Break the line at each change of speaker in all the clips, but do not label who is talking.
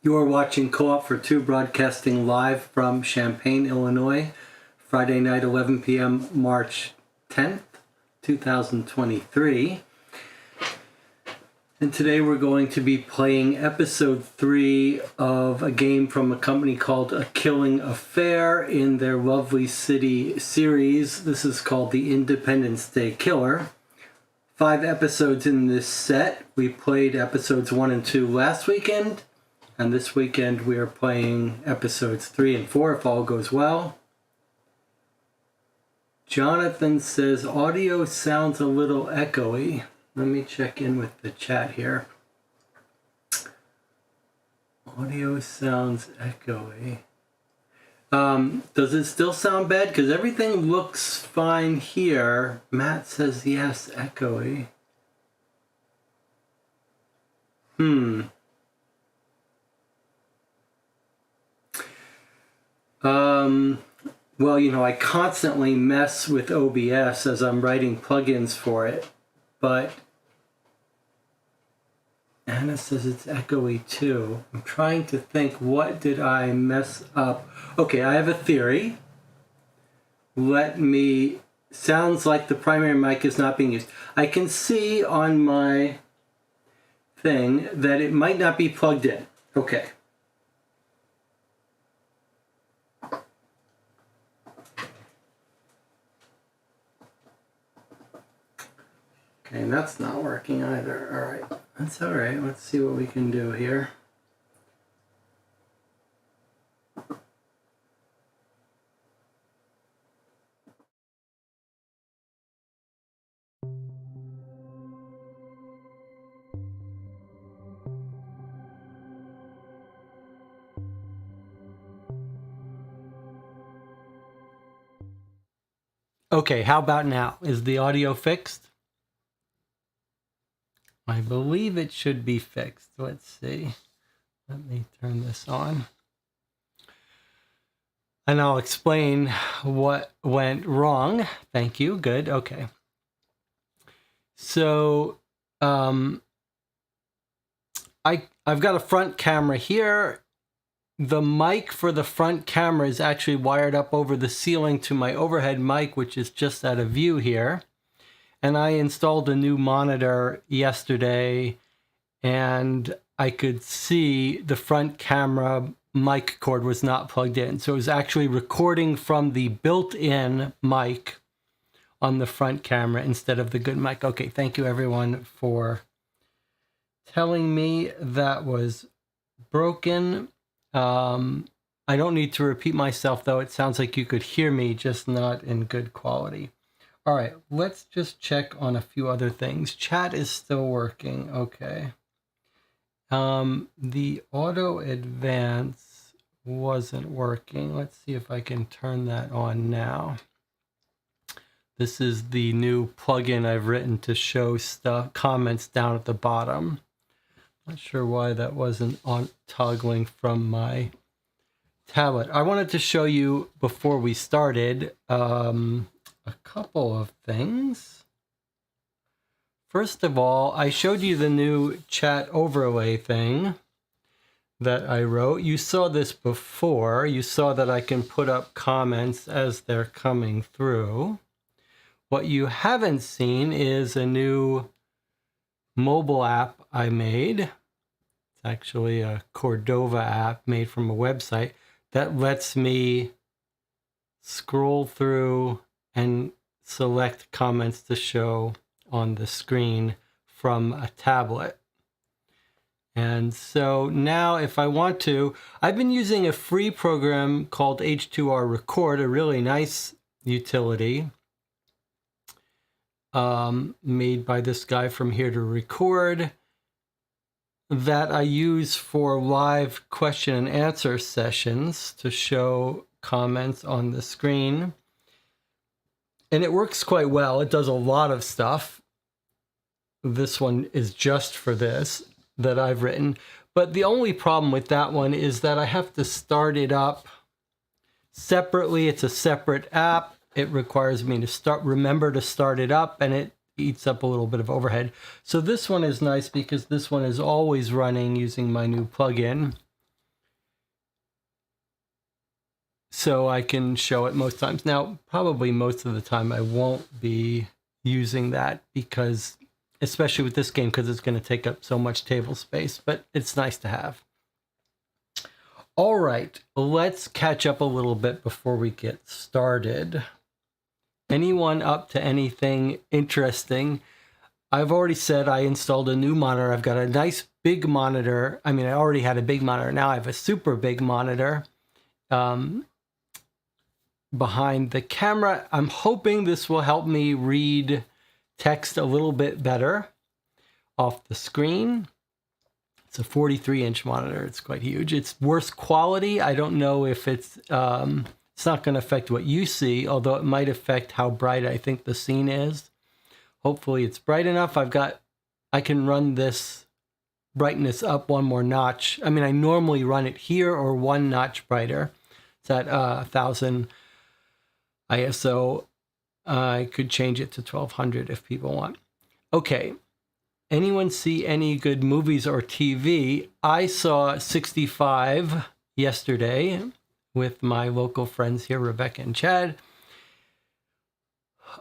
You are watching Co-op for Two, broadcasting live from Champaign, Illinois, Friday night, 11 p.m., March 10th, 2023. And today we're going to be playing episode 3 of a game from a company called A Killing Affair in their Lovely City series. This is called The Independence Day Killer. 5 episodes in this set. We played episodes 1 and 2 last weekend. And this weekend we are playing episodes 3 and 4 if all goes well. Jonathan says audio sounds a little echoey. Let me check in with the chat here. Audio sounds echoey. Does it still sound bad? Because everything looks fine here. Matt says yes, echoey. Well, you know, I constantly mess with OBS as I'm writing plugins for it, but Anna says it's echoey too. I'm trying to think, what did I mess up? Okay, I have a theory. Sounds like the primary mic is not being used. I can see on my thing that it might not be plugged in. Okay. Okay, and that's not working either. All right, that's all right. Let's see what we can do here. Okay, how about now? Is the audio fixed? I believe it should be fixed. Let's see. Let me turn this on. And I'll explain what went wrong. Thank you. Good. Okay. So I've got a front camera here. The mic for the front camera is actually wired up over the ceiling to my overhead mic, which is just out of view here. And I installed a new monitor yesterday, and I could see the front camera mic cord was not plugged in. So it was actually recording from the built-in mic on the front camera instead of the good mic. Okay, thank you everyone for telling me that was broken. I don't need to repeat myself, though. It sounds like you could hear me, just not in good quality. All right, let's just check on a few other things. Chat is still working. Okay. The auto advance wasn't working. Let's see if I can turn that on now. This is the new plugin I've written to show stuff, comments down at the bottom. Not sure why that wasn't on toggling from my tablet. I wanted to show you before we started a couple of things. First of all, I showed you the new chat overlay thing that I wrote. You saw this before. You saw that I can put up comments as they're coming through. What you haven't seen is a new mobile app I made. It's actually a Cordova app made from a website that lets me scroll through and select comments to show on the screen from a tablet. And so now if I want to, I've been using a free program called H2R Record, a really nice utility made by this guy from Here to Record that I use for live question and answer sessions to show comments on the screen. And it works quite well. It does a lot of stuff. This one is just for this that I've written. But the only problem with that one is that I have to start it up separately. It's a separate app. It requires me to remember to start it up, and it eats up a little bit of overhead. So this one is nice because this one is always running using my new plugin. So I can show it most times. Now, probably most of the time I won't be using that because, especially with this game, because it's going to take up so much table space, but it's nice to have. All right, let's catch up a little bit before we get started. Anyone up to anything interesting? I've already said I installed a new monitor. I've got a nice big monitor. I mean, I already had a big monitor. Now I have a super big monitor behind the camera. I'm hoping this will help me read text a little bit better off the screen. It's a 43-inch monitor. It's quite huge. It's worse quality. I don't know if it's not going to affect what you see, although it might affect how bright I think the scene is. Hopefully it's bright enough. I can run this brightness up one more notch. I mean, I normally run it here or one notch brighter. It's at 1000 ISO. I could change it to 1200 if people want. Okay. Anyone see any good movies or TV? I saw 65 yesterday with my local friends here, Rebecca and Chad.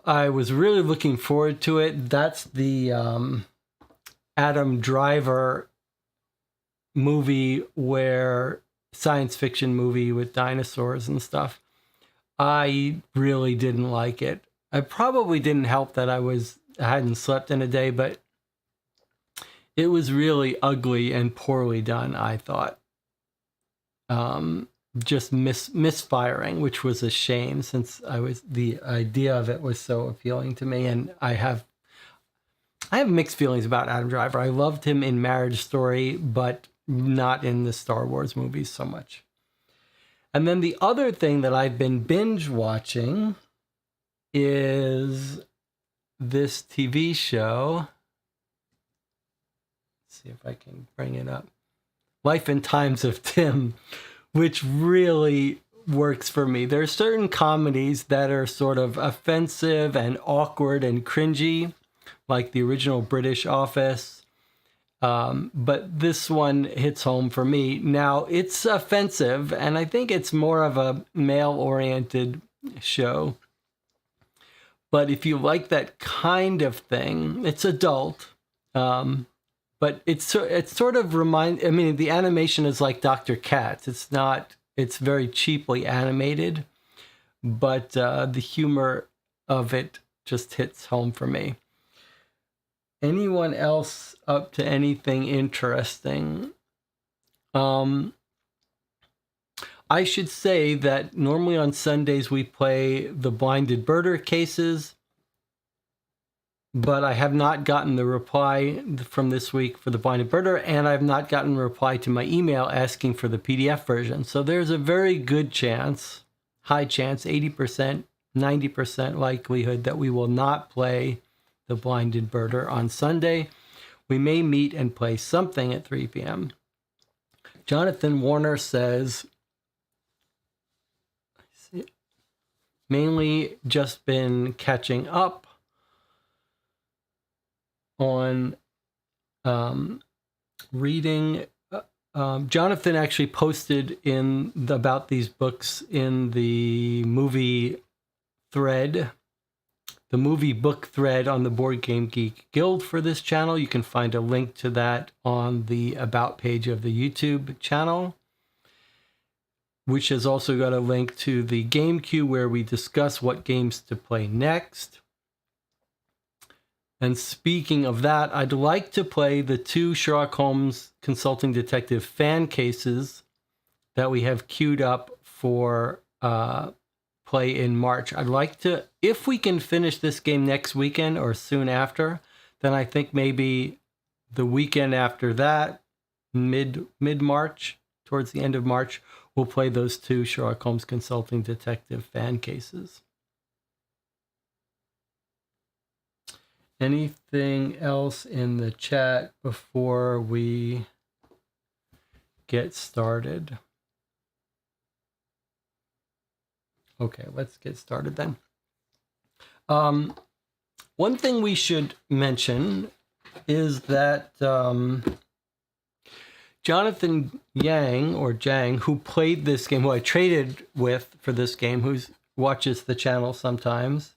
I was really looking forward to it. That's the Adam Driver movie, where science fiction movie with dinosaurs and stuff. I really didn't like it. I probably didn't help that I hadn't slept in a day, but it was really ugly and poorly done, I thought. Just misfiring, which was a shame since the idea of it was so appealing to me, and I have mixed feelings about Adam Driver. I loved him in Marriage Story, but not in the Star Wars movies so much. And then the other thing that I've been binge watching is this TV show. Let's see if I can bring it up. Life and Times of Tim, which really works for me. There are certain comedies that are sort of offensive and awkward and cringy, like the original British Office. But this one hits home for me. Now, it's offensive, and I think it's more of a male-oriented show. But if you like that kind of thing, it's adult. But it's sort of I mean, the animation is like Dr. Katz. It's very cheaply animated, but the humor of it just hits home for me. Anyone else up to anything interesting? I should say that normally on Sundays we play the Blinded Birder cases, but I have not gotten the reply from this week for the Blinded Birder, and I have not gotten a reply to my email asking for the PDF version. So there's a very good chance, high chance, 80%, 90% likelihood that we will not play the Blinded Birder on Sunday. We may meet and play something at 3 p.m. Jonathan Warner says, mainly just been catching up on reading. Jonathan actually posted about these books in the movie thread, the movie book thread on the Board Game Geek Guild for this channel. You can find a link to that on the About page of the YouTube channel, which has also got a link to the Game Queue where we discuss what games to play next. And speaking of that, I'd like to play the 2 Sherlock Holmes Consulting Detective fan cases that we have queued up for play in March. I'd like to, if we can finish this game next weekend or soon after, then I think maybe the weekend after that, mid-March, towards the end of March, we'll play those 2 Sherlock Holmes Consulting Detective fan cases. Anything else in the chat before we get started? Okay, let's get started then. One thing we should mention is that Jonathan Yang, or Jang, who played this game, who I traded with for this game, who watches the channel sometimes,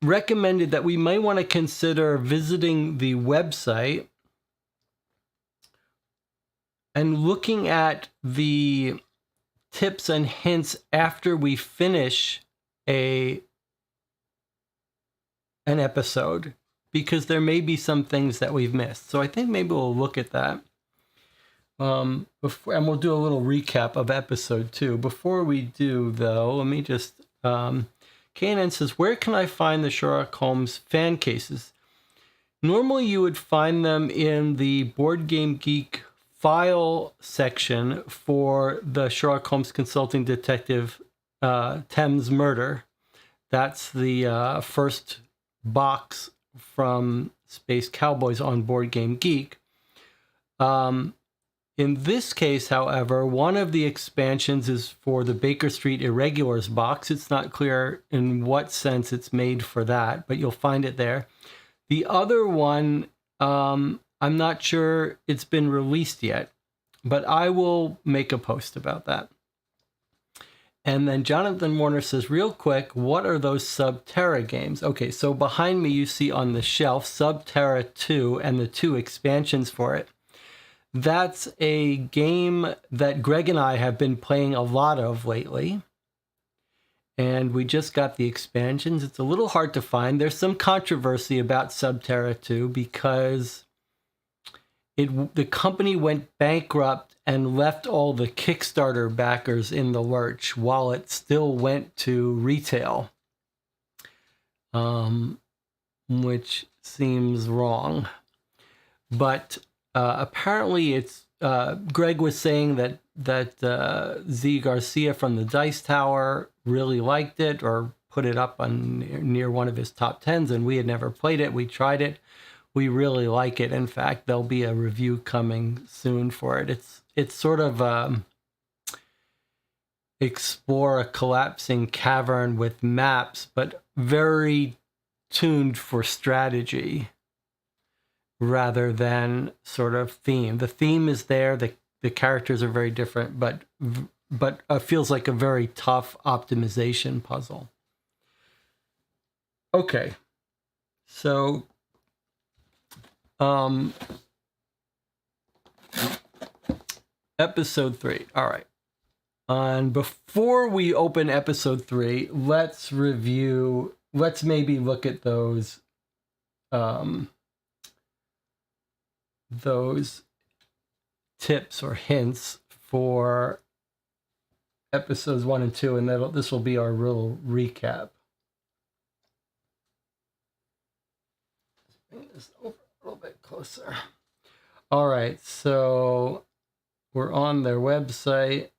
recommended that we may want to consider visiting the website and looking at the tips and hints after we finish an episode, because there may be some things that we've missed. So I think maybe we'll look at that. And we'll do a little recap of episode 2. Before we do, though, let me just... KNN says, where can I find the Sherlock Holmes fan cases? Normally you would find them in the Board Game Geek file section for the Sherlock Holmes Consulting Detective Thames Murder. That's the first box from Space Cowboys on Board Game Geek. In this case, however, one of the expansions is for the Baker Street Irregulars box. It's not clear in what sense it's made for that, but you'll find it there. The other one, I'm not sure it's been released yet, but I will make a post about that. And then Jonathan Warner says, real quick, what are those Subterra games? Okay, so behind me you see on the shelf Subterra 2 and the 2 expansions for it. That's a game that Greg and I have been playing a lot of lately. And we just got the expansions. It's a little hard to find. There's some controversy about Subterra 2 because the company went bankrupt and left all the Kickstarter backers in the lurch while it still went to retail, which seems wrong. But apparently it's Greg was saying that Z Garcia from the Dice Tower really liked it or put it up on near one of his top 10s, and we had never played it. We tried it. We really like it. In fact, there'll be a review coming soon for it. It's sort of explore a collapsing cavern with maps, but very tuned for strategy rather than sort of theme. The theme is there. The characters are very different, but feels like a very tough optimization puzzle. Okay, so episode 3. All right. And before we open episode 3, let's maybe look at those tips or hints for episodes 1 and 2, and this will be our little recap. Bring this over a little bit closer. All right, so we're on their website.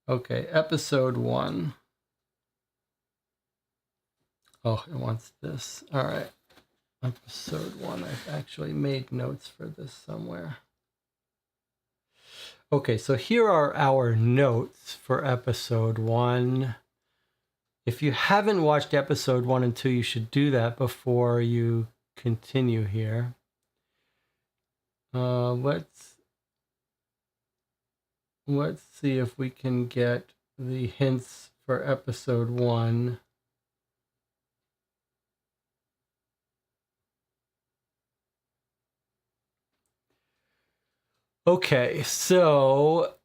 Okay, episode 1. Oh, it wants this. All right, episode 1. I've actually made notes for this somewhere. Okay, so here are our notes for episode 1. If you haven't watched episode 1 and 2, you should do that before you continue here. Let's see if we can get the hints for episode 1. Okay, so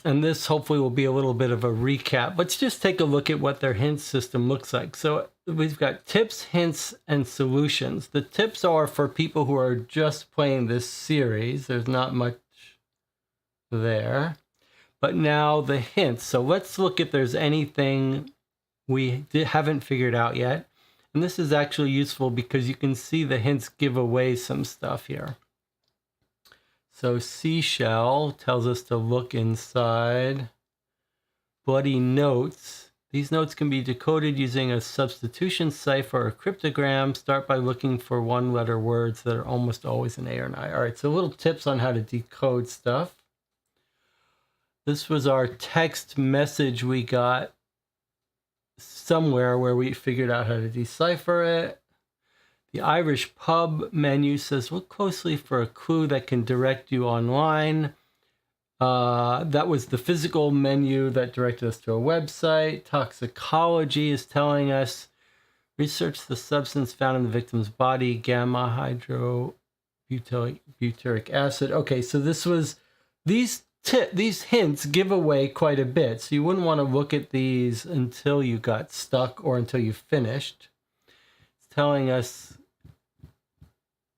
and this hopefully will be a little bit of a recap. Let's just take a look at what their hint system looks like. So we've got tips, hints, and solutions. The tips are for people who are just playing this series. There's not much there. But now the hints. So let's look if there's anything we haven't figured out yet. And this is actually useful because you can see the hints give away some stuff here. So Seashell tells us to look inside. Bloody notes. These notes can be decoded using a substitution cipher or cryptogram. Start by looking for one-letter words that are almost always an A or an I. All right, so little tips on how to decode stuff. This was our text message we got somewhere where we figured out how to decipher it. The Irish pub menu says, look closely for a clue that can direct you online. That was the physical menu that directed us to a website. Toxicology is telling us, research the substance found in the victim's body, gamma hydrobutyric acid. Okay, so these hints give away quite a bit. So you wouldn't want to look at these until you got stuck or until you finished. It's telling us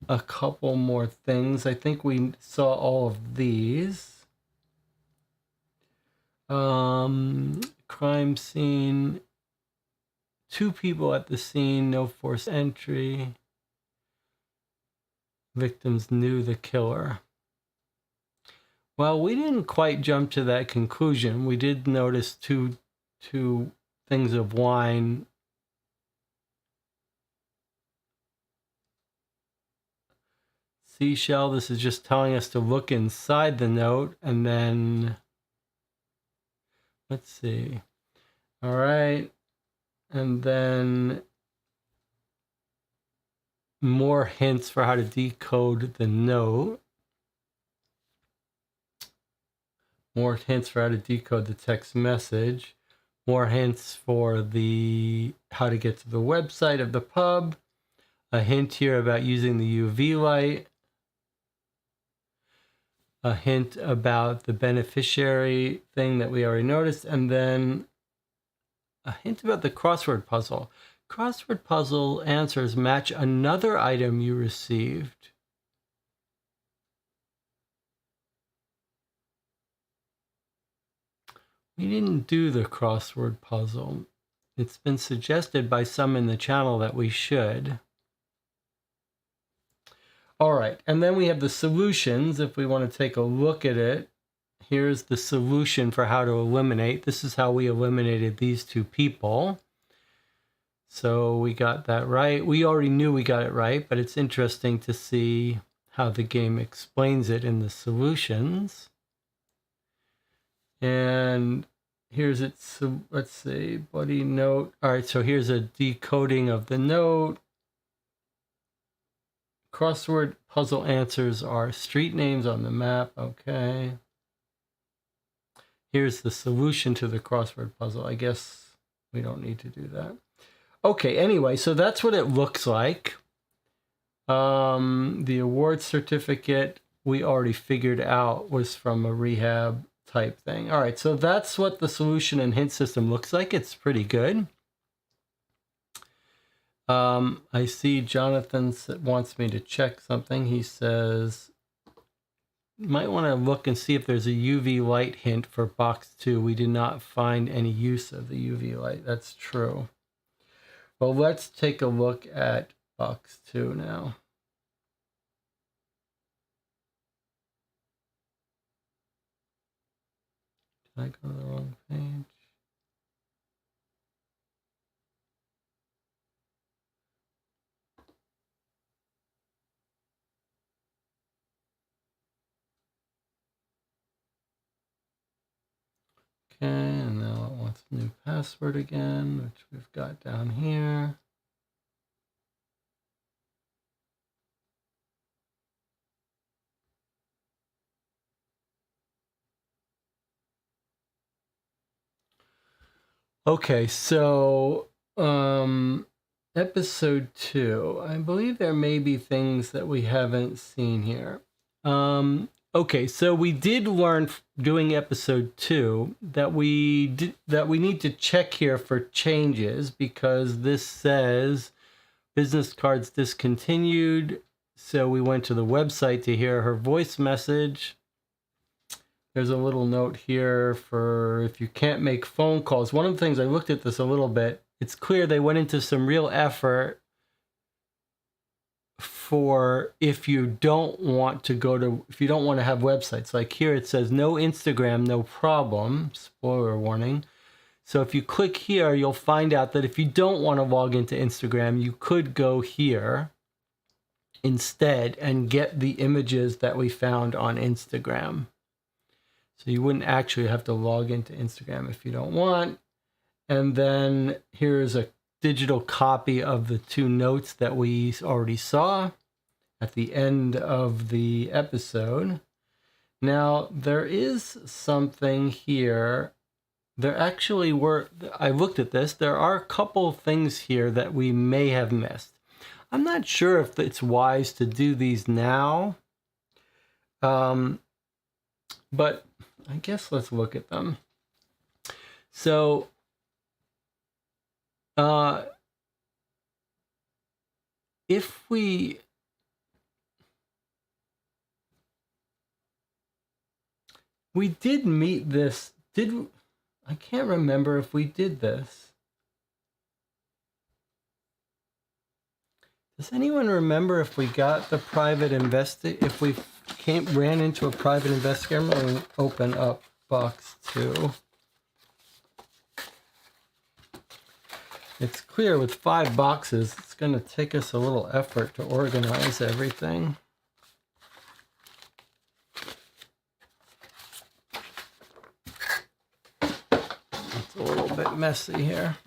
a couple more things. I think we saw all of these. Crime scene. 2 people at the scene, no forced entry. Victims knew the killer. Well, we didn't quite jump to that conclusion. We did notice two things of wine. Seashell, this is just telling us to look inside the note, and then let's see. All right, and then more hints for how to decode the note. More hints for how to decode the text message. More hints for how to get to the website of the pub. A hint here about using the UV light. A hint about the beneficiary thing that we already noticed, and then a hint about the crossword puzzle. Crossword puzzle answers match another item you received. We didn't do the crossword puzzle. It's been suggested by some in the channel that we should. All right, and then we have the solutions. If we want to take a look at it, here's the solution for how to eliminate. This is how we eliminated these 2 people. So we got that right. We already knew we got it right, but it's interesting to see how the game explains it in the solutions. And here's it. So let's see, bloody note. All right, so here's a decoding of the note. Crossword puzzle answers are street names on the map. Okay. Here's the solution to the crossword puzzle. I guess we don't need to do that. Okay, anyway, so that's what it looks like. The award certificate we already figured out was from a rehab type thing. All right, so that's what the solution and hint system looks like. It's pretty good. I see Jonathan wants me to check something. He says, might want to look and see if there's a UV light hint for box 2. We did not find any use of the UV light. That's true. Well, let's take a look at box 2 now. Did I go to the wrong page? Okay, and now it wants a new password again, which we've got down here. Okay, so episode 2. I believe there may be things that we haven't seen here. Okay, so we did learn doing episode 2 that we need to check here for changes, because this says business cards discontinued. So we went to the website to hear her voice message. There's a little note here for if you can't make phone calls. One of the things, I looked at this a little bit, it's clear they went into some real effort for if you don't want to have websites. Like here it says no Instagram, no problem, spoiler warning. So if you click here, you'll find out that if you don't want to log into Instagram, you could go here instead and get the images that we found on Instagram. So you wouldn't actually have to log into Instagram if you don't want. And then here's a digital copy of the 2 notes that we already saw at the end of the episode. Now, there is something here. There actually were, I looked at this, there are a couple things here that we may have missed. I'm not sure if it's wise to do these now, but I guess let's look at them. So, if we did meet this, I can't remember if we did this. Does anyone remember if we got the private if we ran into a private investigator? I'm going to open up box 2. It's clear with 5 boxes, it's going to take us a little effort to organize everything. It's a little bit messy here.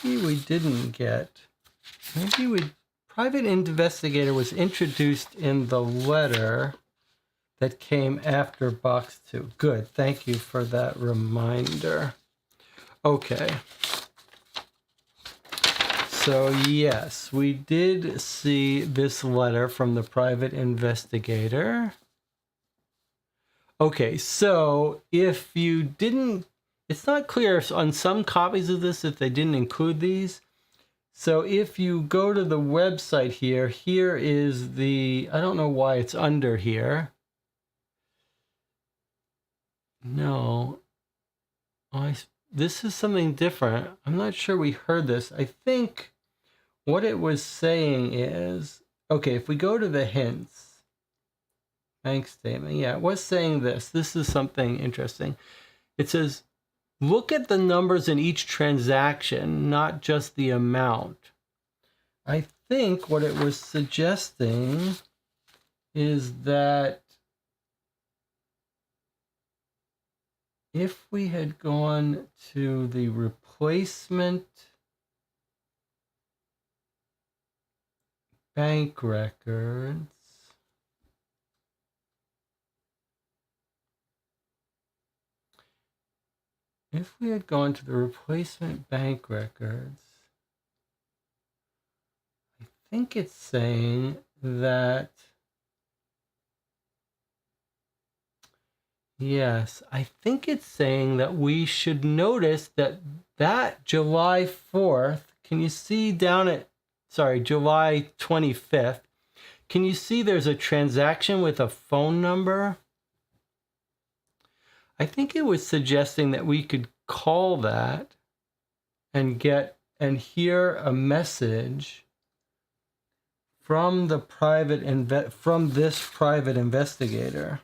Maybe we didn't get, private investigator was introduced in the letter that came after box 2. Good, thank you for that reminder. Okay. So yes, we did see this letter from the private investigator. Okay, so if you didn't, it's not clear on some copies of this if they didn't include these. So if you go to the website here, here is the, I don't know why it's under here. No, this is something different. I'm not sure we heard this. I think what it was saying is, okay, if we go to the hints, bank statement, yeah, it was saying this. This is something interesting. It says, look at the numbers in each transaction, not just the amount. I think what it was suggesting is that if we had gone to the replacement bank records, if we had gone to the replacement bank records, I think it's saying that, Yes, I think it's saying that we should notice that July 4th, can you see down at, sorry, July 25th, can you see there's a transaction with a phone number? I think it was suggesting that we could call that and hear a message from from this private investigator.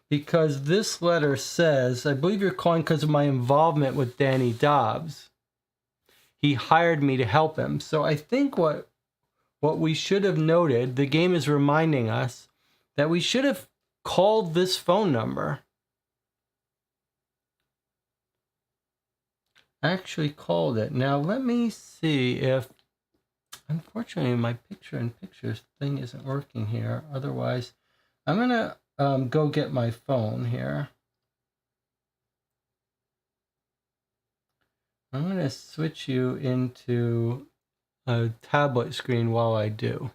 Because this letter says, I believe you're calling because of my involvement with Danny Dobbs. He hired me to help him. So I think what we should have noted, the game is reminding us that we should have called this phone number. Actually called it. Now let me see if, unfortunately, my picture-in-pictures thing isn't working here. Otherwise, I'm gonna go get my phone here. I'm gonna switch you into a tablet screen while I do.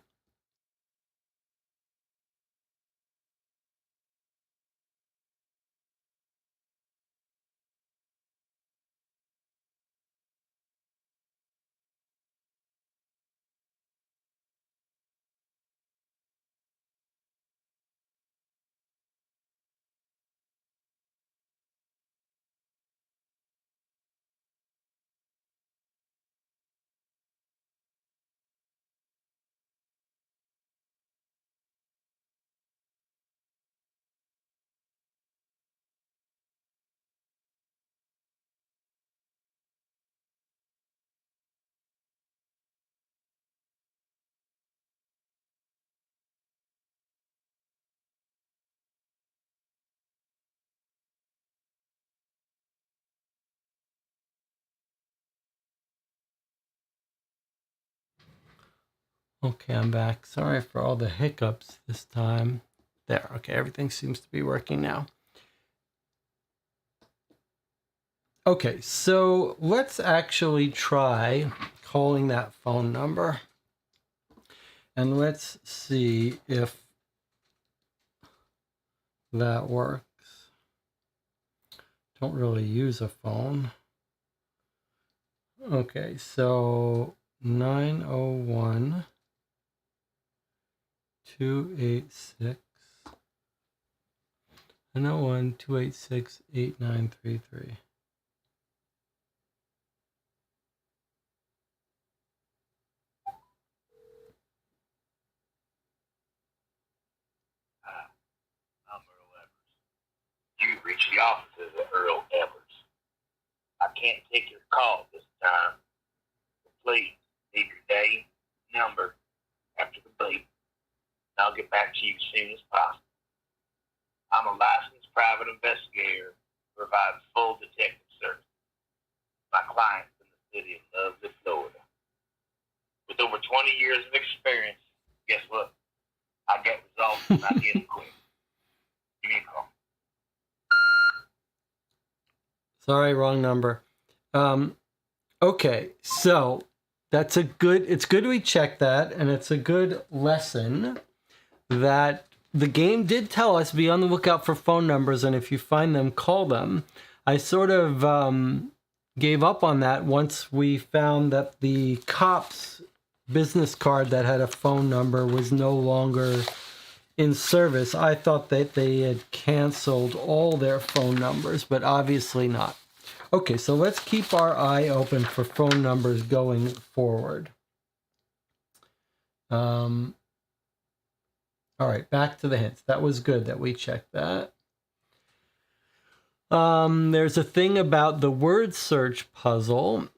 Okay, I'm back. Sorry for all the hiccups this time. There, okay, everything seems to be working now. Okay, so let's actually try calling that phone number. And let's see if that works. Don't really use a phone. Okay, so 901 286 901 286 8933.
I'm Earl Evers. You've reached the offices of Earl Evers. I can't take your call this time. So please leave your name, number after the beep, and I'll get back to you as soon as possible. I'm a licensed private investigator who provides full detective service. My client's in the city of lovely Florida. With over 20 years of experience, guess what? I get results and I get them quick. Give me a call.
Sorry, wrong number. Okay, so it's good we checked that, and it's a good lesson that the game did tell us be on the lookout for phone numbers, and if you find them, call them. I sort of gave up on that once we found that the cops' business card that had a phone number was no longer in service. I thought that they had canceled all their phone numbers, but obviously not. Okay, so let's keep our eye open for phone numbers going forward. All right, back to the hints. That was good that we checked that. There's a thing about the word search puzzle.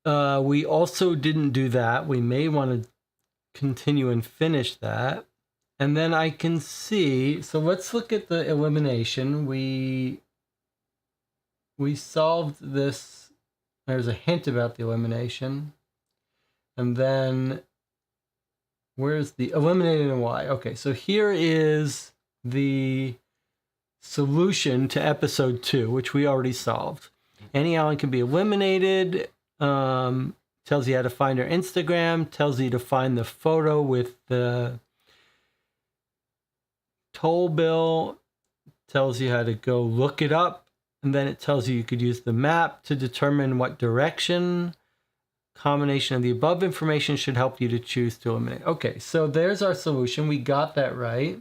We also didn't do that. We may want to continue and finish that. And then I can see, so let's look at the elimination. We solved this. There's a hint about the elimination. And then where's the eliminated and why? Okay, so here is the solution to episode 2, which we already solved. Annie Allen can be eliminated. Tells you how to find her Instagram. Tells you to find the photo with the toll bill. tells you how to go look it up, and then it tells you could use the map to determine what direction. Combination of the above information should help you to choose to eliminate. Okay, so there's our solution. We got that right.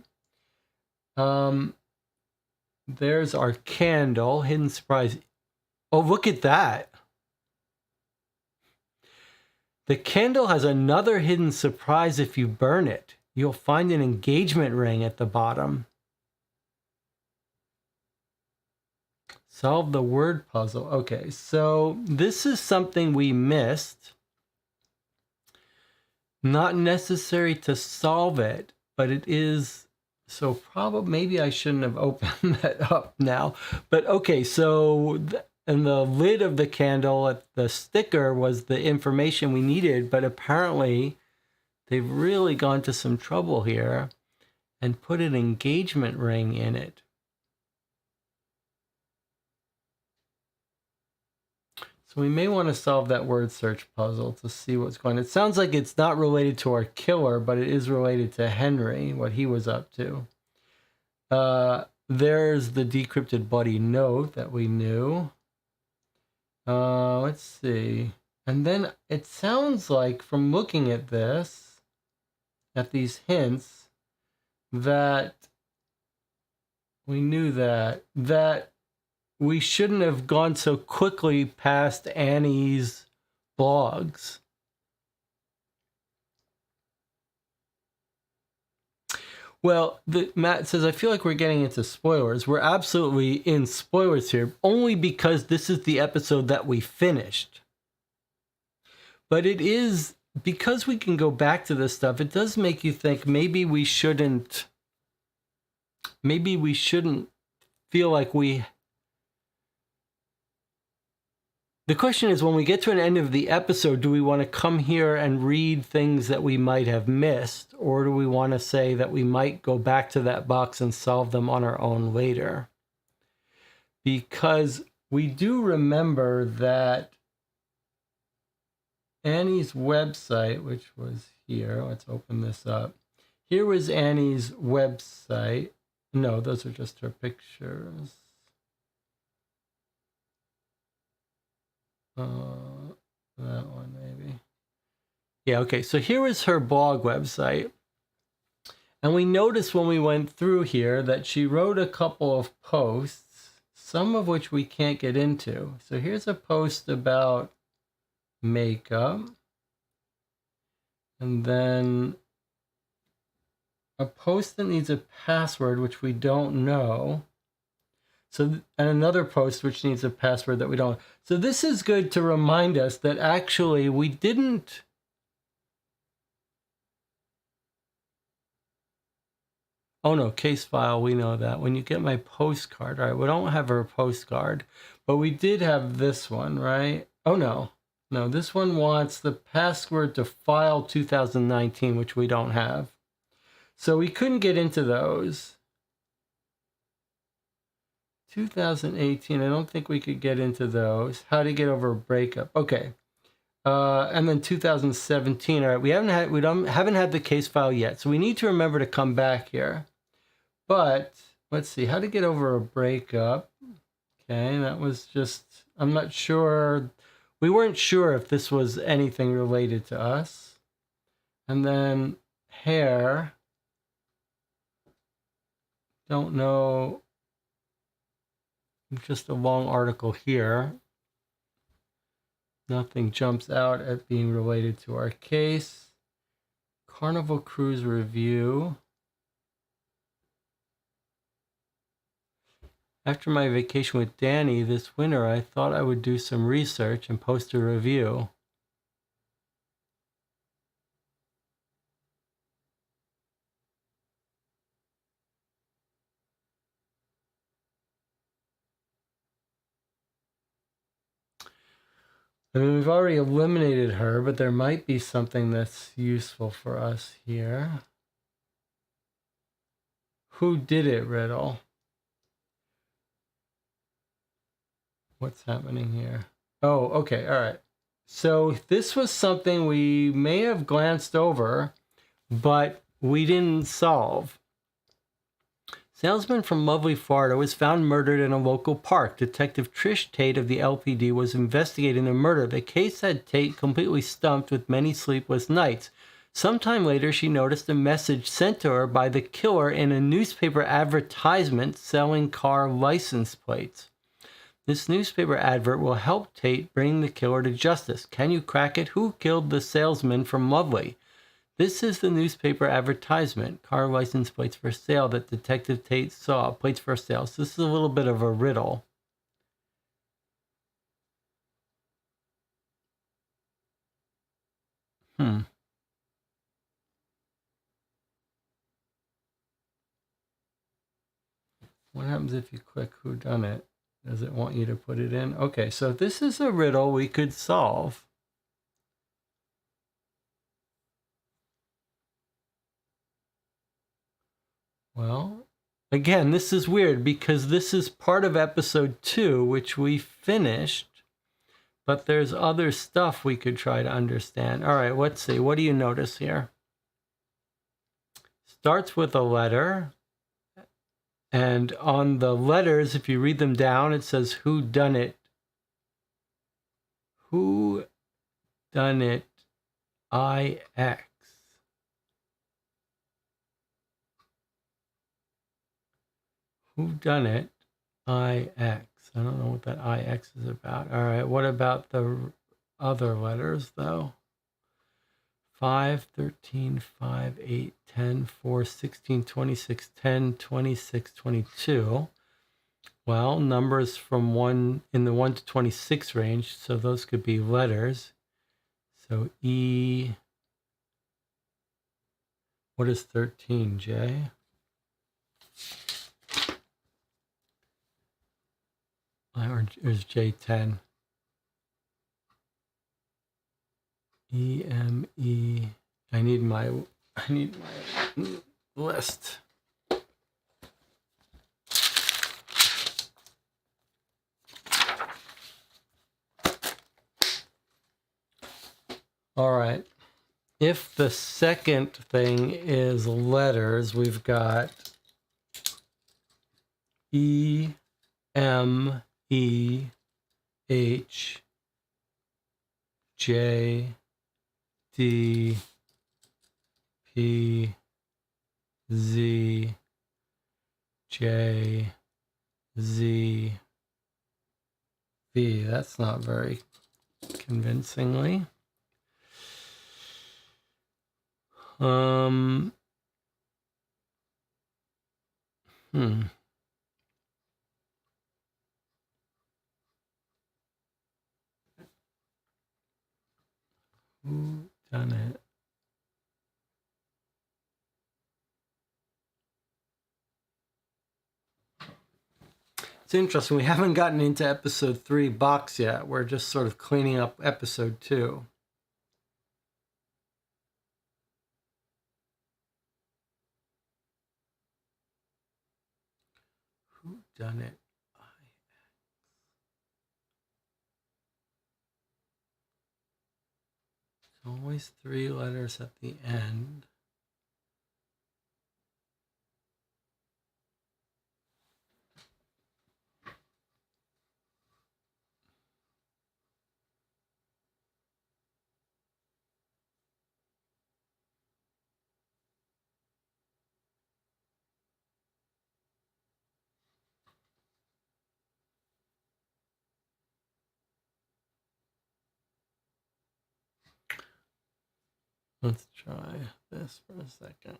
There's our candle, hidden surprise. Oh, look at that. The candle has another hidden surprise if you burn it. You'll find an engagement ring at the bottom. Solve the word puzzle. Okay, so this is something we missed. Not necessary to solve it, but it is. So probably, maybe I shouldn't have opened that up now. But okay, so in the lid of the candle, the sticker was the information we needed, but apparently they've really gone to some trouble here and put an engagement ring in it. So we may want to solve that word search puzzle to see what's going on. It sounds like it's not related to our killer, but it is related to Henry, what he was up to. There's the decrypted bloody note that we knew. Let's see. And then it sounds like from looking at this, at these hints, that we knew that we shouldn't have gone so quickly past Annie's blogs. Well, Matt says, I feel like we're getting into spoilers. We're absolutely in spoilers here, only because this is the episode that we finished. But it is, because we can go back to this stuff, it does make you think maybe we shouldn't feel like we... The question is, when we get to an end of the episode, do we want to come here and read things that we might have missed? Or do we want to say that we might go back to that box and solve them on our own later? Because we do remember that Annie's website, which was here, let's open this up. Here was Annie's website. No, those are just her pictures. That one maybe. Yeah, okay, so here is her blog website. And we noticed when we went through here that she wrote a couple of posts, some of which we can't get into. So here's a post about makeup. And then a post that needs a password, which we don't know. So, and another post which needs a password that we don't. So this is good to remind us that actually we didn't. Oh no, case file, we know that. When you get my postcard, all right, we don't have her postcard, but we did have this one, right? Oh no, this one wants the password to file 2019, which we don't have. So we couldn't get into those. 2018, I don't think we could get into those. How to get over a breakup. Okay. And then 2017. All right, we haven't had the case file yet. So we need to remember to come back here. But let's see, how to get over a breakup. Okay, that was just, I'm not sure. We weren't sure if this was anything related to us. And then hair. Don't know. Just a long article here. Nothing jumps out at being related to our case. Carnival Cruise Review. After my vacation with Danny this winter, I thought I would do some research and post a review. I mean, we've already eliminated her, but there might be something that's useful for us here. Who did it, Riddle? What's happening here? Oh, okay, all right. So this was something we may have glanced over, but we didn't solve. Salesman from Lovely, Florida was found murdered in a local park. Detective Trish Tate of the LPD was investigating the murder. The case had Tate completely stumped with many sleepless nights. Sometime later, she noticed a message sent to her by the killer in a newspaper advertisement selling car license plates. This newspaper advert will help Tate bring the killer to justice. Can you crack it? Who killed the salesman from Lovely? This is the newspaper advertisement. Car license plates for sale that Detective Tate saw. Plates for sale. So this is a little bit of a riddle. What happens if you click whodunit? Does it want you to put it in? Okay, so this is a riddle we could solve. Well, again, this is weird because this is part of episode 2, which we finished, but there's other stuff we could try to understand. All right, let's see. What do you notice here? Starts with a letter. And on the letters, if you read them down, it says who done it. Who done it? IX. Who done it? IX. I don't know what that IX is about. All right. What about the other letters, though? 5, 13, 5, 8, 10, 4, 16, 26, 10, 26, 22. Well, numbers from 1 in the 1 to 26 range, so those could be letters. So E, what is 13, J? Or is J10? EME. I need my list. All right. If the second thing is letters, we've got E, M, E, H, J, D, P, Z, J, Z, V. That's not very convincingly. Who done it? It's interesting. We haven't gotten into episode 3 box yet. We're just sort of cleaning up episode 2. Who done it? Always 3 letters at the end. Let's try this for a second.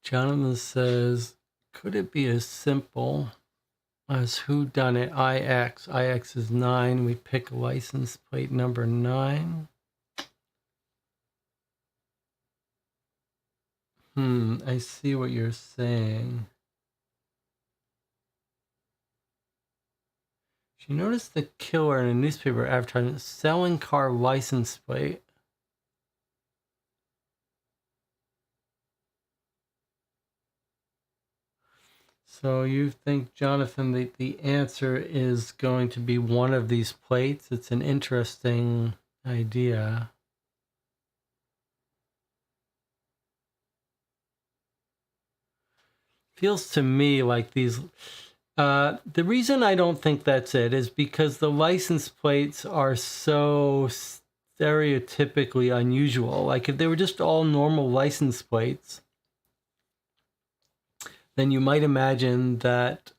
Jonathan says, could it be as simple as who done it? IX. IX is 9. We pick license plate number 9. I see what you're saying. She noticed the killer in a newspaper advertisement selling car license plate. So you think, Jonathan, that the answer is going to be one of these plates? It's an interesting idea. Feels to me like these... the reason I don't think that's it is because the license plates are so stereotypically unusual. Like if they were just all normal license plates, then you might imagine that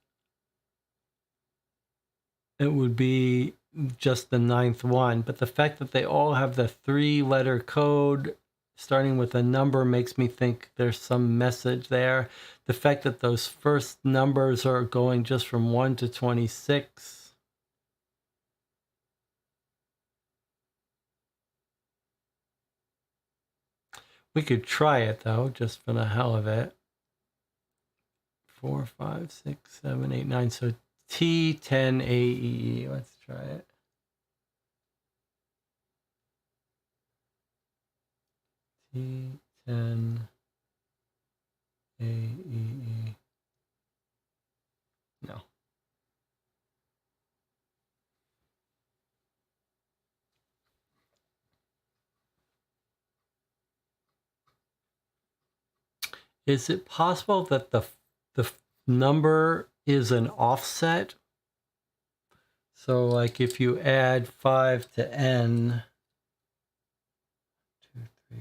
it would be just the ninth one. But the fact that they all have the 3-letter code starting with a number makes me think there's some message there. The fact that those first numbers are going just from 1 to 26. We could try it though, just for the hell of it. 4, 5, 6, 7, 8, 9. So T10AEE. Let's try it. T10AEE. No. Is it possible that the number is an offset? So like if you add 5 to N, 2, 3,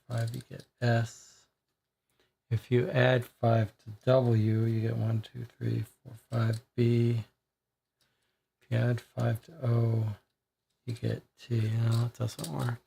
4, 5, you get S. If you add 5 to W, you get 1, 2, 3, 4, 5, B. If you add 5 to O, you get T. No, it doesn't work.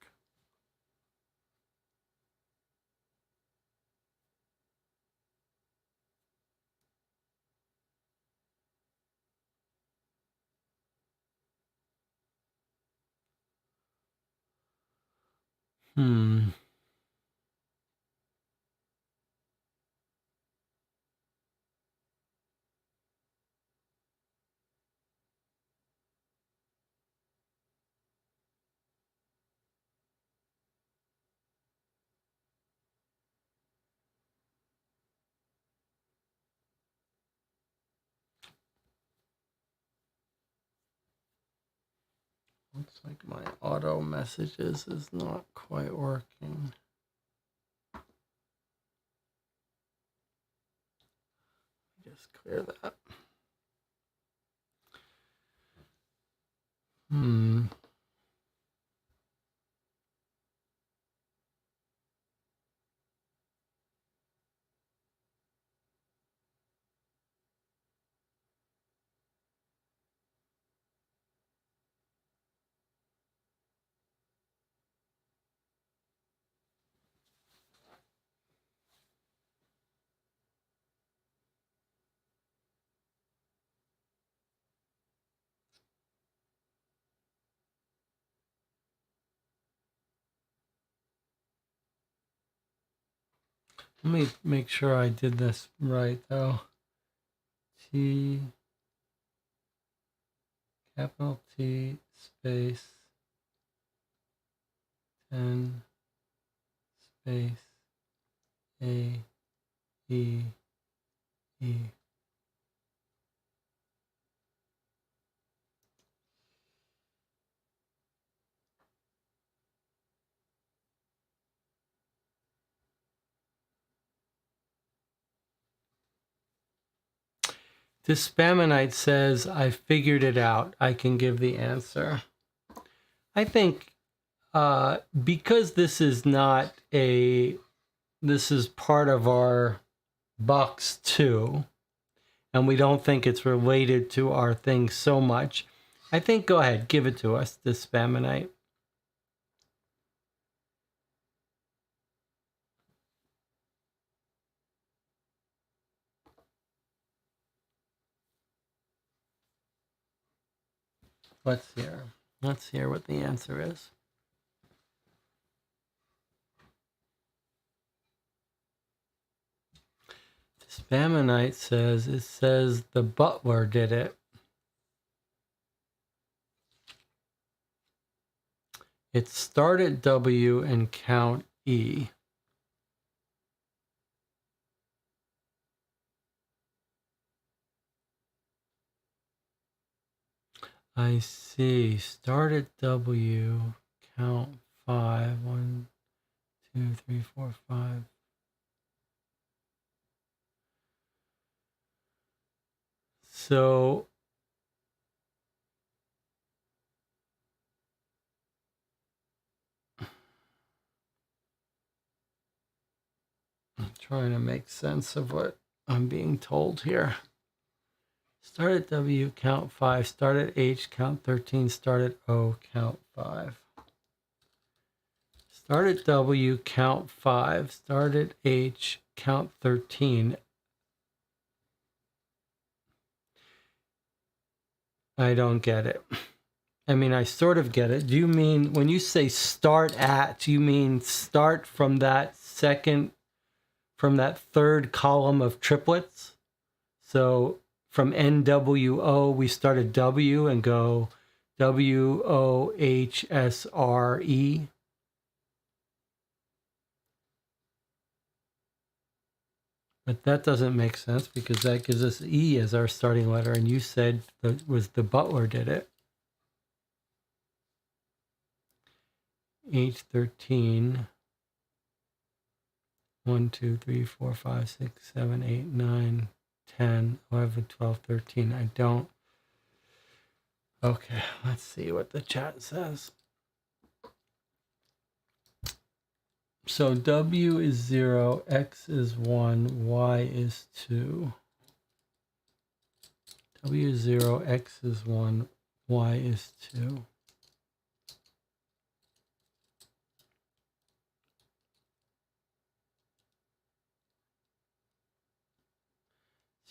Looks like my auto messages is not quite working. Just clear that. Let me make sure I did this right though. T, capital T, space, 10, space, A, E, E. This Spamonite says, I figured it out. I can give the answer. I think because this is not this is part of our box 2, and we don't think it's related to our thing so much, I think go ahead, give it to us, this Spamonite. Let's hear what the answer is. Spamonite says, it says the butler did it. It's start at W and count E. I see. Start at W, count 5. 1, 2, 3, 4, 5. So I'm trying to make sense of what I'm being told here. Start at W, count 5. Start at H, count 13. Start at O, count 5. Start at W, count 5. Start at H, count 13. I don't get it. I mean, I sort of get it. Do you mean, when you say start at, do you mean start from that third column of triplets? So from NWO, we start at W and go WOHSRE. But that doesn't make sense because that gives us E as our starting letter, and you said that was the butler did it. H13. 1, 2, 3, 4, 5, 6, 7, 8, 9, 10, 11, 12, 13. I don't. Okay, let's see what the chat says. So W is 0, X is 1, Y is 2. W is 0, X is 1, Y is 2.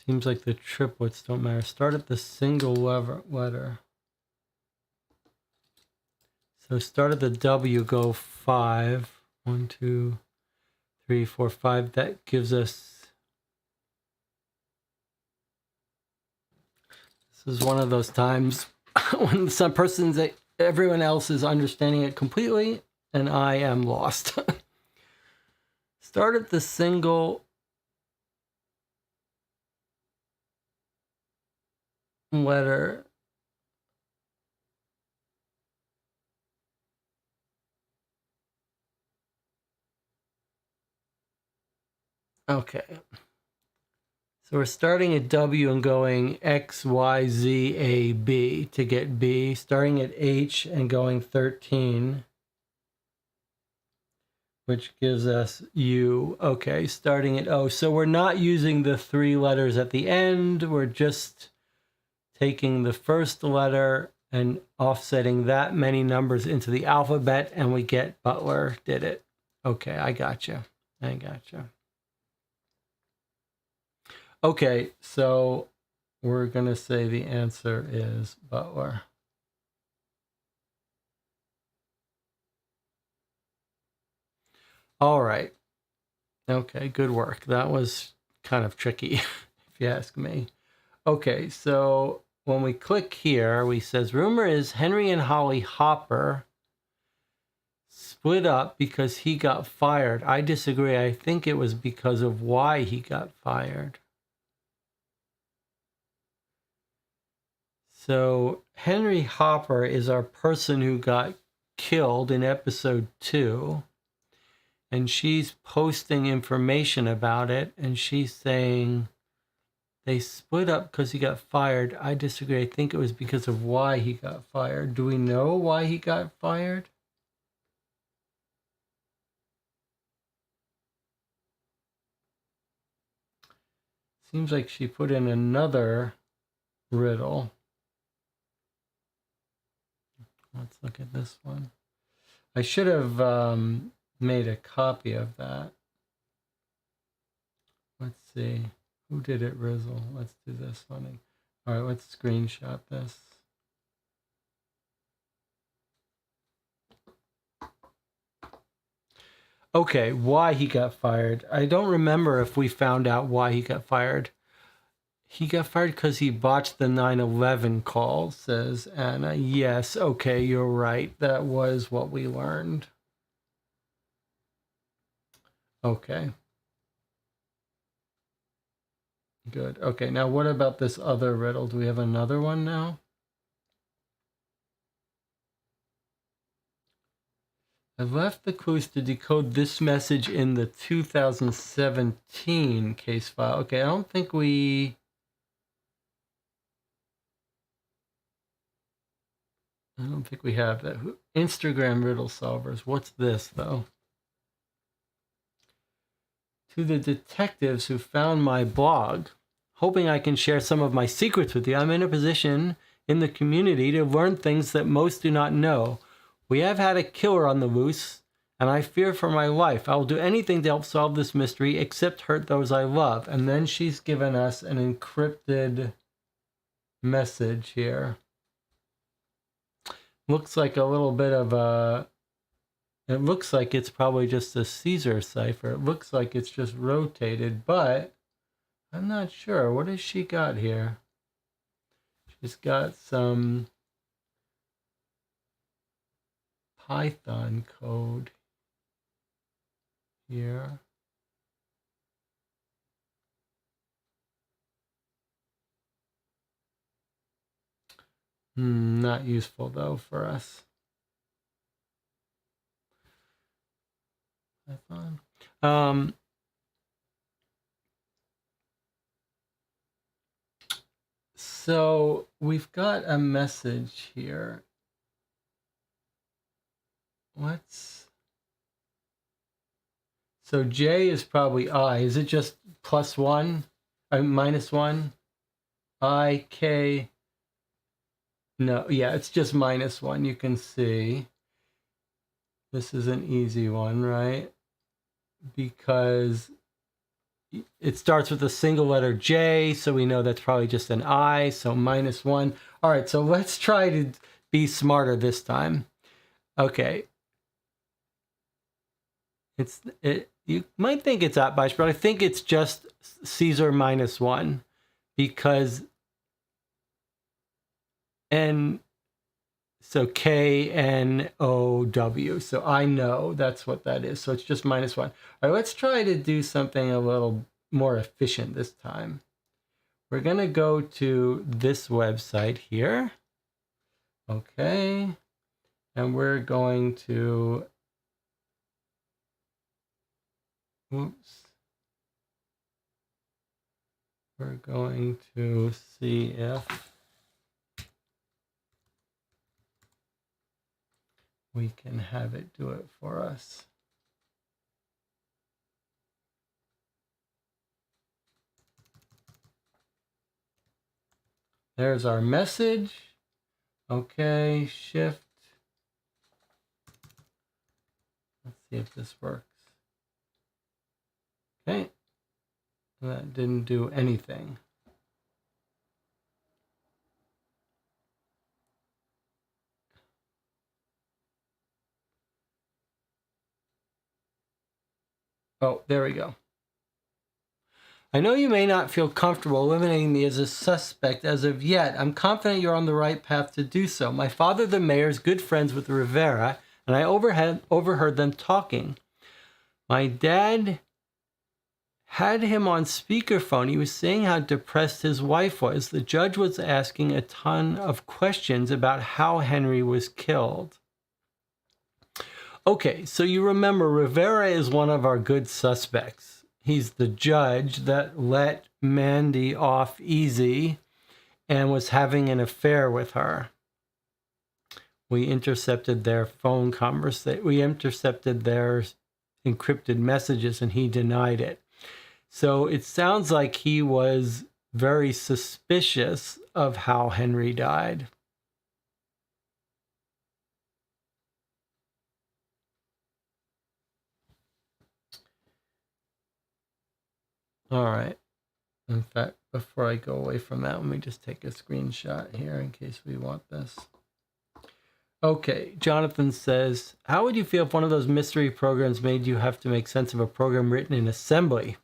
Seems like the triplets don't matter. Start at the single letter. So start at the W, go 5. 1, 2, 3, 4, 5. That gives us. This is one of those times when everyone else is understanding it completely, and I am lost. Start at the single letter. Okay. So we're starting at W and going X, Y, Z, A, B to get B. Starting at H and going 13, which gives us U. Okay, starting at O. So we're not using the 3 letters at the end. We're just taking the first letter and offsetting that many numbers into the alphabet, and we get Butler did it. Okay, I gotcha. Okay, so we're going to say the answer is Butler. All right. Okay, good work. That was kind of tricky, if you ask me. Okay, so when we click here, we says, rumor is Henry and Holly Hopper split up because he got fired. I disagree. I think it was because of why he got fired. So Henry Hopper is our person who got killed in episode 2. And she's posting information about it. And she's saying they split up because he got fired. I disagree. I think it was because of why he got fired. Do we know why he got fired? Seems like she put in another riddle. Let's look at this one. I should have made a copy of that. Let's see. Who did it, Rizzle? Let's do this one. All right, let's screenshot this. Okay, why he got fired. I don't remember if we found out why he got fired. He got fired because he botched the 9/11 call, says Anna. Yes, okay, you're right. That was what we learned. Okay. Good. Okay, now what about this other riddle? Do we have another one now? I've left the clues to decode this message in the 2017 case file. Okay, I don't think we... have that. Instagram riddle solvers. What's this, though? To the detectives who found my blog, hoping I can share some of my secrets with you, I'm in a position in the community to learn things that most do not know. We have had a killer on the loose, and I fear for my life. I will do anything to help solve this mystery, except hurt those I love. And then she's given us an encrypted message here. Looks like a little bit of a... It looks like it's probably just a Caesar cipher. It looks like it's just rotated, but I'm not sure. What has she got here? She's got some Python code here. Not useful though for us. Python. So we've got a message here. So J is probably I. Is it just +1? -1? I, K. No, yeah, it's just -1. You can see. This is an easy one, right? Because it starts with a single letter J, so we know that's probably just an I, so -1. All right, so let's try to be smarter this time. Okay. You might think it's Atbash, but I think it's just Caesar -1 because so KNOW. So I know that's what that is. So it's just -1. All right, let's try to do something a little more efficient this time. We're going to go to this website here. Okay. And we're going to... Oops. We're going to see if we can have it do it for us. There's our message. Okay, shift. Let's see if this works. Okay. That didn't do anything. Oh, there we go. I know you may not feel comfortable eliminating me as a suspect as of yet. I'm confident you're on the right path to do so. My father, the mayor, is good friends with Rivera, and I overheard them talking. My dad had him on speakerphone. He was saying how depressed his wife was. The judge was asking a ton of questions about how Henry was killed. Okay, so you remember Rivera is one of our good suspects. He's the judge that let Mandy off easy and was having an affair with her. We intercepted their phone conversation. We intercepted their encrypted messages, and he denied it. So it sounds like he was very suspicious of how Henry died. All right. In fact, before I go away from that, let me just take a screenshot here in case we want this. Okay, Jonathan says, how would you feel if one of those mystery programs made you have to make sense of a program written in assembly?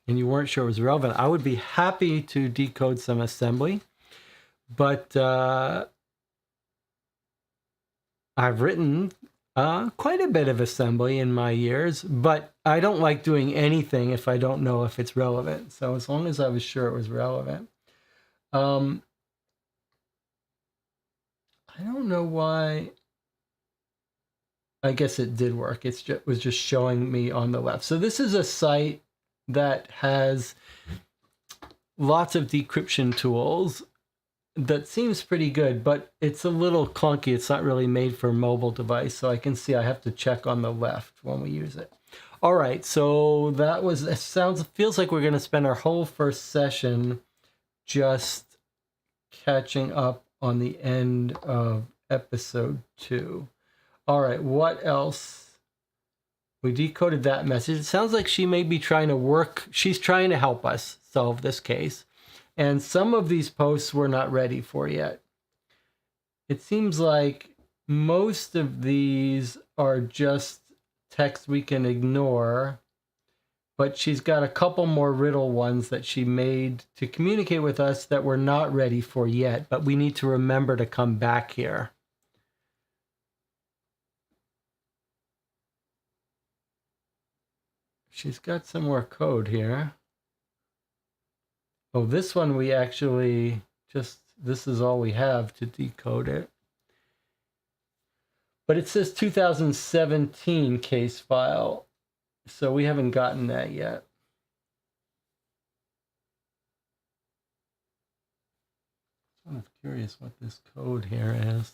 and you weren't sure it was relevant, I would be happy to decode some assembly. But I've written quite a bit of assembly in my years, but I don't like doing anything if I don't know if it's relevant. So as long as I was sure it was relevant. I don't know why. I guess it did work. It was just showing me on the left. So this is a site that has lots of decryption tools that seems pretty good, but it's a little clunky. It's not really made for a mobile device. So I can see I have to check on the left when we use it. All right. So that was, it feels like we're going to spend our whole first session just catching up on the end of episode 2. All right, what else? We decoded that message. It sounds like she may be trying to work. She's trying to help us solve this case. And some of these posts we're not ready for yet. It seems like most of these are just text we can ignore. But she's got a couple more riddle ones that she made to communicate with us that we're not ready for yet. But we need to remember to come back here. She's got some more code here. Oh, this one we actually this is all we have to decode it. But it says 2017 case file, so we haven't gotten that yet. I'm curious what this code here is.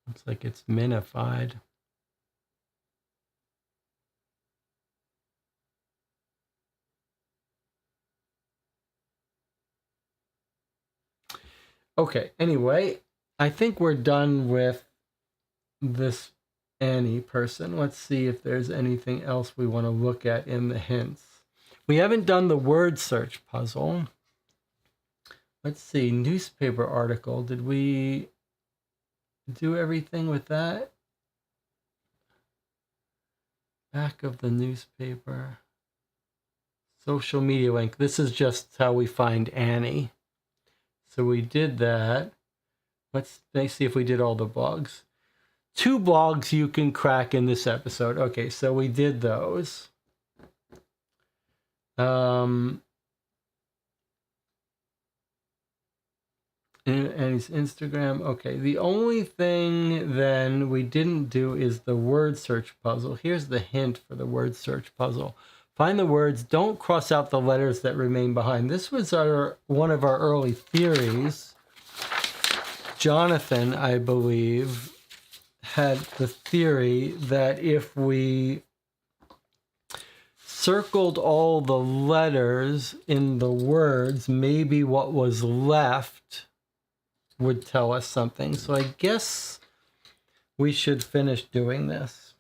Looks like it's minified. Okay, anyway, I think we're done with this Annie person. Let's see if there's anything else we want to look at in the hints. We haven't done the word search puzzle. Let's see, newspaper article. Did we do everything with that? Back of the newspaper. Social media link. This is just how we find Annie. So we did that. Let's see if we did all the blogs. 2 blogs you can crack in this episode. Okay, so we did those. Annie's Instagram. Okay, the only thing then we didn't do is the word search puzzle. Here's the hint for the word search puzzle. Find the words, don't cross out the letters that remain behind. This was one of our early theories. Jonathan, I believe, had the theory that if we circled all the letters in the words, maybe what was left would tell us something. So I guess we should finish doing this.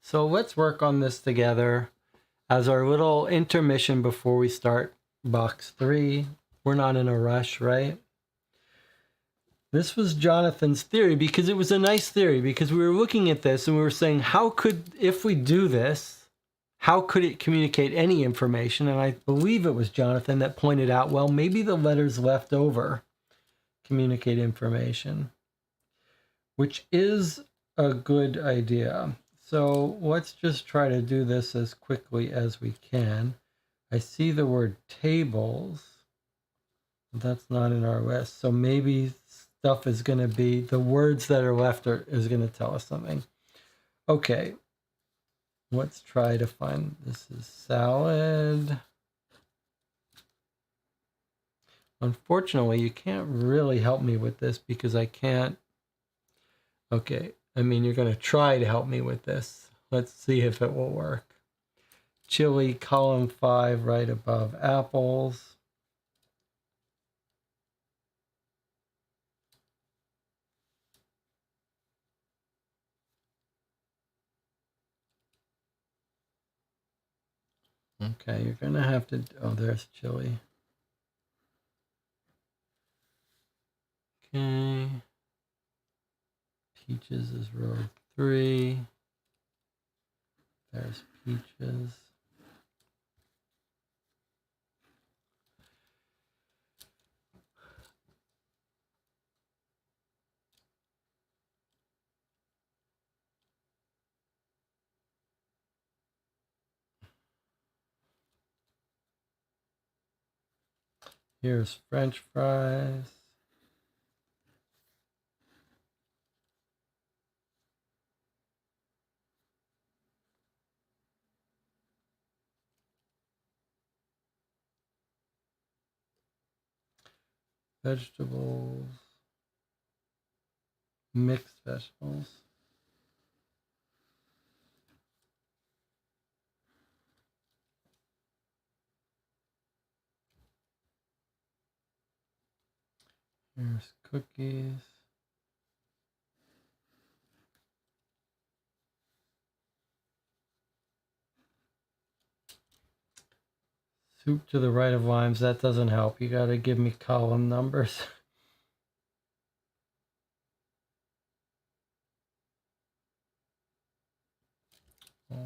So let's work on this together as our little intermission before we start box 3. We're not in a rush, right? This was Jonathan's theory because it was a nice theory, because we were looking at this and we were saying, if we do this, how could it communicate any information? And I believe it was Jonathan that pointed out, well, maybe the letters left over communicate information, which is a good idea. So let's just try to do this as quickly as we can. I see the word tables. That's not in our list. So maybe stuff is going to be, the words that are left is going to tell us something. Okay. Let's try to find, this is salad. Unfortunately, you can't really help me with this because I can't. Okay. I mean, you're going to try to help me with this. Let's see if it will work. Chili, column 5, right above apples. Okay, you're going to have to, oh, there's chili. Okay. Peaches is row 3. There's peaches. Here's French fries. Vegetables. Mixed vegetables. Here's cookies. Soup to the right of limes. That doesn't help. You got to give me column numbers. Oh,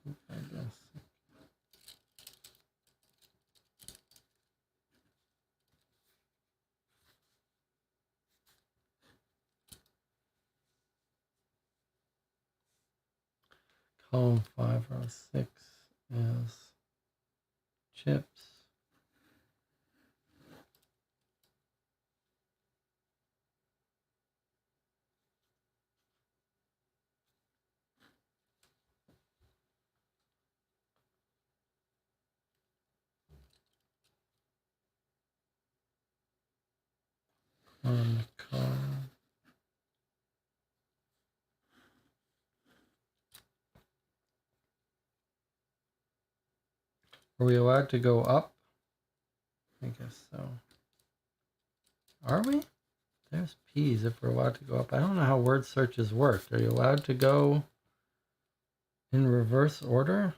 soup, I guess. Column 5 row 6 is chips. On the column. Are we allowed to go up? I guess so. Are we? There's peas if we're allowed to go up. I don't know how word searches work. Are you allowed to go in reverse order?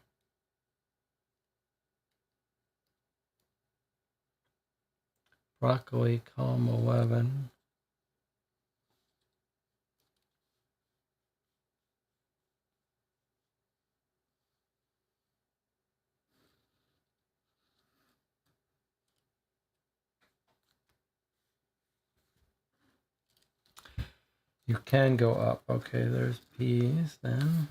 Broccoli, column 11. You can go up. Okay, there's peas then.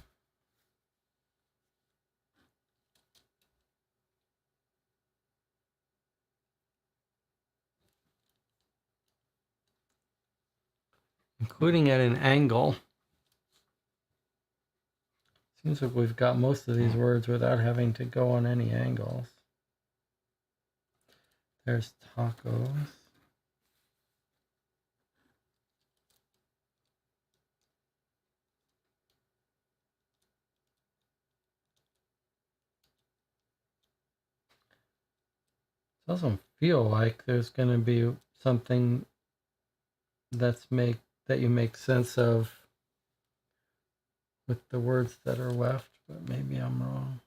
Including at an angle. Seems like we've got most of these words without having to go on any angles. There's tacos. Doesn't feel like there's going to be something that you make sense of with the words that are left, but maybe I'm wrong.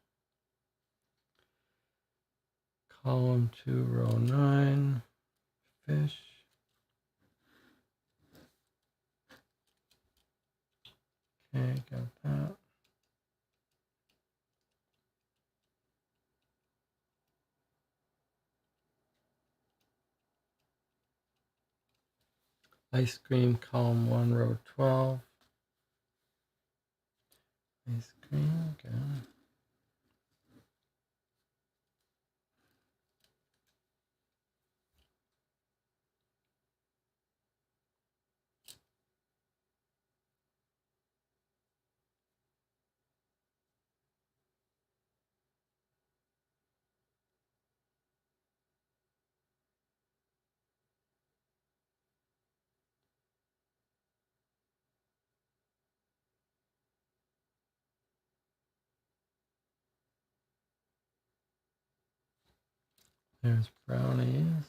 Column 2, row 9, fish. Okay, got that. Ice cream, column 1, row 12. Ice cream, okay. There's brownies.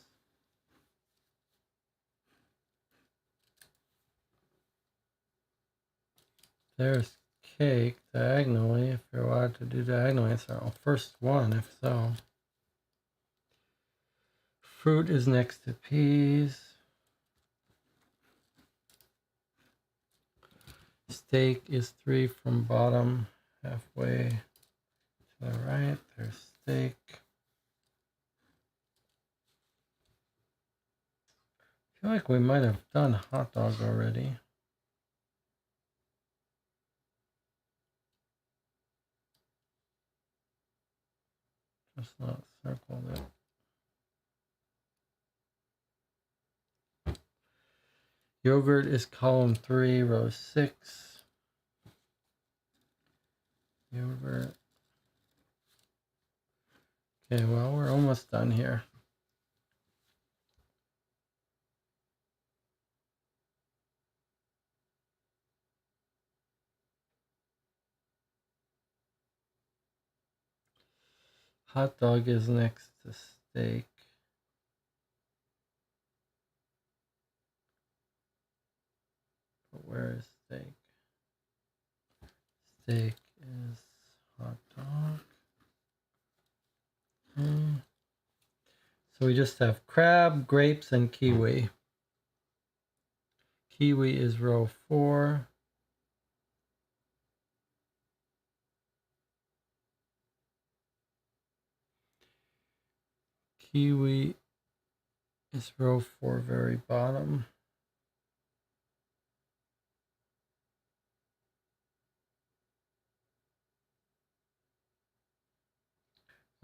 There's cake diagonally, if you're allowed to do diagonally. It's our first one, if so. Fruit is next to peas. Steak is 3 from bottom, halfway to the right. There's steak. I feel like we might have done hot dog already. Just not circled it. Yogurt is column 3, row 6. Yogurt. Okay, well, we're almost done here. Hot dog is next to steak. But where is steak? Steak is hot dog. So we just have crab, grapes, and kiwi. Kiwi is row 4. Kiwi is row 4, very bottom.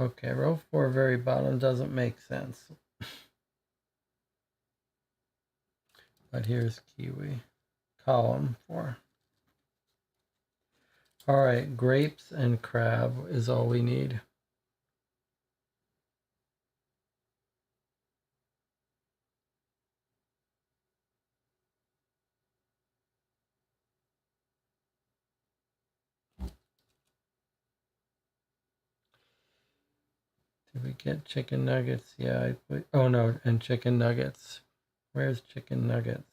Okay, row 4, very bottom doesn't make sense. But here's kiwi, column 4. All right, grapes and crab is all we need. Did we get chicken nuggets? Yeah, I put, oh no, and chicken nuggets. Where's chicken nuggets?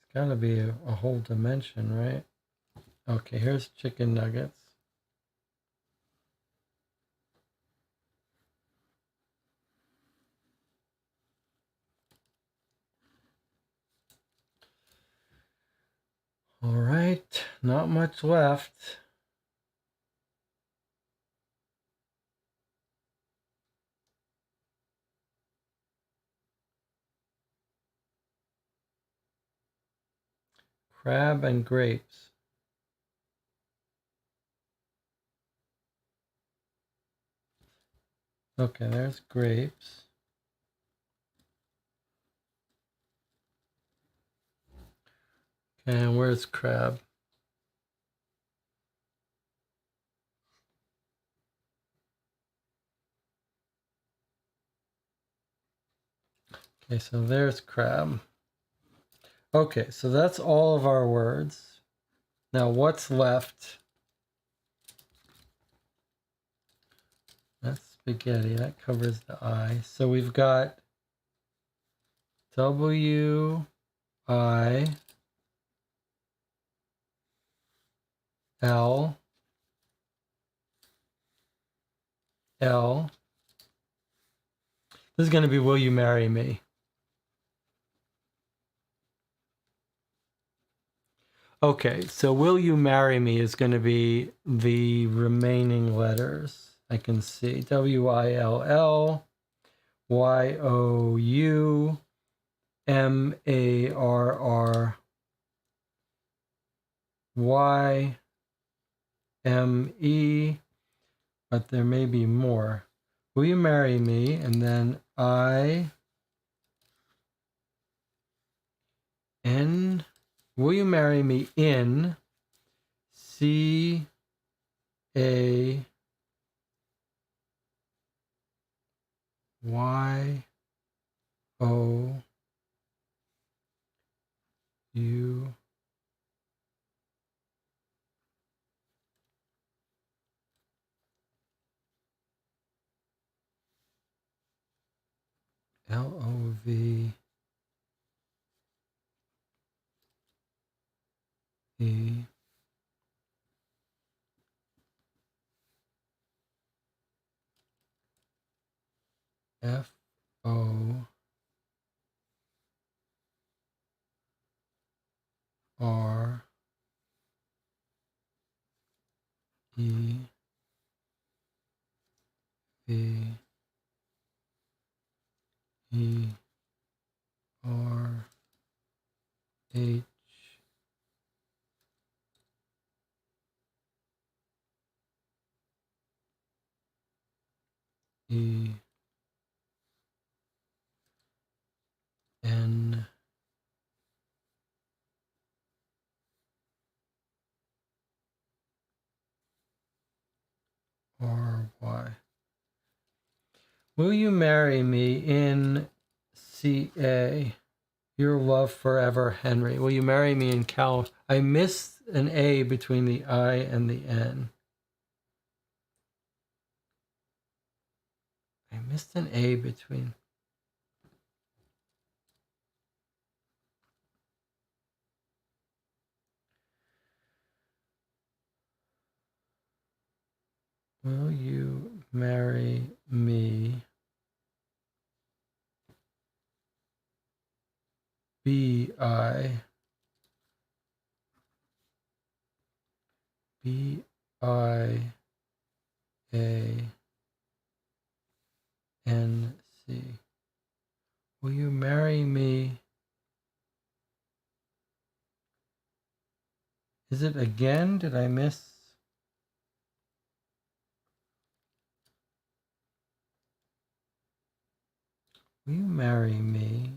It's gotta be a whole dimension, right? Okay, here's chicken nuggets. All right, not much left. Crab and grapes. Okay, there's grapes. And where's crab? Okay, so there's crab. Okay, so that's all of our words. Now what's left? That's spaghetti. That covers the I. So we've got W, I, L, L. This is going to be Will You Marry Me? Okay, so Will You Marry Me is going to be the remaining letters. I can see W-I-L-L, Y-O-U, M-A-R-R, Y-M-E, but there may be more. Will you marry me? And then I-N, will you marry me in C-A-Y-O-U, L-O-V-E, F-O-R-E-E-R-H-E or Y. Will you marry me in CA? Your love forever, Henry. Will you marry me in Cal? I missed an A between the I and the N. I missed an A between. Will you marry me? B-I. B-I-A-N-C. Will you marry me? Is it again? Did I miss? Will you marry me?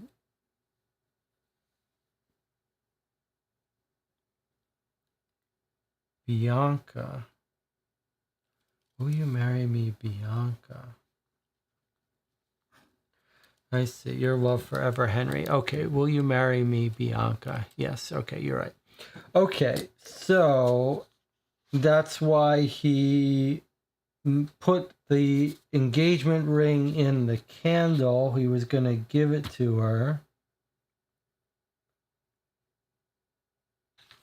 Bianca. Will you marry me, Bianca? I see. Your love forever, Henry. Okay. Will you marry me, Bianca? Yes. Okay. You're right. Okay. So that's why he put the engagement ring in the candle. He was going to give it to her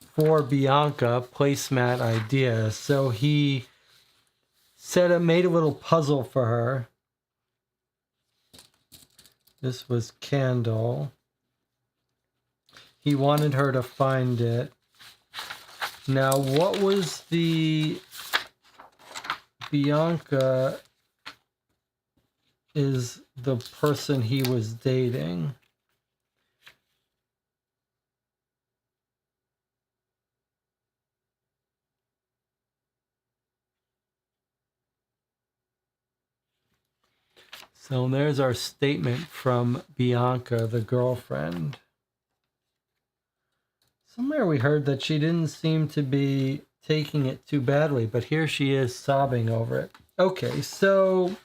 for Bianca, placemat idea. So he made a little puzzle for her. This was candle. He wanted her to find it. Now, what was the Bianca is the person he was dating. So there's our statement from Bianca, the girlfriend. Somewhere we heard that she didn't seem to be taking it too badly, but here she is sobbing over it. Okay, so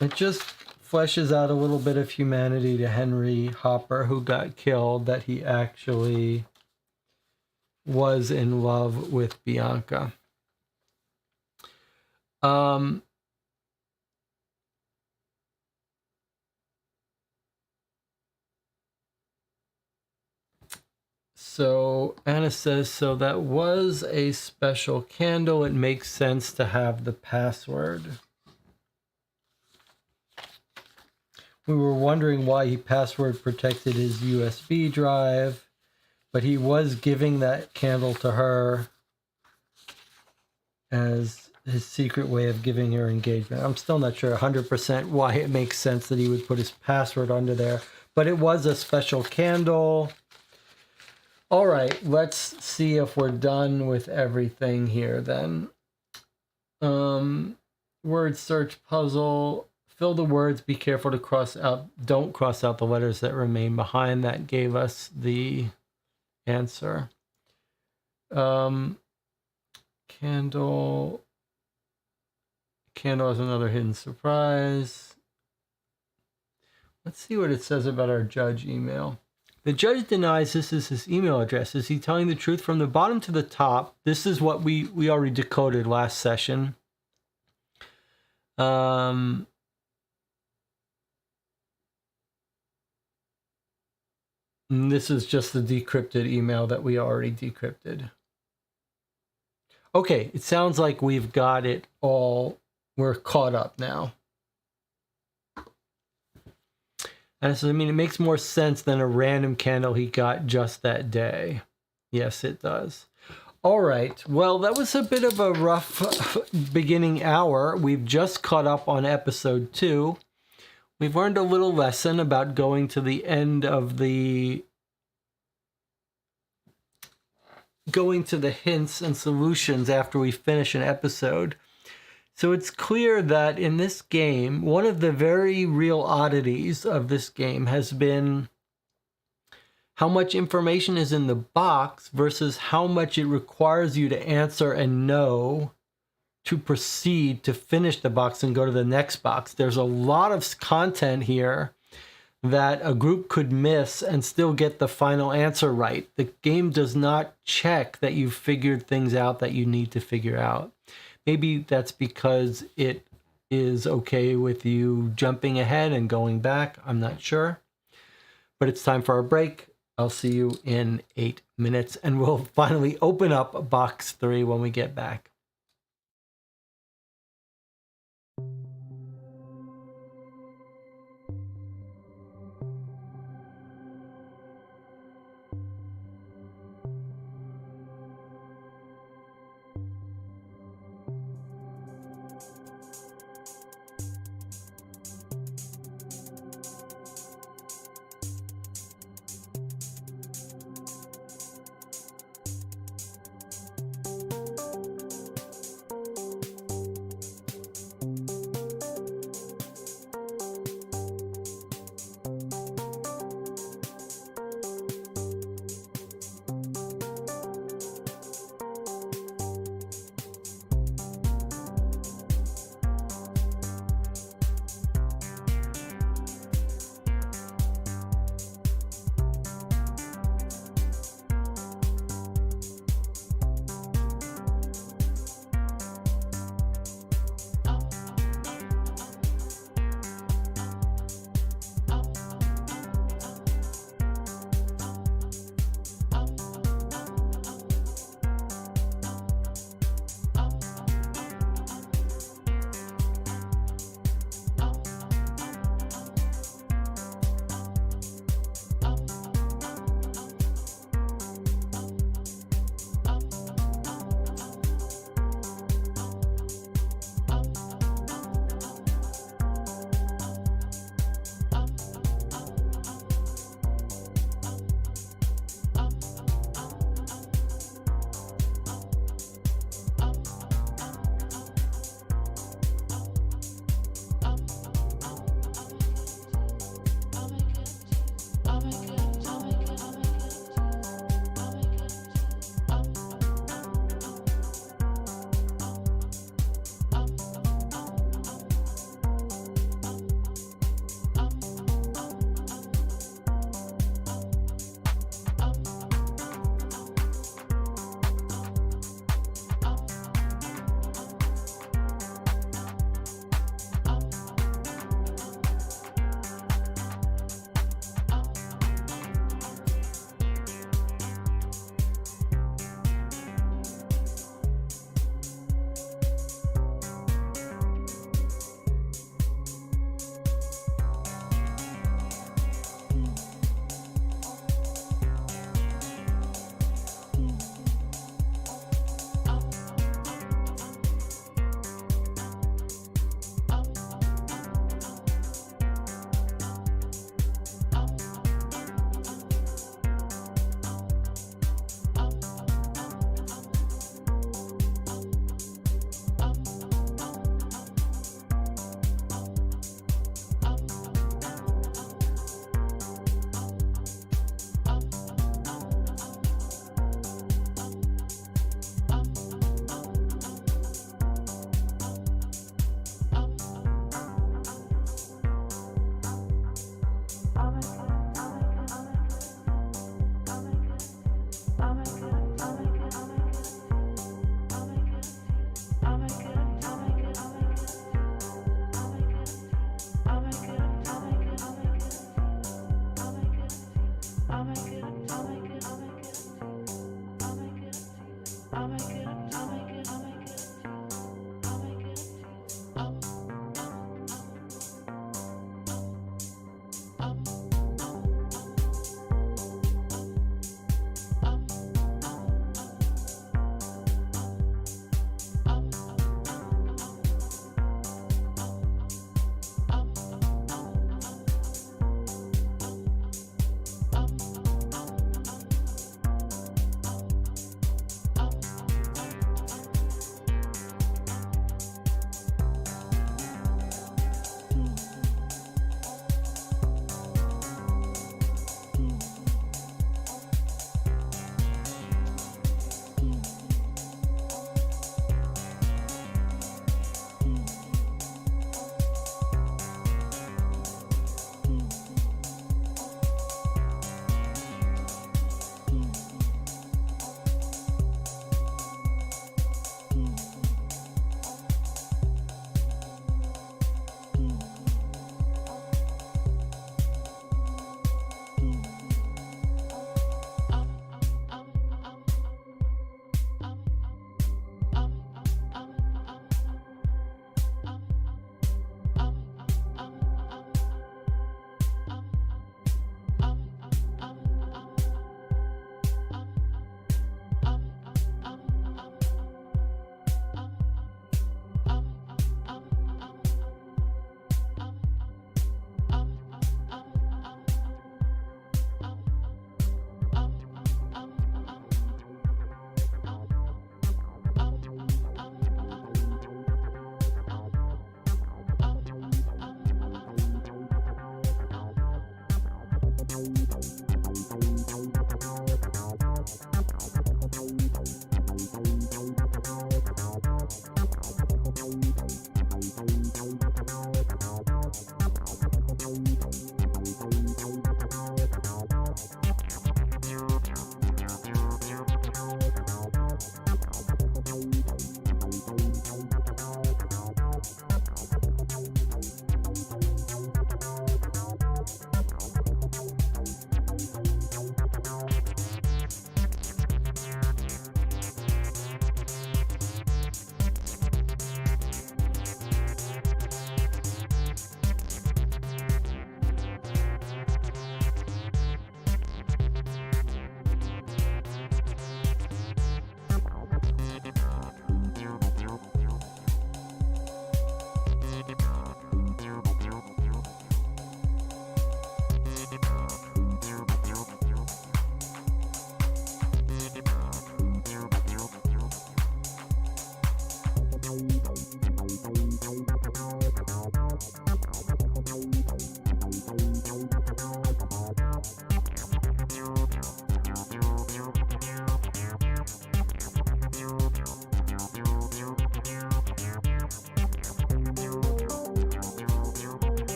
it just fleshes out a little bit of humanity to Henry Hopper, who got killed, that he actually was in love with Bianca. So Anna says, so that was a special candle. It makes sense to have the password. We were wondering why he password protected his USB drive, but he was giving that candle to her as his secret way of giving her engagement. I'm still not sure 100% why it makes sense that he would put his password under there, but it was a special candle. All right, let's see if we're done with everything here then. Word search puzzle. Fill the words. Be careful to cross out. Don't cross out the letters that remain behind. That gave us the answer. Candle. Candle is another hidden surprise. Let's see what it says about our judge email. The judge denies this is his email address. Is he telling the truth? From the bottom to the top, this is what we already decoded last session. This is just the decrypted email that we already decrypted. Okay, it sounds like we've got it all. We're caught up now. And so, I mean, it makes more sense than a random candle he got just that day. Yes, it does. All right. Well, that was a bit of a rough beginning hour. We've just caught up on episode 2. We've learned a little lesson about going to the end of the... going to the hints and solutions after we finish an episode. So it's clear that in this game, one of the very real oddities of this game has been how much information is in the box versus how much it requires you to answer and know to proceed to finish the box and go to the next box. There's a lot of content here that a group could miss and still get the final answer right. The game does not check that you've figured things out that you need to figure out. Maybe that's because it is okay with you jumping ahead and going back. I'm not sure. But it's time for our break. I'll see you in 8 minutes, and we'll finally open up box 3 when we get back.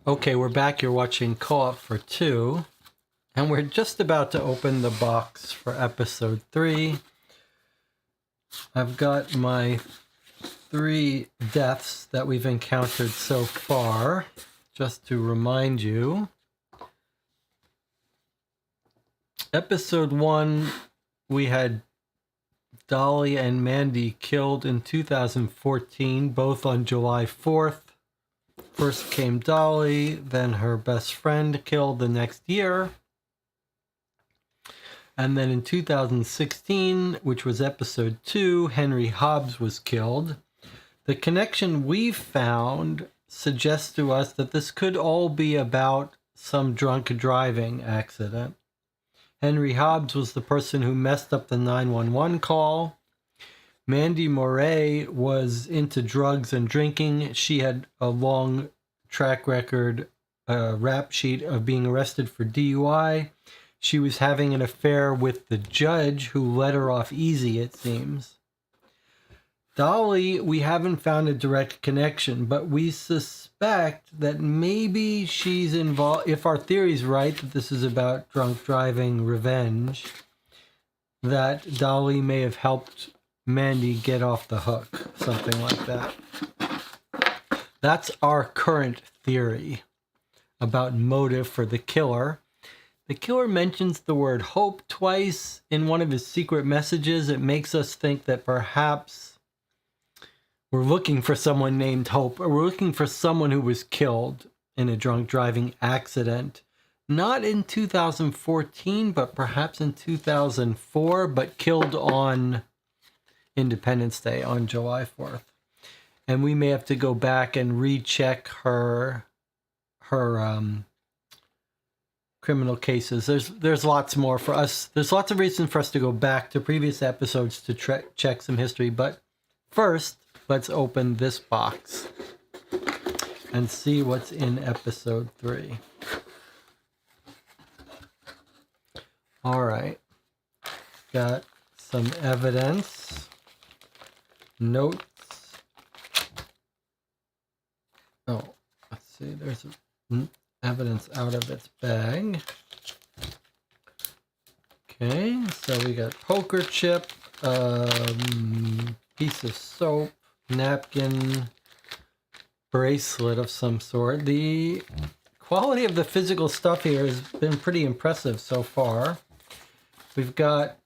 Okay, we're back. You're watching Co-op for Two, and we're just about to open the box for episode 3. I've got my 3 deaths that we've encountered so far, just to remind you. Episode 1, we had Dolly and Mandy killed in 2014, both on July 4th. First came Dolly, then her best friend killed the next year. And then in 2016, which was episode 2, Henry Hobbs was killed. The connection we've found suggests to us that this could all be about some drunk driving accident. Henry Hobbs was the person who messed up the 911 call. Mandy Moray was into drugs and drinking. She had a long track record, rap sheet of being arrested for DUI. She was having an affair with the judge who let her off easy, it seems. Dolly, we haven't found a direct connection, but we suspect that maybe she's involved. If our theory's right, that this is about drunk driving revenge, that Dolly may have helped Mandy get off the hook, something like that. That's our current theory about motive for the killer. The killer mentions the word hope twice in one of his secret messages. It makes us think that perhaps we're looking for someone named Hope, or we're looking for someone who was killed in a drunk driving accident. Not in 2014, but perhaps in 2004, but killed on Independence Day on July 4th. And we may have to go back and recheck her criminal cases. There's lots more for us. There's lots of reasons for us to go back to previous episodes to check some history. But first, let's open this box and see what's in episode 3. All right. Got some evidence, notes, there's evidence out of its bag. Okay, so we got poker chip, piece of soap, napkin, bracelet of some sort. The quality of the physical stuff here has been pretty impressive so far. We've got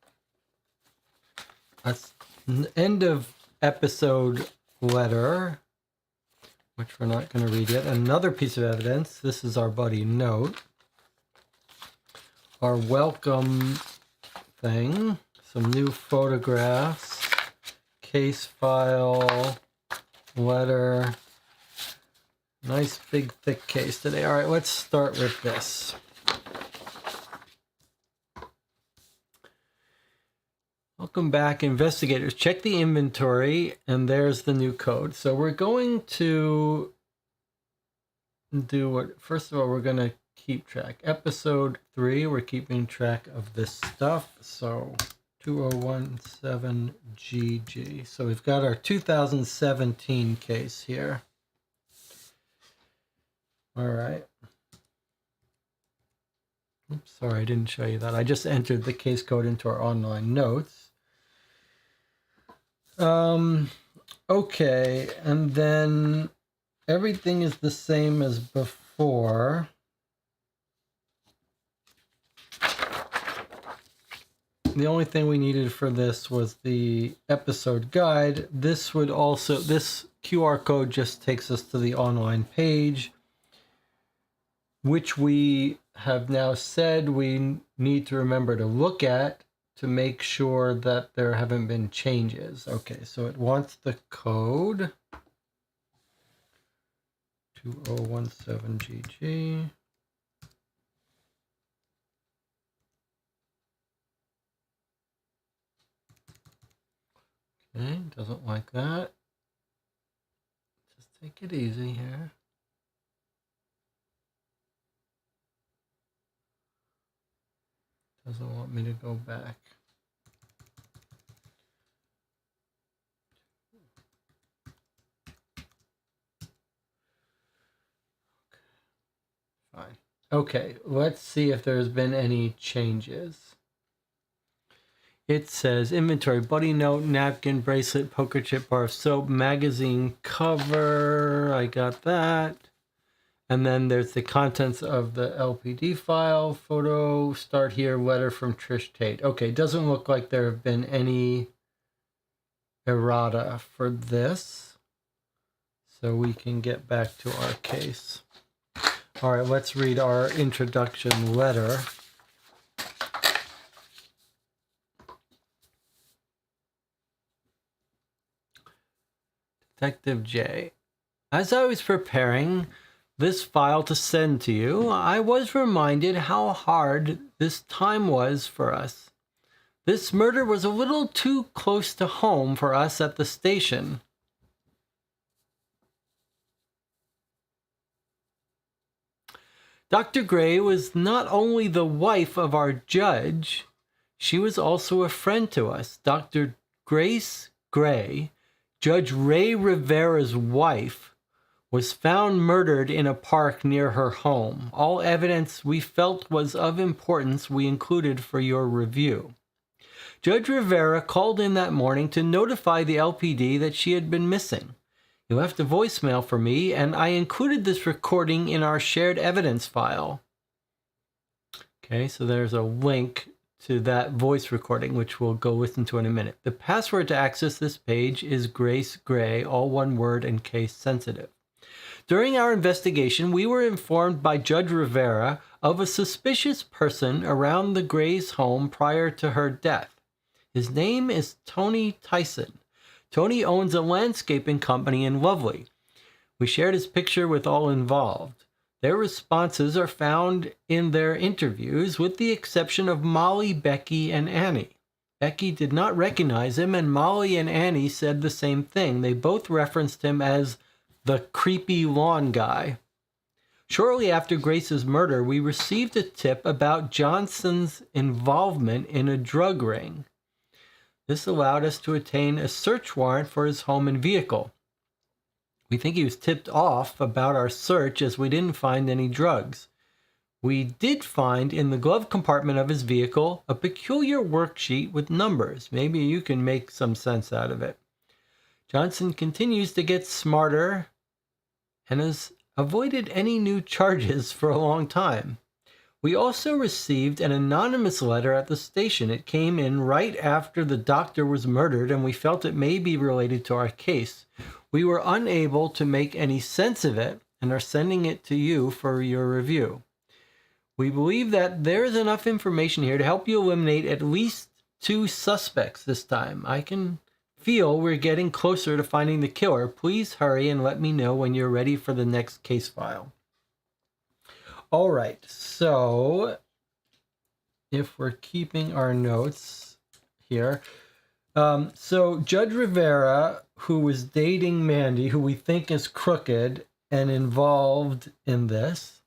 an end of episode letter, which we're not going to read yet. Another piece of evidence. This is our buddy note. Our welcome thing. Some new photographs. Case file. Letter. Nice big thick case today. All right, let's start with this. Welcome back, investigators. Check the inventory, and there's the new code. So we're going to do what? First of all, we're going to keep track. Episode 3, we're keeping track of this stuff. So 2017GG. So we've got our 2017 case here. All right. Oops, sorry, I didn't show you that. I just entered the case code into our online notes. Okay, and then everything is the same as before. The only thing we needed for this was the episode guide. This QR code just takes us to the online page, which we have now said we need to remember to look at to make sure that there haven't been changes. Okay, so it wants the code 2017GG. Okay, doesn't like that. Just take it easy here. Doesn't want me to go back. Fine. Okay, let's see if there's been any changes. It says inventory, buddy note, napkin, bracelet, poker chip, bar of soap, magazine cover. I got that. And then there's the contents of the LPD file, photo, start here, letter from Trish Tate. Okay, doesn't look like there have been any errata for this. So we can get back to our case. All right, let's read our introduction letter. Detective J. As I was preparing this file to send to you, I was reminded how hard this time was for us. This murder was a little too close to home for us at the station. Dr. Gray was not only the wife of our judge, she was also a friend to us. Dr. Grace Gray, Judge Ray Rivera's wife, was found murdered in a park near her home. All evidence we felt was of importance we included for your review. Judge Rivera called in that morning to notify the LPD that she had been missing. He left a voicemail for me, and I included this recording in our shared evidence file. Okay, so there's a link to that voice recording, which we'll go listen to in a minute. The password to access this page is Grace Gray, all one word and case sensitive. During our investigation, we were informed by Judge Rivera of a suspicious person around the Gray's home prior to her death. His name is Tony Tyson. Tony owns a landscaping company in Lovely. We shared his picture with all involved. Their responses are found in their interviews, with the exception of Molly, Becky, and Annie. Becky did not recognize him, and Molly and Annie said the same thing. They both referenced him as the creepy lawn guy. Shortly after Grace's murder, we received a tip about Johnson's involvement in a drug ring. This allowed us to obtain a search warrant for his home and vehicle. We think he was tipped off about our search as we didn't find any drugs. We did find in the glove compartment of his vehicle a peculiar worksheet with numbers. Maybe you can make some sense out of it. Johnson continues to get smarter and has avoided any new charges for a long time. We also received an anonymous letter at the station. It came in right after the doctor was murdered, and we felt it may be related to our case. We were unable to make any sense of it and are sending it to you for your review. We believe that there is enough information here to help you eliminate at least 2 suspects this time. I can feel we're getting closer to finding the killer. Please hurry and let me know when you're ready for the next case file. All right, so if we're keeping our notes here. So Judge Rivera, who was dating Mandy, who we think is crooked and involved in this,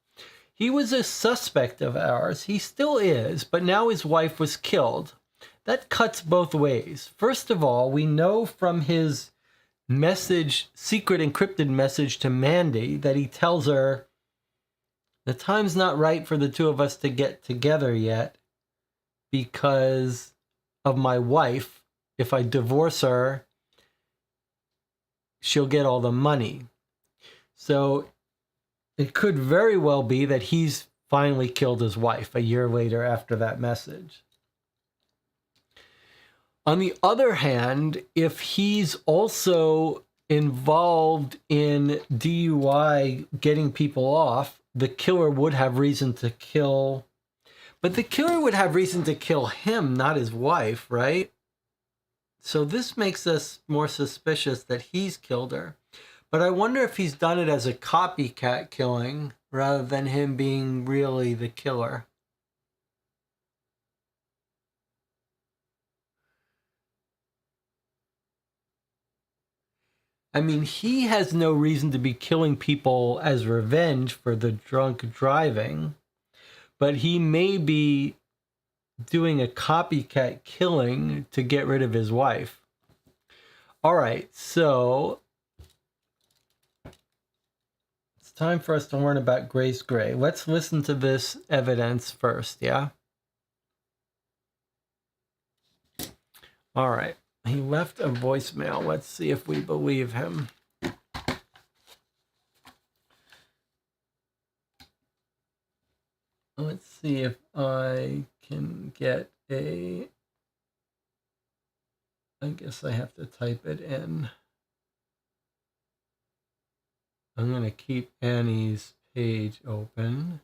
he was a suspect of ours. He still is, but now his wife was killed. That cuts both ways. First of all, we know from his message, secret encrypted message to Mandy, that he tells her, the time's not right for the two of us to get together yet because of my wife. If I divorce her, she'll get all the money. So it could very well be that he's finally killed his wife a year later after that message. On the other hand, if he's also involved in DUI, getting people off, the killer would have reason to kill. But the killer would have reason to kill him, not his wife, right? So this makes us more suspicious that he's killed her. But I wonder if he's done it as a copycat killing rather than him being really the killer. I mean, he has no reason to be killing people as revenge for the drunk driving, but he may be doing a copycat killing to get rid of his wife. All right, so it's time for us to learn about Grace Gray. Let's listen to this evidence first, yeah? All right. He left a voicemail. Let's see if we believe him. Let's see if I can get a... I guess I have to type it in. I'm going to keep Annie's page open.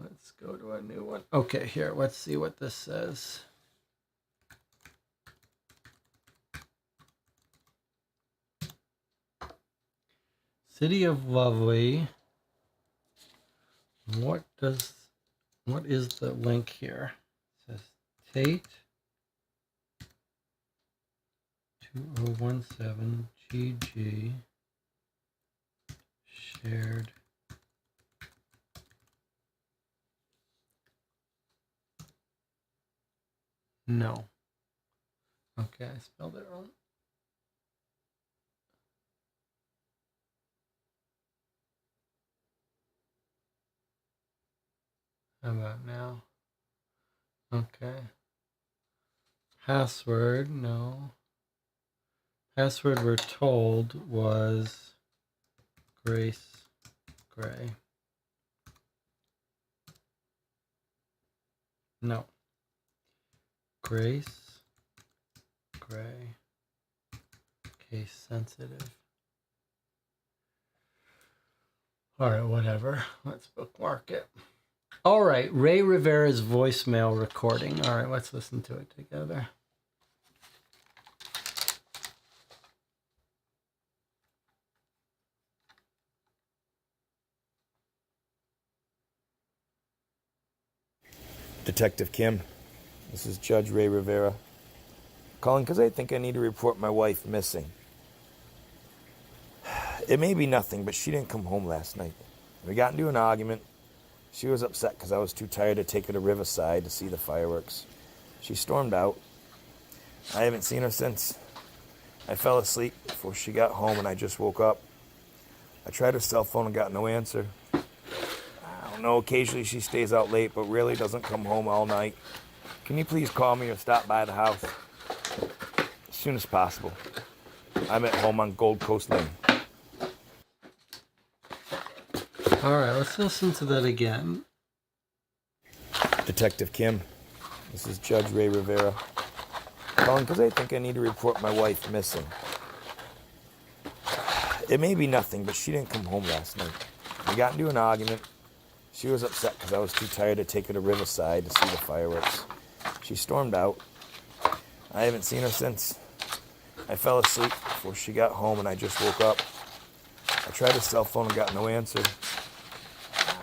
Let's go to a new one. Okay, here. Let's see what this says. City of Lovely. What is the link here? It says Tate 2017 GG shared. No. Okay, I spelled it wrong. How about now? Okay. Password, no. Password we're told was Grace Gray. No. Grace Gray. Case sensitive. All right, whatever. Let's bookmark it. All right, Ray Rivera's voicemail recording. All right, let's listen to it together.
Detective Kim, this is Judge Ray Rivera. Calling because I think I need to report my wife missing. It may be nothing, but she didn't come home last night. We got into an argument. She was upset because I was too tired to take her to Riverside to see the fireworks. She stormed out. I haven't seen her since. I fell asleep, before she got home and I just woke up. I tried her cell phone and got no answer. I don't know, occasionally she stays out late, but really doesn't come home all night. Can you please call me or stop by the house as soon as possible? I'm at home on Gold Coast Lane.
All right, let's listen to that again.
Detective Kim, this is Judge Ray Rivera. Calling because I think I need to report my wife missing. It may be nothing, but she didn't come home last night. We got into an argument. She was upset because I was too tired to take her to Riverside to see the fireworks. She stormed out. I haven't seen her since. I fell asleep before she got home and I just woke up. I tried her cell phone and got no answer.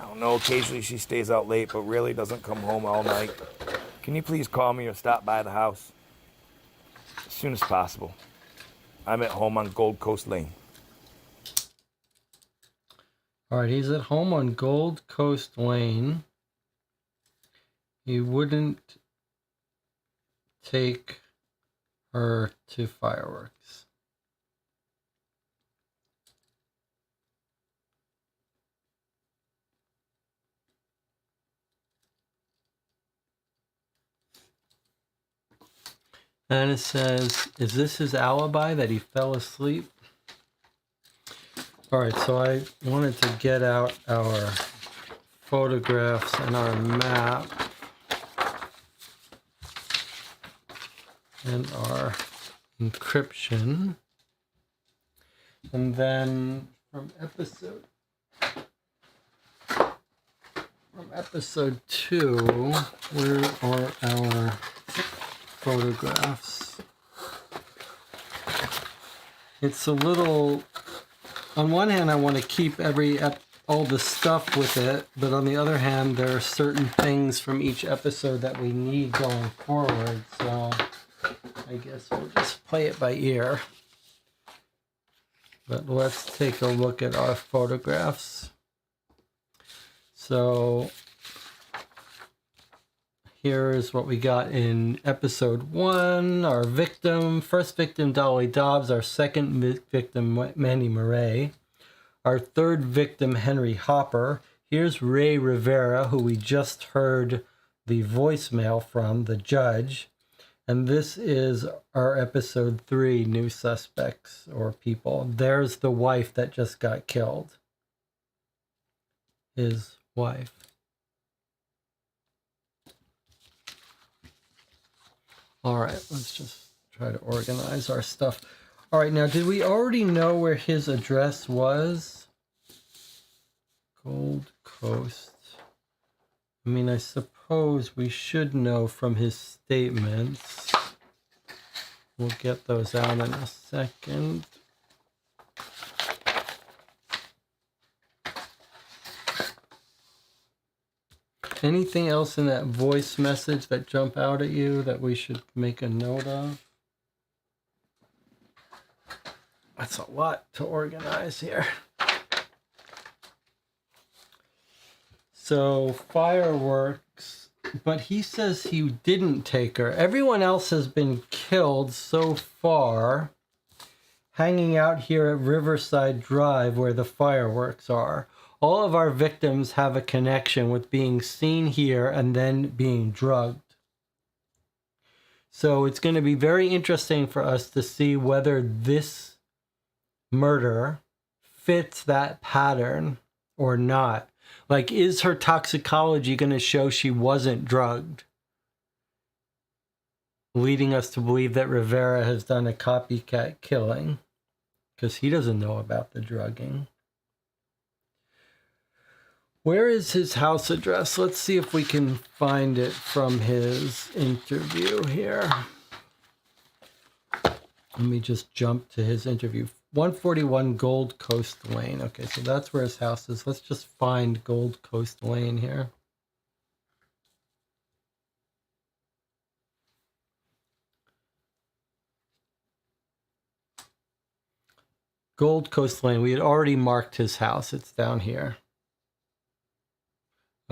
I don't know, occasionally she stays out late, but really doesn't come home all night. Can you please call me or stop by the house as soon as possible? I'm at home on Gold Coast Lane.
All right, he's at home on Gold Coast Lane. He wouldn't take her to fireworks. And it says, is this his alibi that he fell asleep? All right, so I wanted to get out our photographs and our map and our encryption. And then from episode 2, where are our photographs? It's a little, on one hand I want to keep all the stuff with it, but on the other hand there are certain things from each episode that we need going forward, so I guess we'll just play it by ear. But let's take a look at our photographs. So here is what we got in episode 1. Our first victim, Dolly Dobbs. Our second victim, Mandy Murray. Our third victim, Henry Hopper. Here's Ray Rivera, who we just heard the voicemail from, the judge. And this is our episode 3, New Suspects or People. There's the wife that just got killed. His wife. All right, let's just try to organize our stuff. All right, now, did we already know where his address was? Gold Coast. I mean, I suppose we should know from his statements. We'll get those out in a second. Anything else in that voice message that jump out at you that we should make a note of? That's a lot to organize here. So, fireworks, but he says he didn't take her. Everyone else has been killed so far, hanging out here at Riverside Drive where the fireworks are. All of our victims have a connection with being seen here and then being drugged. So it's going to be very interesting for us to see whether this murder fits that pattern or not. Like, is her toxicology going to show she wasn't drugged? Leading us to believe that Rivera has done a copycat killing because he doesn't know about the drugging. Where is his house address? Let's see if we can find it from his interview here. Let me just jump to his interview. 141 Gold Coast Lane. Okay, so that's where his house is. Let's just find Gold Coast Lane here. Gold Coast Lane. We had already marked his house. It's down here.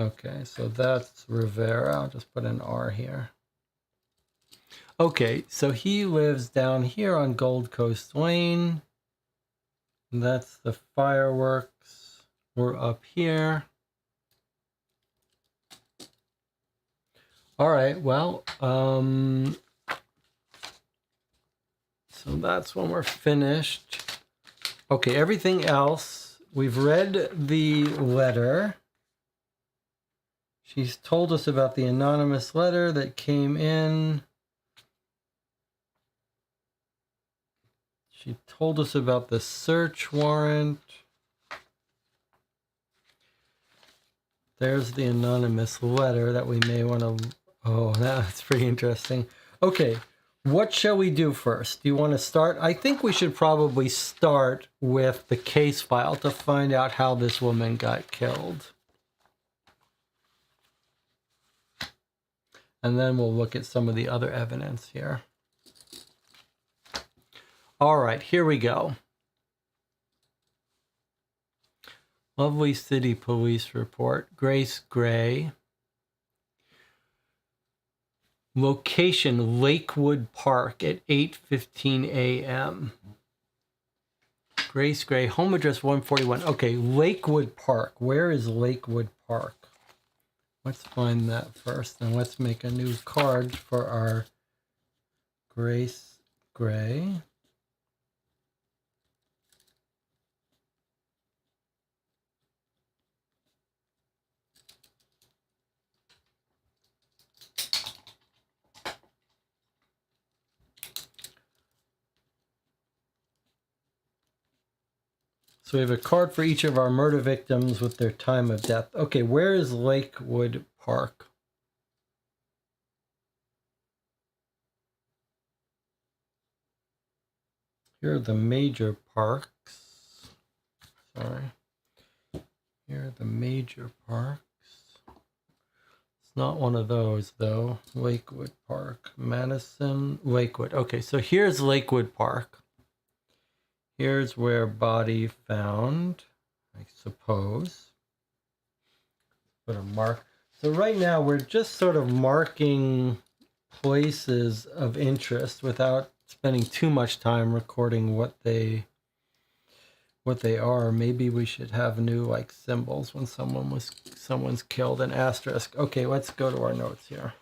Okay, so that's Rivera. I'll just put an R here. Okay, so he lives down here on Gold Coast Lane. That's the fireworks. We're up here. All right, well, so that's when we're finished. Okay, everything else, we've read the letter. She's told us about the anonymous letter that came in. She told us about the search warrant. There's the anonymous letter that we may want to... Oh, that's pretty interesting. Okay, what shall we do first? Do you want to start? I think we should probably start with the case file to find out how this woman got killed. And then we'll look at some of the other evidence here. All right, here we go. Lovely City Police Report. Grace Gray. Location, Lakewood Park at 8:15 a.m. Grace Gray, home address 141. Okay, Lakewood Park. Where is Lakewood Park? Let's find that first, and let's make a new card for our Grace Gray. So we have a card for each of our murder victims with their time of death. Okay, where is Lakewood Park? Here are the major parks. Sorry. Here are the major parks. It's not one of those, though. Lakewood Park. Madison, Lakewood. Okay, so here's Lakewood Park. Here's where body found, I suppose. Put a mark. So right now we're just sort of marking places of interest without spending too much time recording what they are. Maybe we should have new like symbols when someone's killed, an asterisk. Okay, let's go to our notes here.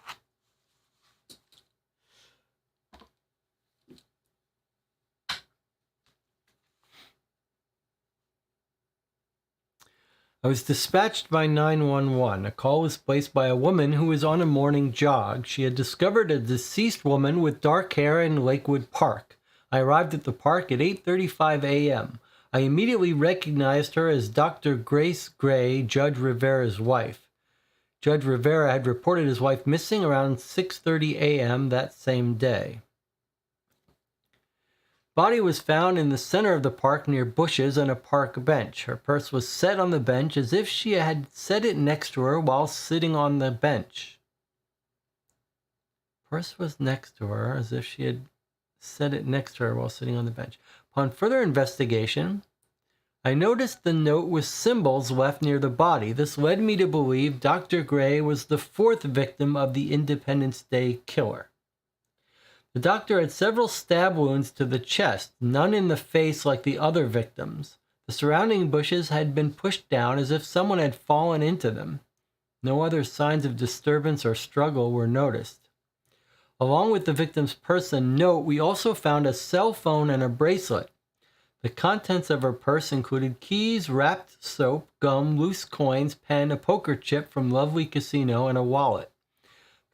I was dispatched by 911. A call was placed by a woman who was on a morning jog. She had discovered a deceased woman with dark hair in Lakewood Park. I arrived at the park at 8:35 a.m. I immediately recognized her as Dr. Grace Gray, Judge Rivera's wife. Judge Rivera had reported his wife missing around 6:30 a.m. that same day. Body was found in the center of the park near bushes and a park bench. Her purse was set on the bench as if she had set it next to her while sitting on the bench. Purse was next to her as if she had set it next to her while sitting on the bench. Upon further investigation, I noticed the note with symbols left near the body. This led me to believe Dr. Gray was the fourth victim of the Independence Day killer. The doctor had several stab wounds to the chest, none in the face like the other victims. The surrounding bushes had been pushed down as if someone had fallen into them. No other signs of disturbance or struggle were noticed. Along with the victim's purse and note, we also found a cell phone and a bracelet. The contents of her purse included keys, wrapped soap, gum, loose coins, pen, a poker chip from Lovely Casino, and a wallet.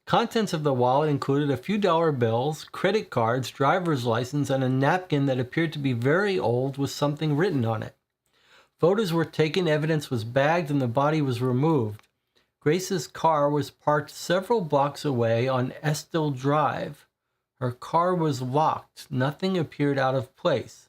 Contents of the wallet included a few dollar bills, credit cards, driver's license, and a napkin that appeared to be very old with something written on it. Photos were taken, evidence was bagged, and the body was removed. Grace's car was parked several blocks away on Estill Drive. Her car was locked. Nothing appeared out of place.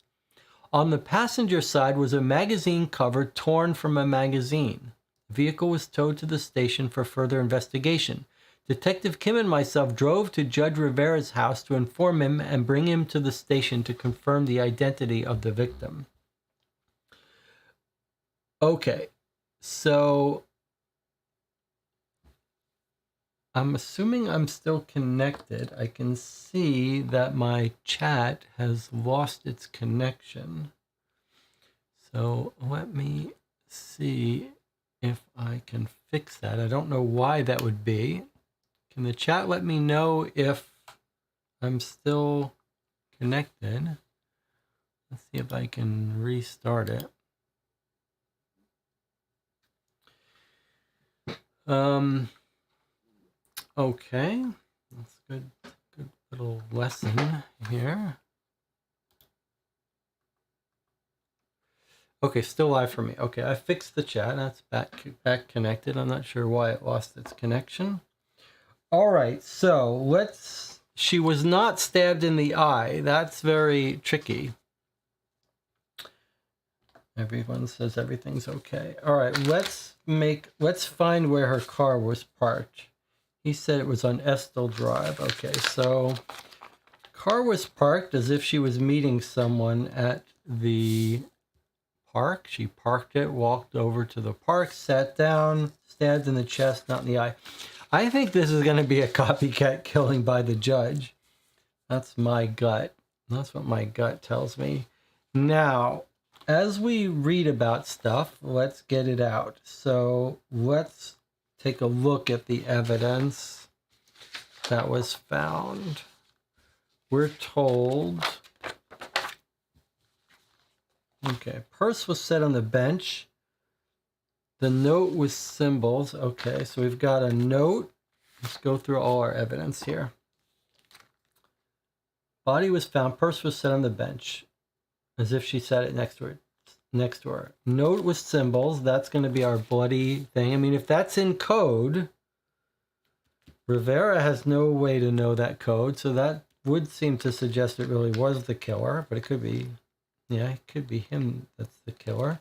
On the passenger side was a magazine cover torn from a magazine. The vehicle was towed to the station for further investigation. Detective Kim and myself drove to Judge Rivera's house to inform him and bring him to the station to confirm the identity of the victim. Okay, so I'm assuming I'm still connected. I can see that my chat has lost its connection. So let me see if I can fix that. I don't know why that would be. Can the chat let me know if I'm still connected? Let's see if I can restart it. Okay, that's good. Good little lesson here. Okay, still live for me. Okay, I fixed the chat. That's back connected. I'm not sure why it lost its connection. All right, so let's. She was not stabbed in the eye. That's very tricky. Everyone says everything's okay. All right, let's find where her car was parked. He said it was on Estill Drive. Okay, so car was parked as if she was meeting someone at the park. She parked it, walked over to the park, sat down, stabbed in the chest, not in the eye. I think this is going to be a copycat killing by the judge. That's my gut. That's what my gut tells me. Now, as we read about stuff, let's get it out. So let's take a look at the evidence that was found. We're told, okay, purse was set on the bench. The note with symbols. Okay, so we've got a note. Let's go through all our evidence here. Body was found. Purse was set on the bench, as if she sat it next to her. Note with symbols. That's going to be our bloody thing. I mean, if that's in code, Rivera has no way to know that code, so that would seem to suggest it really was the killer, but it could be, yeah, it could be him that's the killer.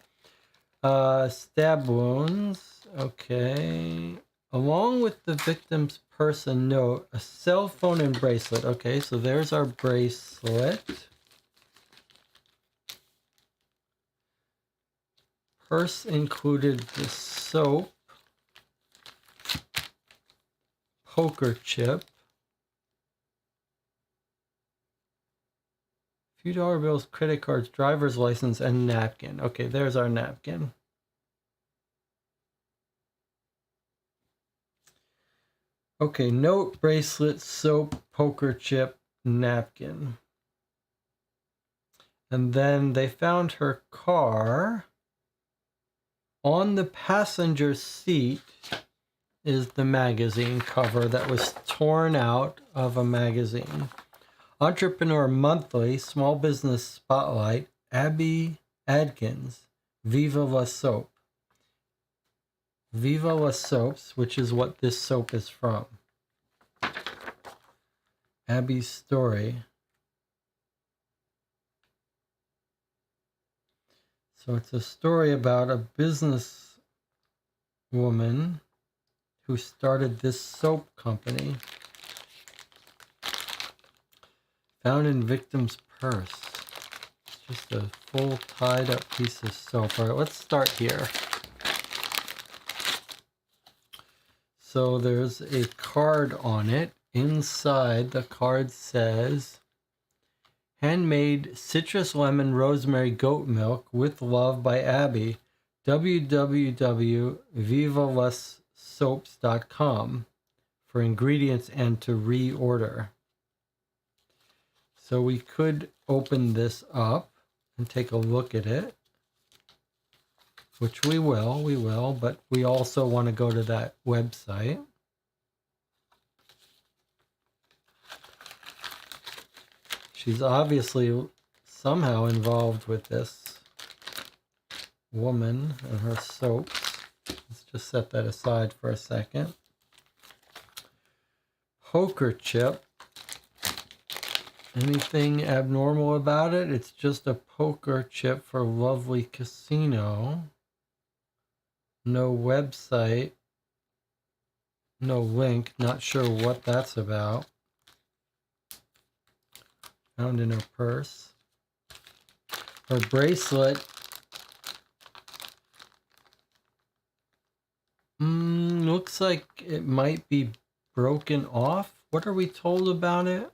Stab wounds. Okay. Along with the victim's purse and note, a cell phone and bracelet. Okay, so there's our bracelet. Purse included the soap, poker chip, few dollar bills, credit cards, driver's license, and napkin. Okay, there's our napkin. Okay, note, bracelet, soap, poker chip, napkin. And then they found her car. On the passenger seat is the magazine cover that was torn out of a magazine. Entrepreneur Monthly, Small Business Spotlight, Abby Adkins, Viva La Soap. Viva La Soaps, which is what this soap is from. Abby's story. So it's a story about a business woman who started this soap company. Found in victim's purse. It's just a full tied up piece of soap. All right, let's start here. So there's a card on it. Inside the card says, handmade citrus lemon rosemary goat milk with love by Abby. www.vivalassoaps.com for ingredients and to reorder. So we could open this up and take a look at it, which we will, but we also want to go to that website. She's obviously somehow involved with this woman and her soaps. Let's just set that aside for a second. Poker chip. Anything abnormal about it? It's just a poker chip for Lovely Casino. No website. No link. Not sure what that's about. Found in her purse. Her bracelet. Looks like it might be broken off. What are we told about it?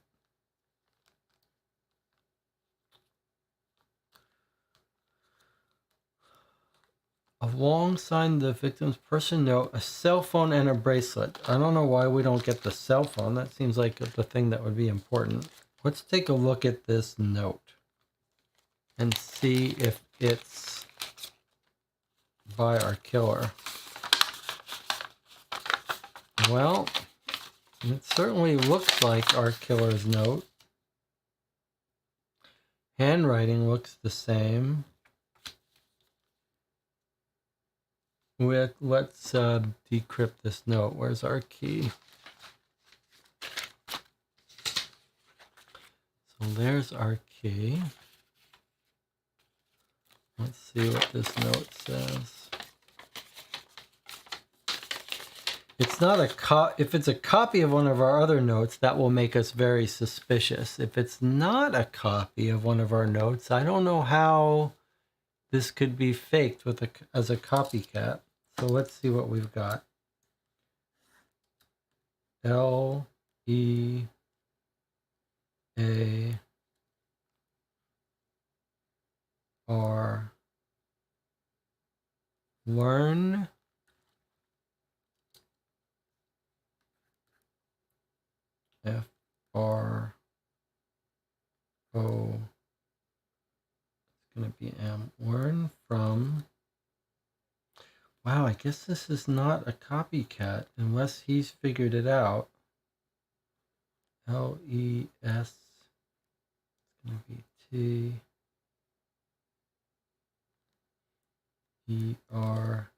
alongside the victim's person note, a cell phone and a bracelet. I don't know why we don't get the cell phone. That seems like the thing that would be important. Let's take a look at this note and see if it's by our killer. Well, it certainly looks like our killer's note. Handwriting looks the same. Let's decrypt this note. Where's our key? So there's our key. Let's see what this note says. It's not if it's a copy of one of our other notes, that will make us very suspicious. If it's not a copy of one of our notes, I don't know how this could be faked as a copycat. So let's see what we've got. L-E-A R learn F-R-O, it's going to be M. Learn from, wow, I guess this is not a copycat unless he's figured it out. L-E-S, it's going to be T-E-R-D-A-Y.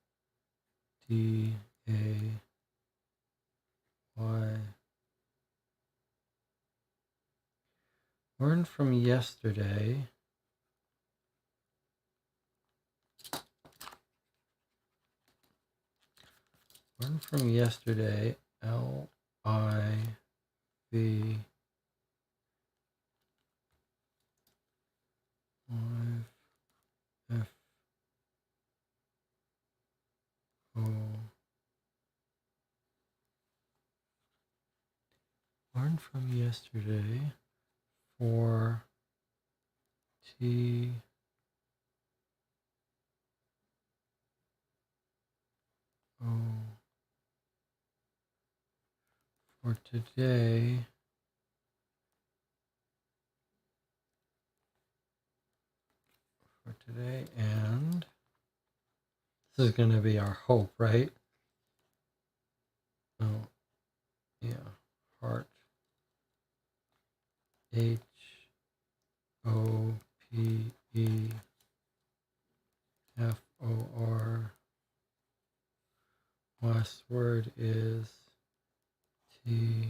Learn from yesterday. Learn from yesterday. L-I-V. F-O. Learn from yesterday. For T O for today. For today, and this is going to be our hope, right? Oh, yeah, heart. Hopefor. Last word is TOMORROW.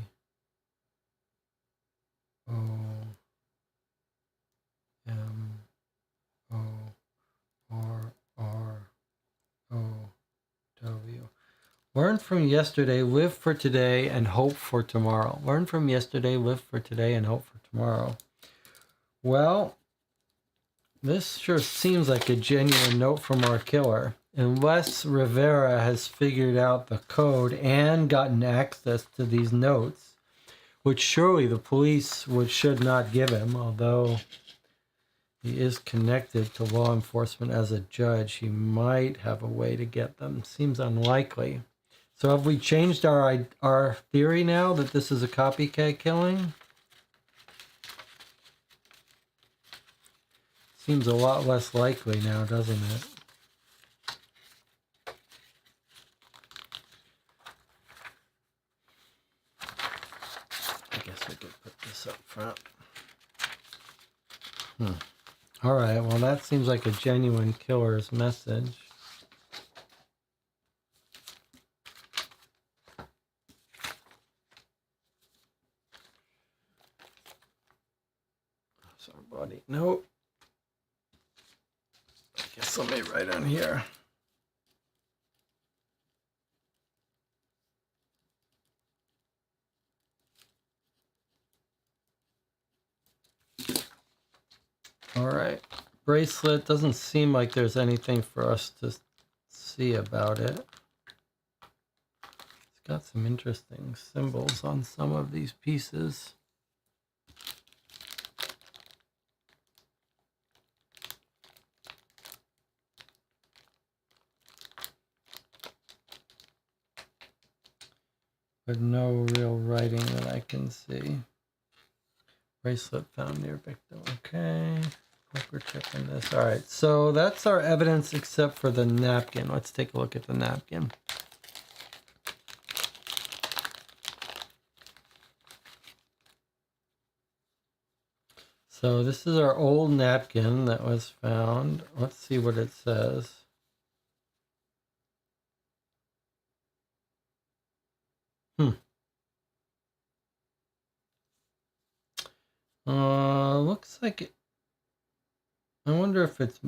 Learn from yesterday, live for today, and hope for tomorrow. Learn from yesterday, live for today, and hope for tomorrow. Well, this sure seems like a genuine note from our killer. Unless Rivera has figured out the code and gotten access to these notes, which surely the police should not give him, although he is connected to law enforcement as a judge, he might have a way to get them. Seems unlikely. So have we changed our theory now that this is a copycat killing? Seems a lot less likely now, doesn't it? I guess we could put this up front. All right, well, that seems like a genuine killer's message. So, body note. I guess let me write on here. All right. Bracelet, doesn't seem like there's anything for us to see about it. It's got some interesting symbols on some of these pieces. but no real writing that I can see. Bracelet found near victim. Okay. We're checking this. All right. So that's our evidence except for the napkin. Let's take a look at the napkin. So this is our old napkin that was found. Let's see what it says. Looks like it. I wonder if it's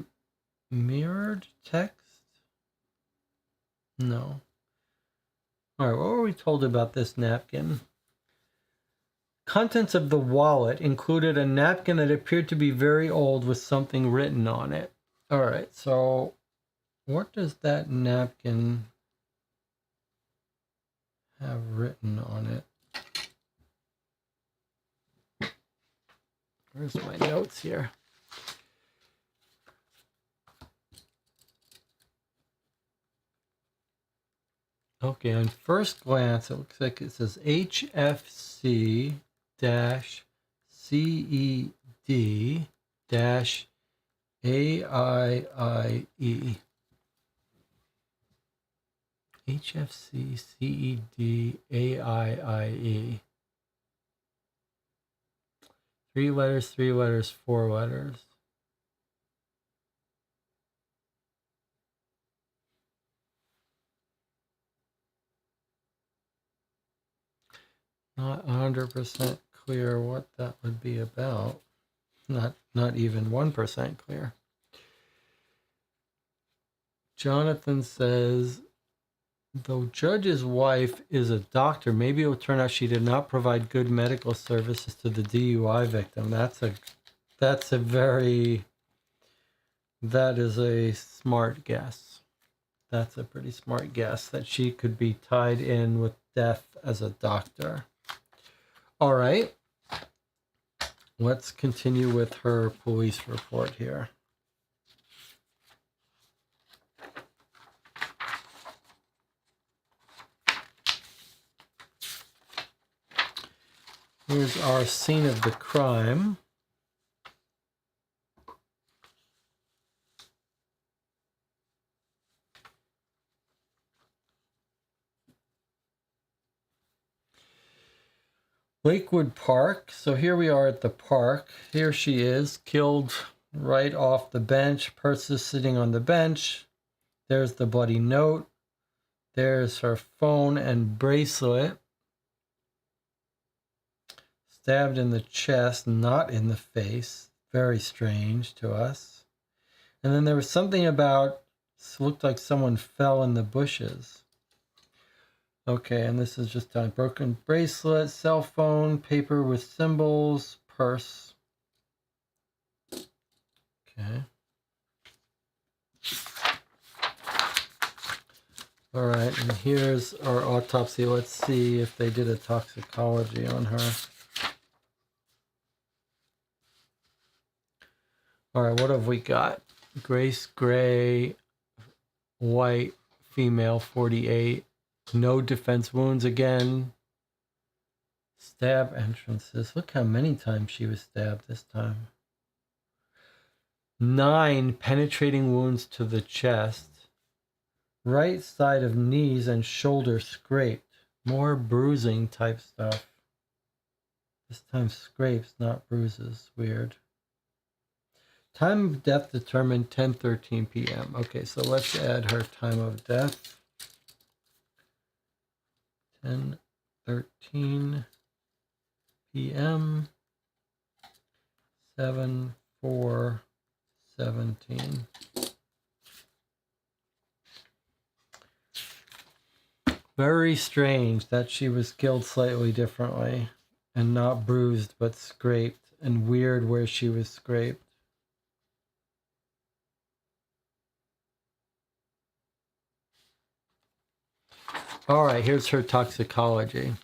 mirrored text? No. All right, what were we told about this napkin? Contents of the wallet included a napkin that appeared to be very old with something written on it. All right, so what does that napkin have written on it? Where's my notes here? Okay, on first glance, it looks like it says HFC-CED-AIIE. HFC-CED-AIIE. 3 letters, 4 letters. Not 100% clear what that would be about. Not even 1% clear. Jonathan says, though Judge's wife is a doctor, maybe it will turn out she did not provide good medical services to the DUI victim. That is a smart guess. That's a pretty smart guess that she could be tied in with death as a doctor. All right. Let's continue with her police report here. Here's our scene of the crime. Lakewood Park. So here we are at the park. Here she is, killed right off the bench. Purse is sitting on the bench. There's the bloody note. There's her phone and bracelet. Stabbed in the chest, not in the face. Very strange to us. And then there was something about, looked like someone fell in the bushes. Okay, and this is just a broken bracelet, cell phone, paper with symbols, purse. Okay. All right, and here's our autopsy. Let's see if they did a toxicology on her. All right, what have we got? Grace Gray, white, female, 48. No defense wounds again. Stab entrances. Look how many times she was stabbed this time. 9 penetrating wounds to the chest. Right side of knees and shoulder scraped. More bruising type stuff. This time scrapes, not bruises. Weird. Time of death determined 10:13 p.m. Okay, so let's add her time of death. 10:13 p.m. 7/4/17. Very strange that she was killed slightly differently and not bruised but scraped, and weird where she was scraped. All right, here's her toxicology.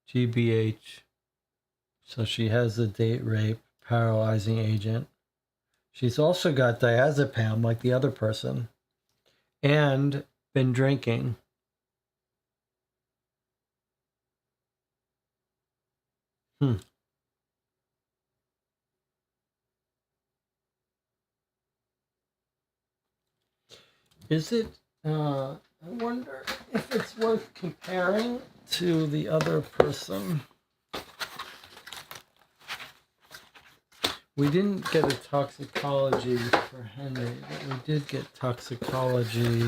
GBH. So she has the date rape, paralyzing agent. She's also got diazepam like the other person. And been drinking. Is it, I wonder if it's worth comparing to the other person. We didn't get a toxicology for Henry, but we did get toxicology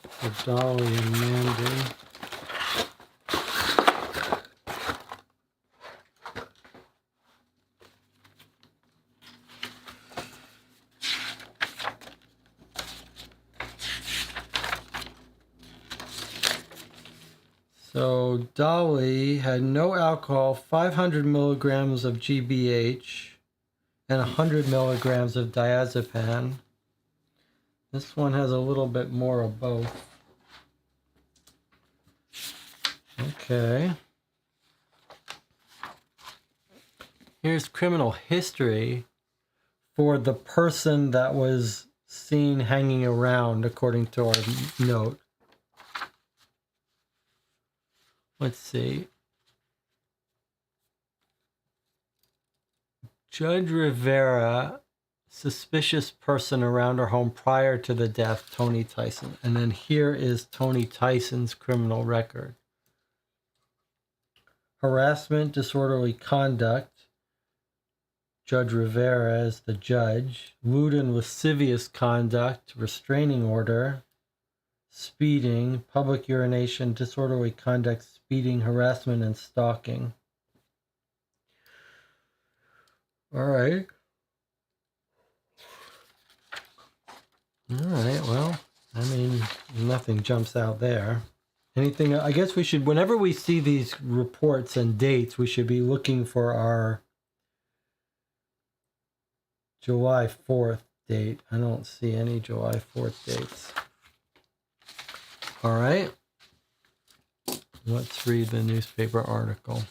for Dolly and Mandy. So Dolly had no alcohol, 500 milligrams of GBH, and 100 milligrams of diazepam. This one has a little bit more of both. Okay. Here's criminal history for the person that was seen hanging around, according to our note. Let's see. Judge Rivera, suspicious person around her home prior to the death, Tony Tyson. And then here is Tony Tyson's criminal record. Harassment, disorderly conduct. Judge Rivera is the judge. Lewd and lascivious conduct, restraining order. Speeding, public urination, disorderly conduct, speeding, harassment, and stalking. All right. Well, I mean, nothing jumps out there. Anything, I guess we should, whenever we see these reports and dates, we should be looking for our July 4th date. I don't see any July 4th dates. All right. Let's read the newspaper article.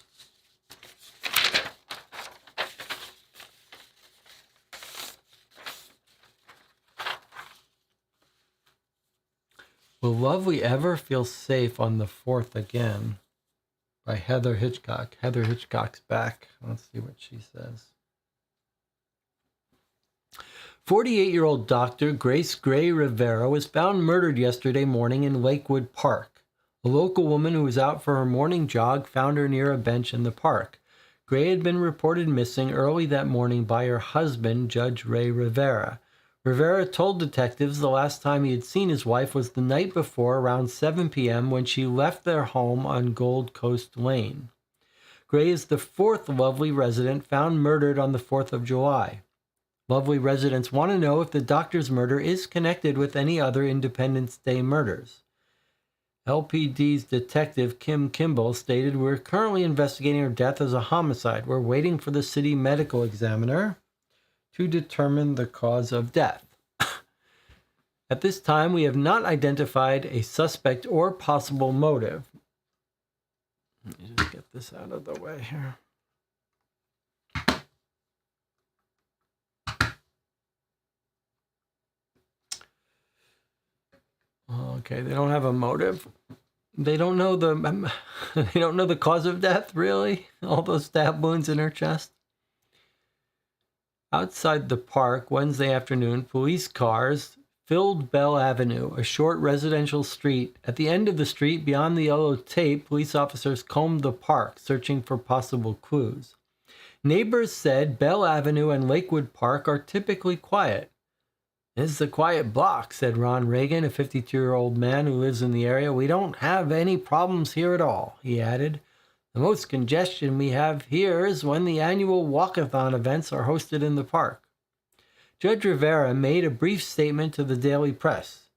Will Lovely ever feel safe on the 4th again? By Heather Hitchcock. Heather Hitchcock's back. Let's see what she says. 48-year-old Dr. Grace Gray Rivera was found murdered yesterday morning in Lakewood Park. A local woman who was out for her morning jog found her near a bench in the park. Gray had been reported missing early that morning by her husband, Judge Ray Rivera. Rivera told detectives the last time he had seen his wife was the night before around 7 p.m. when she left their home on Gold Coast Lane. Gray is the fourth Lovely resident found murdered on the 4th of July. Lovely residents want to know if the doctor's murder is connected with any other Independence Day murders. LPD's detective Kim Kimball stated, "We're currently investigating her death as a homicide. We're waiting for the city medical examiner to determine the cause of death. At this time, we have not identified a suspect or possible motive." Let me just get this out of the way here. Okay, they don't have a motive. They don't know they don't know the cause of death, really? All those stab wounds in her chest. Outside the park Wednesday afternoon, police cars filled Bell Avenue, a short residential street. At the end of the street, beyond the yellow tape, police officers combed the park, searching for possible clues. Neighbors said Bell Avenue and Lakewood Park are typically quiet. "This is a quiet block," said Ron Reagan, a 52-year-old man who lives in the area. "We don't have any problems here at all," he added. "The most congestion we have here is when the annual walkathon events are hosted in the park." Judge Rivera made a brief statement to the Daily Press.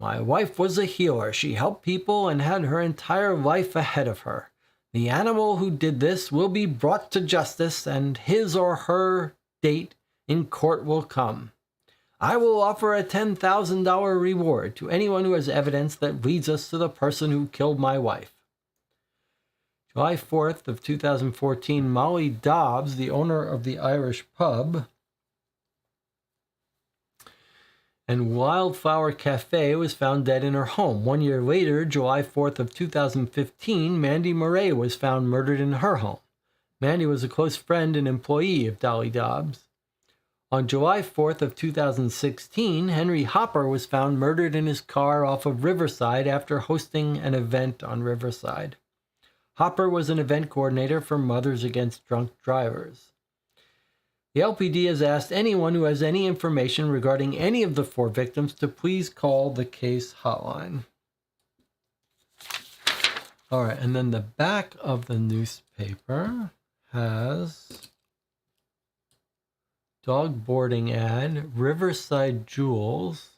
"My wife was a healer. She helped people and had her entire life ahead of her. The animal who did this will be brought to justice, and his or her date in court will come. I will offer a $10,000 reward to anyone who has evidence that leads us to the person who killed my wife." July 4th of 2014, Molly Dobbs, the owner of the Irish pub, And Wildflower Cafe was found dead in her home. 1 year later, July 4th of 2015, Mandy Murray was found murdered in her home. Mandy was a close friend and employee of Dolly Dobbs. On July 4th of 2016, Henry Hopper was found murdered in his car off of Riverside after hosting an event on Riverside. Hopper was an event coordinator for Mothers Against Drunk Drivers. The LPD has asked anyone who has any information regarding any of the 4 victims to please call the case hotline. All right, and then the back of the newspaper has dog boarding ad, Riverside Jewels,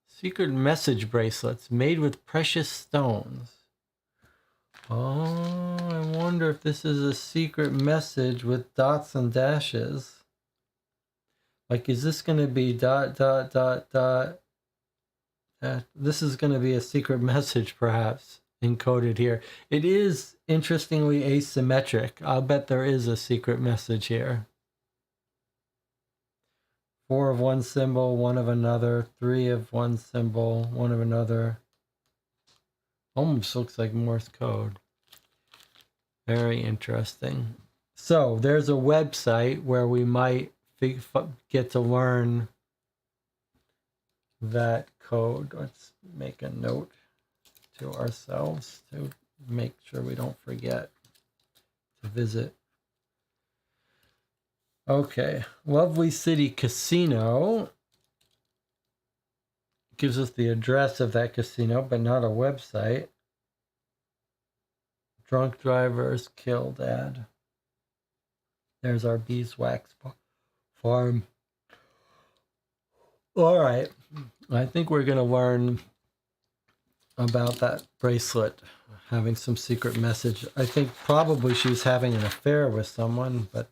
secret message bracelets made with precious stones. Oh, I wonder if this is a secret message with dots and dashes. Like, is this going to be dot, dot, dot, dot? This is going to be a secret message, perhaps, encoded here. It is, interestingly, asymmetric. I'll bet there is a secret message here. 4 of one symbol, 1 of another, 3 of one symbol, 1 of another. Almost looks like Morse code. Very interesting. So there's a website where we might get to learn that code. Let's make a note to ourselves to make sure we don't forget to visit. Okay, Lovely City Casino gives us the address of that casino, but not a website. Drunk drivers killed ad. There's our beeswax farm. All right, I think we're going to learn about that bracelet having some secret message. I think probably she was having an affair with someone, but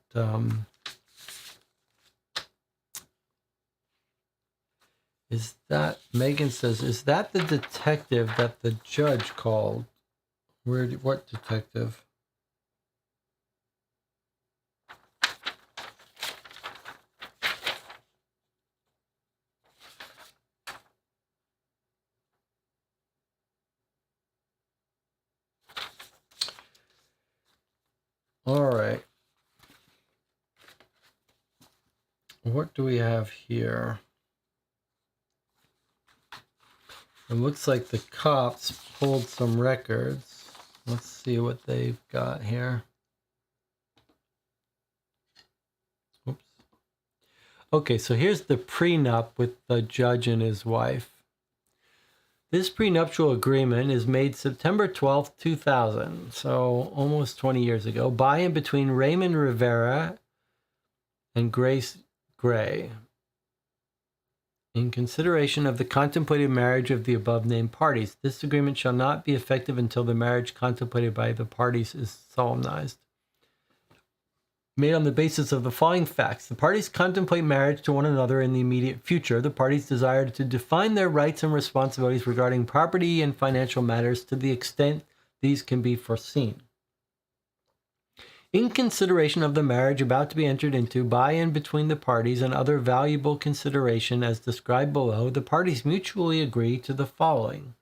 is that, Megan says, is that the detective that the judge called? What detective? All right. What do we have here? It looks like the cops pulled some records. Let's see what they've got here. Oops. Okay, so here's the prenup with the judge and his wife. This prenuptial agreement is made September 12th, 2000, so almost 20 years ago, by and between Raymond Rivera and Grace Gray, in consideration of the contemplated marriage of the above-named parties. This agreement shall not be effective until the marriage contemplated by the parties is solemnized. Made on the basis of the following facts. The parties contemplate marriage to one another in the immediate future. The parties desire to define their rights and responsibilities regarding property and financial matters to the extent these can be foreseen. In consideration of the marriage about to be entered into by and between the parties and other valuable consideration as described below, the parties mutually agree to the following.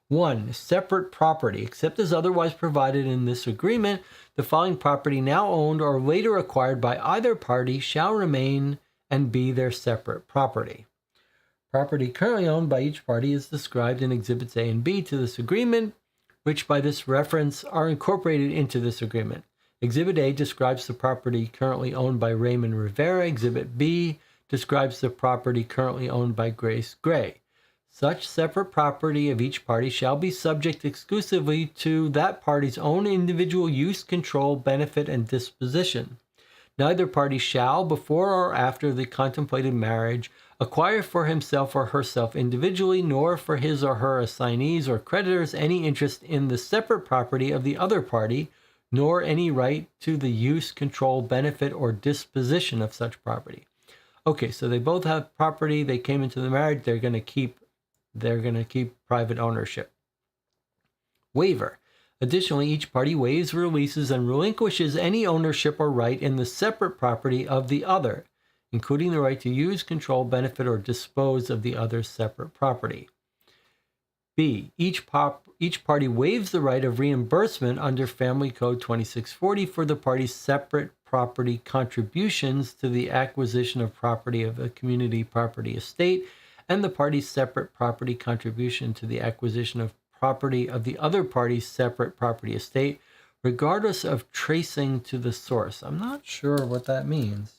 1. Separate property. Except as otherwise provided in this agreement, the following property now owned or later acquired by either party shall remain and be their separate property. Property currently owned by each party is described in Exhibits A and B to this agreement, which by this reference are incorporated into this agreement. Exhibit A describes the property currently owned by Raymond Rivera. Exhibit B describes the property currently owned by Grace Gray. Such separate property of each party shall be subject exclusively to that party's own individual use, control, benefit, and disposition. Neither party shall, before or after the contemplated marriage, acquire for himself or herself individually, nor for his or her assignees or creditors, any interest in the separate property of the other party, nor any right to the use, control, benefit, or disposition of such property. Okay, so they both have property. They came into the marriage. They're going to keep private ownership. Waiver. Additionally, each party waives, releases, and relinquishes any ownership or right in the separate property of the other, including the right to use, control, benefit, or dispose of the other's separate property. B. Each party waives the right of reimbursement under Family Code 2640 for the party's separate property contributions to the acquisition of property of a community property estate and the party's separate property contribution to the acquisition of property of the other party's separate property estate, regardless of tracing to the source. I'm not sure what that means.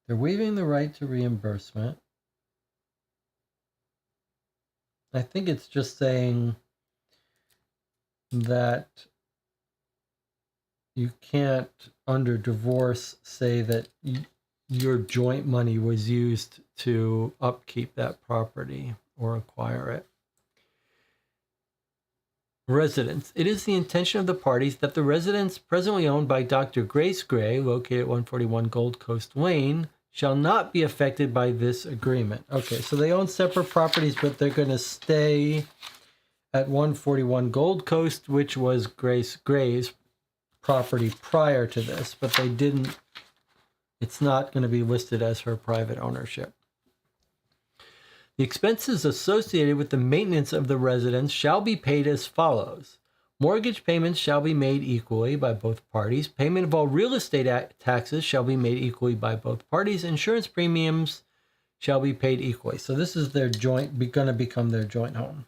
They're waiving the right to reimbursement. I think it's just saying that you can't, under divorce, say that your joint money was used to upkeep that property or acquire it. Residence. It is the intention of the parties that the residence presently owned by Dr. Grace Gray, located at 141 Gold Coast Lane, shall not be affected by this agreement. Okay, so they own separate properties, but they're going to stay at 141 Gold Coast, which was Grace Gray's property prior to this, but they didn't, it's not going to be listed as her private ownership. The expenses associated with the maintenance of the residence shall be paid as follows. Mortgage payments shall be made equally by both parties. Payment of all real estate taxes shall be made equally by both parties. Insurance premiums shall be paid equally. So this is their joint, going to become their joint home.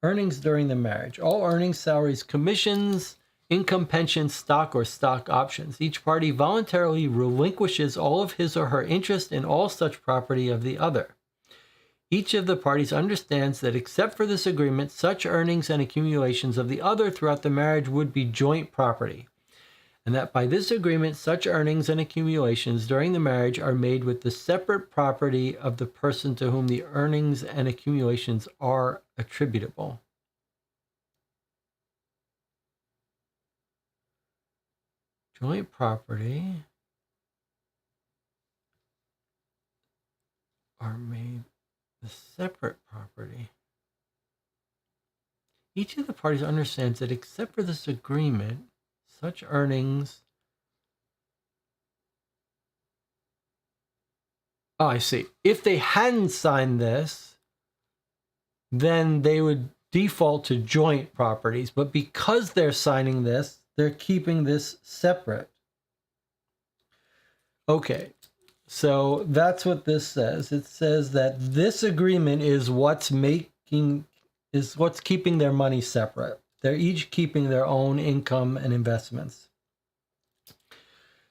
Earnings during the marriage. All earnings, salaries, commissions, income, pensions, stock, or stock options. Each party voluntarily relinquishes all of his or her interest in all such property of the other. Each of the parties understands that except for this agreement, such earnings and accumulations of the other throughout the marriage would be joint property, and that by this agreement, such earnings and accumulations during the marriage are made with the separate property of the person to whom the earnings and accumulations are attributable. Joint property are made the separate property. Each of the parties understands that except for this agreement, such earnings... Oh, I see. If they hadn't signed this, then they would default to joint properties. But because they're signing this, they're keeping this separate. Okay. So that's what this says. It says that this agreement is what's keeping their money separate. They're each keeping their own income and investments.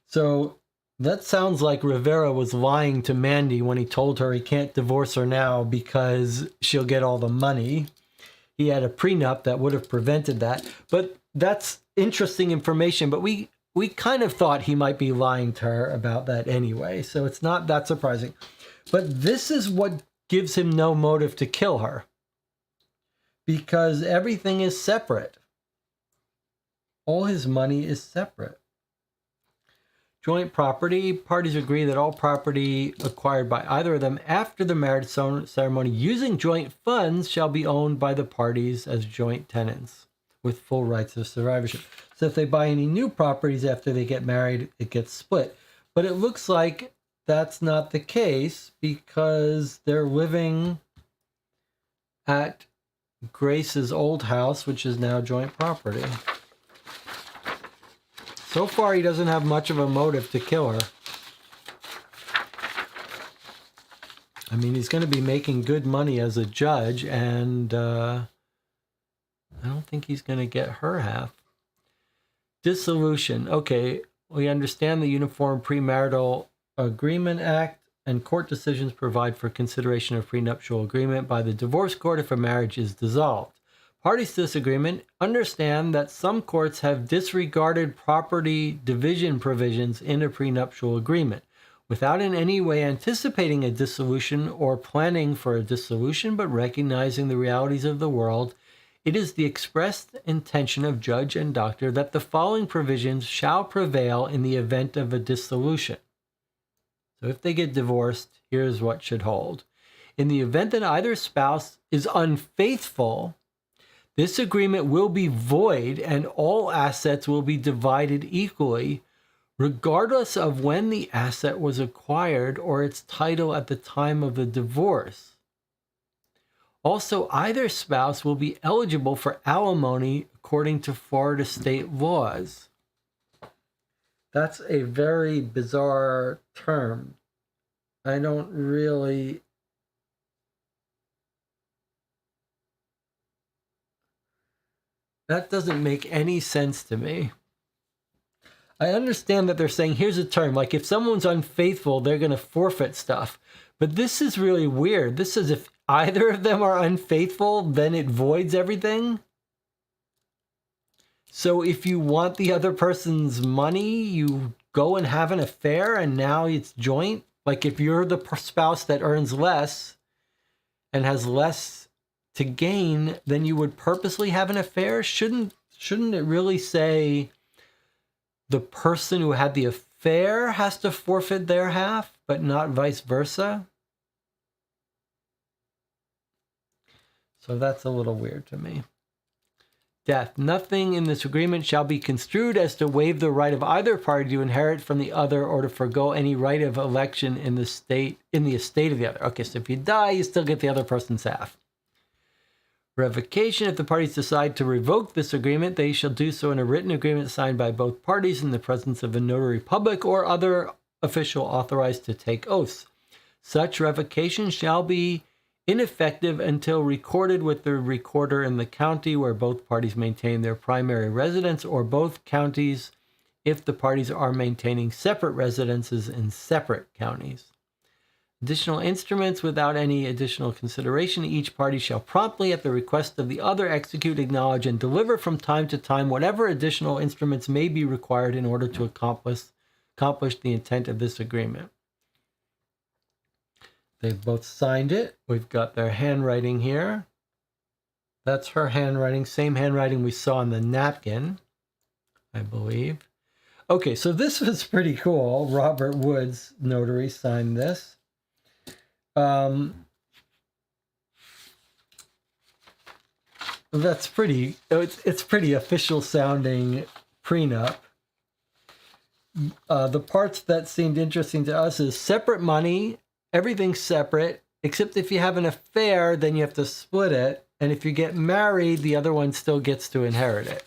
So that sounds like Rivera was lying to Mandy when he told her he can't divorce her now because she'll get all the money. He had a prenup that would have prevented that. But that's interesting information. But we kind of thought he might be lying to her about that anyway, so it's not that surprising. But this is what gives him no motive to kill her, because everything is separate. All his money is separate. Joint property. Parties agree that all property acquired by either of them after the marriage ceremony using joint funds shall be owned by the parties as joint tenants with full rights of survivorship. So if they buy any new properties after they get married, it gets split. But it looks like that's not the case because they're living at Grace's old house, which is now joint property. So far, he doesn't have much of a motive to kill her. I mean, he's going to be making good money as a judge, and I don't think he's going to get her half. Dissolution. Okay, we understand the Uniform Premarital Agreement Act and court decisions provide for consideration of prenuptial agreement by the divorce court if a marriage is dissolved. Parties to this agreement understand that some courts have disregarded property division provisions in a prenuptial agreement without in any way anticipating a dissolution or planning for a dissolution, but recognizing the realities of the world. It is the expressed intention of judge and doctor that the following provisions shall prevail in the event of a dissolution. So if they get divorced, here's what should hold. In the event that either spouse is unfaithful This agreement will be void and all assets will be divided equally, regardless of when the asset was acquired or its title at the time of the divorce. Also, either spouse will be eligible for alimony according to Florida state laws. That's a very bizarre term. I don't really... That doesn't make any sense to me. I understand that they're saying, here's a term, like if someone's unfaithful, they're going to forfeit stuff. But this is really weird. This is if either of them are unfaithful, then it voids everything. So if you want the other person's money, you go and have an affair and now it's joint. Like if you're the spouse that earns less and has less to gain, then you would purposely have an affair. Shouldn't it really say the person who had the affair has to forfeit their half, but not vice versa? So that's a little weird to me. Death. Nothing in this agreement shall be construed as to waive the right of either party to inherit from the other or to forgo any right of election in the estate of the other. Okay, so if you die, you still get the other person's half. Revocation. If the parties decide to revoke this agreement, they shall do so in a written agreement signed by both parties in the presence of a notary public or other official authorized to take oaths. Such revocation shall be ineffective until recorded with the recorder in the county where both parties maintain their primary residence, or both counties if the parties are maintaining separate residences in separate counties. Additional instruments. Without any additional consideration, each party shall promptly, at the request of the other, execute, acknowledge, and deliver from time to time whatever additional instruments may be required in order to accomplish the intent of this agreement. They've both signed it. We've got their handwriting here. That's her handwriting, same handwriting we saw on the napkin, I believe. Okay, so this was pretty cool. Robert Woods, notary, signed this. That's pretty, it's pretty official sounding prenup. The parts that seemed interesting to us is separate money. Everything's separate, except if you have an affair, then you have to split it. And if you get married, the other one still gets to inherit it.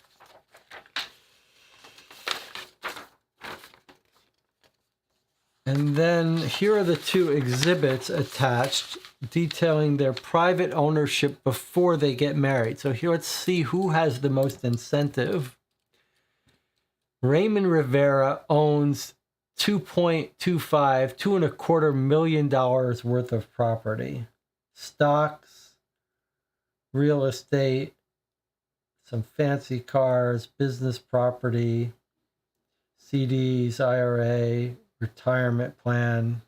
And then here are the two exhibits attached detailing their private ownership before they get married. So here, let's see who has the most incentive. Raymond Rivera owns $2.25 million worth of property, stocks, real estate, some fancy cars, business property, CDs, IRA, retirement plan.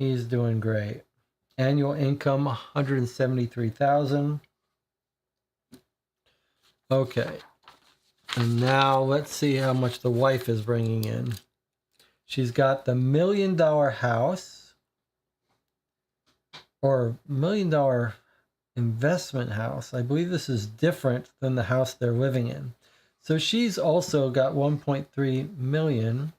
He's doing great. Annual income, $173,000. Okay. And now let's see how much the wife is bringing in. She's got the $1 million house, or $1 million investment house. I believe this is different than the house they're living in. So she's also got 1.3 million.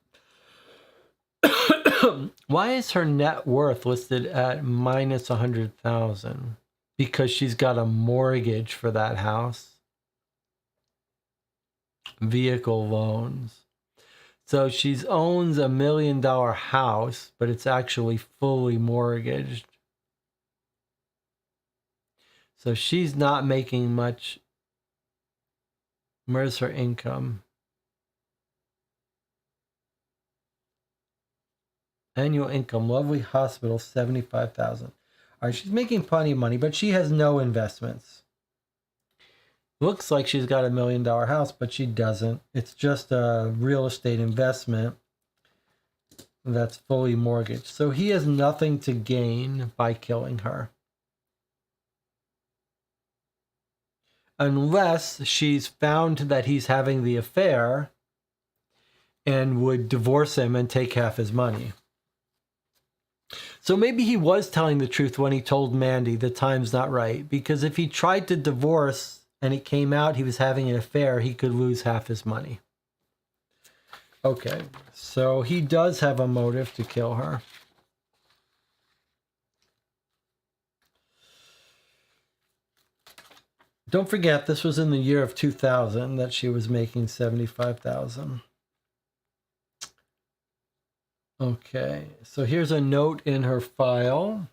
Why is her net worth listed at minus 100,000? Because she's got a mortgage for that house. Vehicle loans. So she owns $1 million house, but it's actually fully mortgaged. So she's not making much. Where's her income? Annual income, Lovely Hospital, $75,000. All right, she's making plenty of money, but she has no investments. Looks like she's got $1 million house, but she doesn't. It's just a real estate investment that's fully mortgaged. So he has nothing to gain by killing her. Unless she's found that he's having the affair and would divorce him and take half his money. So maybe he was telling the truth when he told Mandy the time's not right, because if he tried to divorce and it came out he was having an affair, he could lose half his money. Okay, so he does have a motive to kill her. Don't forget, this was in the year of 2000 that she was making $75,000. Okay, so here's a note in her file.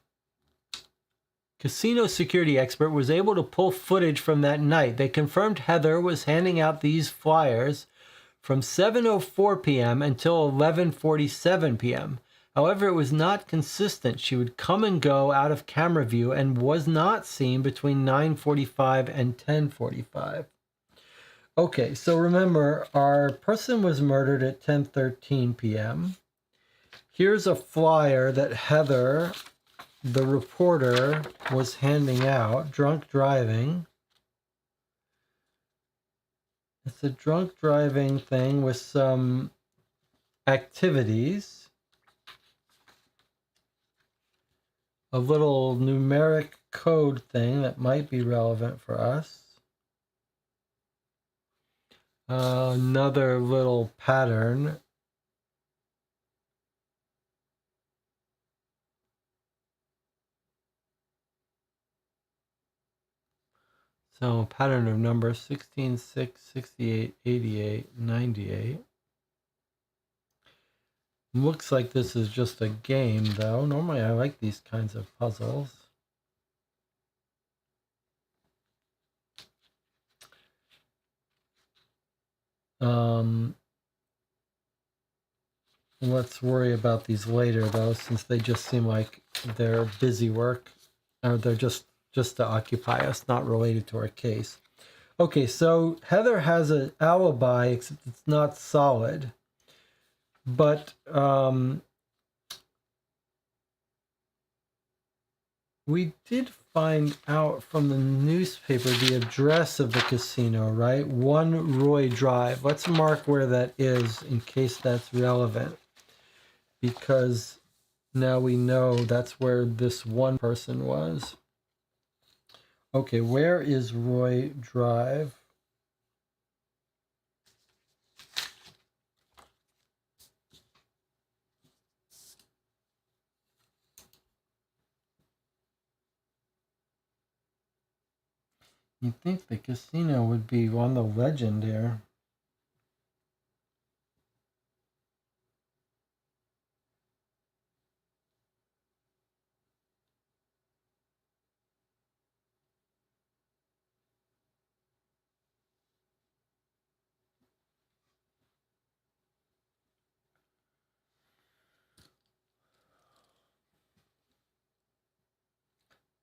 Casino security expert was able to pull footage from that night. They confirmed Heather was handing out these flyers from 7:04 p.m. until 11:47 p.m. However, it was not consistent. She would come and go out of camera view and was not seen between 9:45 and 10:45. Okay, so remember, our person was murdered at 10:13 p.m. Here's a flyer that Heather, the reporter, was handing out. Drunk driving. It's a drunk driving thing with some activities. A little numeric code thing that might be relevant for us. Another little pattern. So pattern of numbers 16, 6, 68, 88, 98. Looks like this is just a game though. Normally I like these kinds of puzzles. Let's worry about these later though, since they just seem like they're busy work, or they're just to occupy us, not related to our case. Okay, so Heather has an alibi, except it's not solid. But we did find out from the newspaper the address of the casino, right? 1 Roy Drive. Let's mark where that is in case that's relevant, because now we know that's where this one person was. Okay, where is Roy Drive? You'd think the casino would be on the legend here.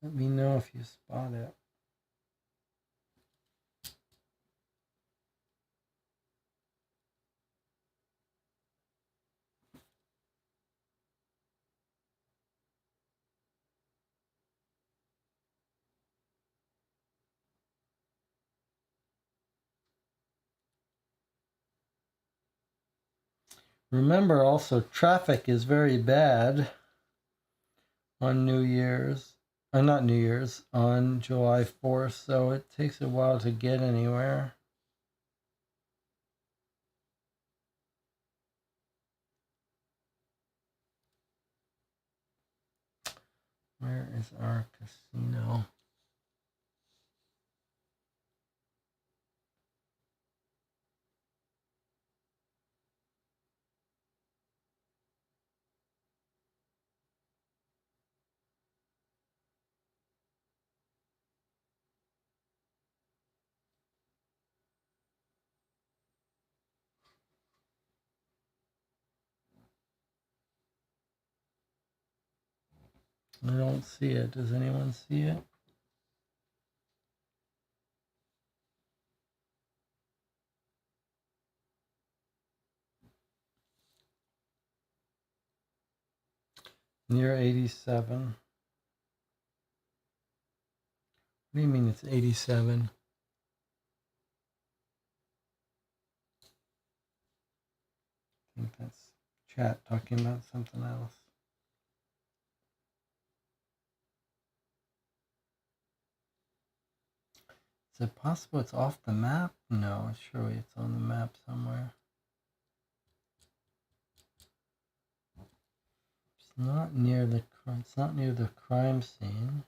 Let me know if you spot it. Remember also, traffic is very bad on New Year's. Not New Year's, on July 4th, so it takes a while to get anywhere. Where is our casino? I don't see it. Does anyone see it? Near 87. What do you mean it's 87? I think that's chat talking about something else. Is it possible it's off the map? No, surely it's on the map somewhere. It's not near the crime scene.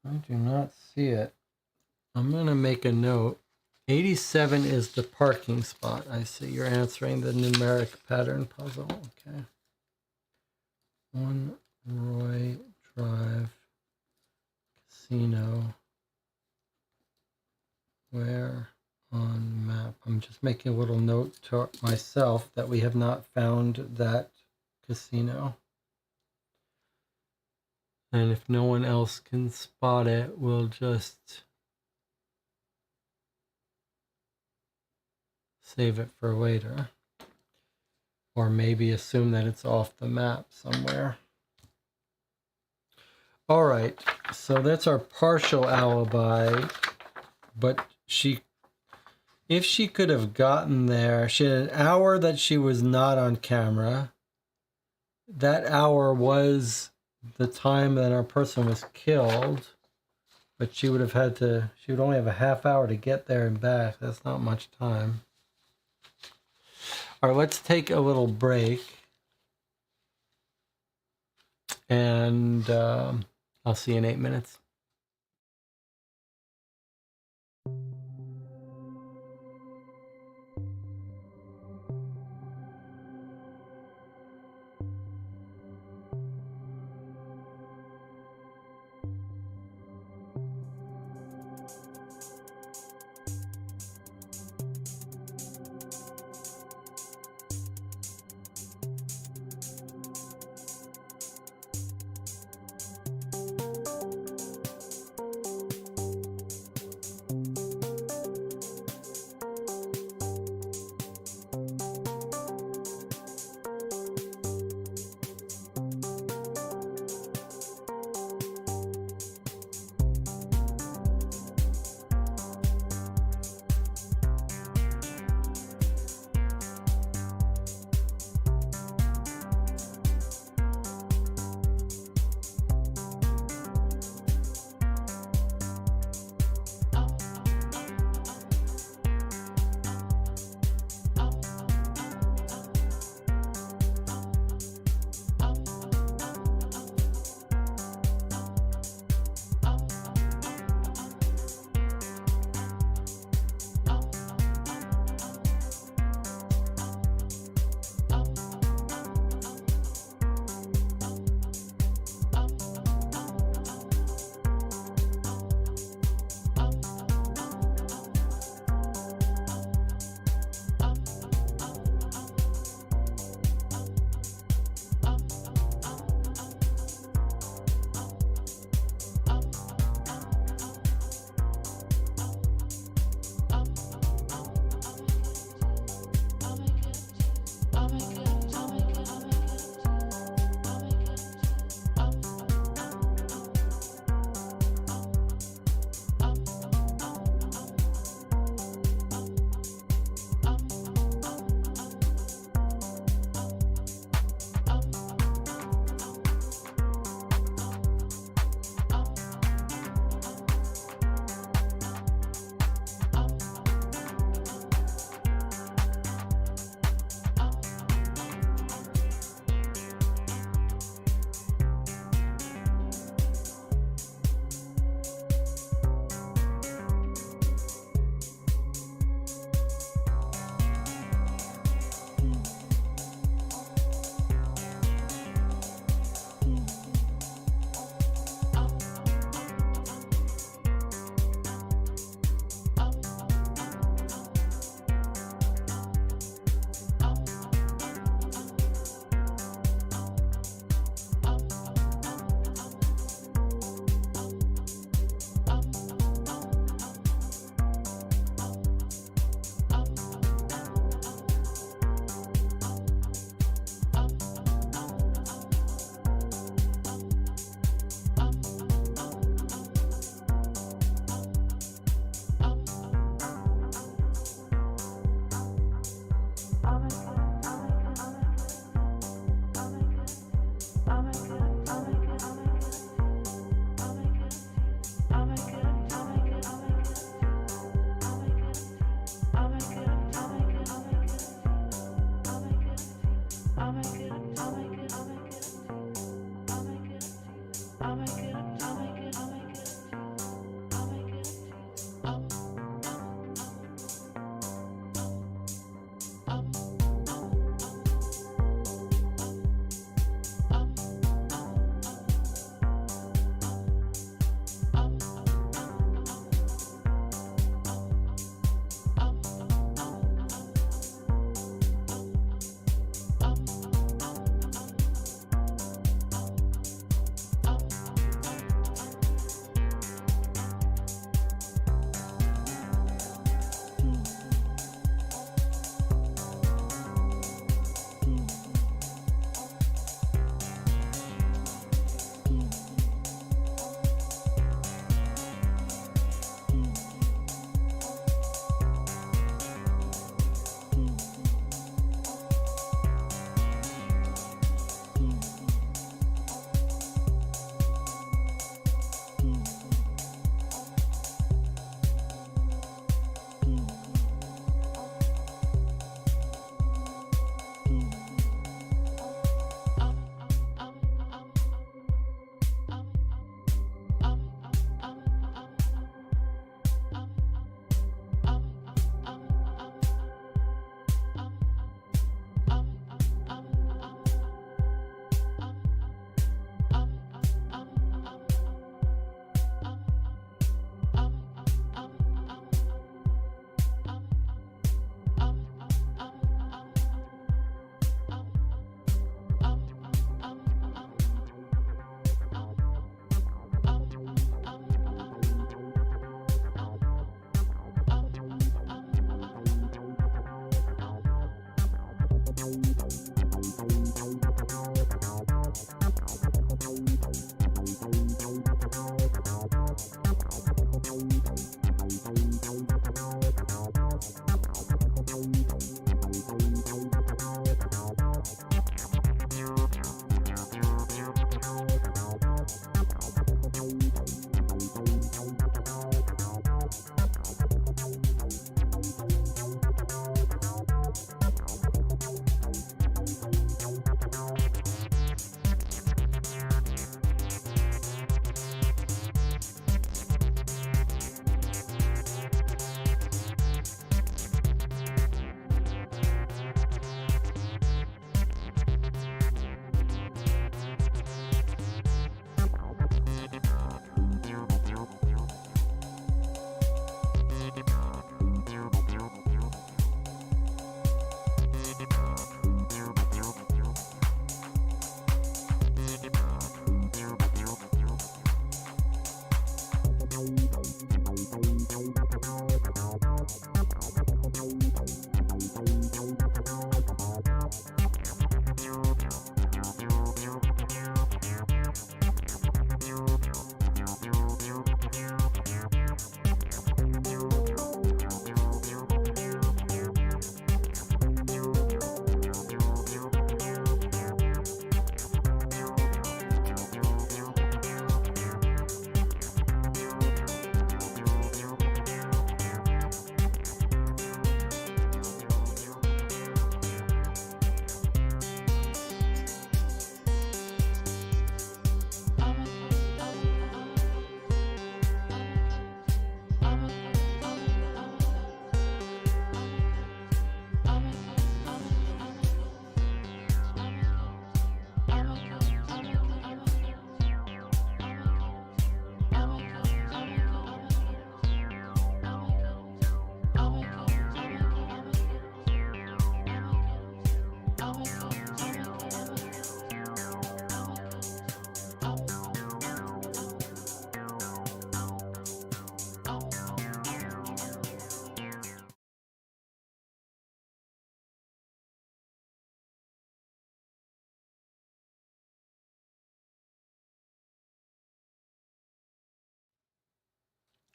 I do not see it. I'm going to make a note. 87 is the parking spot. I see you're answering the numeric pattern puzzle. Okay. 1 Roy Drive Casino. Where on map? I'm just making a little note to myself that we have not found that casino. And if no one else can spot it, we'll just save it for later. Or maybe assume that it's off the map somewhere. All right, so that's our partial alibi. But if she could have gotten there, she had an hour that she was not on camera. That hour was the time that our person was killed. But she would only have a half hour to get there and back. That's not much time. All right, let's take a little break. And I'll see you in 8 minutes.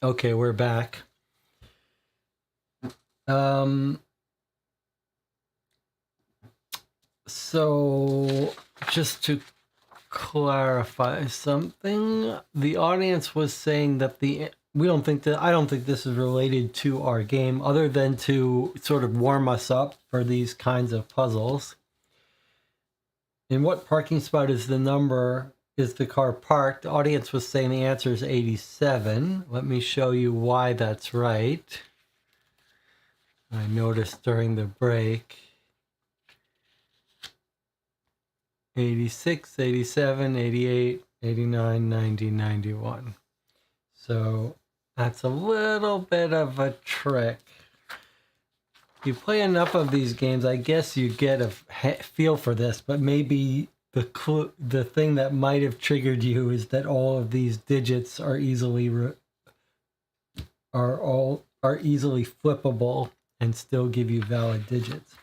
Okay, we're back. Um, so just to clarify something, the audience was saying that I don't think this is related to our game, other than to sort of warm us up for these kinds of puzzles. In what parking spot is the number is the car parked? The audience was saying the answer is 87. Let me show you why that's right. I noticed during the break. 86, 87, 88, 89, 90, 91. So that's a little bit of a trick. You play enough of these games, I guess you get a feel for this, but maybe the thing that might have triggered you is that all of these digits are easily easily flippable and still give you valid digits.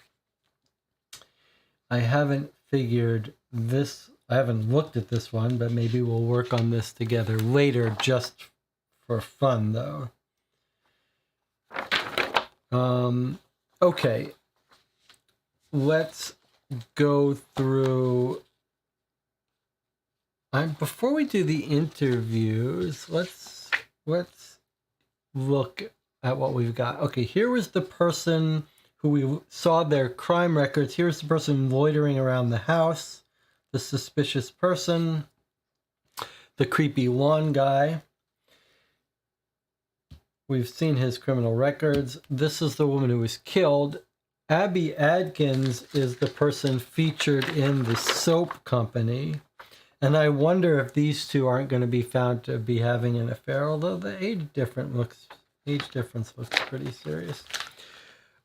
I haven't figured this, I haven't looked at this one, but maybe we'll work on this together later just for fun though. Okay, let's go through. Before we do the interviews, let's look at what we've got. Okay, here was the person who we saw their crime records. Here's the person loitering around the house, the suspicious person, the creepy lawn guy. We've seen his criminal records. This is the woman who was killed. Abby Adkins is the person featured in the soap company. And I wonder if these two aren't going to be found to be having an affair, although the age difference looks pretty serious.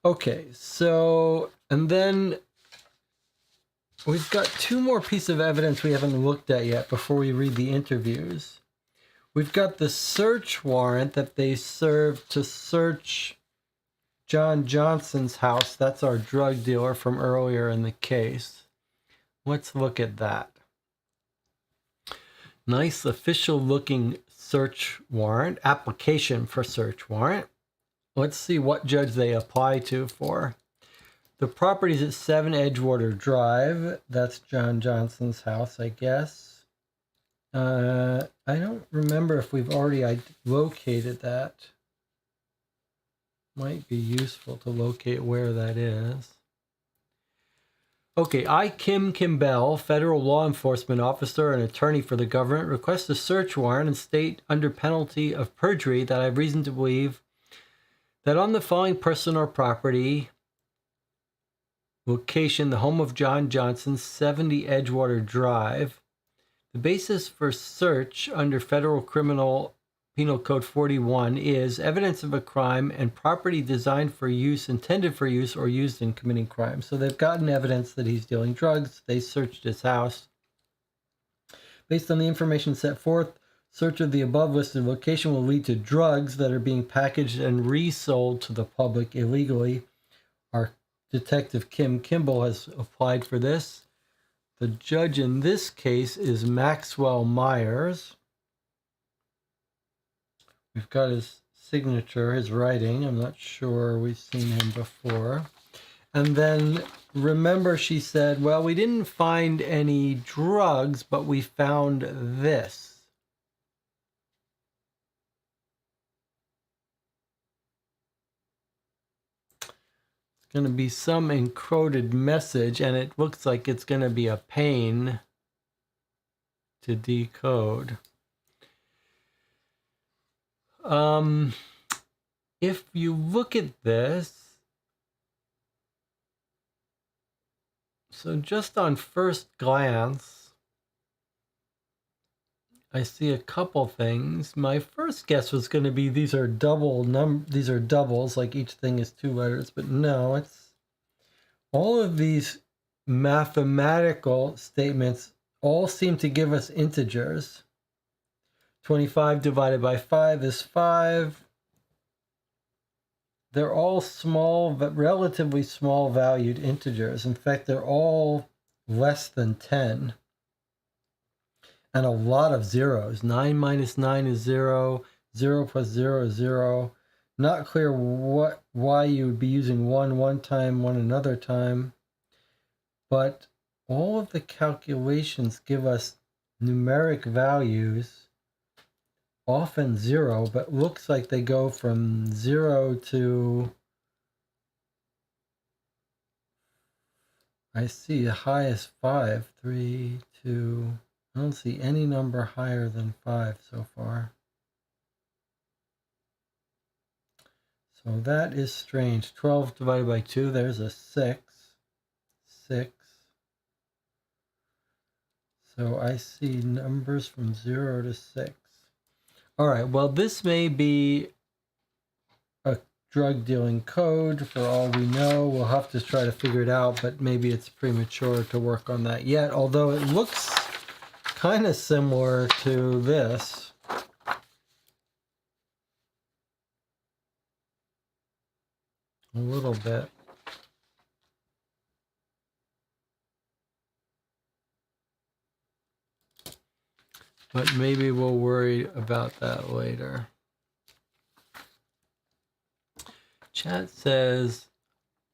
Okay, so, and then we've got two more pieces of evidence we haven't looked at yet before we read the interviews. We've got the search warrant that they served to search John Johnson's house. That's our drug dealer from earlier in the case. Let's look at that. Nice official looking search warrant, application for search warrant. Let's see what judge they apply to for. The property's at 7 Edgewater Drive. That's John Johnson's house, I guess. I don't remember if we've already located that. Might be useful to locate where that is. Okay, I, Kim Kimbell, federal law enforcement officer and attorney for the government, request a search warrant and state under penalty of perjury that I have reason to believe that on the following person or property, location, the home of John Johnson, 70 Edgewater Drive. The basis for search under Federal Criminal Penal Code 41 is evidence of a crime and property designed for use, intended for use, or used in committing crime. So they've gotten evidence that he's dealing drugs. They searched his house. Based on the information set forth, search of the above listed location will lead to drugs that are being packaged and resold to the public illegally. Our detective Kim Kimball has applied for this. The judge in this case is Maxwell Myers. We've got his signature, his writing. I'm not sure we've seen him before. And then remember she said, well, we didn't find any drugs, but we found this. Going to be some encoded message, and it looks like it's going to be a pain to decode. If you look at this, so just on first glance, I see a couple things. My first guess was going to be these are doubles, like each thing is 2 letters, but no, it's all of these mathematical statements all seem to give us integers. 25 divided by 5 is 5. They're all small, but relatively small valued integers. In fact, they're all less than 10. And a lot of zeros. 9 minus 9 is 0. 0 plus 0 is 0. Not clear why you would be using 1 one time, 1 another time. But all of the calculations give us numeric values, often 0, but looks like they go from 0 to, I see, the highest 5, 3, 2, I don't see any number higher than 5 so far. So that is strange. 12 divided by 2, there's a 6. 6. So I see numbers from 0 to 6. All right, well, this may be a drug dealing code for all we know. We'll have to try to figure it out, but maybe it's premature to work on that yet, although it looks kind of similar to this. A little bit. But maybe we'll worry about that later. Chat says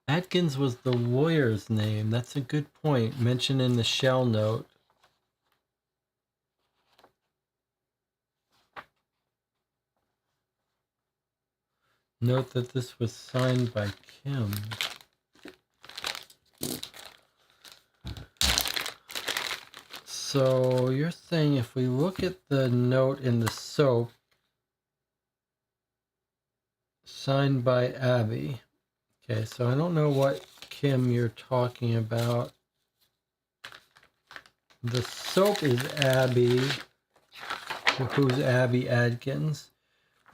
Atkins was the lawyer's name. That's a good point. Mentioned in the shell note. Note that this was signed by Kim. So you're saying if we look at the note in the soap, signed by Abby. Okay, so I don't know what Kim you're talking about. The soap is Abby, who's Abby Adkins.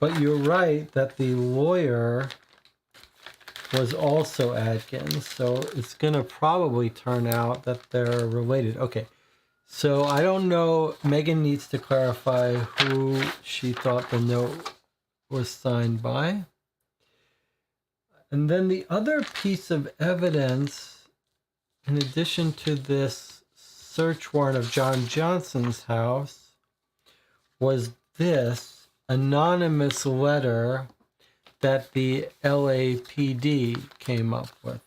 But you're right that the lawyer was also Adkins, so it's going to probably turn out that they're related. Okay, so I don't know. Megan needs to clarify who she thought the note was signed by. And then the other piece of evidence, in addition to this search warrant of John Johnson's house, was this anonymous letter that the LAPD came up with.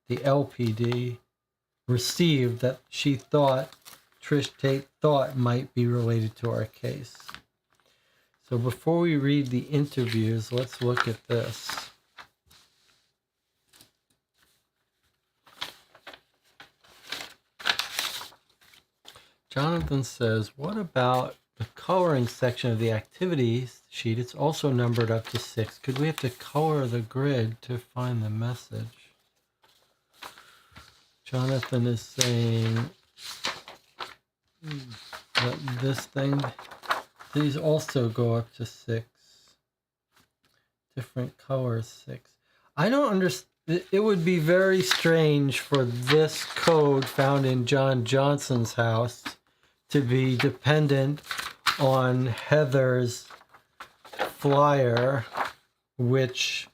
The LPD received that she thought, Trish Tate thought might be related to our case. So before we read the interviews, let's look at this. Jonathan says, what about the coloring section of the activities sheet? It's also numbered up to 6. Could we have to color the grid to find the message? Jonathan is saying that this thing, these also go up to 6. Different colors, 6. I don't understand. It would be very strange for this code found in John Johnson's house to be dependent on Heather's flyer, which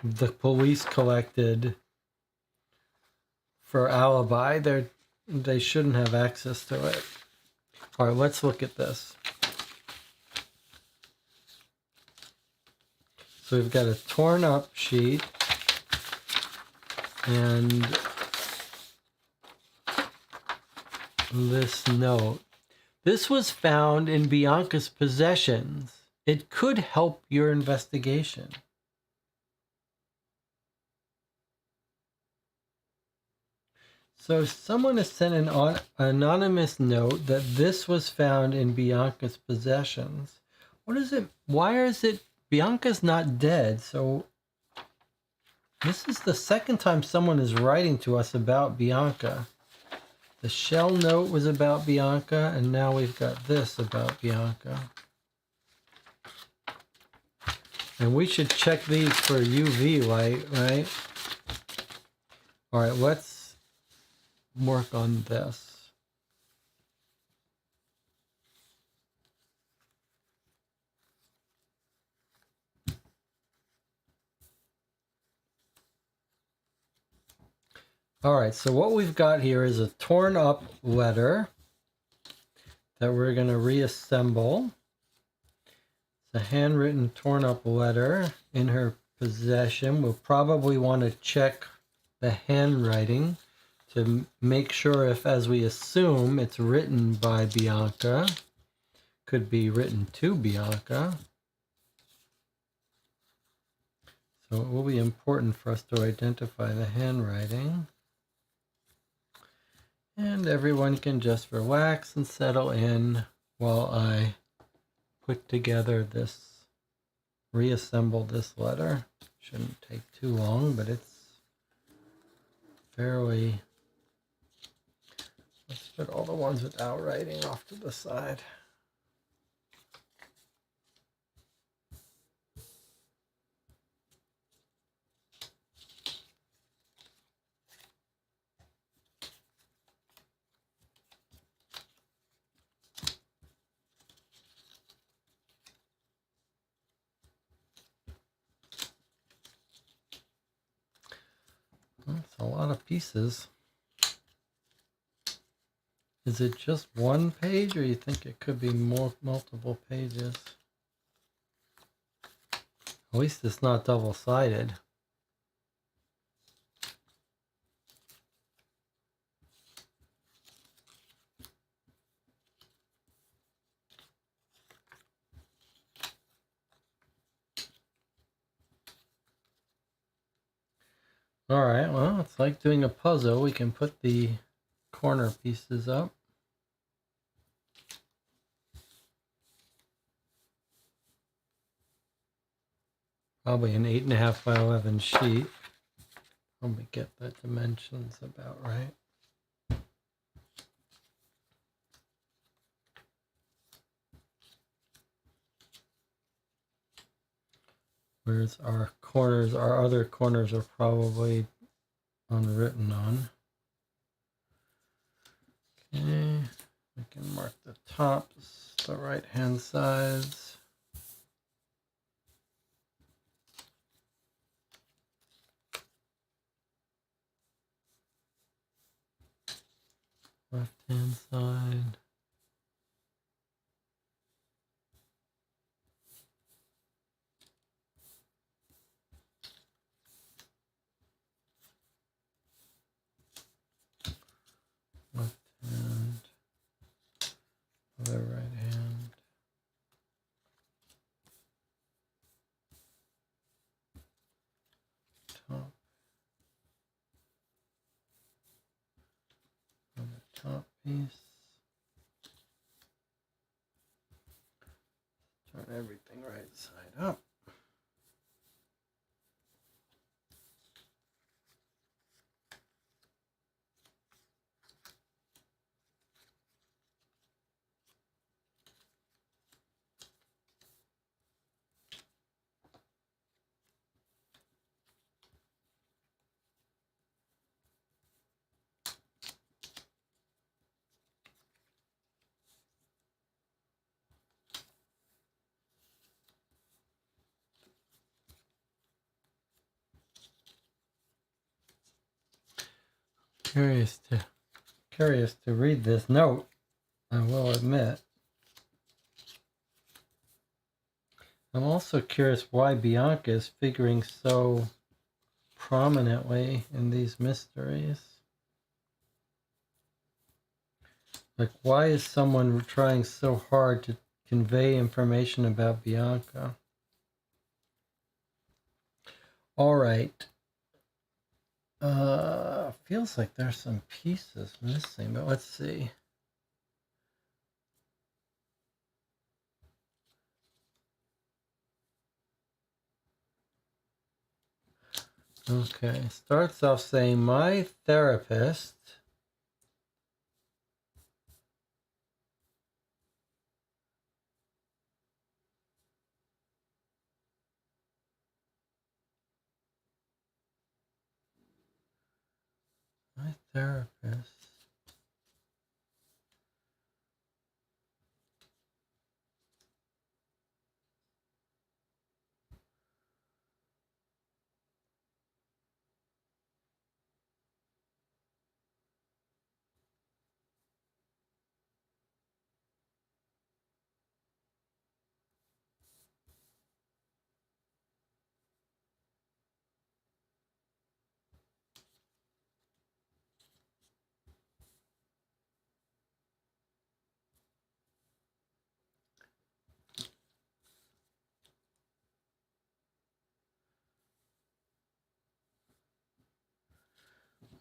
the police collected for alibi. They shouldn't have access to it. All right, let's look at this. So we've got a torn up sheet and this note. This was found in Bianca's possessions. It could help your investigation. So someone has sent an anonymous note that this was found in Bianca's possessions. What is it? Why is it? Bianca's not dead, so this is the second time someone is writing to us about Bianca. The shell note was about Bianca, and now we've got this about Bianca. And we should check these for UV light, right? All right, let's work on this. All right, so what we've got here is a torn up letter that we're going to reassemble. It's a handwritten torn up letter in her possession. We'll probably want to check the handwriting to make sure if, as we assume, it's written by Bianca. Could be written to Bianca. So it will be important for us to identify the handwriting. And everyone can just relax and settle in while I put together this, reassemble this letter. Shouldn't take too long, but it's fairly... Let's put all the ones without writing off to the side. That's a lot of pieces. Is it just one page, or you think it could be multiple pages? At least it's not double-sided. All right, well, it's like doing a puzzle. We can put the corner pieces up. Probably an 8.5 by 11 sheet. Probably get the dimensions about right. Whereas our corners, our other corners are probably unwritten on. Okay, we can mark the tops, the right hand sides. Left hand side. Left hand. Other right hand. Top. On the top piece. Turn everything right side up. Curious to read this note, I will admit. I'm also curious why Bianca is figuring so prominently in these mysteries. Like, why is someone trying so hard to convey information about Bianca? All right. Feels like there's some pieces missing, but let's see. Okay, starts off saying, my therapist my therapist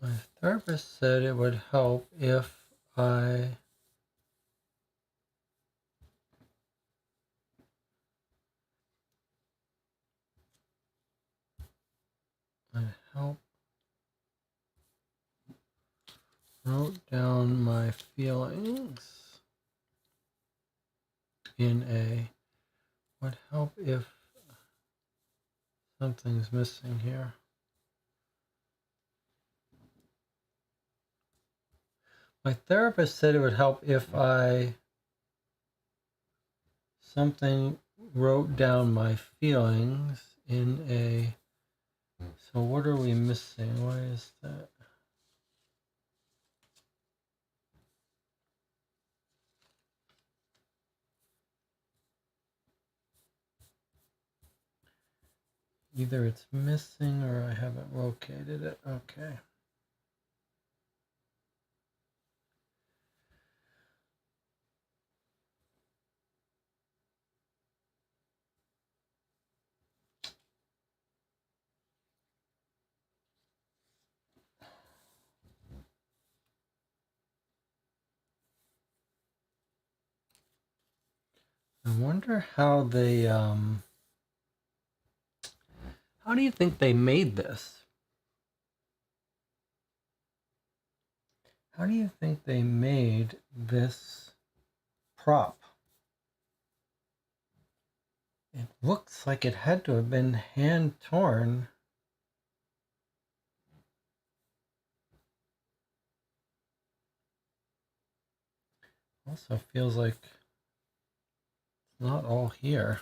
My therapist said it would help if I help wrote down my feelings in a would help if something's missing here. My therapist said it would help if I something wrote down my feelings in a. So what are we missing? Why is that? Either it's missing or I haven't located it. Okay. I wonder how they, how do you think they made this? How do you think they made this prop? It looks like it had to have been hand torn. Also feels like it's not all here.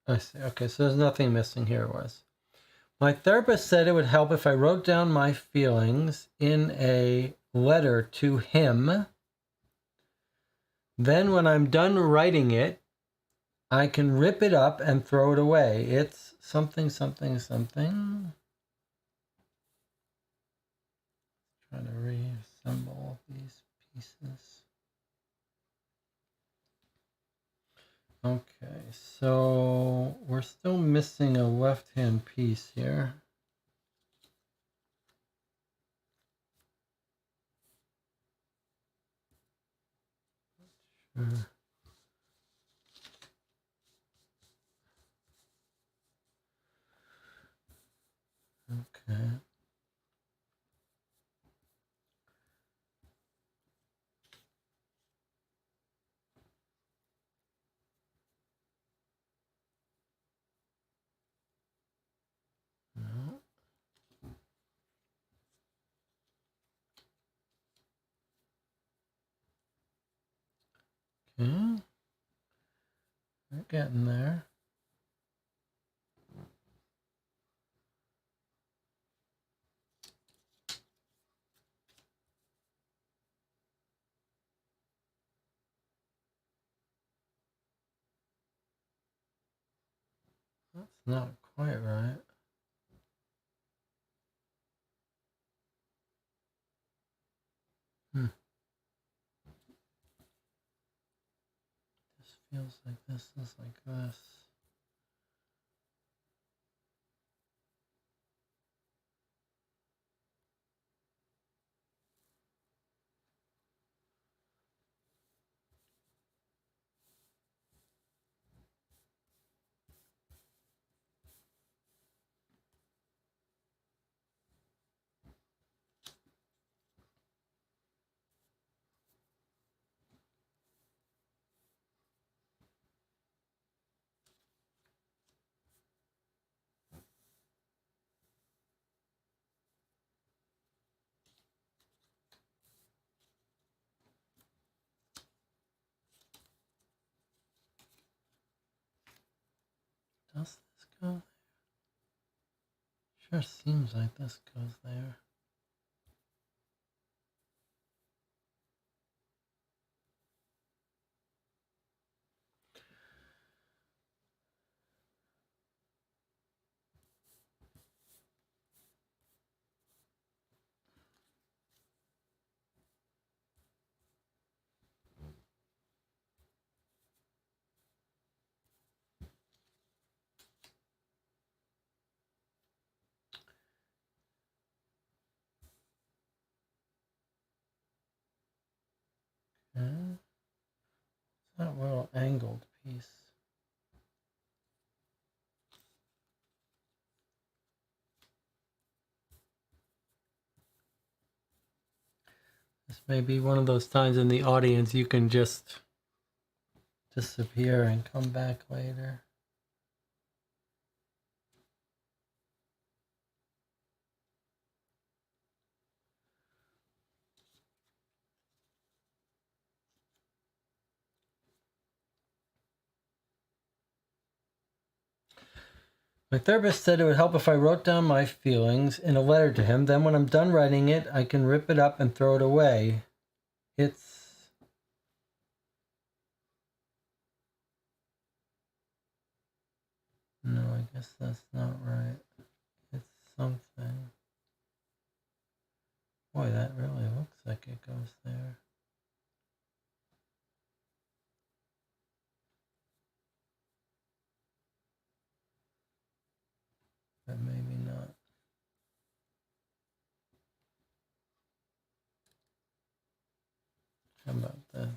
I see. Okay, so there's nothing missing here. Was my therapist said it would help if I wrote down my feelings in a letter to him. Then when I'm done writing it, I can rip it up and throw it away. It's something, something, something. Trying to reassemble these pieces. Okay, so we're still missing a left-hand piece here. Sure. Okay. No. Okay. We're getting there. That's not quite right. This feels like this is like this. Does this go there? Sure seems like this goes there. Okay. That little angled piece. This may be one of those times in the audience you can just disappear and come back later. My therapist said it would help if I wrote down my feelings in a letter to him. Then when I'm done writing it, I can rip it up and throw it away. No, I guess that's not right. It's something. Boy, that really looks like it goes there. But maybe not. How about this?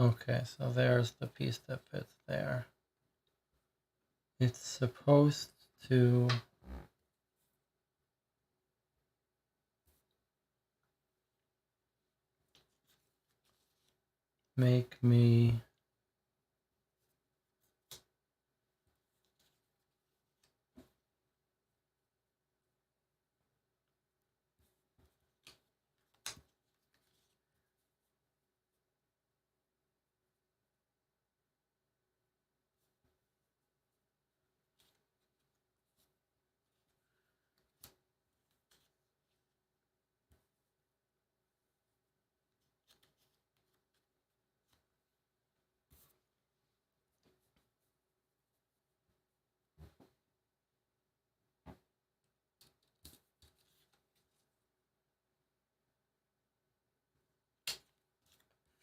Okay, so there's the piece that fits there. It's supposed to make me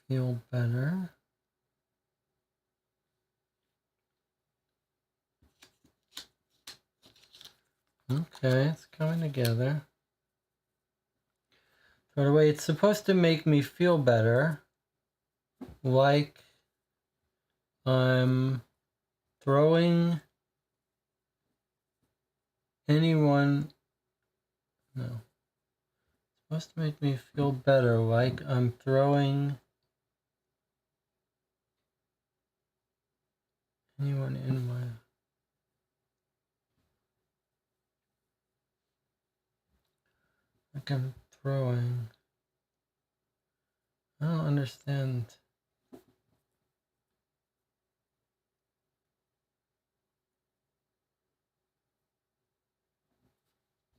feel better. Okay, it's coming together. By the way, it's supposed to make me feel better, like I'm throwing anyone. No. It's supposed to make me feel better, like I'm throwing anyone in my. Like I'm throwing. I don't understand.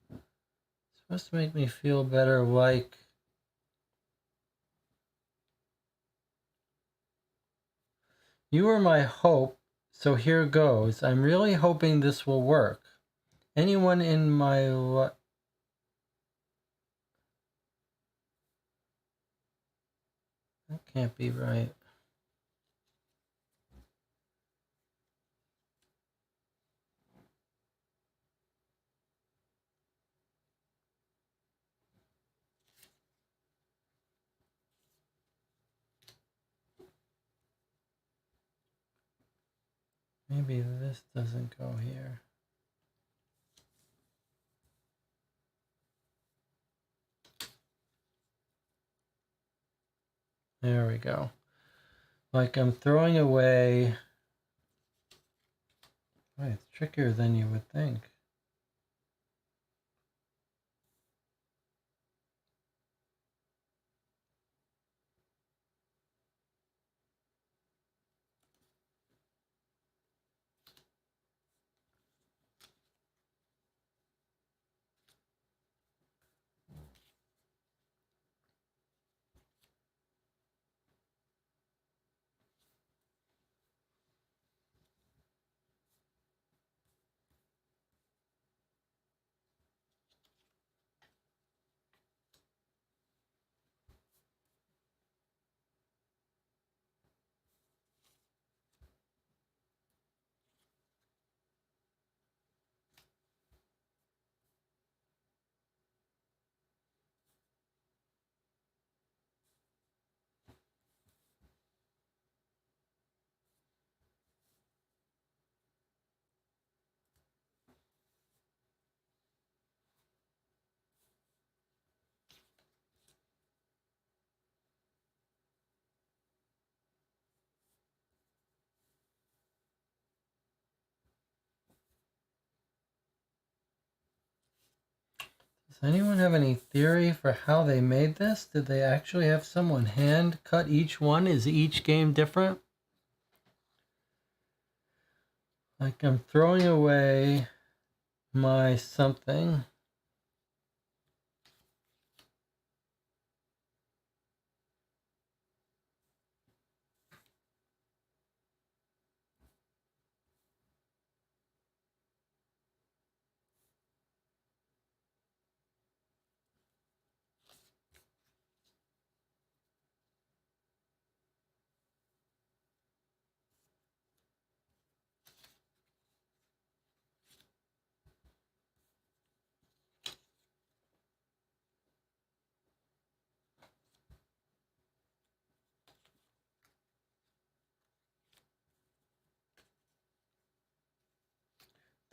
It's supposed to make me feel better, like You were my hope, so here goes. I'm really hoping this will work. Anyone in my life... That can't be right. Maybe this doesn't go here. There we go. Like I'm throwing away... Boy, it's trickier than you would think. Does anyone have any theory for how they made this? Did they actually have someone hand cut each one? Is each game different? Like I'm throwing away my something.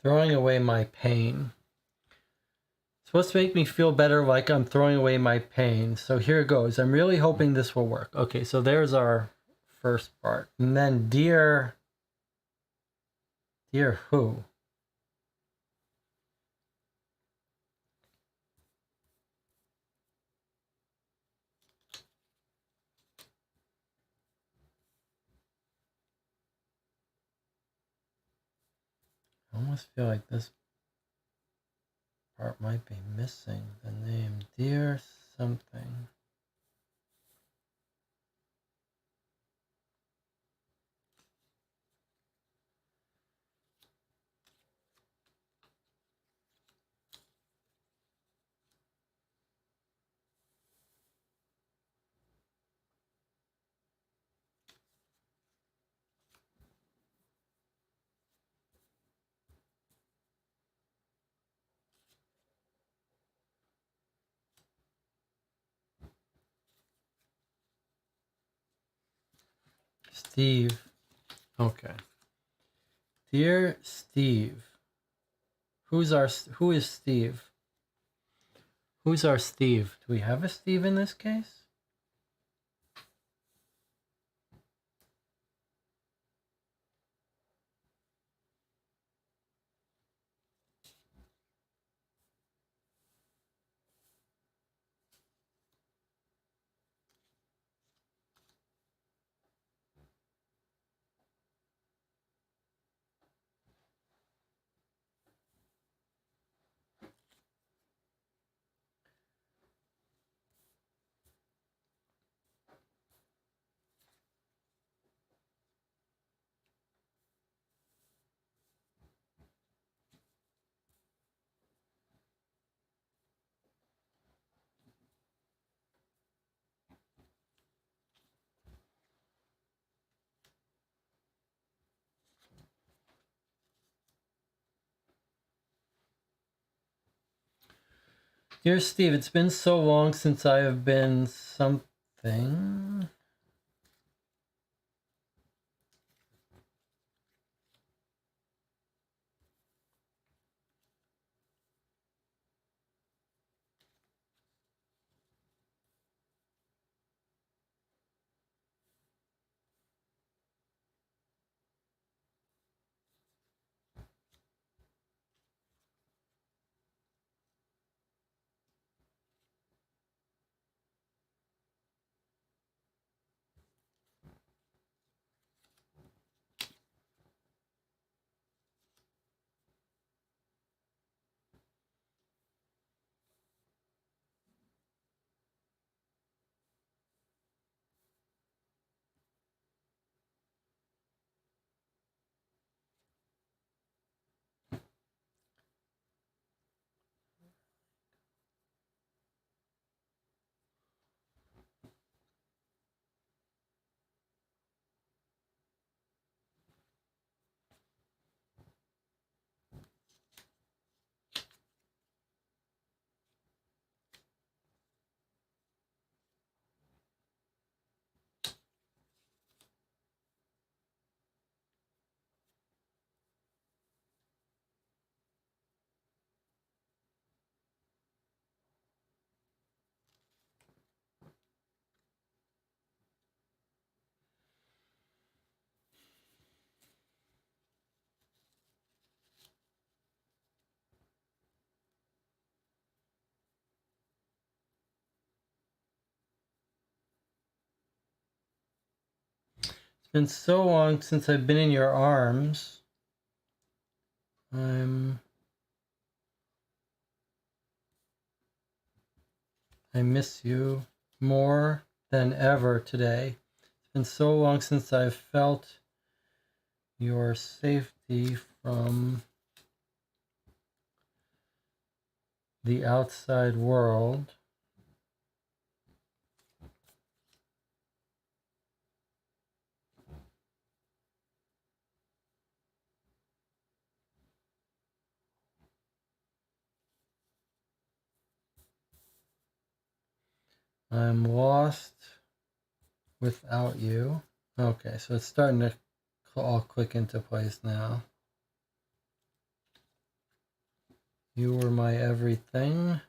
Throwing away my pain. It's supposed to make me feel better, like I'm throwing away my pain. So here it goes. I'm really hoping this will work. Okay, so there's our first part. And then dear who? I almost feel like this part might be missing. The name dear something. Steve. Okay. Dear Steve. Who is Steve? Who's our Steve? Do we have a Steve in this case? Dear Steve, it's been so long since I have been something. It's been so long since I've been in your arms. I miss you more than ever today. It's been so long since I've felt your safety from the outside world. I'm lost without you. Okay, so it's starting to all click into place now. You were my everything.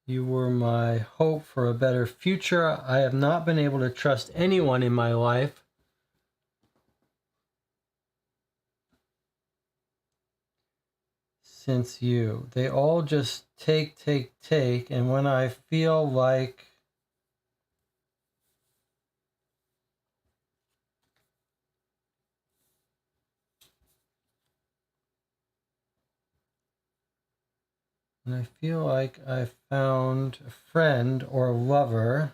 You were my hope for a better future. I have not been able to trust anyone in my life since you. They all just take, and when I feel like I found a friend or a lover,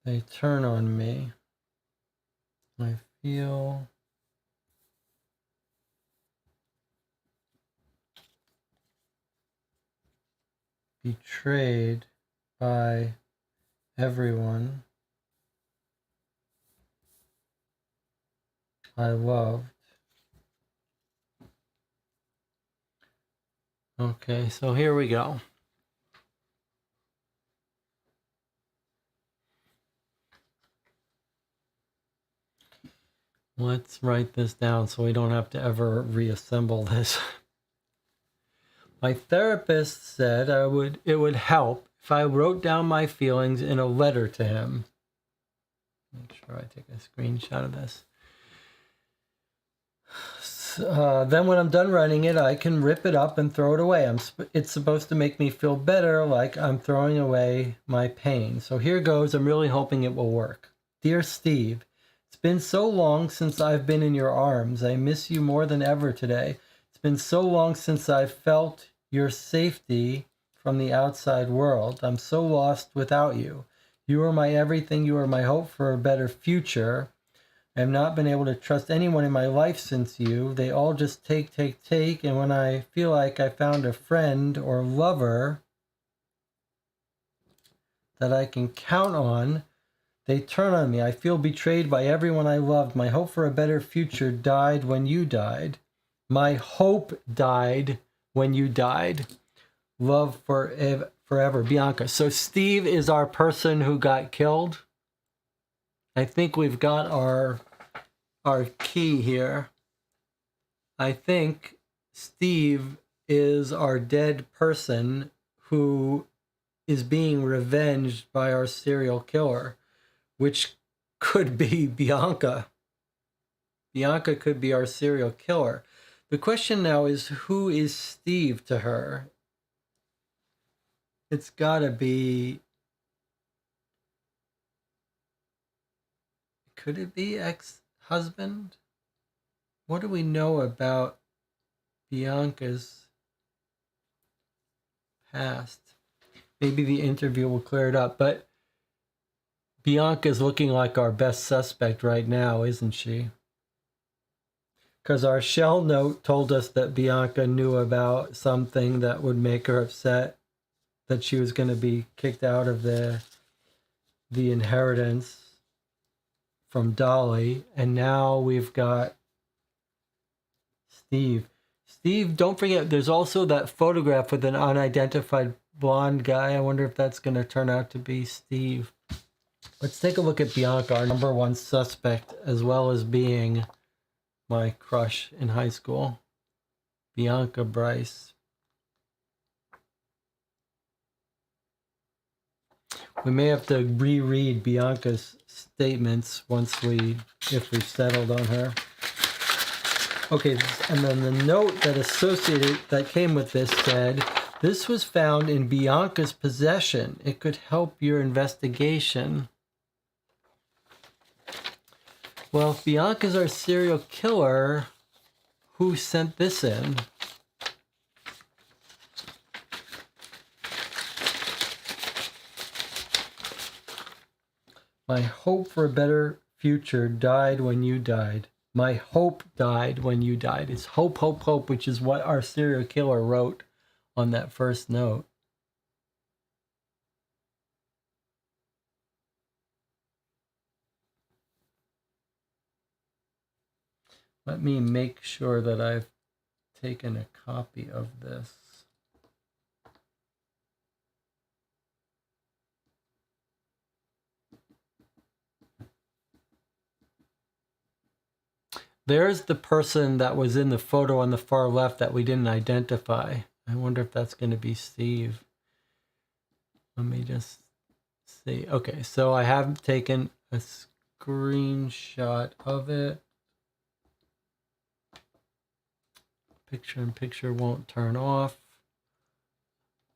they turn on me. I feel betrayed by everyone I loved. Okay, so here we go. Let's write this down so we don't have to ever reassemble this. My therapist said it would help if I wrote down my feelings in a letter to him. Make sure I take a screenshot of this. Then when I'm done writing it, I can rip it up and throw it away. It's supposed to make me feel better, like I'm throwing away my pain. So here goes. I'm really hoping it will work. Dear Steve, it's been so long since I've been in your arms. I miss you more than ever today. It's been so long since I've felt your safety from the outside world. I'm so lost without you. You are my everything. You are my hope for a better future. I have not been able to trust anyone in my life since you. They all just take. And when I feel like I found a friend or lover that I can count on, they turn on me. I feel betrayed by everyone I loved. My hope for a better future died when you died. My hope died when you died. Love forever. Bianca. So Steve is our person who got killed. I think we've got our key here. I think Steve is our dead person who is being revenged by our serial killer, which could be Bianca. Bianca could be our serial killer. The question now is, who is Steve to her? It's gotta be... Could it be ex-husband? What do we know about Bianca's past? Maybe the interview will clear it up, but Bianca's looking like our best suspect right now, isn't she? Because our shell note told us that Bianca knew about something that would make her upset, that she was going to be kicked out of the inheritance from Dolly, and now we've got Steve. Steve, don't forget, there's also that photograph with an unidentified blonde guy. I wonder if that's going to turn out to be Steve. Let's take a look at Bianca, our number one suspect, as well as being my crush in high school. Bianca Bryce. We may have to reread Bianca's statements if we've settled on her. Okay, and then the note that came with this said, this was found in Bianca's possession. It could help your investigation. Well, if Bianca's our serial killer, who sent this in? My hope for a better future died when you died. My hope died when you died. It's hope, hope, hope, which is what our serial killer wrote on that first note. Let me make sure that I've taken a copy of this. There's the person that was in the photo on the far left that we didn't identify. I wonder if that's going to be Steve. Let me just see. Okay, so I have taken a screenshot of it. Picture in picture won't turn off.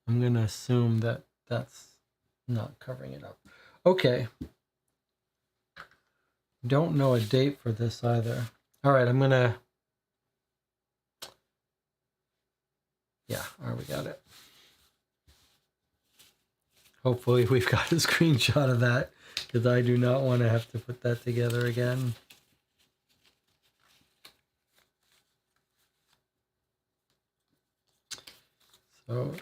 I'm going to assume that that's not covering it up. Okay. Don't know a date for this either. All right, I'm going to... Yeah, all right, we got it. Hopefully we've got a screenshot of that, because I do not want to have to put that together again. So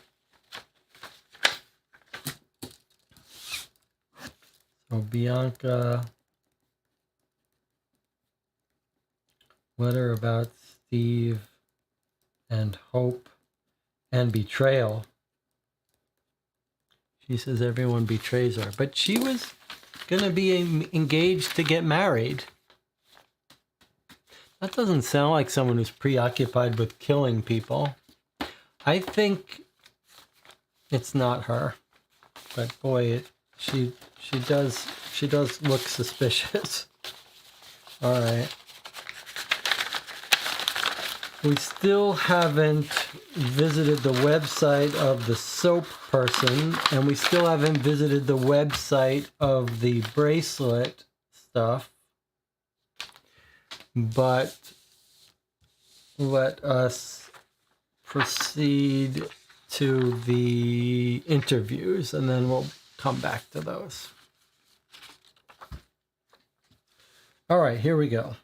Bianca, letter about Steve and hope and betrayal. She says everyone betrays her, but she was going to be engaged to get married. That doesn't sound like someone who's preoccupied with killing people. I think it's not her, but boy, she does look suspicious. All right. We still haven't visited the website of the soap person, and we still haven't visited the website of the bracelet stuff. But let us proceed to the interviews, and then we'll come back to those. All right, here we go.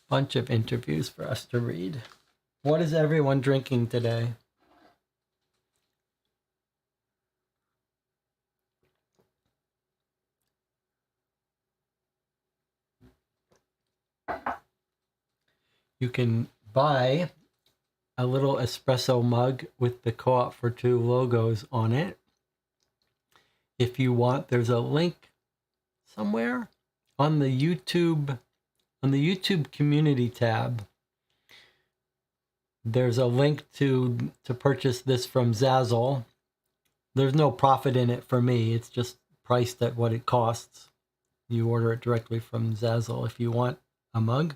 Bunch of interviews for us to read. What is everyone drinking today? You can buy a little espresso mug with the Co-op for Two logos on it. If you want, there's a link somewhere on the YouTube community tab. There's a link to purchase this from Zazzle. There's no profit in it for me. It's just priced at what it costs. You order it directly from Zazzle if you want a mug.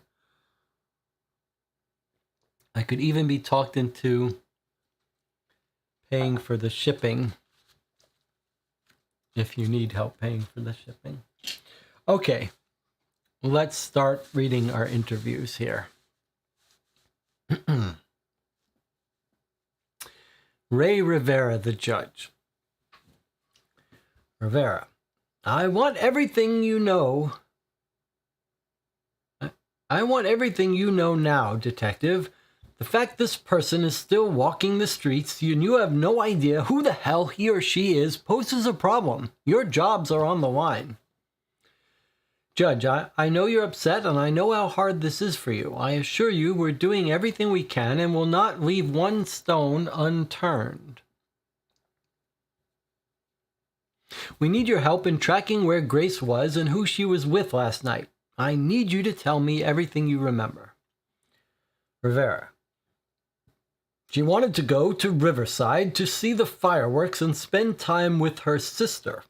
I could even be talked into paying for the shipping if you need help paying for the shipping. Okay, let's start reading our interviews here. Ray Rivera, the judge. Rivera, I want everything you know. I want everything you know now, detective. The fact this person is still walking the streets and you have no idea who the hell he or she is poses a problem. Your jobs are on the line. Judge, I know you're upset and I know how hard this is for you. I assure you we're doing everything we can and will not leave one stone unturned. We need your help in tracking where Grace was and who she was with last night. I need you to tell me everything you remember. Rivera. She wanted to go to Riverside to see the fireworks and spend time with her sister.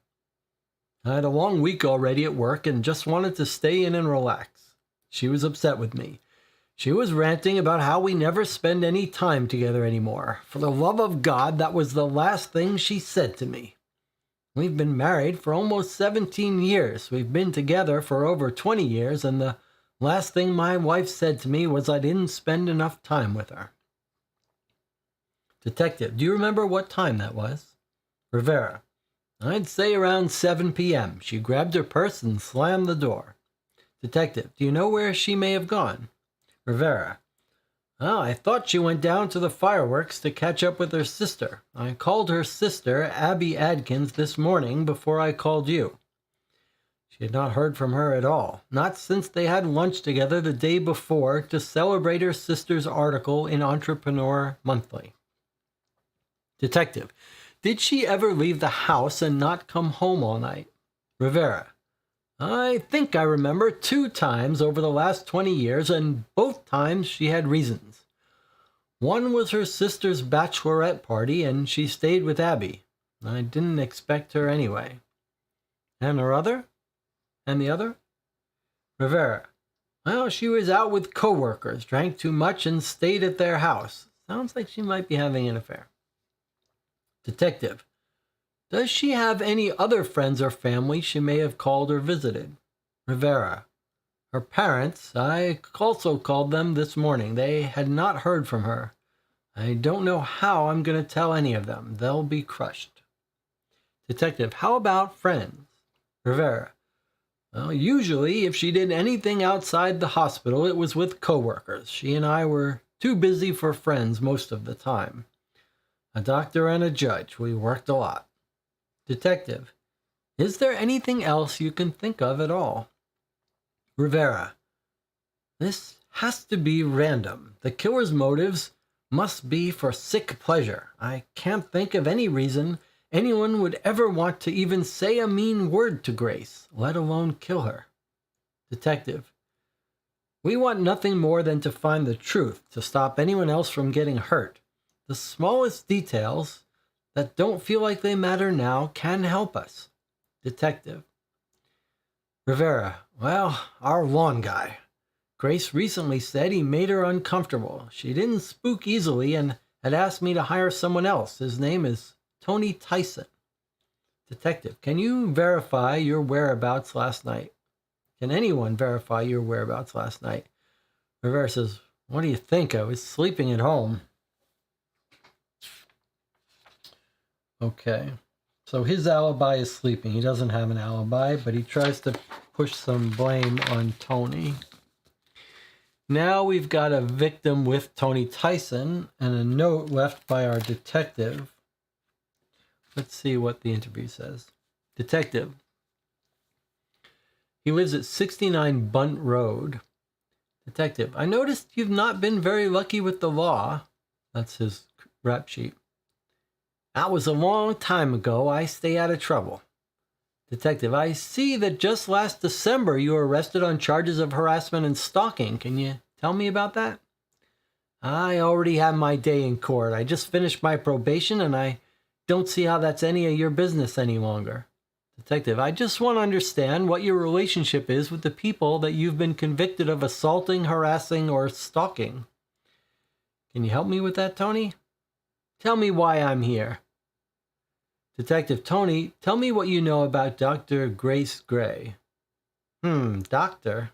I had a long week already at work and just wanted to stay in and relax. She was upset with me. She was ranting about how we never spend any time together anymore. For the love of God, that was the last thing she said to me. We've been married for almost 17 years. We've been together for over 20 years, and the last thing my wife said to me was I didn't spend enough time with her. Detective, do you remember what time that was? Rivera, I'd say around 7 p.m. She grabbed her purse and slammed the door. Detective, do you know where she may have gone? Rivera, oh, I thought she went down to the fireworks to catch up with her sister. I called her sister, Abby Adkins, this morning before I called you. She had not heard from her at all, not since they had lunch together the day before to celebrate her sister's article in Entrepreneur Monthly. Detective, did she ever leave the house and not come home all night? Rivera, I think I remember 2 times over the last 20 years, and both times she had reasons. One was her sister's bachelorette party, and she stayed with Abby. I didn't expect her anyway. And her other? And the other? Rivera, well, she was out with coworkers, drank too much, and stayed at their house. Sounds like she might be having an affair. Detective, does she have any other friends or family she may have called or visited? Rivera, her parents, I also called them this morning. They had not heard from her. I don't know how I'm going to tell any of them. They'll be crushed. Detective, how about friends? Rivera, well, usually if she did anything outside the hospital, it was with coworkers. She and I were too busy for friends most of the time. A doctor and a judge. We worked a lot. Detective, is there anything else you can think of at all? Rivera, this has to be random. The killer's motives must be for sick pleasure. I can't think of any reason anyone would ever want to even say a mean word to Grace, let alone kill her. Detective, we want nothing more than to find the truth, to stop anyone else from getting hurt. The smallest details that don't feel like they matter now can help us. Detective. Rivera, well, our lawn guy. Grace recently said he made her uncomfortable. She didn't spook easily and had asked me to hire someone else. His name is Tony Tyson. Detective, can you verify your whereabouts last night? Can anyone verify your whereabouts last night? Rivera says, what do you think? I was sleeping at home. Okay, so his alibi is sleeping. He doesn't have an alibi, but he tries to push some blame on Tony. Now we've got a victim with Tony Tyson and a note left by our detective. Let's see what the interview says. Detective. He lives at 69 Bunt Road. Detective. I noticed you've not been very lucky with the law. That's his rap sheet. That was a long time ago. I stay out of trouble. Detective. I see that just last December you were arrested on charges of harassment and stalking. Can you tell me about that? I already had my day in court. I just finished my probation and I don't see how that's any of your business any longer. Detective, I just want to understand what your relationship is with the people that you've been convicted of assaulting, harassing, or stalking. Can you help me with that, Tony? Tell me why I'm here. Detective Tony, tell me what you know about Dr. Grace Gray. Doctor?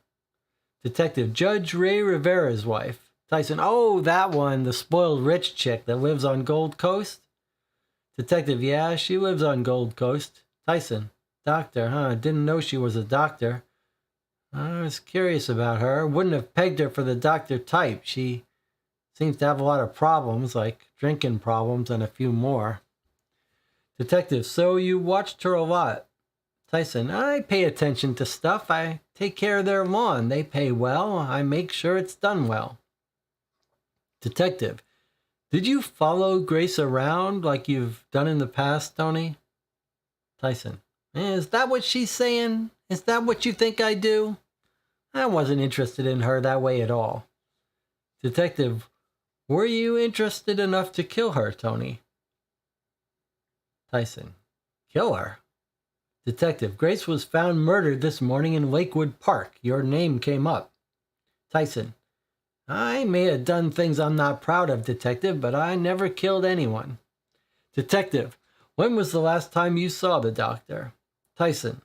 Detective, Judge Ray Rivera's wife. Tyson, oh, that one, the spoiled rich chick that lives on Gold Coast? Detective, yeah, she lives on Gold Coast. Tyson, doctor, huh? Didn't know she was a doctor. I was curious about her. Wouldn't have pegged her for the doctor type. She seems to have a lot of problems, like drinking problems and a few more. Detective, so you watched her a lot. Tyson, I pay attention to stuff. I take care of their lawn. They pay well. I make sure it's done well. Detective, did you follow Grace around like you've done in the past, Tony? Tyson, is that what she's saying? Is that what you think I do? I wasn't interested in her that way at all. Detective, were you interested enough to kill her, Tony? Tyson, kill her? Detective, Grace was found murdered this morning in Lakewood Park. Your name came up. Tyson, I may have done things I'm not proud of, Detective, but I never killed anyone. Detective, when was the last time you saw the doctor? Tyson,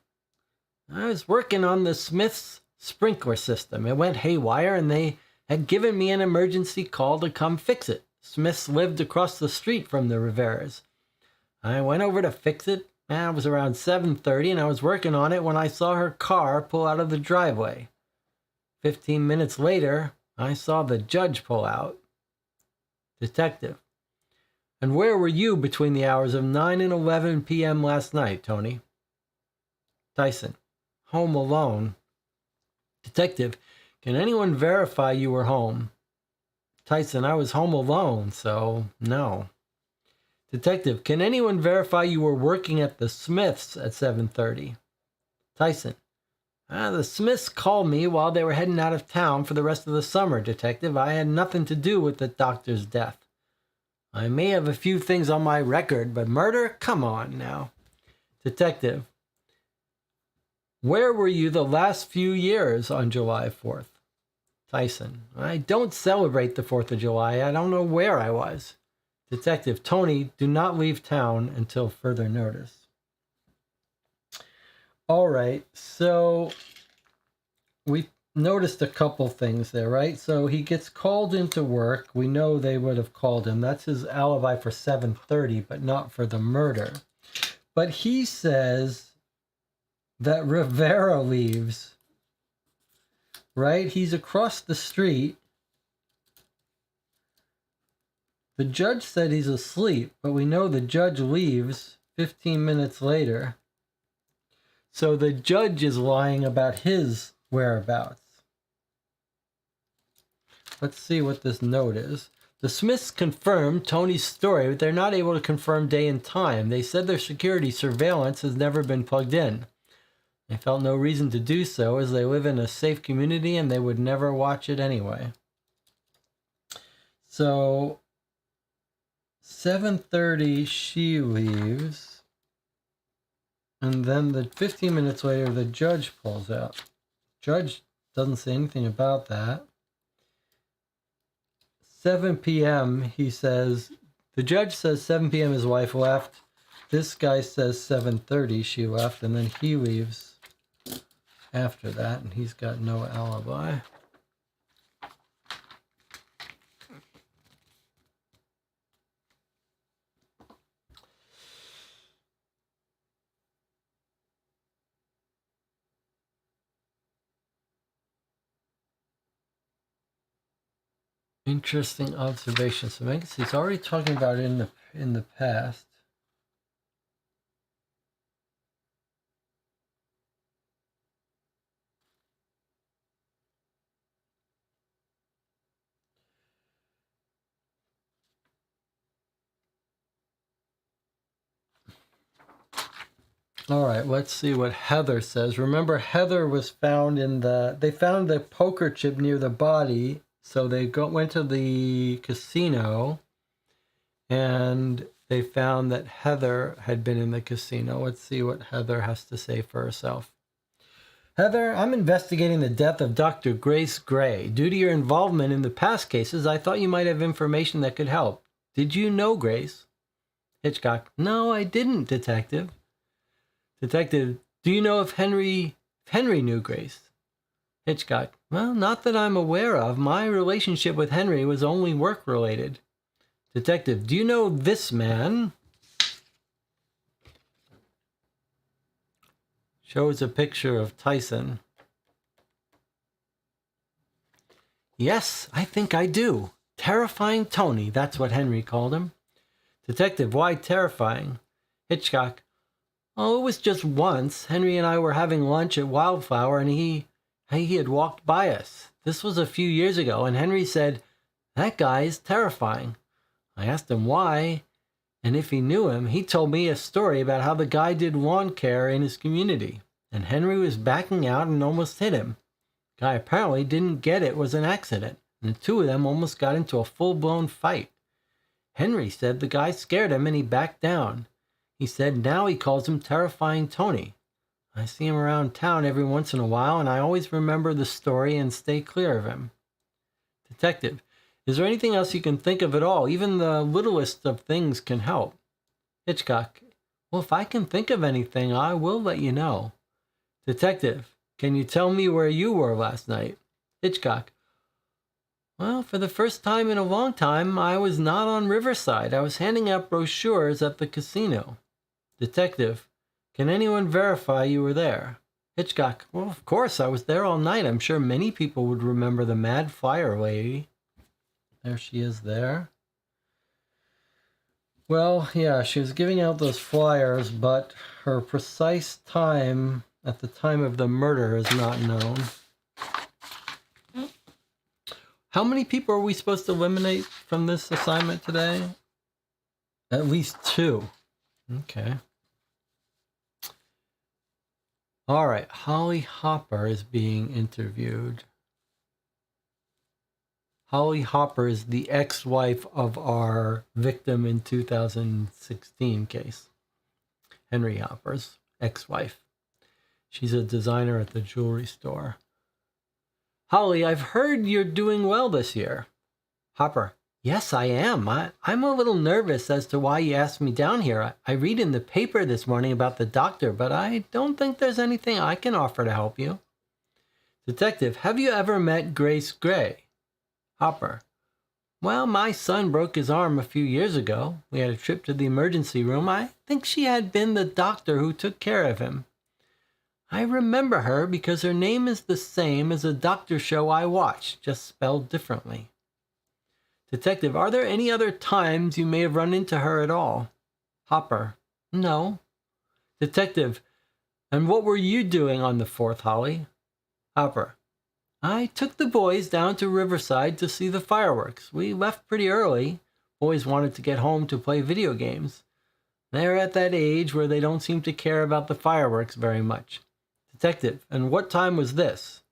I was working on the Smith's sprinkler system. It went haywire and they had given me an emergency call to come fix it. Smith's lived across the street from the Riveras. I went over to fix it. It was around 7:30 and I was working on it when I saw her car pull out of the driveway. 15 minutes later, I saw the judge pull out. Detective, and where were you between the hours of 9 and 11 p.m. last night, Tony? Tyson, home alone. Detective, can anyone verify you were home? Tyson, I was home alone, so no. Detective, can anyone verify you were working at the Smiths at 7:30? Tyson, the Smiths called me while they were heading out of town for the rest of the summer, Detective. I had nothing to do with the doctor's death. I may have a few things on my record, but murder? Come on now. Detective, where were you the last few years on July 4th? Tyson, I don't celebrate the 4th of July. I don't know where I was. Detective, Tony, do not leave town until further notice. All right, so we noticed a couple things there, right? So he gets called into work. We know they would have called him. That's his alibi for 7:30, but not for the murder. But he says that Rivera leaves, right? He's across the street. The judge said he's asleep, but we know the judge leaves 15 minutes later. So the judge is lying about his whereabouts. Let's see what this note is. The Smiths confirmed Tony's story, but they're not able to confirm day and time. They said their security surveillance has never been plugged in. They felt no reason to do so as they live in a safe community and they would never watch it anyway. So 7:30 she leaves, and then the 15 minutes later the judge pulls out. Judge doesn't say anything about that. 7 p.m. he says, the judge says 7 p.m. his wife left. This guy says 7:30 she left, and then he leaves after that, and he's got no alibi. Interesting observation. So I guess he's already talking about it in the past. All right, let's see what Heather says. Remember, Heather was found they found the poker chip near the body, so they went to the casino, and they found that Heather had been in the casino. Let's see what Heather has to say for herself. Heather, I'm investigating the death of Dr. Grace Gray. Due to your involvement in the past cases, I thought you might have information that could help. Did you know Grace? Hitchcock, no, I didn't, Detective. Detective, do you know if Henry knew Grace? Hitchcock, well, not that I'm aware of. My relationship with Henry was only work-related. Detective, do you know this man? Shows a picture of Tyson. Yes, I think I do. Terrifying Tony, that's what Henry called him. Detective, why terrifying? Hitchcock, oh, it was just once. Henry and I were having lunch at Wildflower, and he had walked by us. This was a few years ago, and Henry said, that guy is terrifying. I asked him why, and if he knew him. He told me a story about how the guy did lawn care in his community, and Henry was backing out and almost hit him. The guy apparently didn't get it was an accident, and the two of them almost got into a full-blown fight. Henry said the guy scared him and he backed down. He said now he calls him Terrifying Tony. I see him around town every once in a while, and I always remember the story and stay clear of him. Detective, is there anything else you can think of at all? Even the littlest of things can help. Hitchcock, well, if I can think of anything, I will let you know. Detective, can you tell me where you were last night? Hitchcock, well, for the first time in a long time, I was not on Riverside. I was handing out brochures at the casino. Detective, can anyone verify you were there? Hitchcock, well, of course, I was there all night. I'm sure many people would remember the Mad Flyer lady. There she is there. Well, yeah, she was giving out those flyers, but her precise time at the time of the murder is not known. How many people are we supposed to eliminate from this assignment today? At least 2. Okay. All right, Holly Hopper is being interviewed. Holly Hopper is the ex-wife of our victim in 2016 case. Henry Hopper's ex-wife. She's a designer at the jewelry store. Holly, I've heard you're doing well this year. Hopper, yes, I am. I'm a little nervous as to why you asked me down here. I read in the paper this morning about the doctor, but I don't think there's anything I can offer to help you. Detective, have you ever met Grace Gray? Hopper, well, my son broke his arm a few years ago. We had a trip to the emergency room. I think she had been the doctor who took care of him. I remember her because her name is the same as a doctor show I watched, just spelled differently. Detective, are there any other times you may have run into her at all? Hopper, no. Detective, and what were you doing on the 4th, Holly? Hopper, I took the boys down to Riverside to see the fireworks. We left pretty early. Boys wanted to get home to play video games. They're at that age where they don't seem to care about the fireworks very much. Detective, and what time was this?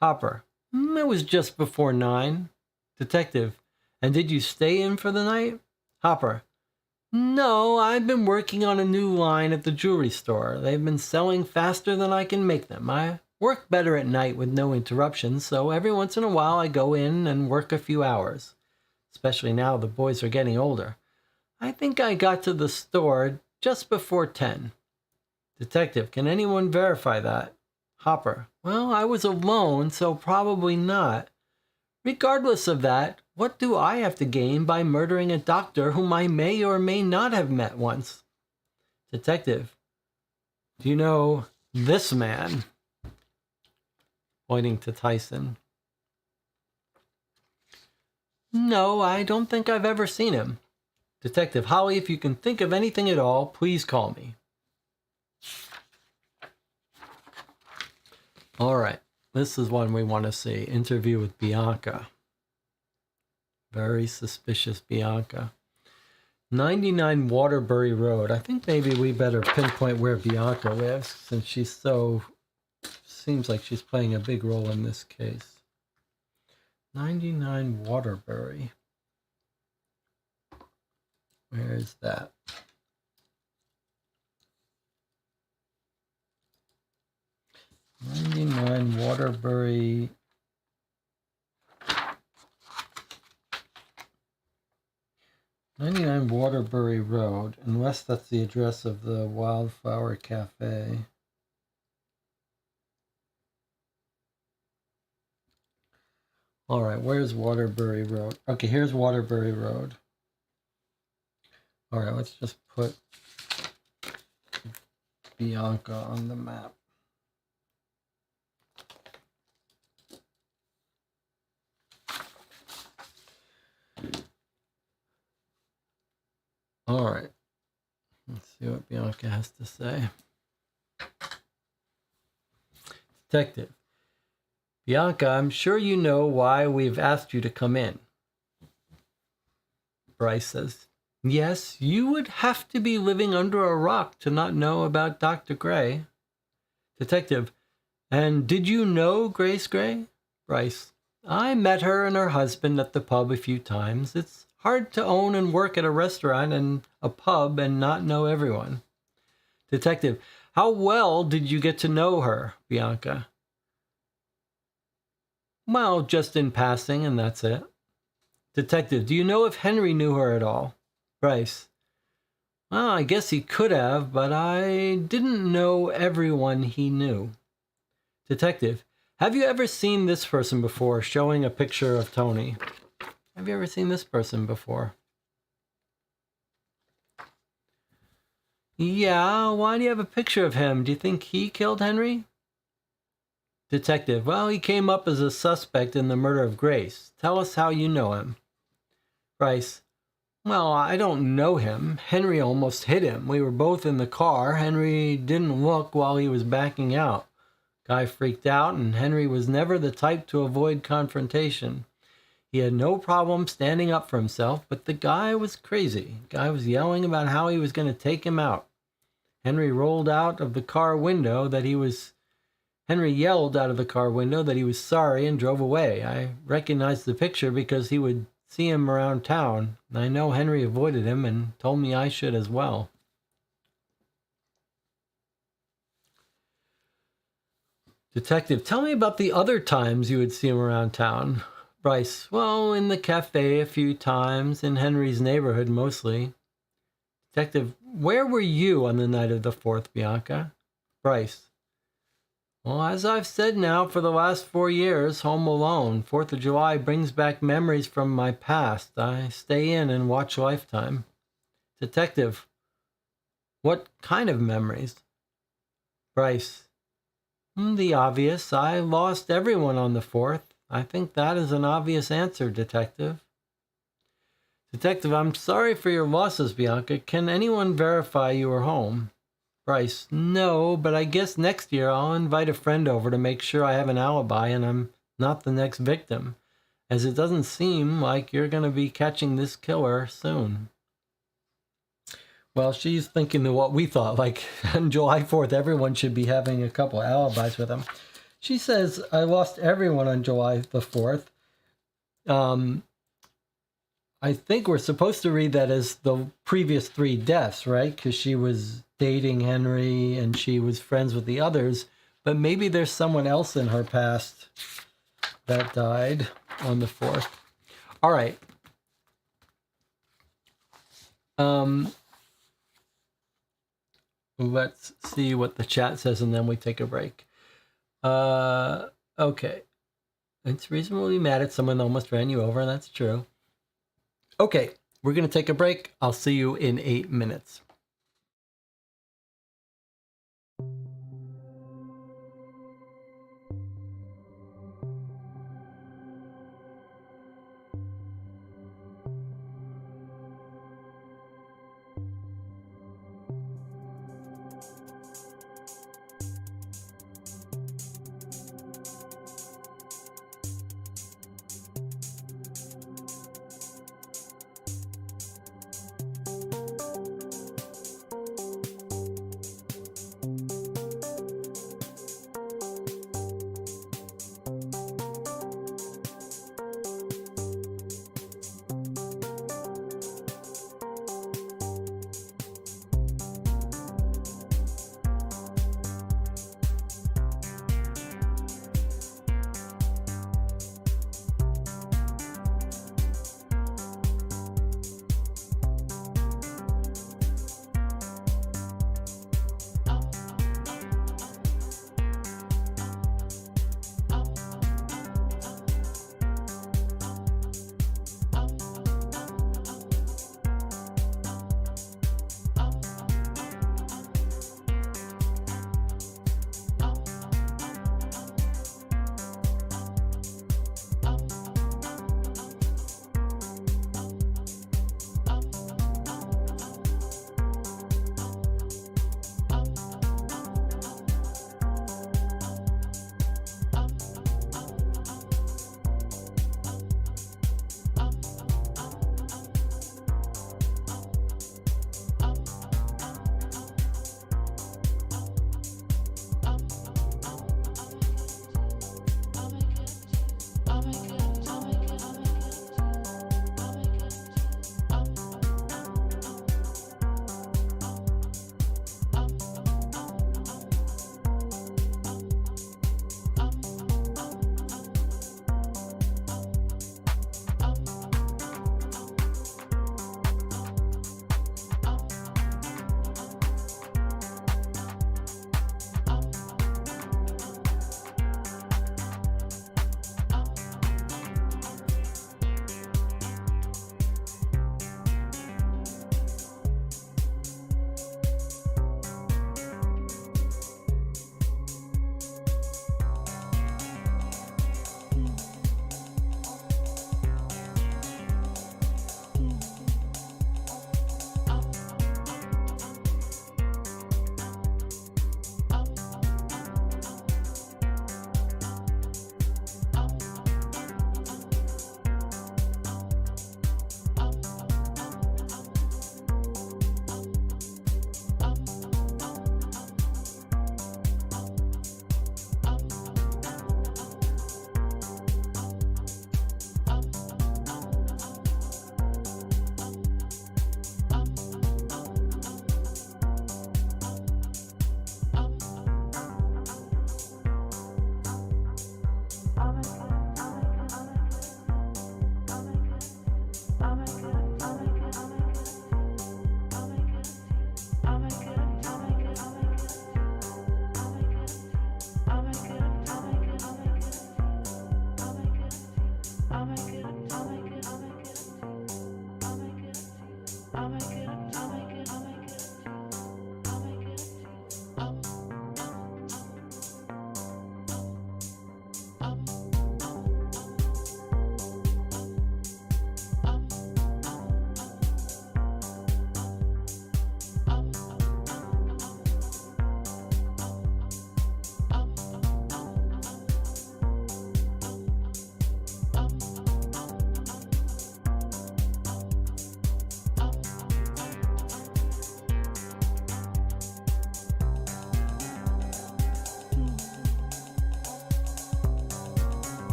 Hopper, it was just before 9. Detective, and did you stay in for the night? Hopper, no, I've been working on a new line at the jewelry store. They've been selling faster than I can make them. I work better at night with no interruptions, so every once in a while I go in and work a few hours, especially now the boys are getting older. I think I got to the store just before 10. Detective, can anyone verify that? Hopper, well, I was alone, so probably not. Regardless of that, what do I have to gain by murdering a doctor whom I may or may not have met once? Detective, do you know this man? Pointing to Tyson. No, I don't think I've ever seen him. Detective Holly, if you can think of anything at all, please call me. All right, this is one we want to see. Interview with Bianca. Very suspicious Bianca. 99 Waterbury Road. I think maybe we better pinpoint where Bianca lives since seems like she's playing a big role in this case. 99 Waterbury. Where is that? '99 Waterbury. '99 Waterbury Road, unless that's the address of the Wildflower Cafe. All right, where's Waterbury Road? Okay, here's Waterbury Road. All right, let's just put Bianca on the map. All right, let's see what Bianca has to say. Detective. Bianca, I'm sure you know why we've asked you to come in. Bryce says, yes, you would have to be living under a rock to not know about Dr. Gray. Detective, and did you know Grace Gray? Bryce, I met her and her husband at the pub a few times. It's hard to own and work at a restaurant and a pub and not know everyone. Detective, how well did you get to know her, Bianca? Well, just in passing, and that's it. Detective, do you know if Henry knew her at all? Bryce, well, I guess he could have, but I didn't know everyone he knew. Detective, have you ever seen this person before, showing a picture of Tony? Have you ever seen this person before? Yeah, why do you have a picture of him? Do you think he killed Henry? Detective, well, he came up as a suspect in the murder of Grace. Tell us how you know him. Bryce, well, I don't know him. Henry almost hit him. We were both in the car. Henry didn't look while he was backing out. Guy freaked out, and Henry was never the type to avoid confrontation. He had no problem standing up for himself, but the guy was crazy. Guy was yelling about how he was going to take him out. Henry yelled out of the car window that he was sorry and drove away. I recognized the picture because he would see him around town. I know Henry avoided him and told me I should as well. Detective, tell me about the other times you would see him around town. Bryce, well, in the cafe a few times, in Henry's neighborhood mostly. Detective, where were you on the night of the 4th, Bianca? Bryce, well, as I've said now for the last 4 years, home alone. 4th of July brings back memories from my past. I stay in and watch Lifetime. Detective, what kind of memories? Bryce, the obvious. I lost everyone on the 4th. I think that is an obvious answer, Detective. Detective, I'm sorry for your losses, Bianca. Can anyone verify you were home? Bryce, no, but I guess next year I'll invite a friend over to make sure I have an alibi and I'm not the next victim, as it doesn't seem like you're going to be catching this killer soon. Well, she's thinking of what we thought, like on July 4th, everyone should be having a couple of alibis with them. She says, I lost everyone on July the 4th. I think we're supposed to read that as the previous 3 deaths, right? Because she was dating Henry and she was friends with the others. But maybe there's someone else in her past that died on the 4th. All right. Let's see what the chat says and then we take a break. Okay. It's reasonably mad at someone that almost ran you over, and that's true. Okay, we're going to take a break. I'll see you in 8 minutes.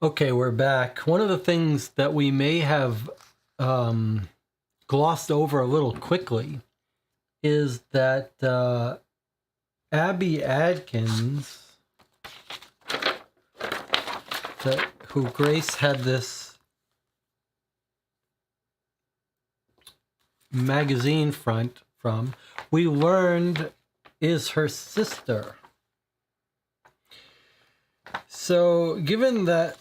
Okay, we're back. One of the things that we may have glossed over a little quickly is that Abby Adkins, who Grace had this magazine front from, we learned is her sister. So, given that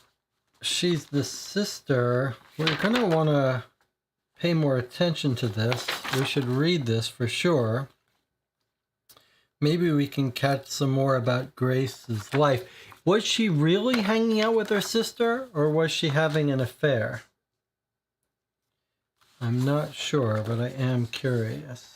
she's the sister, we're going to want to pay more attention to this. We should read this for sure. Maybe we can catch some more about Grace's life. Was she really hanging out with her sister, or was she having an affair? I'm not sure, but I am curious.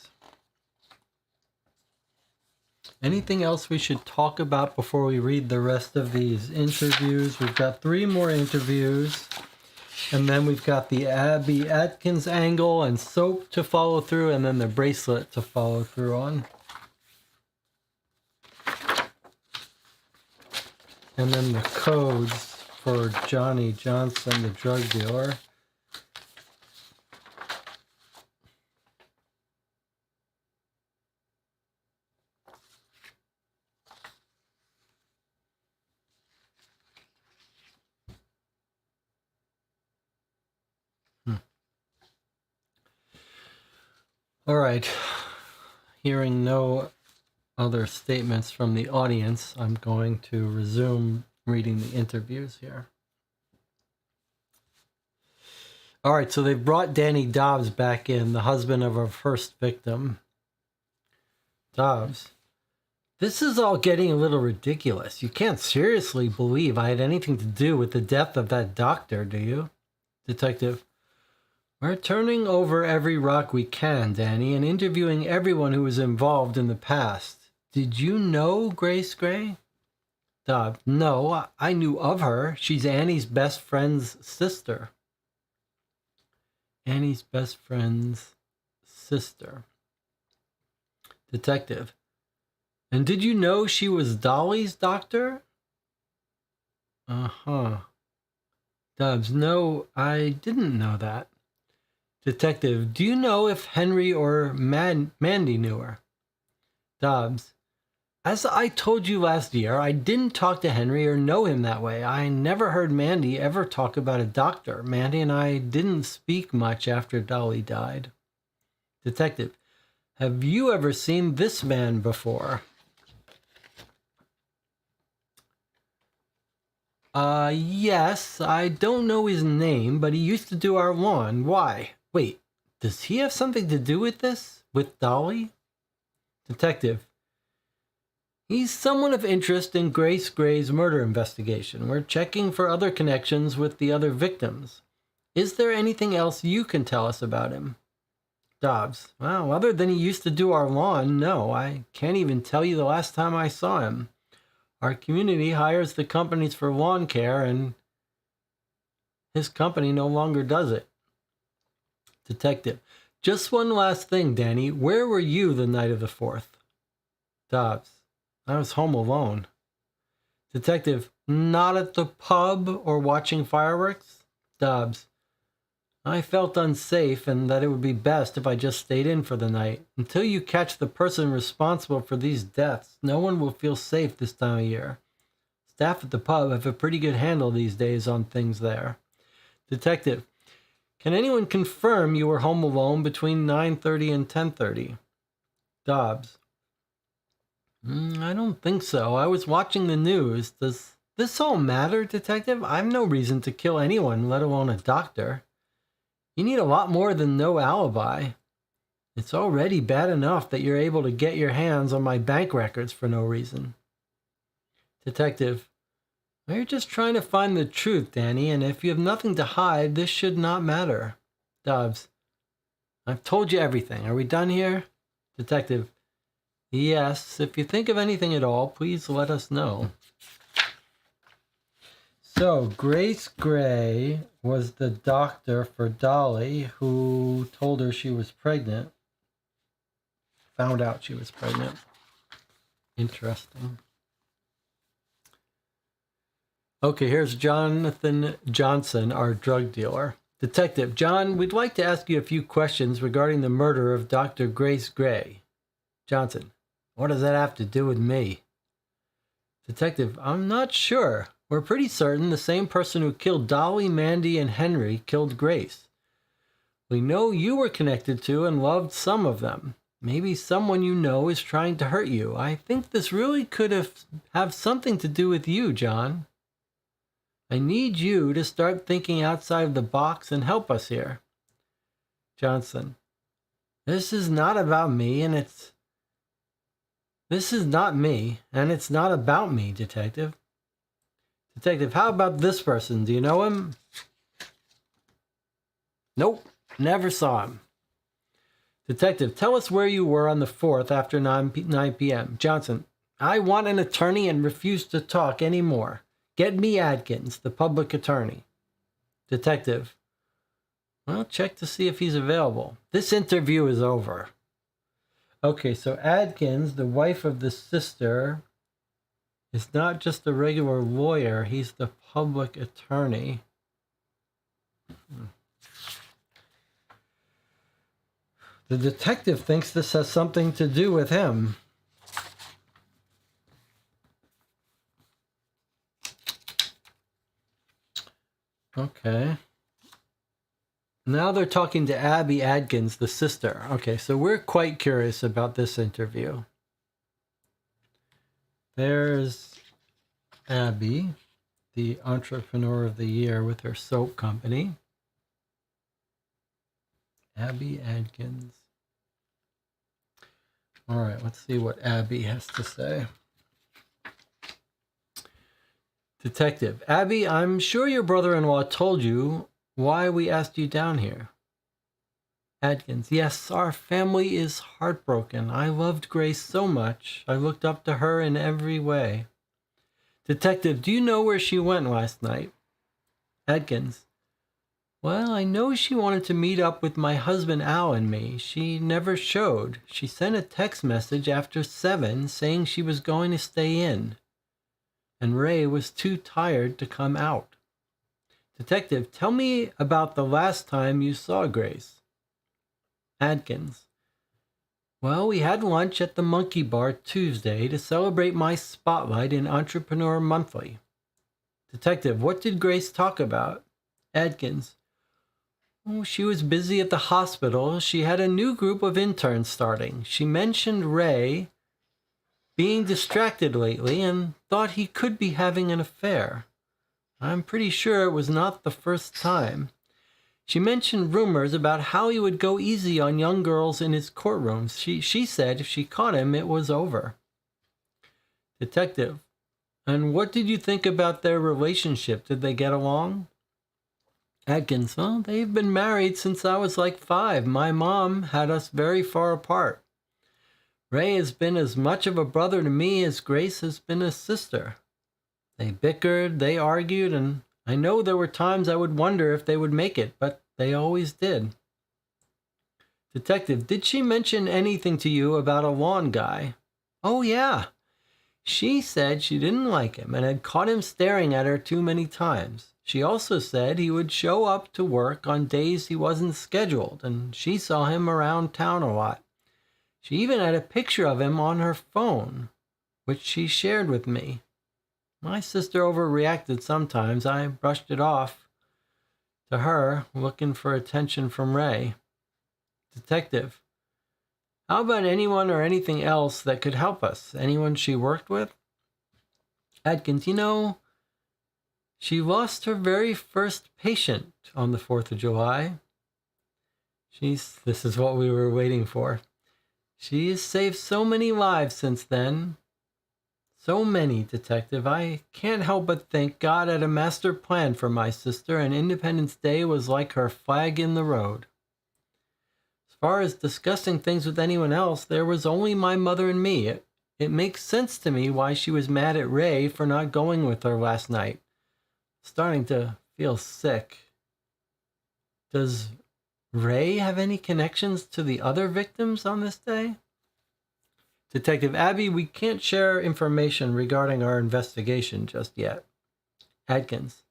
Anything else we should talk about before we read the rest of these interviews? We've got 3 more interviews. And then we've got the Abby Atkins angle and soap to follow through, and then the bracelet to follow through on. And then the codes for Johnny Johnson, the drug dealer. All right. Hearing no other statements from the audience, I'm going to resume reading the interviews here. All right, so they've brought Danny Dobbs back in, the husband of our first victim. Dobbs, this is all getting a little ridiculous. You can't seriously believe I had anything to do with the death of that doctor, do you? Detective, we're turning over every rock we can, Danny, and interviewing everyone who was involved in the past. Did you know Grace Gray? Dobbs, no, I knew of her. She's Annie's best friend's sister. Annie's best friend's sister. Detective, and did you know she was Dolly's doctor? Uh-huh. Dobbs, no, I didn't know that. Detective, do you know if Henry or Mandy knew her? Dobbs, as I told you last year, I didn't talk to Henry or know him that way. I never heard Mandy ever talk about a doctor. Mandy and I didn't speak much after Dolly died. Detective, have you ever seen this man before? Yes, I don't know his name, but he used to do our lawn. Why? Wait, does he have something to do with this? With Dolly? Detective, he's someone of interest in Grace Gray's murder investigation. We're checking for other connections with the other victims. Is there anything else you can tell us about him? Dobbs, well, other than he used to do our lawn, no. I can't even tell you the last time I saw him. Our community hires the companies for lawn care, and his company no longer does it. Detective, just one last thing, Danny. Where were you the night of the 4th? Dobbs, I was home alone. Detective, not at the pub or watching fireworks? Dobbs, I felt unsafe and that it would be best if I just stayed in for the night. Until you catch the person responsible for these deaths, no one will feel safe this time of year. Staff at the pub have a pretty good handle these days on things there. Detective, can anyone confirm you were home alone between 9:30 and 10:30? Dobbs, I don't think so. I was watching the news. Does this all matter, Detective? I've no reason to kill anyone, let alone a doctor. You need a lot more than no alibi. It's already bad enough that you're able to get your hands on my bank records for no reason. Detective, you're just trying to find the truth, Danny, and if you have nothing to hide, this should not matter. Dobbs, I've told you everything. Are we done here? Detective, yes. If you think of anything at all, please let us know. So, Grace Gray was the doctor for Dolly who told her she was pregnant. Found out she was pregnant. Interesting. Okay, here's Jonathan Johnson, our drug dealer. Detective John, we'd like to ask you a few questions regarding the murder of Dr. Grace Gray. Johnson, what does that have to do with me? Detective, I'm not sure. We're pretty certain the same person who killed Dolly, Mandy, and Henry killed Grace. We know you were connected to and loved some of them. Maybe someone you know is trying to hurt you. I think this really could have something to do with you, John. I need you to start thinking outside of the box and help us here. Johnson, this is not about me, and it's not about me, Detective. Detective, how about this person? Do you know him? Nope, never saw him. Detective, tell us where you were on the 4th after 9 p.m. Johnson, I want an attorney and refuse to talk anymore. Get me Adkins, the public attorney. Detective, well, check to see if he's available. This interview is over. Okay, so Adkins, the wife of the sister, is not just a regular lawyer, he's the public attorney. The detective thinks this has something to do with him. Okay. Now they're talking to Abby Adkins, the sister. Okay, so we're quite curious about this interview. There's Abby, the entrepreneur of the year with her soap company. Abby Adkins. All right, let's see what Abby has to say. Detective, Abby, I'm sure your brother-in-law told you why we asked you down here. Adkins, yes, our family is heartbroken. I loved Grace so much. I looked up to her in every way. Detective, do you know where she went last night? Adkins, well, I know she wanted to meet up with my husband Al and me. She never showed. She sent a text message after 7 saying she was going to stay in. And Ray was too tired to come out. Detective, tell me about the last time you saw Grace. Adkins, well, we had lunch at the Monkey Bar Tuesday to celebrate my spotlight in Entrepreneur Monthly. Detective, what did Grace talk about? Adkins, oh, she was busy at the hospital. She had a new group of interns starting. She mentioned Ray being distracted lately and thought he could be having an affair. I'm pretty sure it was not the first time. She mentioned rumors about how he would go easy on young girls in his courtrooms. She said if she caught him, it was over. Detective, and what did you think about their relationship? Did they get along? Adkins, well, they've been married since I was like 5. My mom had us very far apart. Ray has been as much of a brother to me as Grace has been a sister. They bickered, they argued, and I know there were times I would wonder if they would make it, but they always did. Detective, did she mention anything to you about a lawn guy? Oh, yeah. She said she didn't like him and had caught him staring at her too many times. She also said he would show up to work on days he wasn't scheduled, and she saw him around town a lot. She even had a picture of him on her phone, which she shared with me. My sister overreacted sometimes. I brushed it off to her, looking for attention from Ray. Detective, how about anyone or anything else that could help us? Anyone she worked with? Adkins, you know, she lost her very first patient on the 4th of July. This is what we were waiting for. She has saved so many lives since then. So many, Detective. I can't help but think God had a master plan for my sister, and Independence Day was like her flag in the road. As far as discussing things with anyone else, there was only my mother and me. It makes sense to me why she was mad at Ray for not going with her last night. Starting to feel sick. Does Ray have any connections to the other victims on this day? Detective Abby, we can't share information regarding our investigation just yet. Adkins.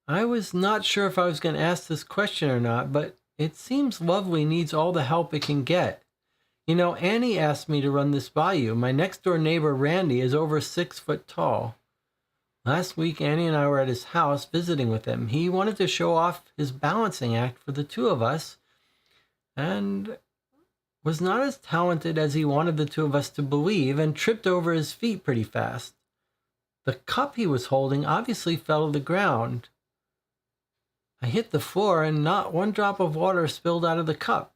I was not sure if I was going to ask this question or not, but it seems Lovely needs all the help it can get. You know, Annie asked me to run this by you. My next door neighbor, Randy, is over 6 foot tall. Last week, Annie and I were at his house visiting with him. He wanted to show off his balancing act for the two of us and was not as talented as he wanted the two of us to believe and tripped over his feet pretty fast. The cup he was holding obviously fell to the ground. I hit the floor and not one drop of water spilled out of the cup.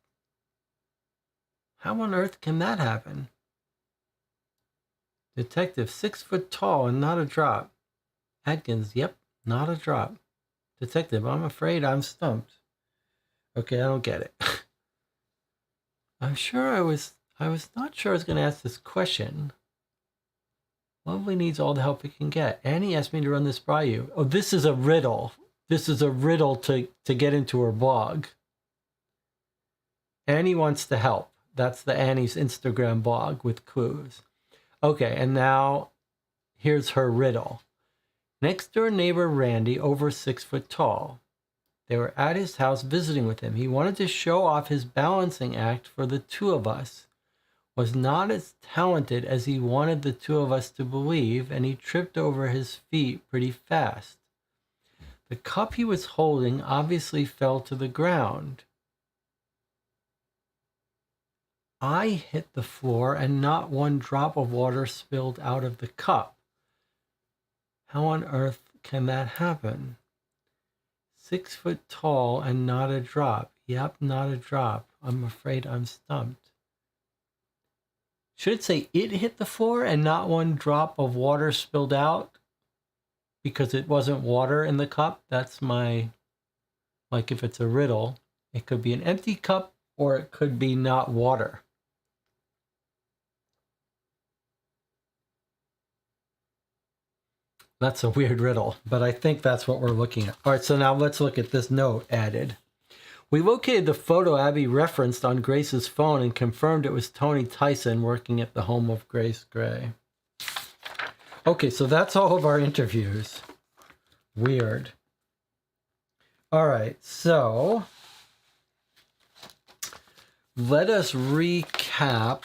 How on earth can that happen? Detective, 6 foot tall and not a drop. Adkins, yep, not a drop. Detective, I'm afraid I'm stumped. Okay, I don't get it. I was not sure I was going to ask this question. Lovely needs all the help it can get. Annie asked me to run this by you. Oh, this is a riddle. This is a riddle to get into her blog. Annie wants to help. That's the Annie's Instagram blog with clues. Okay, and now here's her riddle. Next door neighbor Randy, over 6 foot tall. They were at his house visiting with him. He wanted to show off his balancing act for the two of us. Was not as talented as he wanted the two of us to believe, and he tripped over his feet pretty fast. The cup he was holding obviously fell to the ground. I hit the floor and not one drop of water spilled out of the cup. How on earth can that happen? 6 foot tall and not a drop. Yep, not a drop. I'm afraid I'm stumped. Should it say it hit the floor and not one drop of water spilled out? Because it wasn't water in the cup? That's my, like if it's a riddle, it could be an empty cup or it could be not water. That's a weird riddle, but I think that's what we're looking at. All right, so now let's look at this note added. We located the photo Abby referenced on Grace's phone and confirmed it was Tony Tyson working at the home of Grace Gray. Okay, so that's all of our interviews. Weird. All right, so let us recap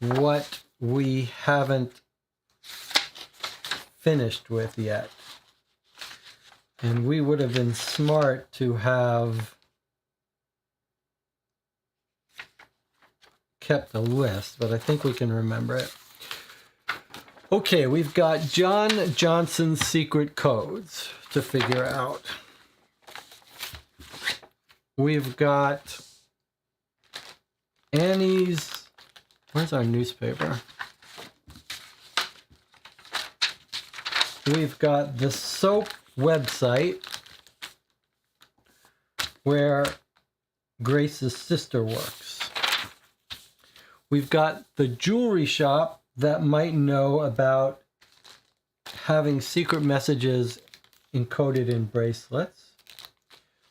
what we haven't finished with yet. And we would have been smart to have kept a list, but I think we can remember it. Okay, we've got John Johnson's secret codes to figure out. We've got Annie's, where's our newspaper? We've got the soap website where Grace's sister works. We've got the jewelry shop that might know about having secret messages encoded in bracelets.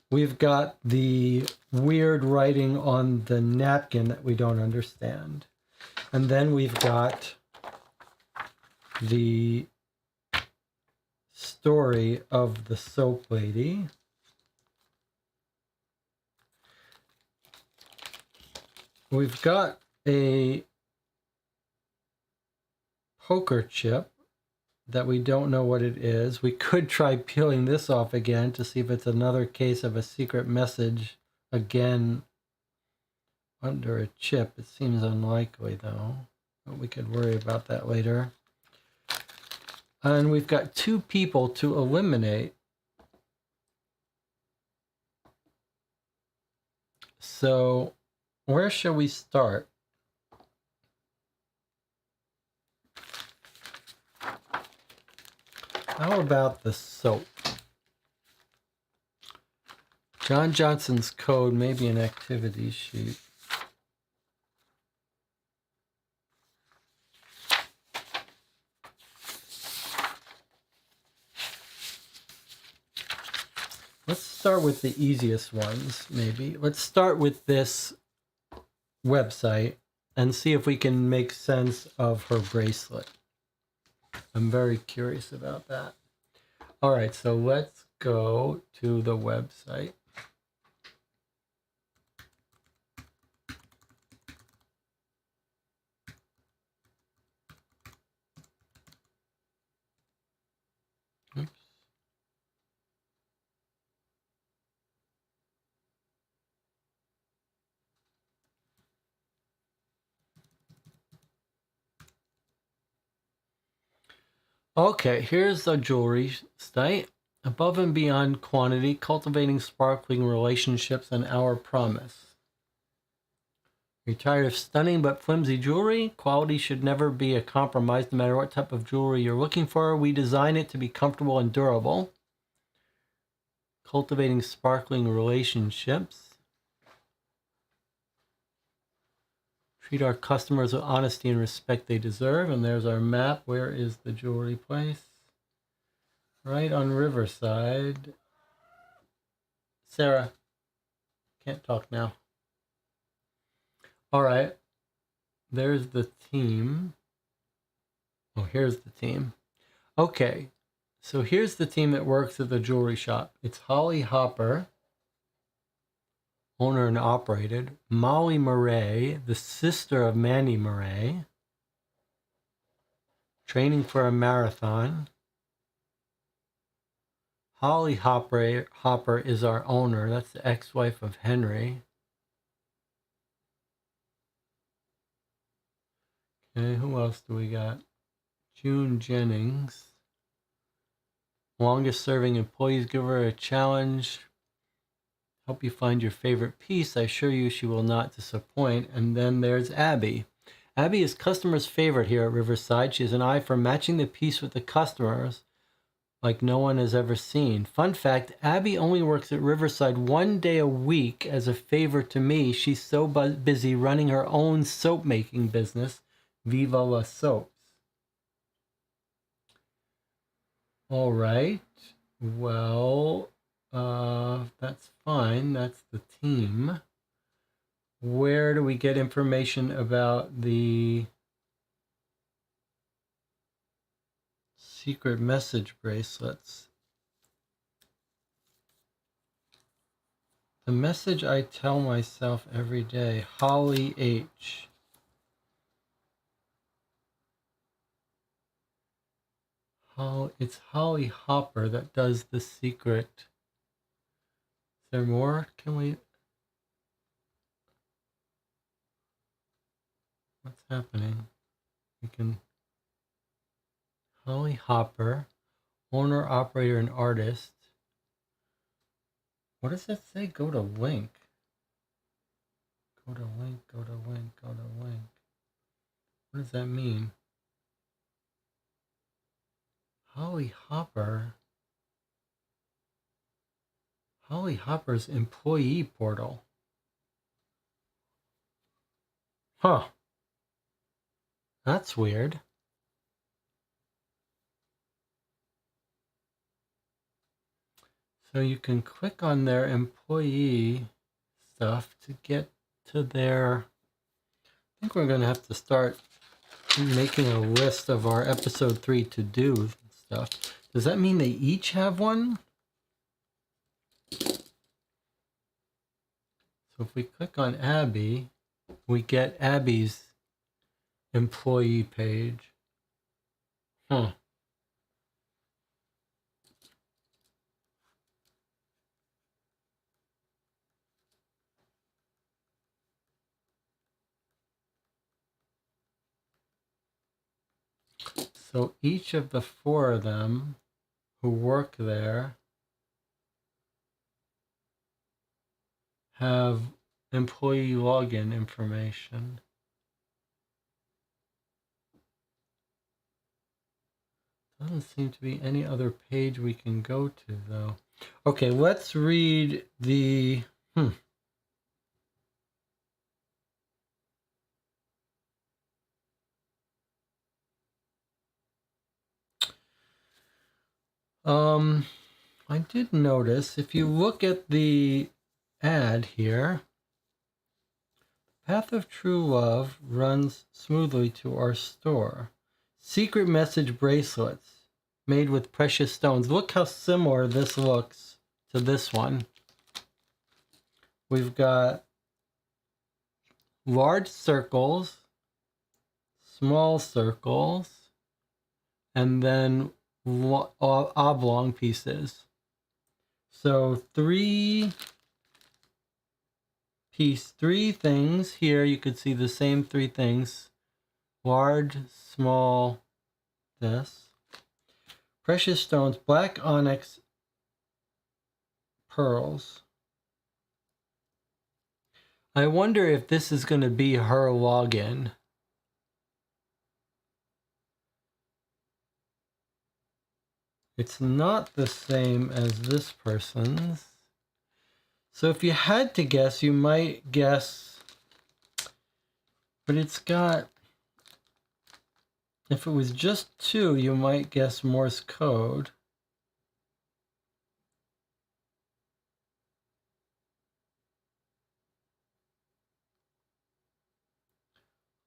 We've got the weird writing on the napkin that we don't understand. And then we've got the story of the soap lady. We've got a poker chip that we don't know what it is. We could try peeling this off again to see if it's another case of a secret message again under a chip. It seems unlikely though, but we could worry about that later. And we've got 2 people to eliminate. So where shall we start? How about the soap? John Johnson's code, maybe an activity sheet. Let's start with the easiest ones, maybe. Let's start with this website and see if we can make sense of her bracelet. I'm very curious about that. All right, so let's go to the website. Oops. Okay, here's the jewelry site. Above and beyond quantity, cultivating sparkling relationships and our promise. You're tired of stunning but flimsy jewelry? Quality should never be a compromise no matter what type of jewelry you're looking for. We design it to be comfortable and durable. Cultivating sparkling relationships. Treat our customers with honesty and respect they deserve. And there's our map. Where is the jewelry place? Right on Riverside. Sarah, can't talk now. All right. There's the team. Oh, here's the team. Okay. So here's the team that works at the jewelry shop. It's Holly Hopper, owner and operated. Molly Murray, the sister of Mandy Murray, training for a marathon. Holly Hopper is our owner. That's the ex-wife of Henry. Okay, who else do we got? June Jennings. Longest serving employees, give her a challenge. Help you find your favorite piece. I assure you she will not disappoint. And then there's Abby. Abby is customers' favorite here at Riverside. She has an eye for matching the piece with the customers like no one has ever seen. Fun fact, Abby only works at Riverside 1 day a week as a favor to me. She's so busy running her own soap making business, Viva La Soaps. All right. Well, that's fine. That's the team. Where do we get information about the secret message bracelets? The message I tell myself every day, Holly H. It's Holly Hopper that does the secret. Is there more? Can we... What's happening? We can... Holly Hopper, owner, operator, and artist. What does that say? Go to link. Go to link, go to link, go to link. What does that mean? Holly Hopper. Holly Hopper's employee portal. Huh. That's weird. So you can click on their employee stuff to get to their... I think we're going to have to start making a list of our episode 3 to-do stuff. Does that mean they each have one? So if we click on Abby, we get Abby's employee page. Huh. So each of the 4 of them who work there have employee login information. Doesn't seem to be any other page we can go to, though. Okay, let's read the... I did notice, if you look at the ad here, Path of True Love runs smoothly to our store. Secret message bracelets made with precious stones. Look how similar this looks to this one. We've got large circles, small circles, and then oblong pieces. So three things here. You could see the same three things. Large, small, this. Precious stones, black onyx, pearls. I wonder if this is going to be her login. It's not the same as this person's. So if you had to guess, you might guess, but it's got, if it was just 2, you might guess Morse code.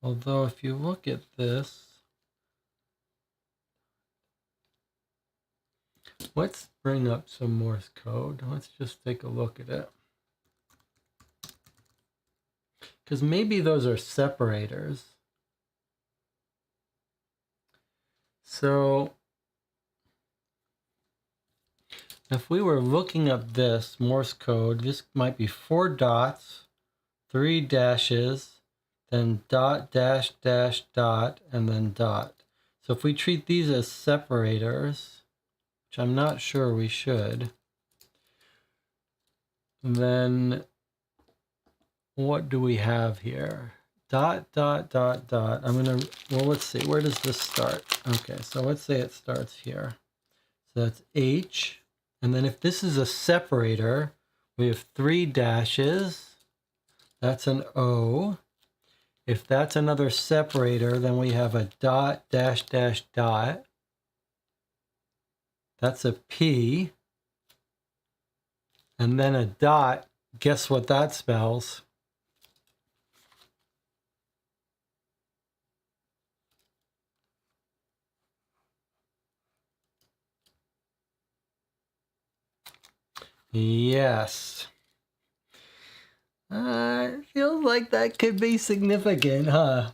Although if you look at this, let's bring up some Morse code. Let's just take a look at it. Because maybe those are separators. So if we were looking up this Morse code, this might be 4 dots, 3 dashes, then dot, dash, dash, dot, and then dot. So if we treat these as separators, which I'm not sure we should, then what do we have here? Dot, dot, dot, dot. Well, let's see. Where does this start? Okay, so let's say it starts here. So that's H. And then if this is a separator, we have 3 dashes. That's an O. If that's another separator, then we have a dot, dash, dash, dot. That's a P. And then a dot. Guess what that spells? Yes. It feels like that could be significant, huh?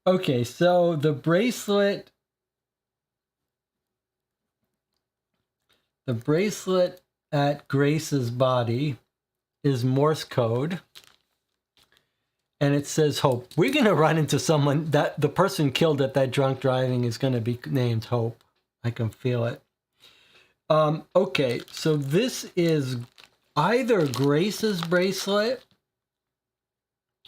Okay, so the bracelet at Grace's body is Morse code. And it says Hope. We're going to run into someone that the person killed at that drunk driving is going to be named Hope. I can feel it. Okay, so this is either Grace's bracelet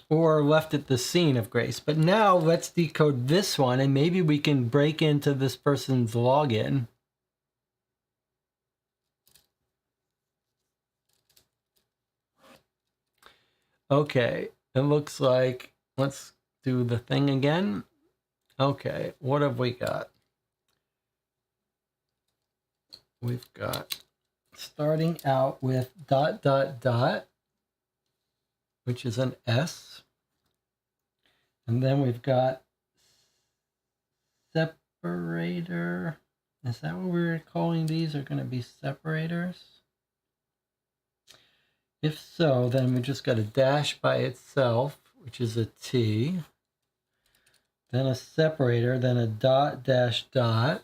or left at the scene of Grace. But now let's decode this one and maybe we can break into this person's login. Okay, it looks like, let's do the thing again. Okay, what have we got? We've got starting out with dot, dot, dot, which is an S. And then we've got separator. Is that what we're calling these? Are going to be separators? If so, then we just got a dash by itself, which is a T. Then a separator, then a dot, dash, dot,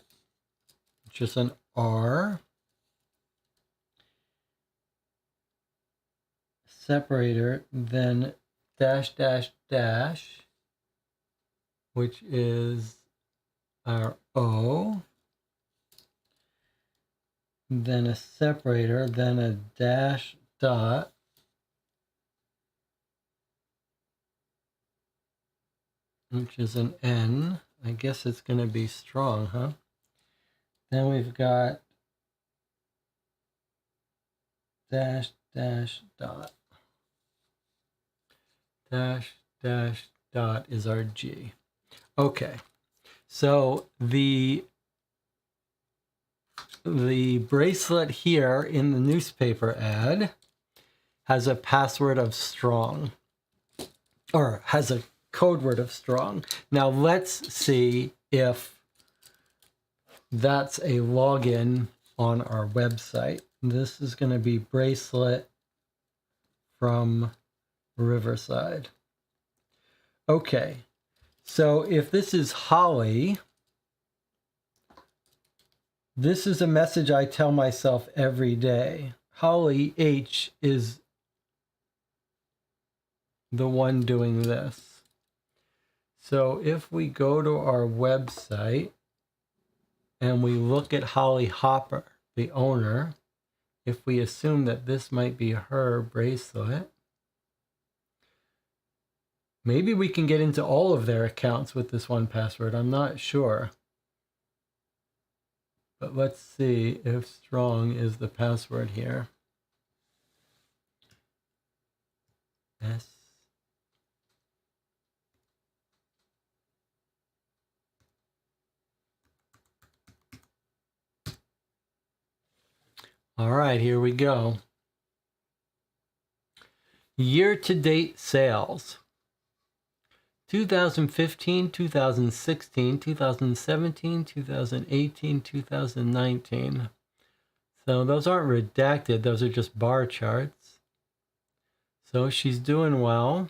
which is an R. Separator, then dash, dash, dash, which is our O. Then a separator, then a dash, dot, which is an N. I guess it's going to be strong, huh? Then we've got dash, dash, dot. Dash, dash, dot is our G. Okay, so the bracelet here in the newspaper ad has a password of strong, or has a code word of strong. Now let's see if that's a login on our website. This is going to be bracelet from Riverside. Okay, so if this is Holly, this is a message I tell myself every day. Holly H is the one doing this. So if we go to our website and we look at Holly Hopper, the owner, if we assume that this might be her bracelet, maybe we can get into all of their accounts with this one password. I'm not sure. But let's see if strong is the password here. S. All right, here we go. Year-to-date sales. 2015, 2016, 2017, 2018, 2019. So those aren't redacted, those are just bar charts. So she's doing well.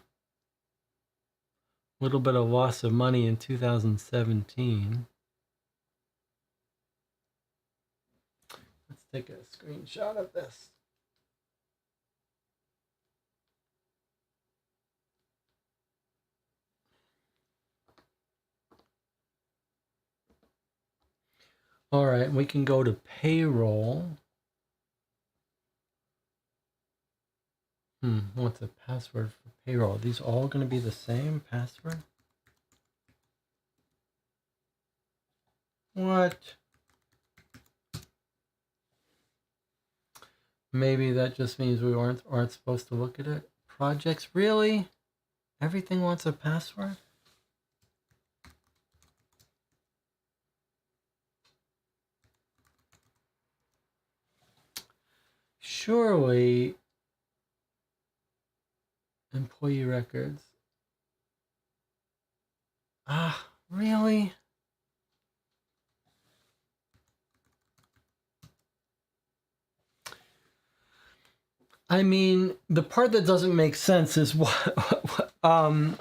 A little bit of loss of money in 2017. Let's take a screenshot of this. All right, we can go to payroll. What's the password for payroll? Are these all going to be the same password? What? Maybe that just means we aren't supposed to look at it. Projects, really? Everything wants a password? Surely, employee records. Ah, really? I mean, the part that doesn't make sense is how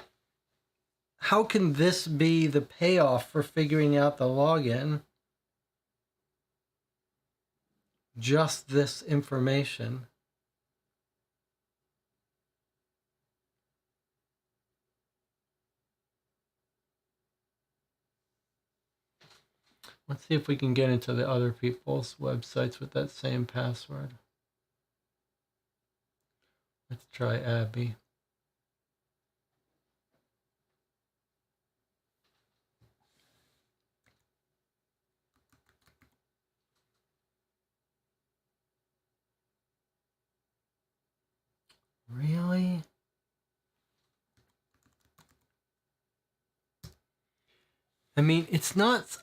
can this be the payoff for figuring out the login? Just this information. Let's see if we can get into the other people's websites with that same password. Let's try Abby. Really? I mean,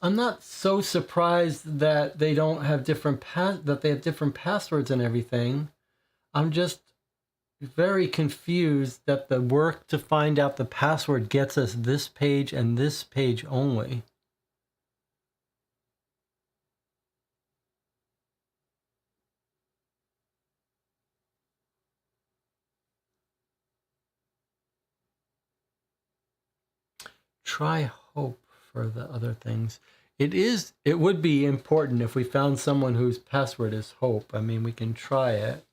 I'm not so surprised that they don't have that they have different passwords and everything. I'm just very confused that the work to find out the password gets us this page and this page only. Try hope for the other things. It would be important if we found someone whose password is hope. I mean, we can try it.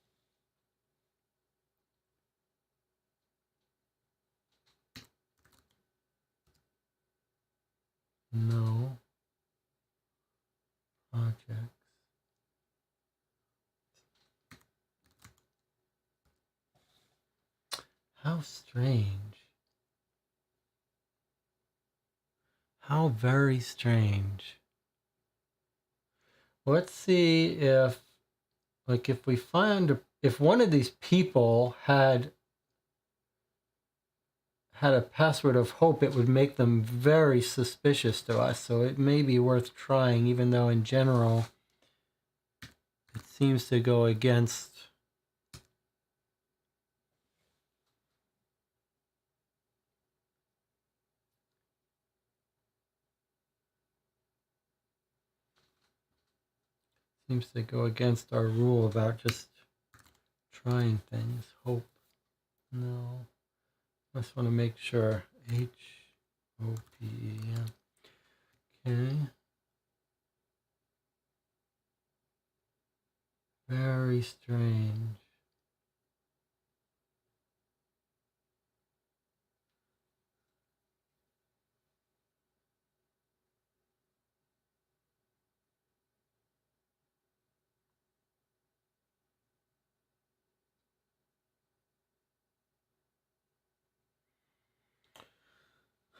No. Projects. How strange. How very strange. Let's see if if one of these people had a password of hope, it would make them very suspicious to us. So it may be worth trying, even though in general it seems to go against. Seems to go against our rule about just trying things. Hope. No. Just want to make sure. H-O-P-E. Okay. Very strange.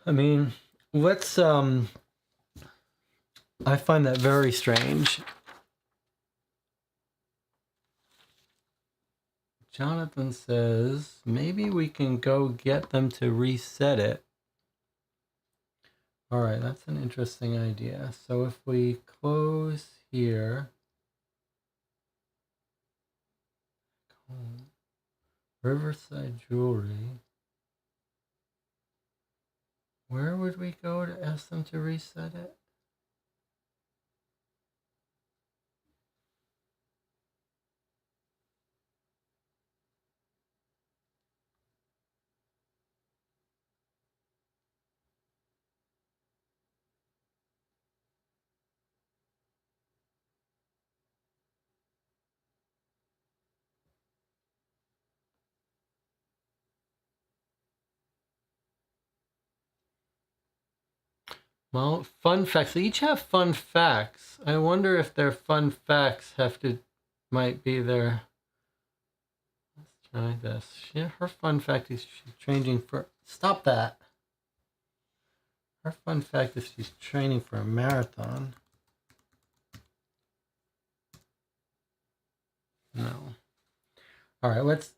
I mean, let's I find that very strange. Jonathan says maybe we can go get them to reset it. All right, that's an interesting idea. So if we close here, Riverside Jewelry, where would we go to ask them to reset it? Well, fun facts. They each have fun facts. I wonder if their fun facts might be their. Let's try this. Her fun fact is she's training for. Stop that. Her fun fact is she's training for a marathon. No. All right, let's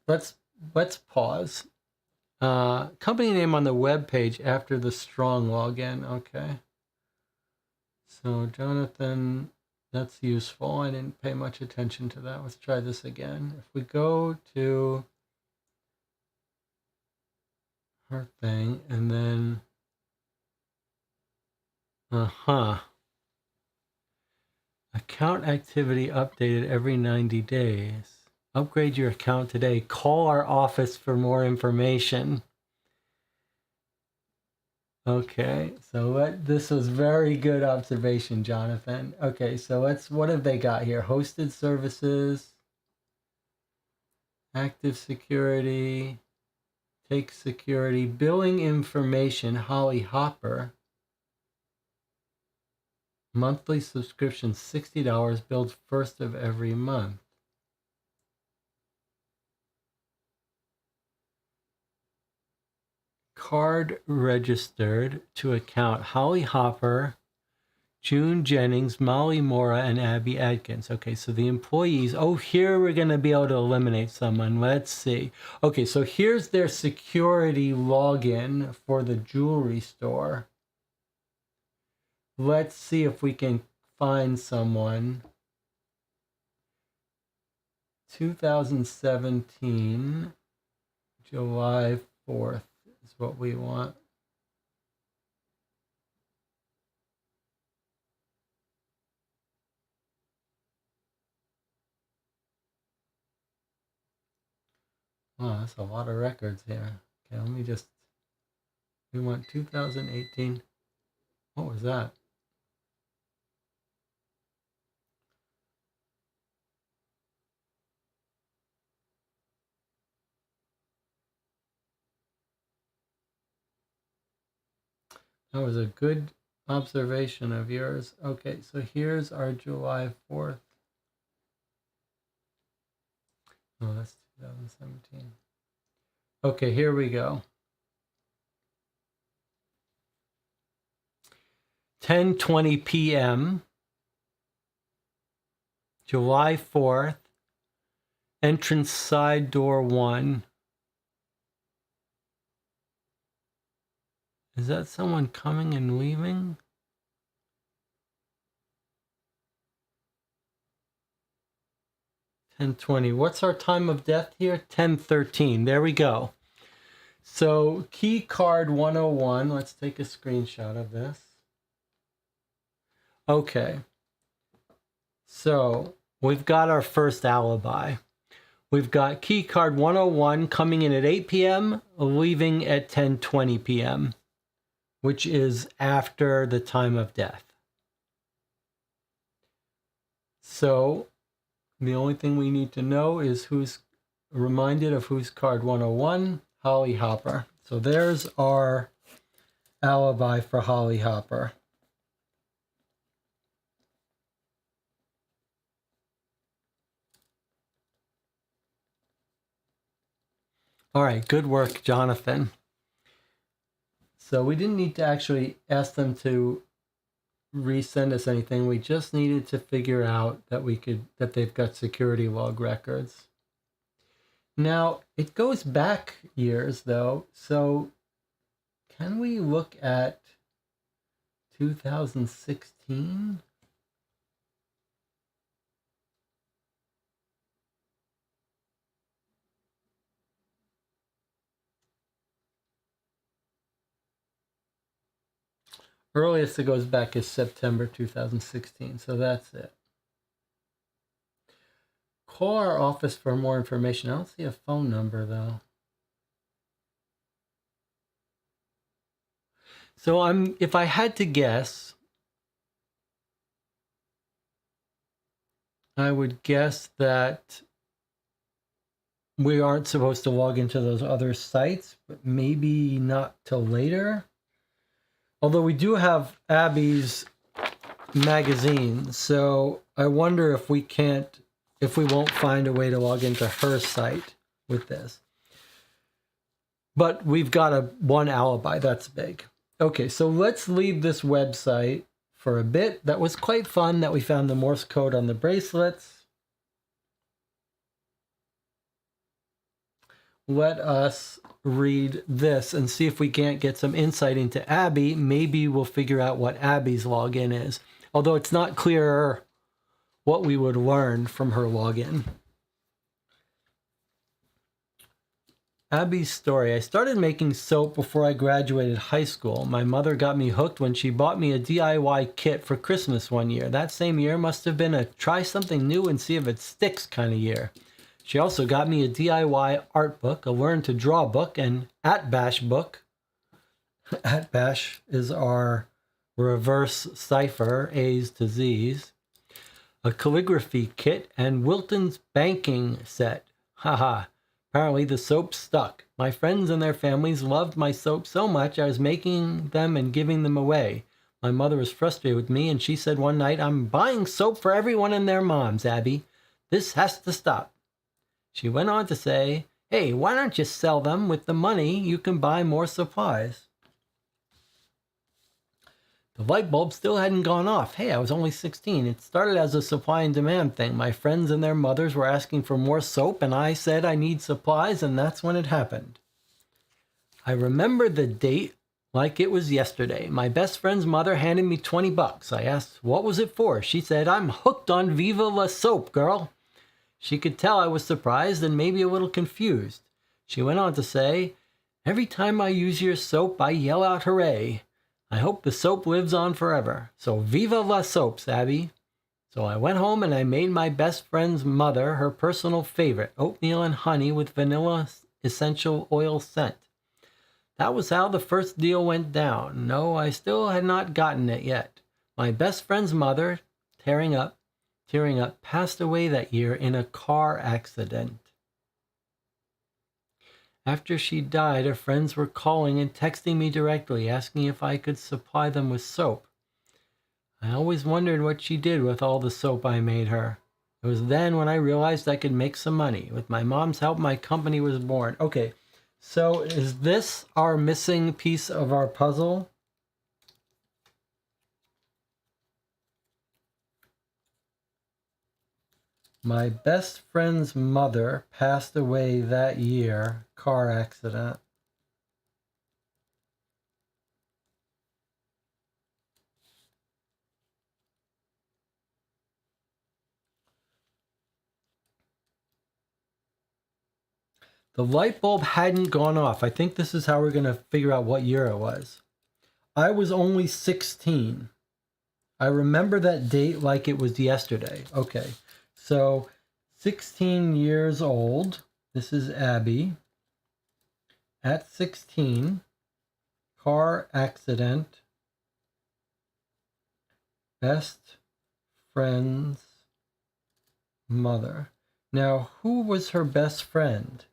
pause. Company name on the web page after the strong login. Okay. So Jonathan, that's useful. I didn't pay much attention to that. Let's try this again. If we go to her thing and then account activity updated every 90 days. Upgrade your account today. Call our office for more information. Okay, so this was very good observation, Jonathan. Okay, so what have they got here? Hosted services, active security, take security, billing information, Holly Hopper. Monthly subscription, $60, billed first of every month. Card registered to account Holly Hopper, June Jennings, Molly Mora, and Abby Adkins. Okay, so the employees. Oh, here we're going to be able to eliminate someone. Let's see. Okay, so here's their security login for the jewelry store. Let's see if we can find someone. 2017, July 4th is what we want. Oh, that's a lot of records here. Okay, let me just, we want 2018. What was that? That was a good observation of yours. Okay, so here's our July 4th. Oh, that's 2017. Okay, here we go. 10:20 p.m. July 4th. Entrance side door 1. Is that someone coming and leaving? $10:20. What's our time of death here? 10:13. There we go. So key card 101. Let's take a screenshot of this. Okay. So we've got our first alibi. We've got key card 101 coming in at 8 p.m., leaving at 10:20 p.m., which is after the time of death. So the only thing we need to know is who's reminded of who's card 101, Holly Hopper. So there's our alibi for Holly Hopper. All right, good work, Jonathan. So we didn't need to actually ask them to resend us anything. We just needed to figure out that they've got security log records. Now, it goes back years though. So can we look at 2016? Earliest it goes back is September 2016, so that's it. Call our office for more information. I don't see a phone number though. So if I had to guess, I would guess that we aren't supposed to log into those other sites, but maybe not till later. Although we do have Abby's magazine, so I wonder if we won't find a way to log into her site with this. But we've got one alibi, that's big. Okay, so let's leave this website for a bit. That was quite fun that we found the Morse code on the bracelets. Let us read this and see if we can't get some insight into Abby. Maybe we'll figure out what Abby's login is. Although it's not clear what we would learn from her login. Abby's story. I started making soap before I graduated high school. My mother got me hooked when she bought me a DIY kit for Christmas one year. That same year must have been a try something new and see if it sticks kind of year. She also got me a DIY art book, a learn to draw book, an @bash book. @bash is our reverse cipher, A's to Z's. A calligraphy kit, and Wilton's banking set. Haha. Apparently the soap stuck. My friends and their families loved my soap so much I was making them and giving them away. My mother was frustrated with me and she said one night, "I'm buying soap for everyone and their moms, Abby. This has to stop." She went on to say, "Hey, why don't you sell them? With the money, you can buy more supplies." The light bulb still hadn't gone off. Hey, I was only 16. It started as a supply and demand thing. My friends and their mothers were asking for more soap, and I said I need supplies, and that's when it happened. I remember the date like it was yesterday. My best friend's mother handed me $20. I asked, what was it for? She said, "I'm hooked on Viva La Soap, girl." She could tell I was surprised and maybe a little confused. She went on to say, "Every time I use your soap, I yell out hooray. I hope the soap lives on forever. So Viva La Soaps, Abby." So I went home and I made my best friend's mother her personal favorite, oatmeal and honey with vanilla essential oil scent. That was how the first deal went down. No, I still had not gotten it yet. My best friend's mother, tearing up, passed away that year in a car accident. After she died, her friends were calling and texting me directly, asking if I could supply them with soap. I always wondered what she did with all the soap I made her. It was then when I realized I could make some money. With my mom's help, my company was born. Okay, so is this our missing piece of our puzzle? My best friend's mother passed away that year, car accident. The light bulb hadn't gone off. I think this is how we're going to figure out what year it was. I was only 16. I remember that date like it was yesterday. Okay. So 16 years old. This is Abby. At 16, car accident, best friend's mother. Now, who was her best friend?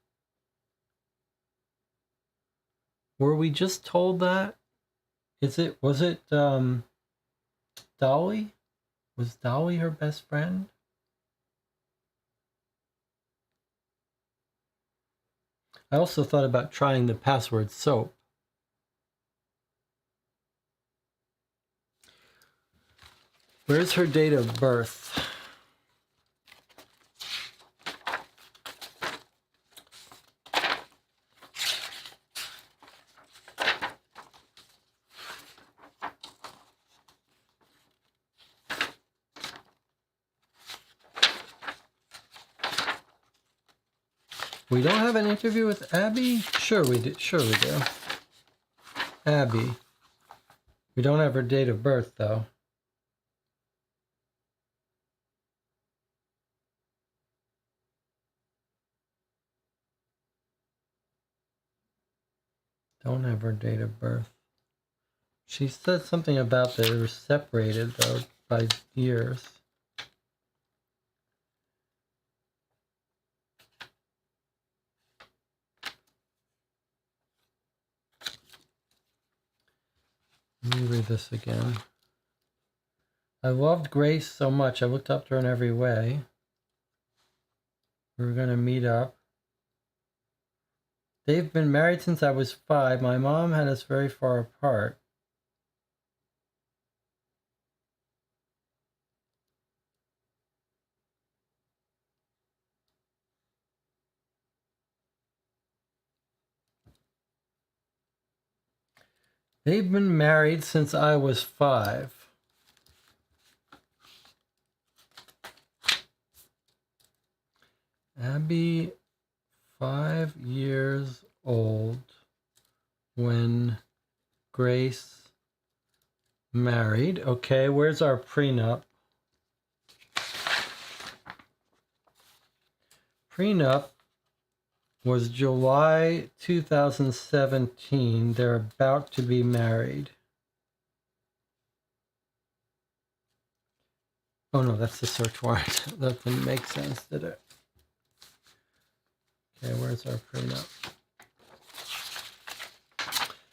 Were we just told that? Was it Dolly? Was Dolly her best friend? I also thought about trying the password soap. Where's her date of birth? We don't have an interview with Abby? Sure we do. Sure we do. Abby. We don't have her date of birth, though. Don't have her date of birth. She said something about that they were separated, though, by years. Let me read this again. I loved Grace so much. I looked up to her in every way. We were going to meet up. They've been married since I was 5. My mom had us very far apart. They've been married since I was 5. Abby, 5 years old when Grace married. Okay, where's our prenup? Prenup was July 2017. They're about to be married. Oh no, that's the search warrant. That didn't make sense, did it? Okay, where's our prenup?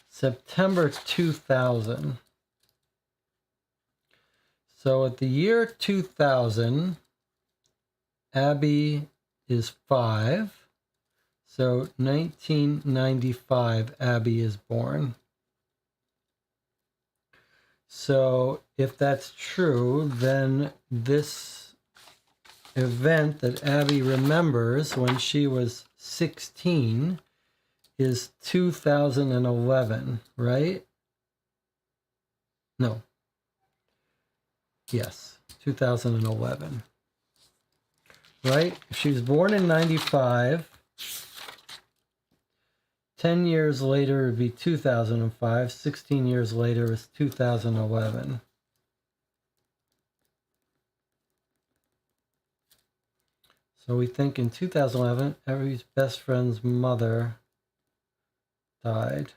September 2000. So at the year 2000, Abby is 5. So 1995, Abby is born. So if that's true, then this event that Abby remembers when she was 16 is 2011, right? No. Yes, 2011. Right? If she was born in 95, 10 years later would be 2005. 16 years later is 2011. So we think in 2011, Abby's best friend's mother died.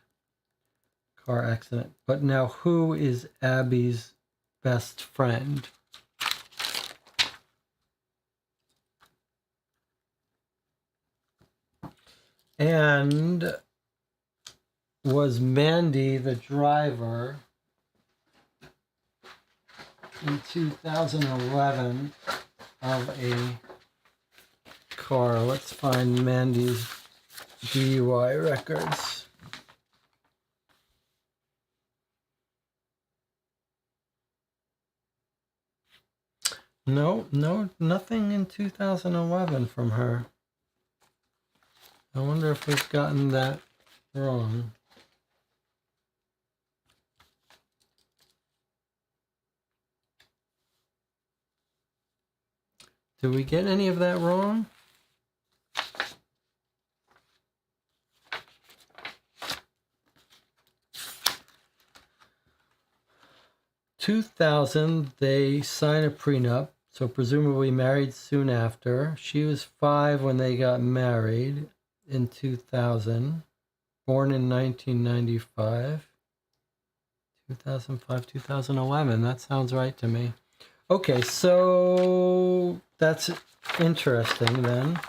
Car accident. But now who is Abby's best friend? And was Mandy the driver in 2011 of a car? Let's find Mandy's DUI records. No, nothing in 2011 from her. I wonder if we've gotten that wrong. Did we get any of that wrong? 2000, they sign a prenup, so presumably married soon after. She was 5 when they got married in 2000, born in 1995. 2005, 2011. That sounds right to me. Okay, so that's interesting then.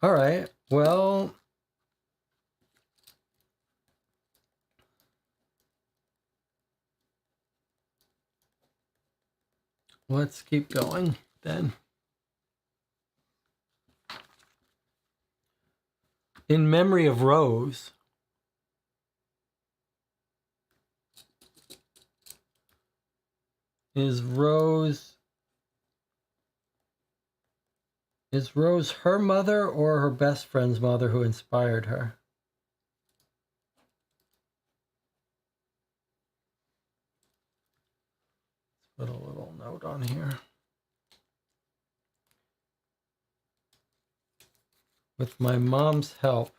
All right, well, let's keep going then. In memory of Rose, is Rose her mother or her best friend's mother who inspired her? Let's put a little note on here. With my mom's help,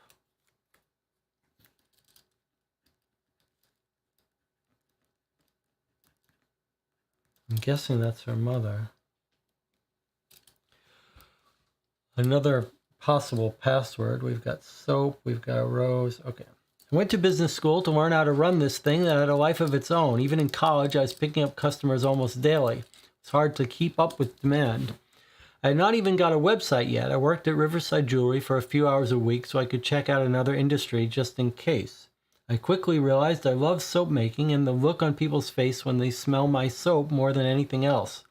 I'm guessing that's her mother. Another possible password. We've got soap, we've got Rose. Okay. I went to business school to learn how to run this thing that had a life of its own. Even in college, I was picking up customers almost daily. It's hard to keep up with demand. I had not even got a website yet. I worked at Riverside Jewelry for a few hours a week so I could check out another industry just in case. I quickly realized I love soap making and the look on people's face when they smell my soap more than anything else.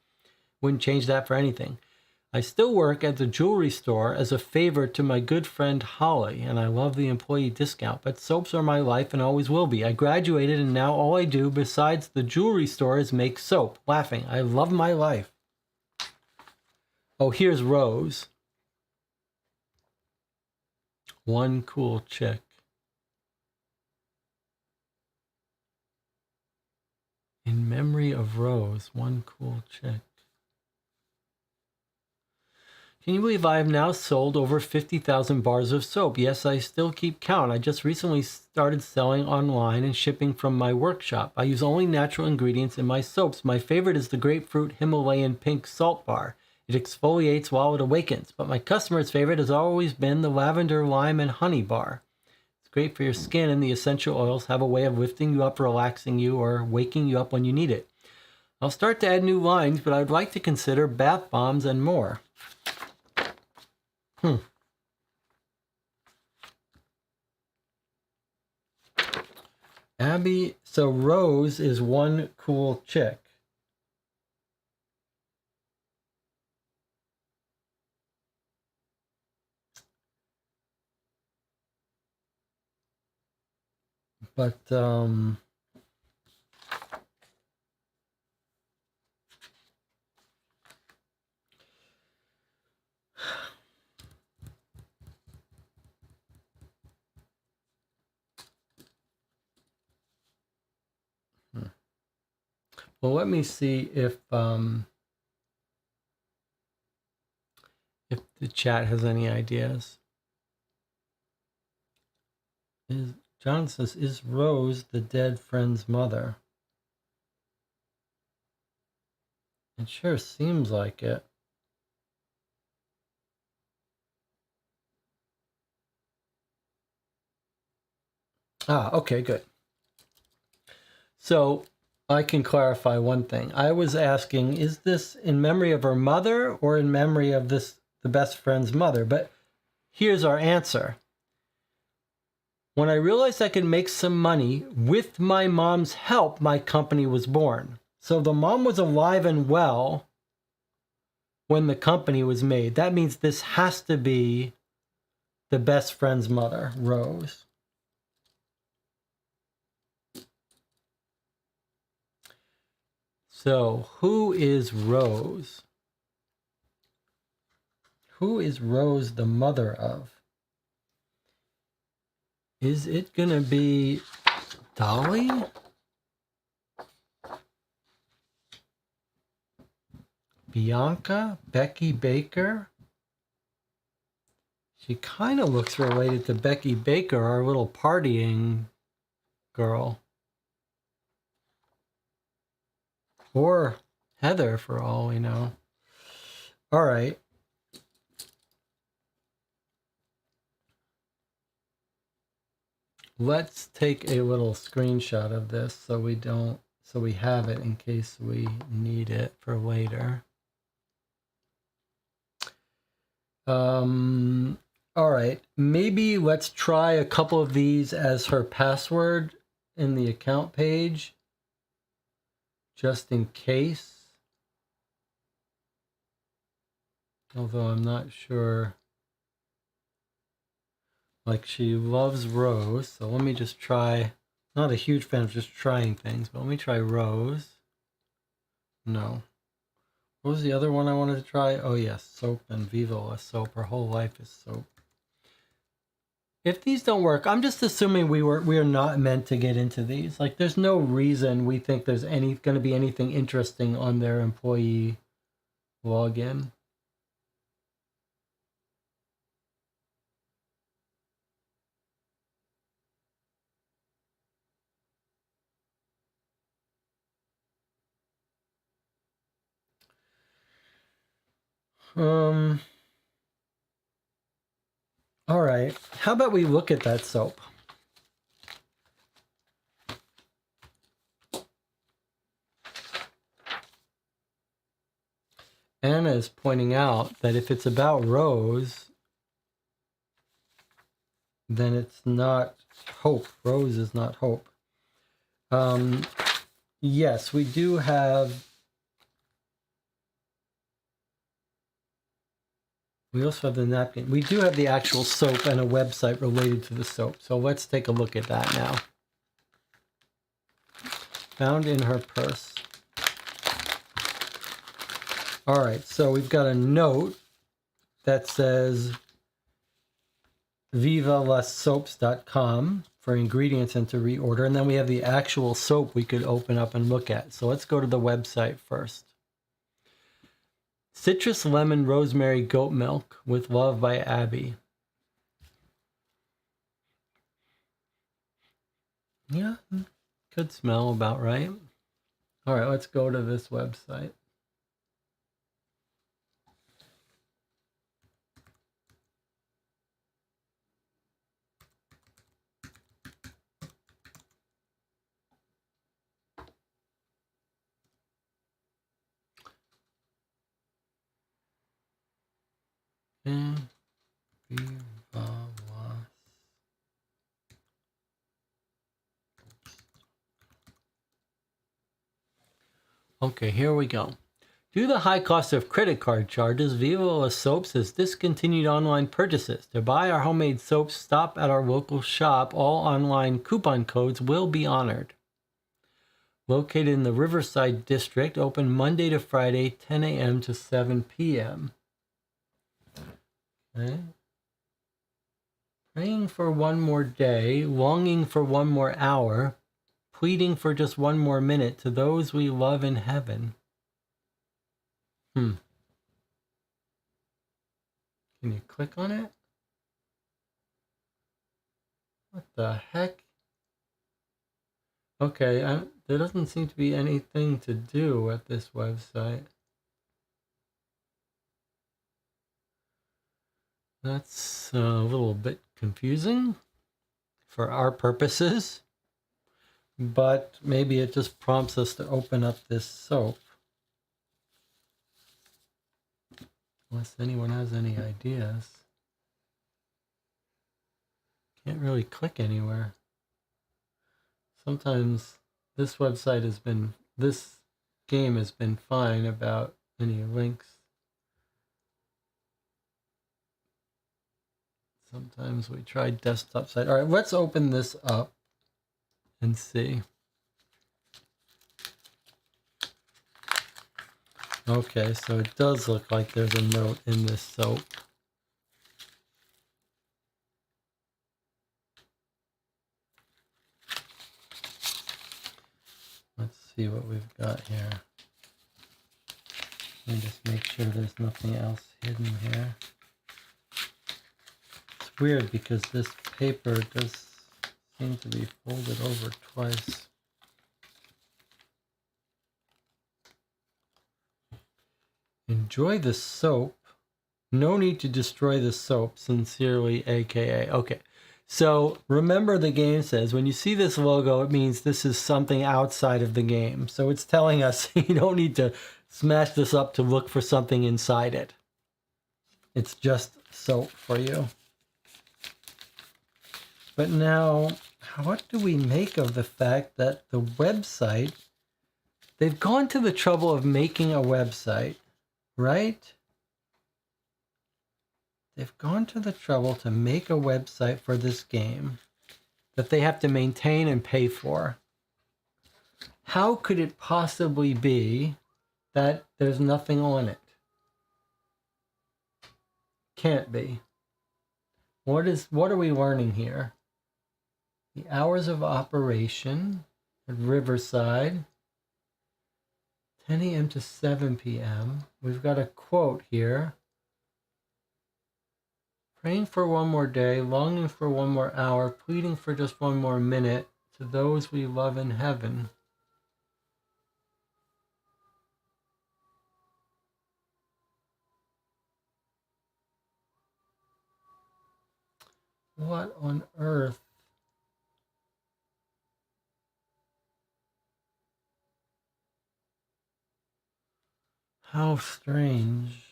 Wouldn't change that for anything. I still work at the jewelry store as a favor to my good friend Holly, and I love the employee discount, but soaps are my life and always will be. I graduated and now all I do besides the jewelry store is make soap. Laughing. I love my life. Oh, here's Rose. One cool chick. In memory of Rose, one cool chick. Can you believe I have now sold over 50,000 bars of soap? Yes, I still keep count. I just recently started selling online and shipping from my workshop. I use only natural ingredients in my soaps. My favorite is the grapefruit Himalayan pink salt bar. It exfoliates while it awakens. But my customer's favorite has always been the lavender lime and honey bar. It's great for your skin, and the essential oils have a way of lifting you up, relaxing you, or waking you up when you need it. I'll start to add new lines, but I'd like to consider bath bombs and more. Abby, so Rose is one cool chick. But, well, let me see if the chat has any ideas. John says, is Rose the dead friend's mother? It sure seems like it. Ah, okay, good. So I can clarify one thing. I was asking, is this in memory of her mother or in memory of the best friend's mother? But here's our answer. When I realized I could make some money with my mom's help, my company was born. So the mom was alive and well when the company was made. That means this has to be the best friend's mother, Rose. So who is Rose? Who is Rose the mother of? Is it going to be Dolly? Bianca? Becky Baker? She kind of looks related to Becky Baker, our little partying girl. Or Heather, for all we know. All right. Let's take a little screenshot of this so we have it in case we need it for later. All right, maybe let's try a couple of these as her password in the account page, just in case. Although I'm not sure. Like, she loves Rose, so let me just try. Not a huge fan of just trying things, but let me try Rose. No. What was the other one I wanted to try? Oh yes, soap and Viva La Soap. Her whole life is soap. If these don't work, I'm just assuming we are not meant to get into these. Like, there's no reason we think there's going to be anything interesting on their employee login. All right. How about we look at that soap? Anna is pointing out that if it's about Rose, then it's not Hope. Rose is not Hope. Yes, we do have. We also have the napkin. We do have the actual soap and a website related to the soap. So let's take a look at that now. Found in her purse. All right, so we've got a note that says vivalassoaps.com for ingredients and to reorder. And then we have the actual soap we could open up and look at. So let's go to the website first. Citrus Lemon Rosemary Goat Milk with Love by Abby. Yeah, could smell about right. All right, let's go to this website. And okay, here we go. Due to the high cost of credit card charges, Viva La Soaps has discontinued online purchases. To buy our homemade soaps, stop at our local shop. All online coupon codes will be honored. Located in the Riverside District, open Monday to Friday, 10 a.m. to 7 p.m. Okay. Praying for one more day, longing for one more hour, pleading for just one more minute to those we love in heaven. Can you click on it? What the heck? Okay, there doesn't seem to be anything to do at this website. That's a little bit confusing for our purposes, but maybe it just prompts us to open up this soap. Unless anyone has any ideas. Can't really click anywhere. Sometimes this game has been fine about any links. Sometimes we try desktop site. All right, let's open this up and see. Okay, so it does look like there's a note in this soap. Let's see what we've got here. Let me just make sure there's nothing else hidden here. weird because this paper does seem to be folded over twice. Enjoy the soap. No need to destroy the soap. Sincerely, AKA. Okay. So remember the game says when you see this logo, it means this is something outside of the game. So it's telling us you don't need to smash this up to look for something inside it. It's just soap for you. But now, what do we make of the fact that the website, they've gone to the trouble of making a website, right? They've gone to the trouble to make a website for this game that they have to maintain and pay for. How could it possibly be that there's nothing on it? Can't be. What are we learning here? The hours of operation at Riverside, 10 a.m. to 7 p.m. We've got a quote here. Praying for one more day, longing for one more hour, pleading for just one more minute to those we love in heaven. What on earth? How strange.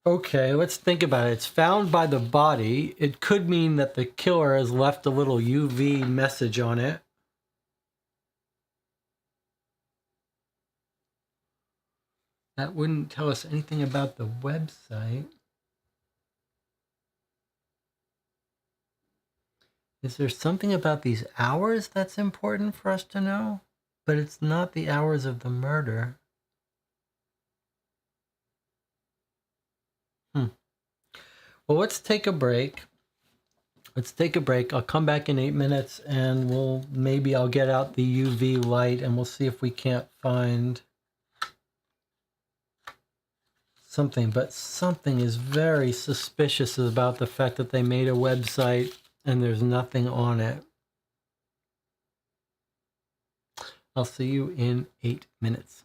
Okay, let's think about it. It's found by the body. It could mean that the killer has left a little UV message on it. That wouldn't tell us anything about the website. Is there something about these hours that's important for us to know? But it's not the hours of the murder. Well, let's take a break. I'll come back in 8 minutes and I'll get out the UV light and we'll see if we can't find something. But something is very suspicious about the fact that they made a website and there's nothing on it. I'll see you in 8 minutes.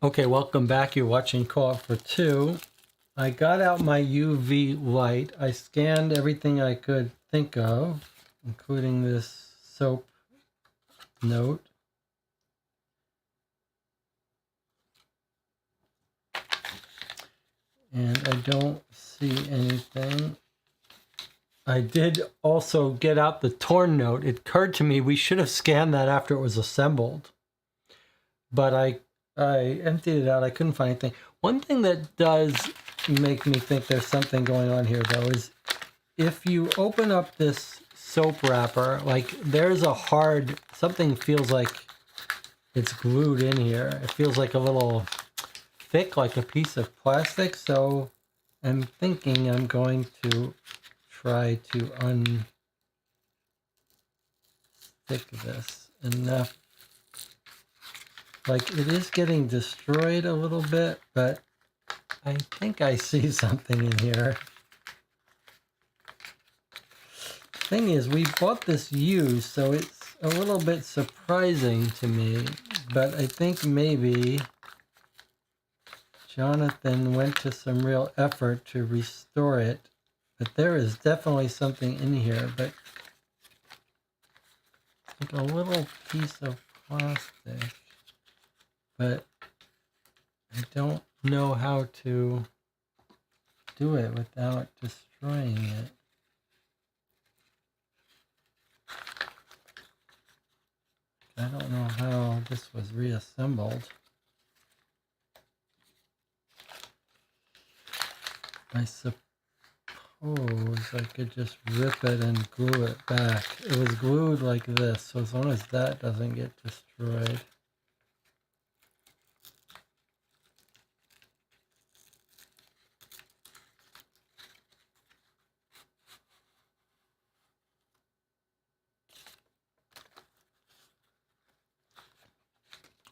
Okay, welcome back. You're watching Co-op for Two. I got out my UV light. I scanned everything I could think of, including this soap note. And I don't see anything. I did also get out the torn note. It occurred to me we should have scanned that after it was assembled. But I emptied it out. I couldn't find anything. One thing that does make me think there's something going on here, though, is if you open up this soap wrapper, like there's a hard, something feels like it's glued in here. It feels like a little thick, like a piece of plastic. So I'm thinking I'm going to try to unstick this enough. Like it is getting destroyed a little bit, but I think I see something in here. Thing is, we bought this used, so it's a little bit surprising to me, but I think maybe Jonathan went to some real effort to restore it. But there is definitely something in here, but like a little piece of plastic. But I don't know how to do it without destroying it. I don't know how this was reassembled. I suppose I could just rip it and glue it back. It was glued like this, so as long as that doesn't get destroyed.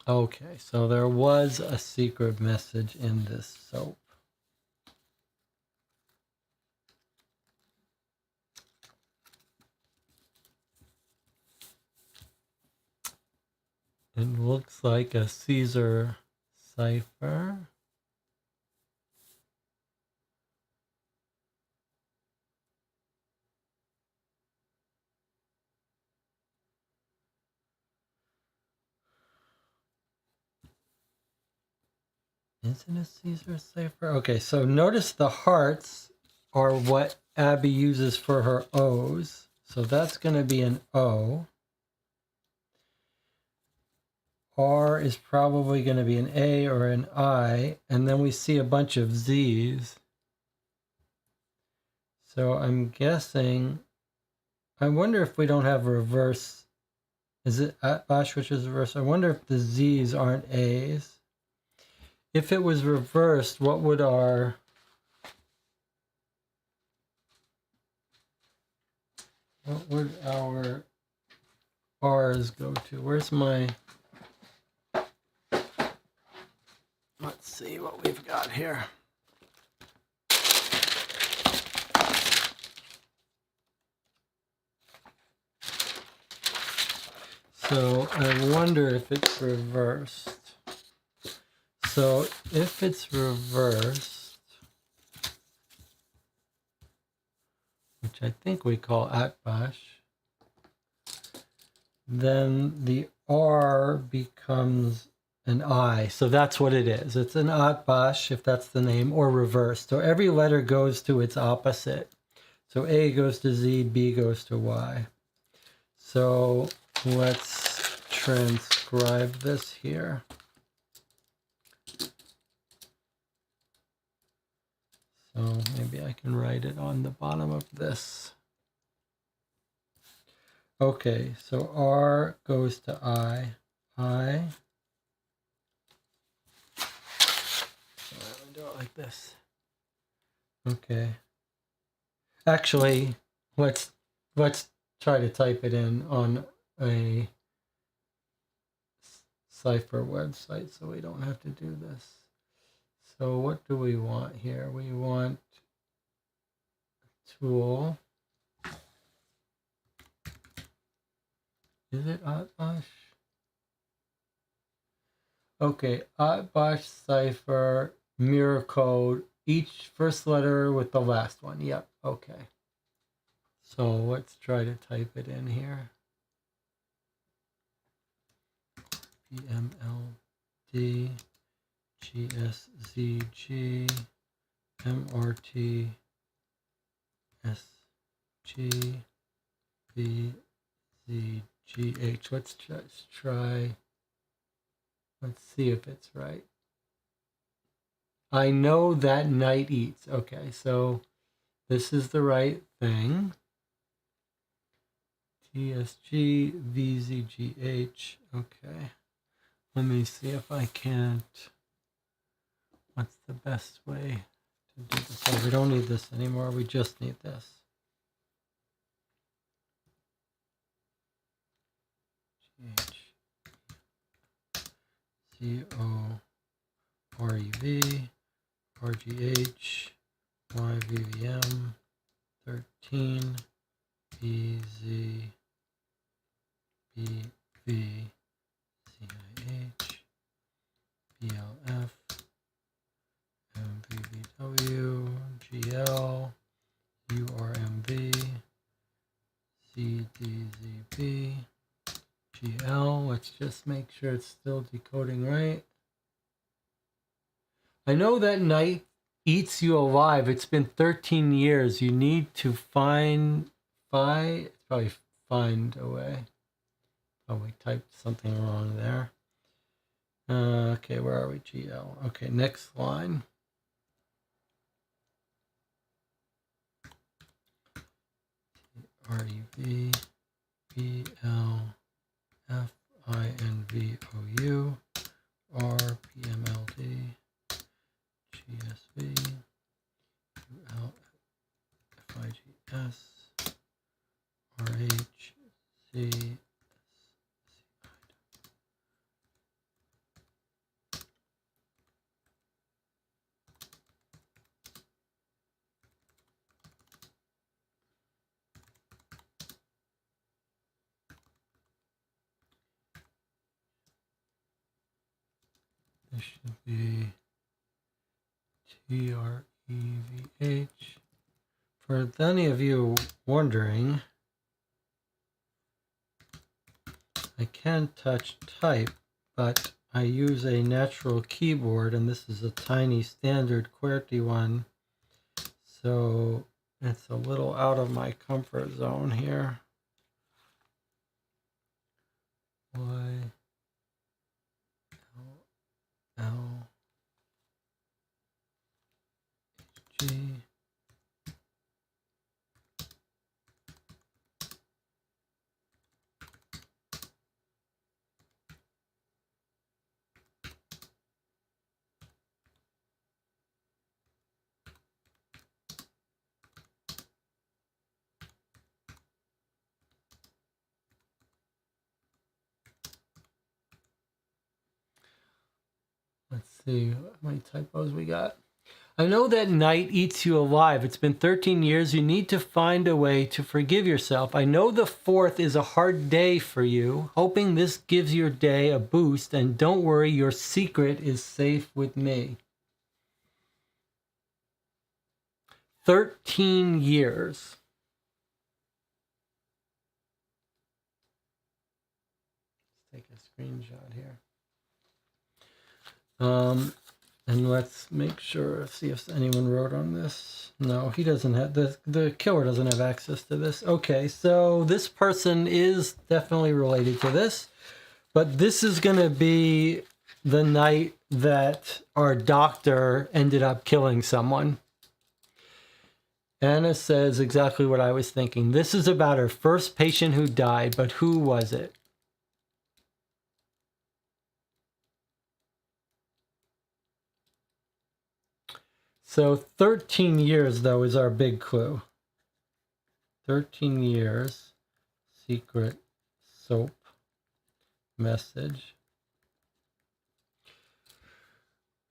Okay, so there was a secret message in this soap. It looks like a Caesar cipher. Is it a Caesar cipher? Okay, so notice the hearts are what Abby uses for her O's. So that's going to be an O. R is probably going to be an A or an I. And then we see a bunch of Z's. So I'm guessing, I wonder if we don't have reverse. Is it Atbash, which is reverse? I wonder if the Z's aren't A's. If it was reversed, what would our R's go to? Where's my, let's see what we've got here. So I wonder if it's reversed. So if it's reversed, which I think we call Atbash, then the R becomes an I. So that's what it is. It's an Atbash, if that's the name, or reversed. So every letter goes to its opposite. So A goes to Z, B goes to Y. So let's transcribe this here. So maybe I can write it on the bottom of this. Okay, so R goes to I. I. So I'm gonna do it like this. Okay. Actually, let's try to type it in on a cipher website so we don't have to do this. So what do we want here? We want tool. Is it Atbash? Okay, Atbash cipher, mirror code, each first letter with the last one. Yep, okay. So let's try to type it in here. BMLD, GSZG, MRT, SG, BZGH. Let's just try. Let's see if it's right. I know that night eats. Okay, so this is the right thing. TSG, VZGH. Okay. Let me see if I can't. What's the best way to do this? Oh, we don't need this anymore. We just need this. COREV, RGH, YVVM, 13, BZ, BV, CIH, BLF, MVVW, GL, URMV, CDZB, GL. Let's just make sure it's still decoding right. I know that night eats you alive. It's been 13 years. You need to find a way. Probably typed something wrong there. Okay, where are we? GL. Okay, next line. REV, BL, FINVOU, RPMLD, GSV, UL, FIGS, RH, this should be TREVH. For any of you wondering, I can touch type, but I use a natural keyboard, and this is a tiny standard QWERTY one, so it's a little out of my comfort zone here. Y L G. Let's see how many typos we got. I know that night eats you alive. It's been 13 years. You need to find a way to forgive yourself. I know the 4th is a hard day for you. Hoping this gives your day a boost. And don't worry, your secret is safe with me. 13 years. Let's take a screenshot here. And let's make sure, see if anyone wrote on this. No, he doesn't have, the killer doesn't have access to this. Okay, so this person is definitely related to this, but this is going to be the night that our doctor ended up killing someone. Anna says exactly what I was thinking. This is about her first patient who died, but who was it? So 13 years, though, is our big clue. 13 years, secret soap message.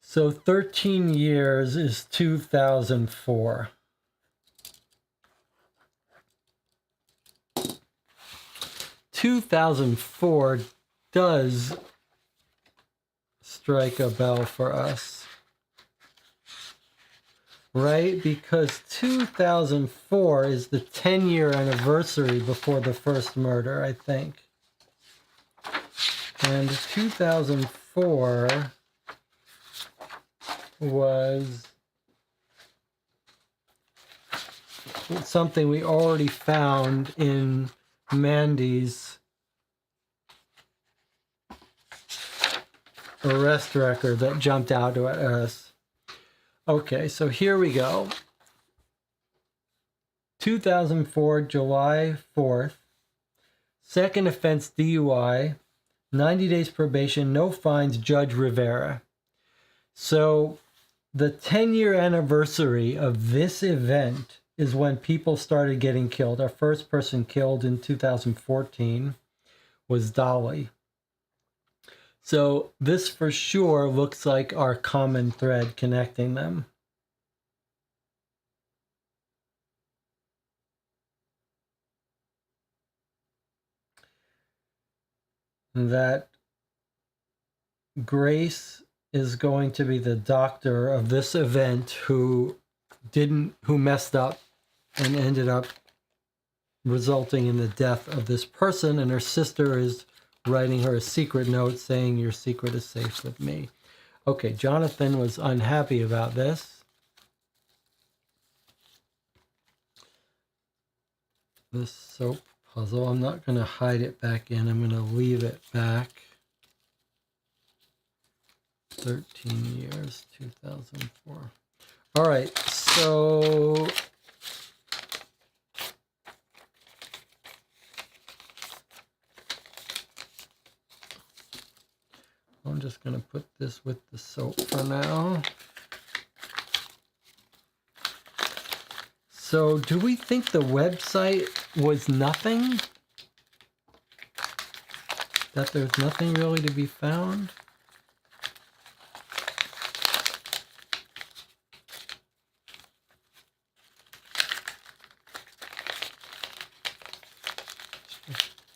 So 13 years is 2004. 2004 does strike a bell for us. Right? Because 2004 is the 10-year anniversary before the first murder, I think. And 2004 was something we already found in Mandy's arrest record that jumped out at us. Okay, so here we go. 2004, July 4th. Second offense DUI, 90 days probation, no fines, Judge Rivera. So the 10-year anniversary of this event is when people started getting killed. Our first person killed in 2014 was Dolly. So this for sure looks like our common thread connecting them. That Grace is going to be the doctor of this event who messed up and ended up resulting in the death of this person, and her sister is writing her a secret note saying your secret is safe with me. Okay, Jonathan was unhappy about this. This soap puzzle, I'm not going to hide it back in. I'm going to leave it back. 13 years, 2004. All right, so I'm just going to put this with the soap for now. So do we think the website was nothing? That there's nothing really to be found?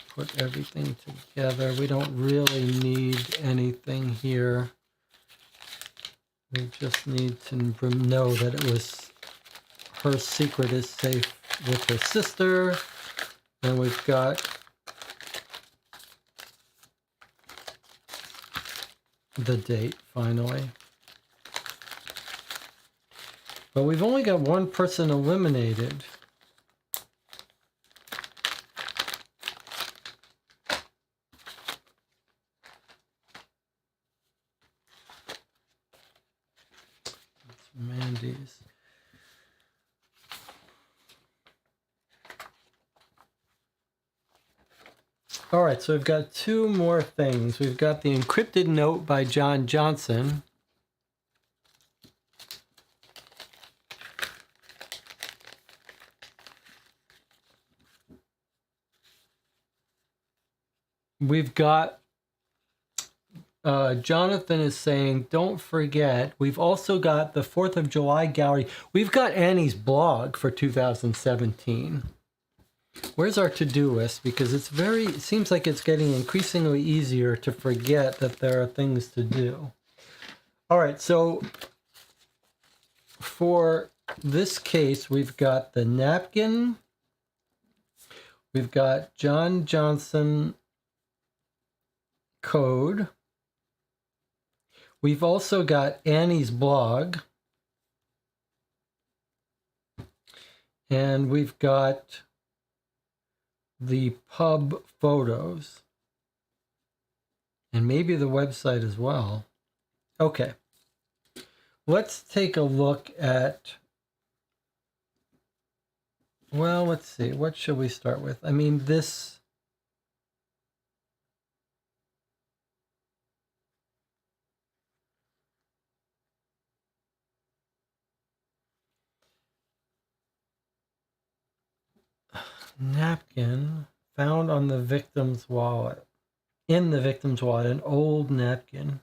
Put everything together. We don't really need anything here. We just need to know that it was her secret is safe with her sister. And we've got the date finally. But we've only got one person eliminated. Mandy's. All right, so we've got two more things. We've got the encrypted note by John Johnson. We've got Jonathan is saying, don't forget, we've also got the 4th of July gallery. We've got Annie's blog for 2017. Where's our to-do list? Because it seems like it's getting increasingly easier to forget that there are things to do. All right, so for this case, we've got the napkin. We've got John Johnson code. We've also got Annie's blog. And we've got the pub photos. And maybe the website as well. Okay. Let's take a look at, well, let's see. What should we start with? I mean, this... napkin found on the victim's wallet. In the victim's wallet, an old napkin.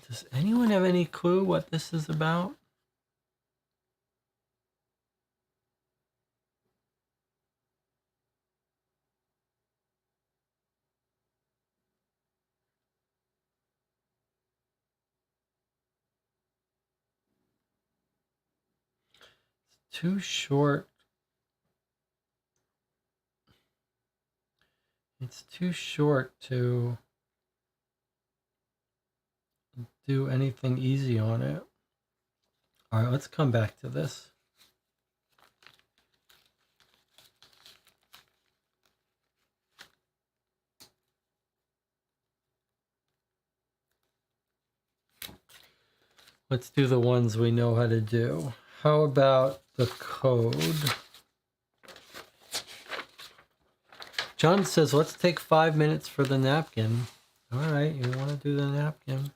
Does anyone have any clue what this is about? It's too short. It's too short to do anything easy on it. All right, let's come back to this. Let's do the ones we know how to do. How about the code? John says, let's take 5 minutes for the napkin. All right, you want to do the napkin?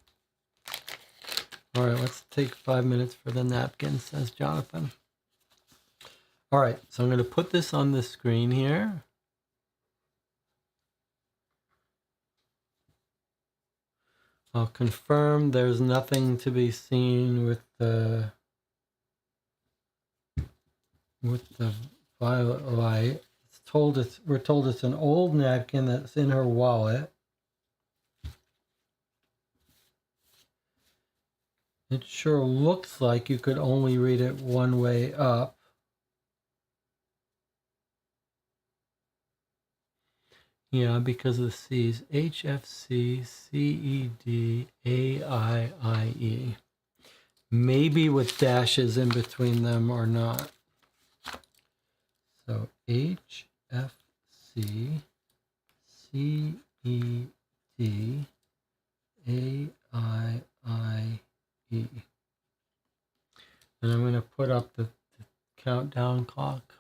All right, let's take 5 minutes for the napkin, says Jonathan. All right, so I'm going to put this on the screen here. I'll confirm there's nothing to be seen with the violet light. We're told it's an old napkin that's in her wallet. It sure looks like you could only read it one way up. Yeah, because of the C's. HFC, CED, AIIE. Maybe with dashes in between them or not. So HFC, CED, AIIE. And I'm going to put up the countdown clock.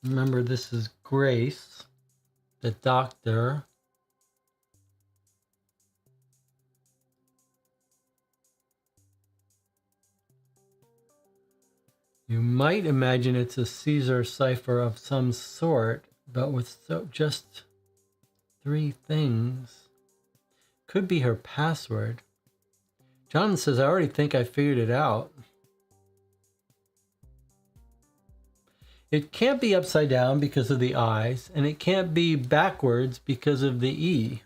Remember, this is Grace, the doctor. You might imagine it's a Caesar cipher of some sort, but with just 3 things. Could be her password. John says, I already think I figured it out. It can't be upside down because of the I's, and it can't be backwards because of the E.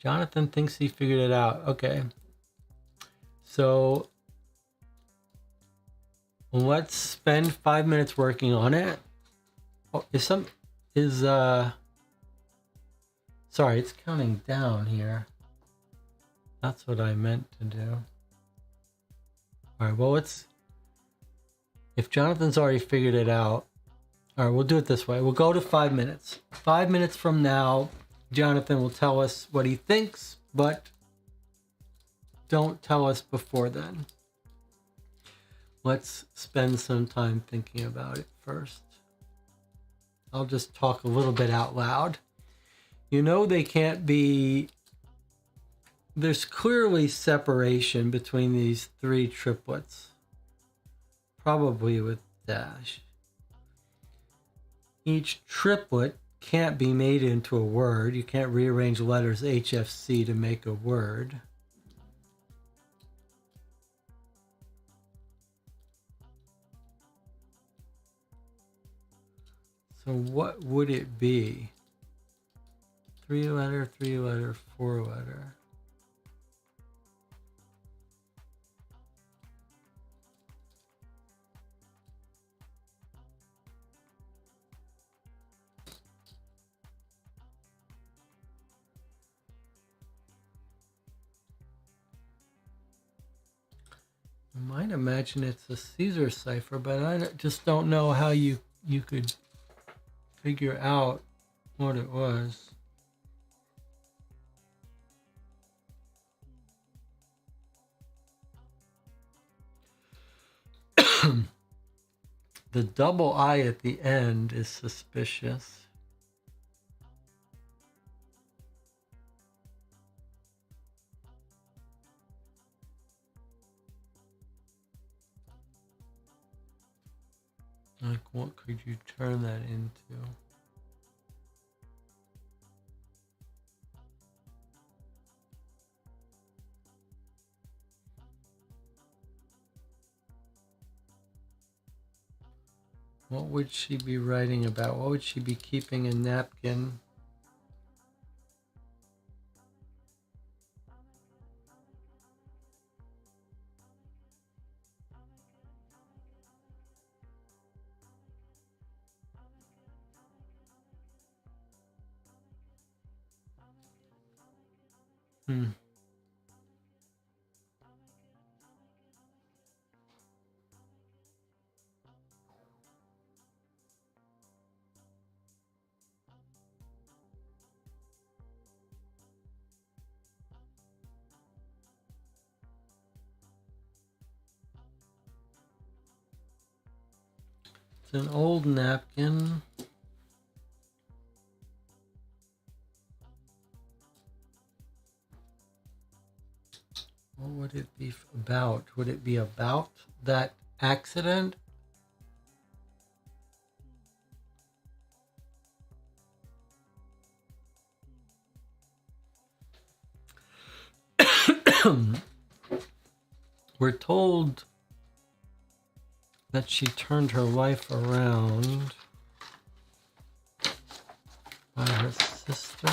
Jonathan thinks he figured it out. Okay. So let's spend 5 minutes working on it. Oh, sorry, it's counting down here. That's what I meant to do. All right, well, if Jonathan's already figured it out, all right, we'll do it this way. We'll go to 5 minutes. 5 minutes from now, Jonathan will tell us what he thinks, but don't tell us before then. Let's spend some time thinking about it first. I'll just talk a little bit out loud. You know, there's clearly separation between these 3 triplets. Probably with dash. Each triplet can't be made into a word. You can't rearrange letters HFC to make a word. So what would it be? 3-letter, 3-letter, 4-letter. I might imagine it's a Caesar cipher, but I just don't know how you could figure out what it was. The double I at the end is suspicious. Like, what could you turn that into? What would she be writing about? What would she be keeping a napkin? an old napkin. What would it be about? Would it be about that accident? We're told that she turned her life around by her sister.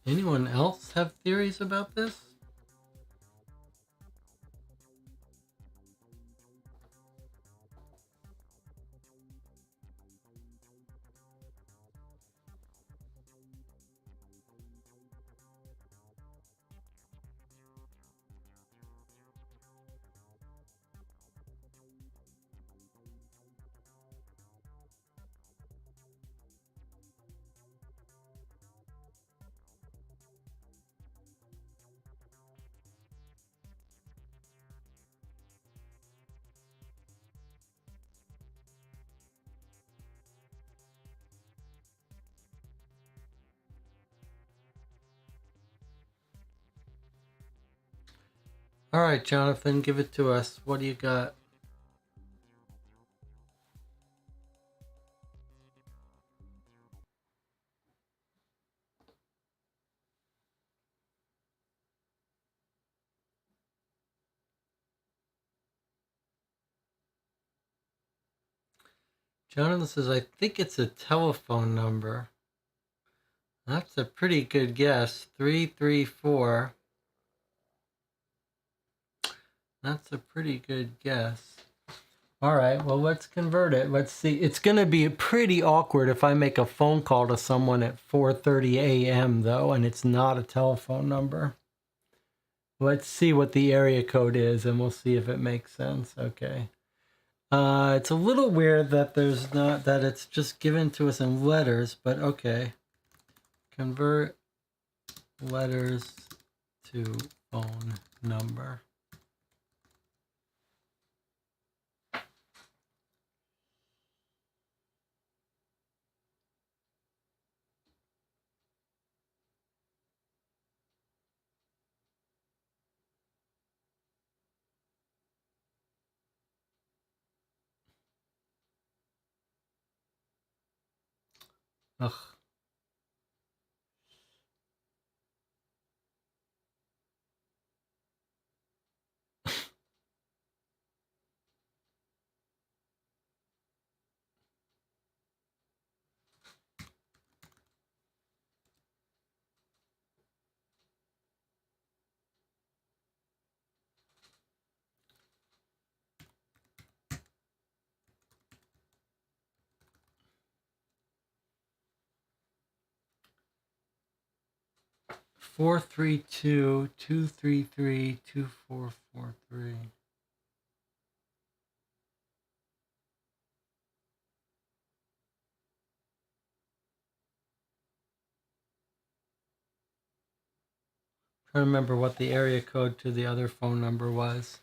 Anyone else have theories about this? All right, Jonathan, give it to us. What do you got? Jonathan says, I think it's a telephone number. That's a pretty good guess. 334. That's a pretty good guess. All right, well, let's convert it. Let's see. It's going to be pretty awkward if I make a phone call to someone at 4:30 a.m., though, and it's not a telephone number. Let's see what the area code is, and we'll see if it makes sense. Okay. It's a little weird that there's not, that it's just given to us in letters, but okay. Convert letters to phone number. Ugh. Four three two 233 2443. Trying to remember what the area code to the other phone number was.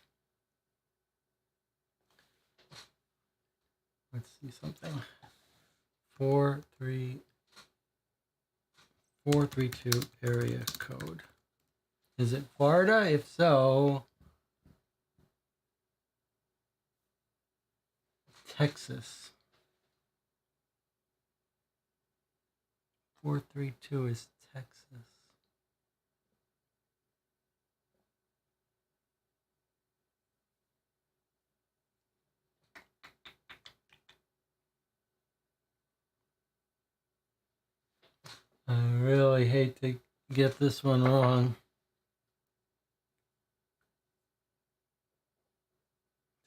Let's see something. 432 area code. Is it Florida? If so, Texas. 432 is Texas. I really hate to get this one wrong.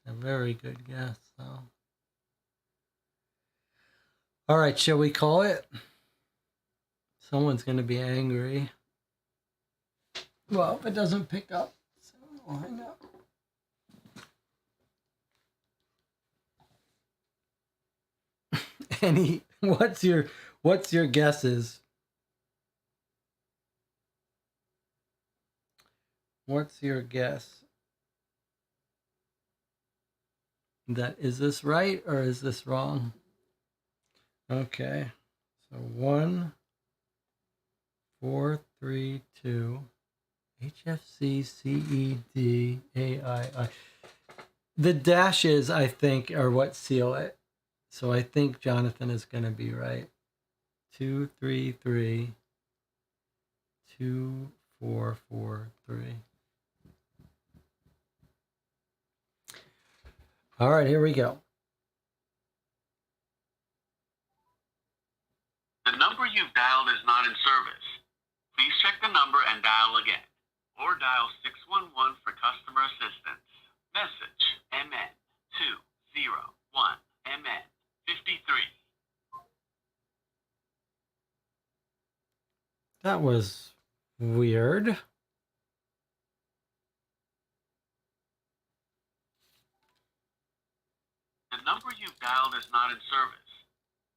A very good guess, though. All right, shall we call it? Someone's going to be angry. Well, if it doesn't pick up, so I'll hang up. What's your guesses? What's your guess? Is this right or is this wrong? Okay. So 1, 4, 3, 2, HFC, CED, AII. The dashes, I think, are what seal it. So I think Jonathan is going to be right. 2, 3, 3, 2, 4, 4, 3. All right, here we go.
The number you've dialed is not in service. Please check the number and dial again. Or dial 611 for customer assistance. Message MN201 MN53.
That was weird.
The number you've dialed is not in service.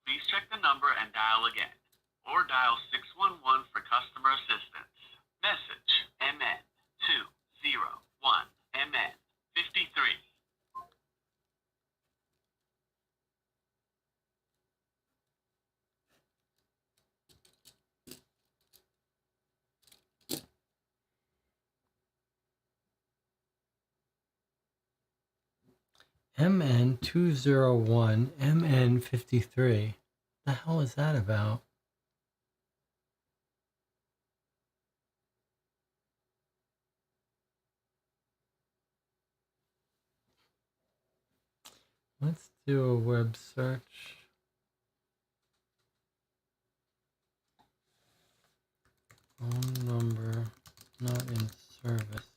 Please check the number and dial again. Or dial 611 for customer assistance. Message MN201 MN53.
MN201 MN53. The hell is that about? Let's do a web search. Phone number not in service.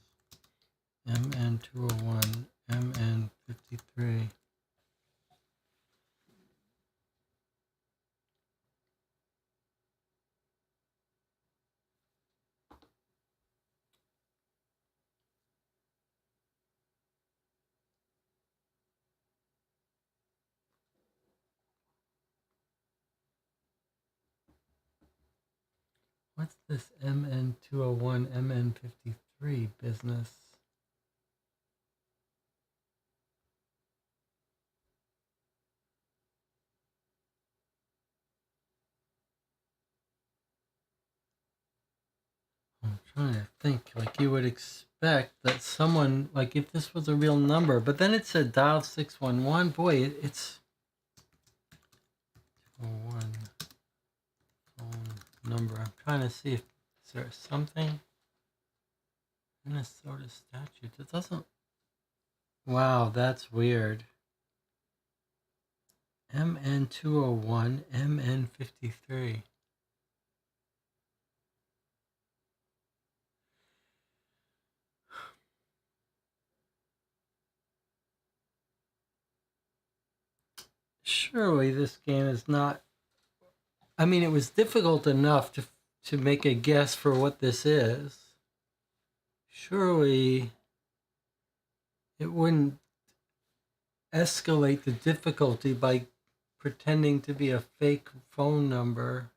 MN201 MN53. What's this MN201 MN53 business? I'm trying to think, like you would expect that someone, like if this was a real number, but then it said dial 611. Boy, it's 201 phone number. I'm trying to see if is there something Minnesota statute that doesn't. Wow, that's weird. MN201 MN53. Surely this game is not. I mean, it was difficult enough to make a guess for what this is. Surely it wouldn't escalate the difficulty by pretending to be a fake phone number.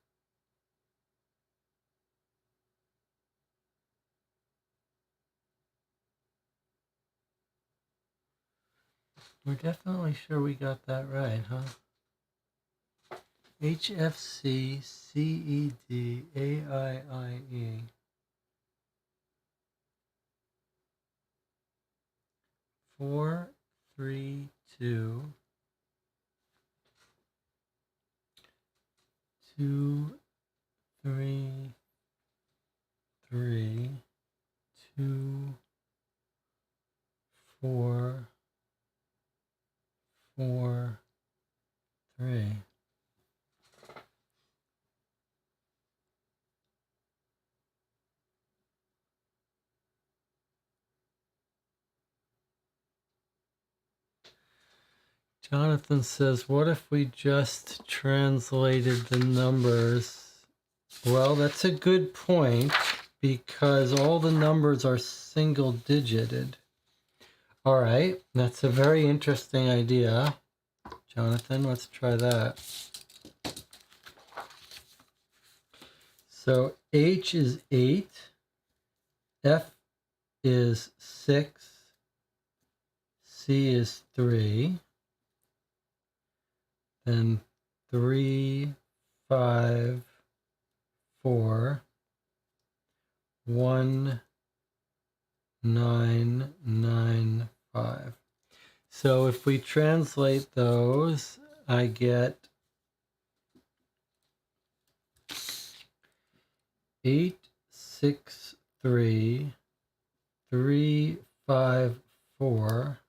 We're definitely sure we got that right, huh? HFC CED AIIE. 4, 3, 2, 2, 3, 3, 2, 4, 4, 3. Jonathan says, what if we just translated the numbers? Well, that's a good point because all the numbers are single digited. All right, that's a very interesting idea. Jonathan, let's try that. So H is 8, F is 6, C is 3, then 3, 5, 4, 1, 9, 9, 5. So if we translate those, I get 8, 6, 3, 3, 5, 4,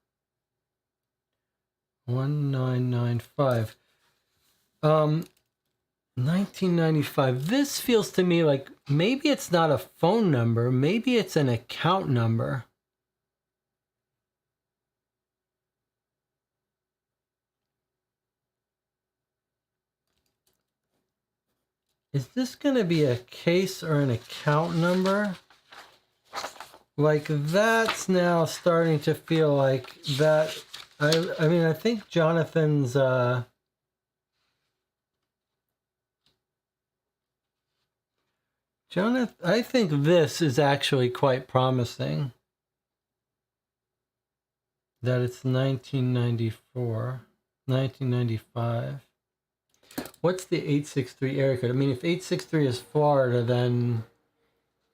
1, 9, 9, 5. 1995. This feels to me like maybe it's not a phone number, maybe it's an account number. Is this going to be a case or an account number? Like that's now starting to feel like that. I mean, I think Jonathan's I think this is actually quite promising. That it's 1994, 1995. What's the 863 area code? I mean, if 863 is Florida, then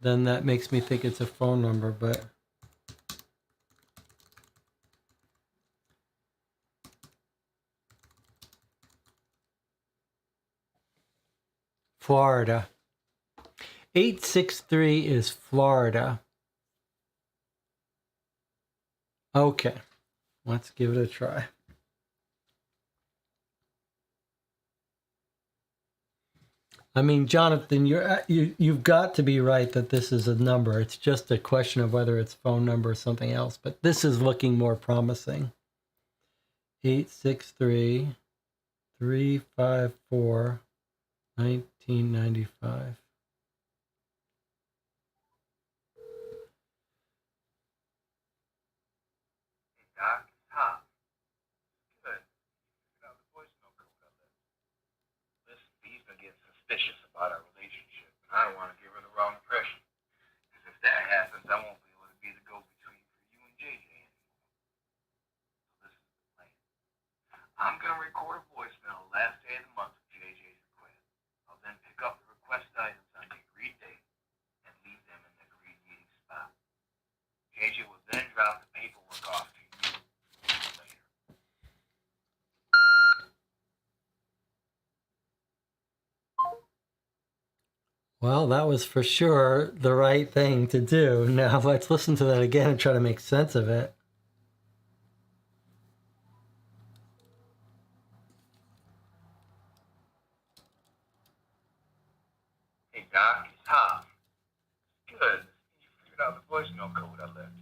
that makes me think it's a phone number, but Florida. 863 is Florida. Okay, let's give it a try. I mean, Jonathan, you've got to be right that this is a number. It's just a question of whether it's phone number or something else, but this is looking more promising. 863 354 1995.
Doc, Tom. Good. You know, the voicemail code I left. Listen, B's been getting suspicious about our relationship, and I don't want to give her the wrong impression. Because if that happens, I won't be able to be the go-between for you and JJ anymore. So this is the plan. I'm going to record a voicemail the last day of the month of JJ's request. I'll then pick up the request items on the agreed date and leave them in the agreed meeting spot. JJ will then drop the paperwork off to you later.
Well, that was for sure the right thing to do. Now let's listen to that again and try to make sense of it.
Hey, Doc, it's Tom. Good. You figured out the voicemail code I left.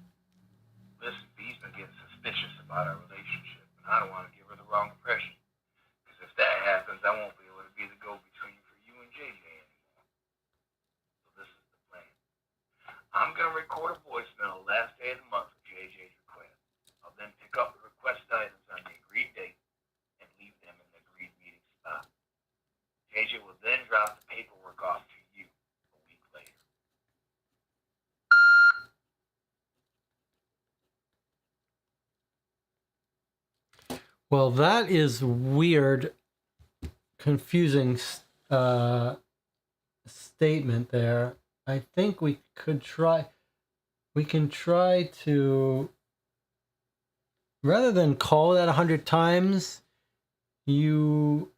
Listen, B's been getting suspicious about our relationship, and I don't want to give her the wrong impression. Because if that happens, I won't be able to be the go-between for you and JJ anymore. So this is the plan. I'm going to record a voicemail the last day of the month of JJ's request. I'll then pick up the request items on the agreed date and leave them in the agreed meeting spot. JJ will then drop the paperwork off to you a week later.
Well, that is weird, confusing statement there. I think we can try to, rather than call that 100 times, you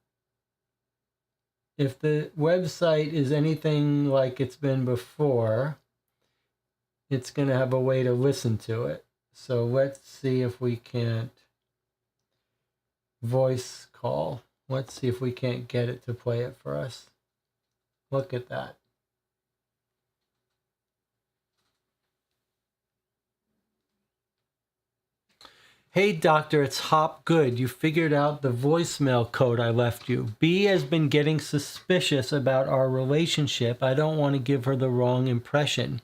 if the website is anything like it's been before, it's going to have a way to listen to it. So let's see if we can't voice call. Let's see if we can't get it to play it for us. Look at that. Hey doctor, it's Hop Good. You figured out the voicemail code I left you. B has been getting suspicious about our relationship. I don't want to give her the wrong impression.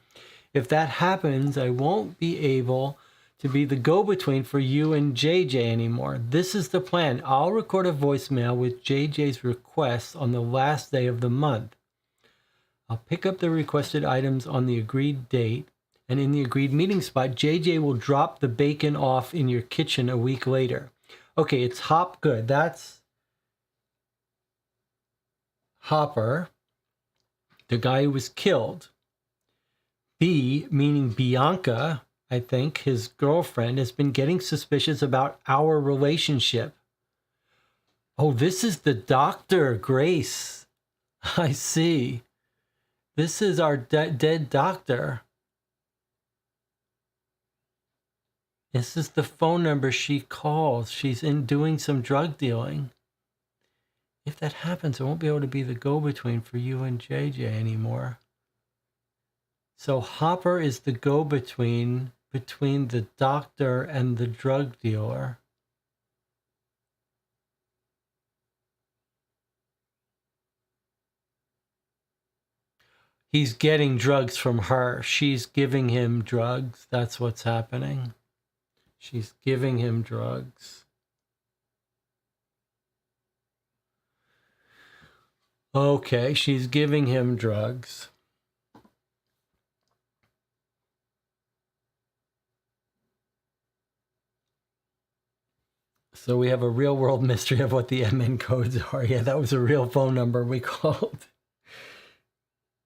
If that happens, I won't be able to be the go-between for you and JJ anymore. This is the plan. I'll record a voicemail with JJ's requests on the last day of the month. I'll pick up the requested items on the agreed date, and in the agreed meeting spot, JJ will drop the bacon off in your kitchen a week later. Okay, it's Hop Good. That's Hopper, the guy who was killed. B, meaning Bianca, I think, his girlfriend, has been getting suspicious about our relationship. Oh, this is the doctor, Grace. I see. This is our dead doctor. This is the phone number she calls. She's in doing some drug dealing. If that happens, I won't be able to be the go-between for you and JJ anymore. So Hopper is the go-between between the doctor and the drug dealer. He's getting drugs from her. She's giving him drugs. That's what's happening. She's giving him drugs. Okay, she's giving him drugs. So we have a real world mystery of what the MN codes are. Yeah, that was a real phone number we called.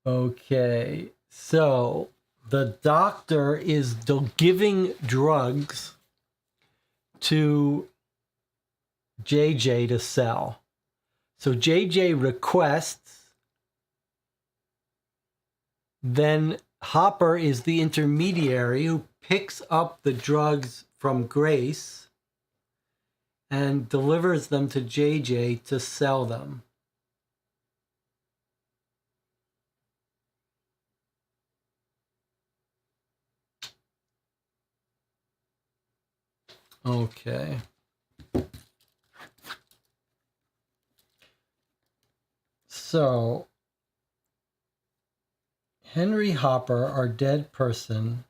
Okay, so the doctor is giving drugs to JJ to sell. So JJ requests, then Hopper is the intermediary who picks up the drugs from Grace and delivers them to JJ to sell them. Okay. So, Henry Hopper, our dead person,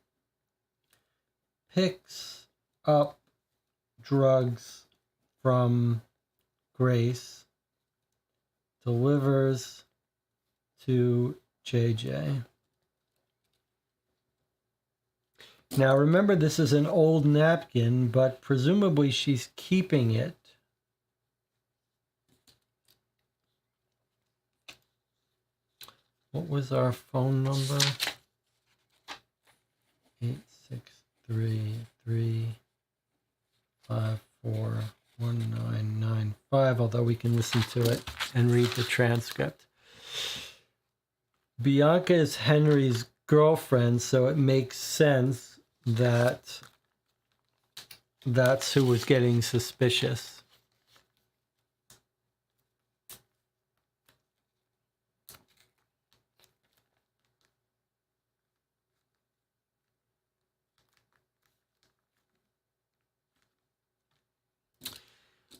picks up drugs from Grace, delivers to JJ. Now remember, this is an old napkin, but presumably she's keeping it. What was our phone number? 863-354-1995, although we can listen to it and read the transcript. Bianca is Henry's girlfriend, so it makes sense that that's who was getting suspicious.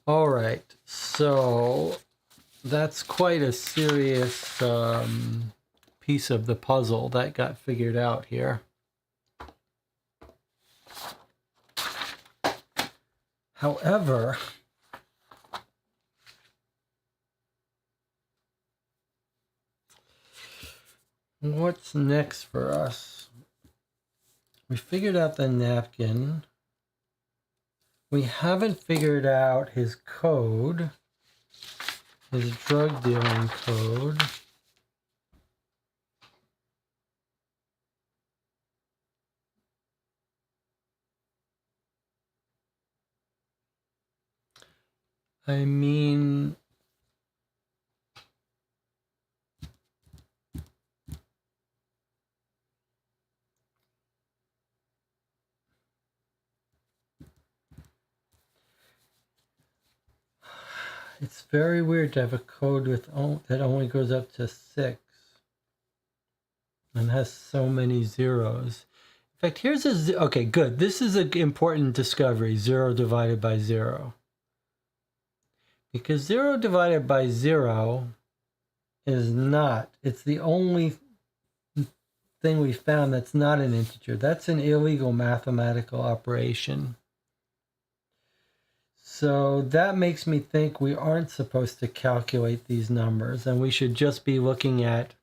All right, so that's quite a serious piece of the puzzle that got figured out here. However, what's next for us? We figured out the napkin. We haven't figured out his code, his drug dealing code. I mean, It's very weird to have a code with that only goes up to 6 and has so many zeros. In fact, here's okay, good. This is an important discovery, 0 divided by 0. Because 0 divided by 0 is not. It's the only thing we found that's not an integer. That's an illegal mathematical operation. So that makes me think we aren't supposed to calculate these numbers, and we should just be looking at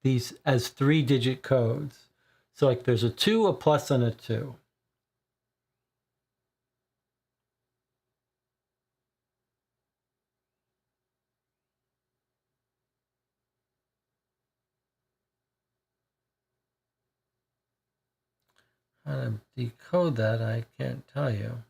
these as 3-digit codes. So like there's a 2, a plus, and a 2. How to decode that, I can't tell you.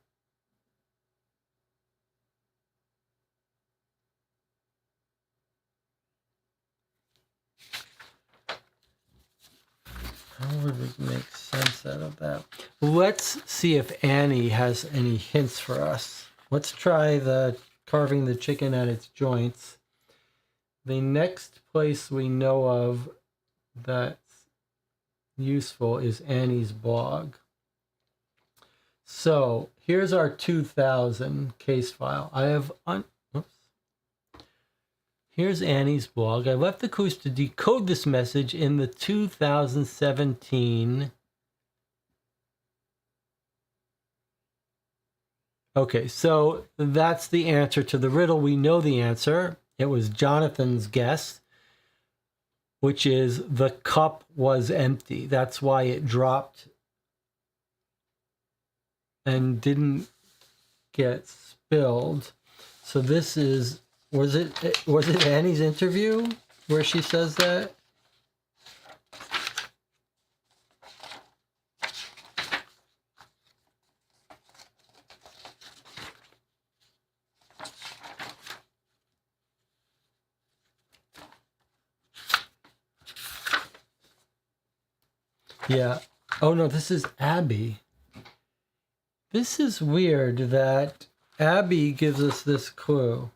How would we make sense out of that? Let's see if Annie has any hints for us. Let's try the carving the chicken at its joints. The next place we know of that's useful is Annie's blog. So here's our 2000 case file. I have Here's Annie's blog. I left the clues to decode this message in the 2017. Okay, so that's the answer to the riddle. We know the answer. It was Jonathan's guess, which is the cup was empty. That's why it dropped and didn't get spilled. So this is, was it Annie's interview where she says that? Yeah. Oh no, this is Abby. This is weird that Abby gives us this clue.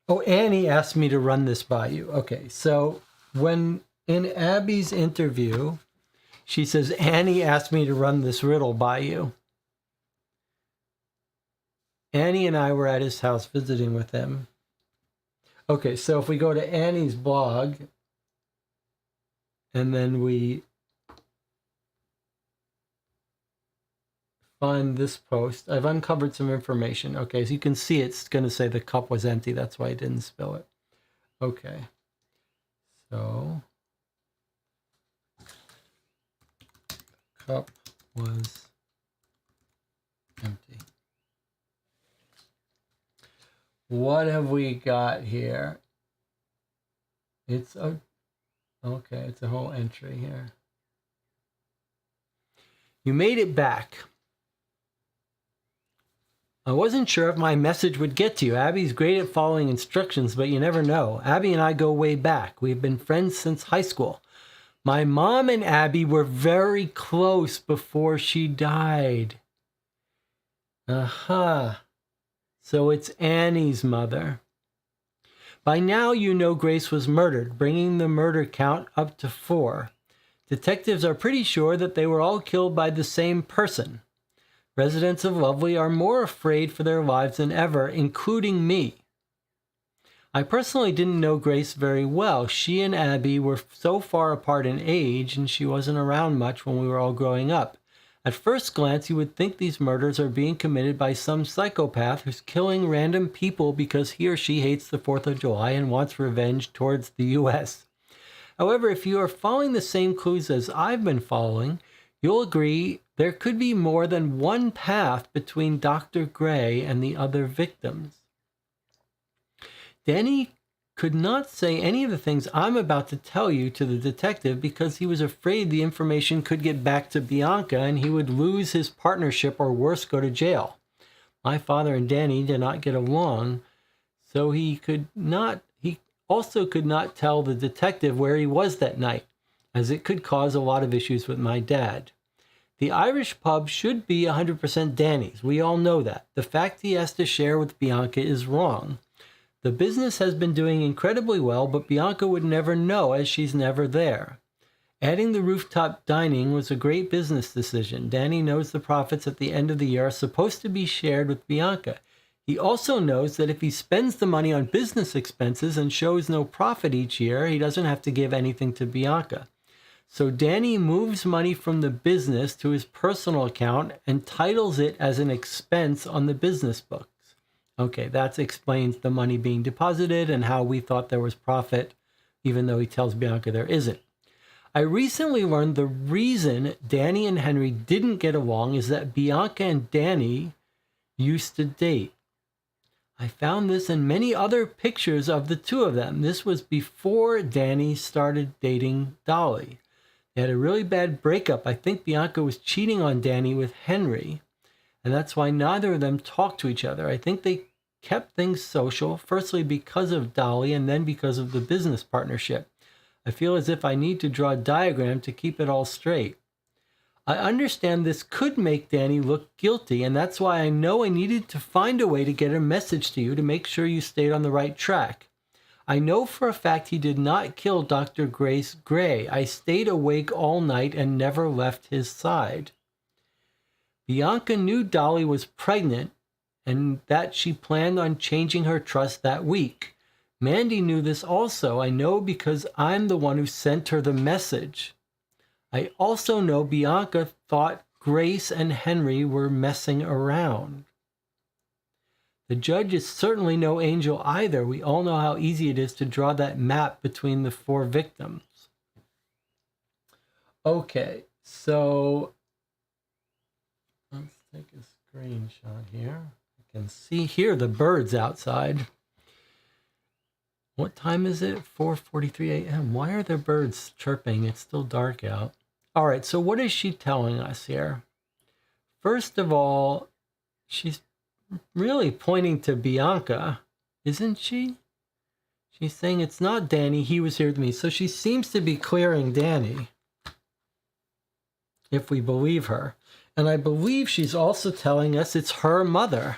Oh, Annie asked me to run this by you. Okay, so when in Abby's interview, she says, Annie asked me to run this riddle by you. Annie and I were at his house visiting with him. Okay, so if we go to Annie's blog, and then we find this post. I've uncovered some information. Okay, so you can see it's going to say the cup was empty. That's why I didn't spill it. Okay. So, cup was empty. What have we got here? It's a, okay, it's a whole entry here. You made it back. I wasn't sure if my message would get to you. Abby's great at following instructions, but you never know. Abby and I go way back. We've been friends since high school. My mom and Abby were very close before she died. Aha. So it's Annie's mother. By now you know Grace was murdered, bringing the murder count up to 4. Detectives are pretty sure that they were all killed by the same person. Residents of Lovely are more afraid for their lives than ever, including me. I personally didn't know Grace very well. She and Abby were so far apart in age, and she wasn't around much when we were all growing up. At first glance, you would think these murders are being committed by some psychopath who's killing random people because he or she hates the 4th of July and wants revenge towards the U.S. However, if you are following the same clues as I've been following, you'll agree there could be more than one path between Dr. Gray and the other victims. Danny could not say any of the things I'm about to tell you to the detective because he was afraid the information could get back to Bianca and he would lose his partnership or worse, go to jail. My father and Danny did not get along, so he also could not tell the detective where he was that night, as it could cause a lot of issues with my dad. The Irish pub should be 100% Danny's. We all know that. The fact he has to share with Bianca is wrong. The business has been doing incredibly well, but Bianca would never know as she's never there. Adding the rooftop dining was a great business decision. Danny knows the profits at the end of the year are supposed to be shared with Bianca. He also knows that if he spends the money on business expenses and shows no profit each year, he doesn't have to give anything to Bianca. So Danny moves money from the business to his personal account and titles it as an expense on the business books. Okay, that explains the money being deposited and how we thought there was profit, even though he tells Bianca there isn't. I recently learned the reason Danny and Henry didn't get along is that Bianca and Danny used to date. I found this in many other pictures of the two of them. This was before Danny started dating Dolly. They had a really bad breakup. I think Bianca was cheating on Danny with Henry, and that's why neither of them talked to each other. I think they kept things social, firstly because of Dolly and then because of the business partnership. I feel as if I need to draw a diagram to keep it all straight. I understand this could make Danny look guilty, and that's why I know I needed to find a way to get a message to you to make sure you stayed on the right track. I know for a fact he did not kill Dr. Grace Gray. I stayed awake all night and never left his side. Bianca knew Dolly was pregnant and that she planned on changing her trust that week. Mandy knew this also. I know because I'm the one who sent her the message. I also know Bianca thought Grace and Henry were messing around. The judge is certainly no angel either. We all know how easy it is to draw that map between the four victims. Okay, so let's take a screenshot here. I can see the birds outside. What time is it? 4:43 a.m. Why are there birds chirping? It's still dark out. All right, so what is she telling us here? First of all, she's really pointing to Bianca, isn't she? She's saying it's not Danny, he was here with me. So she seems to be clearing Danny, if we believe her. And I believe she's also telling us it's her mother.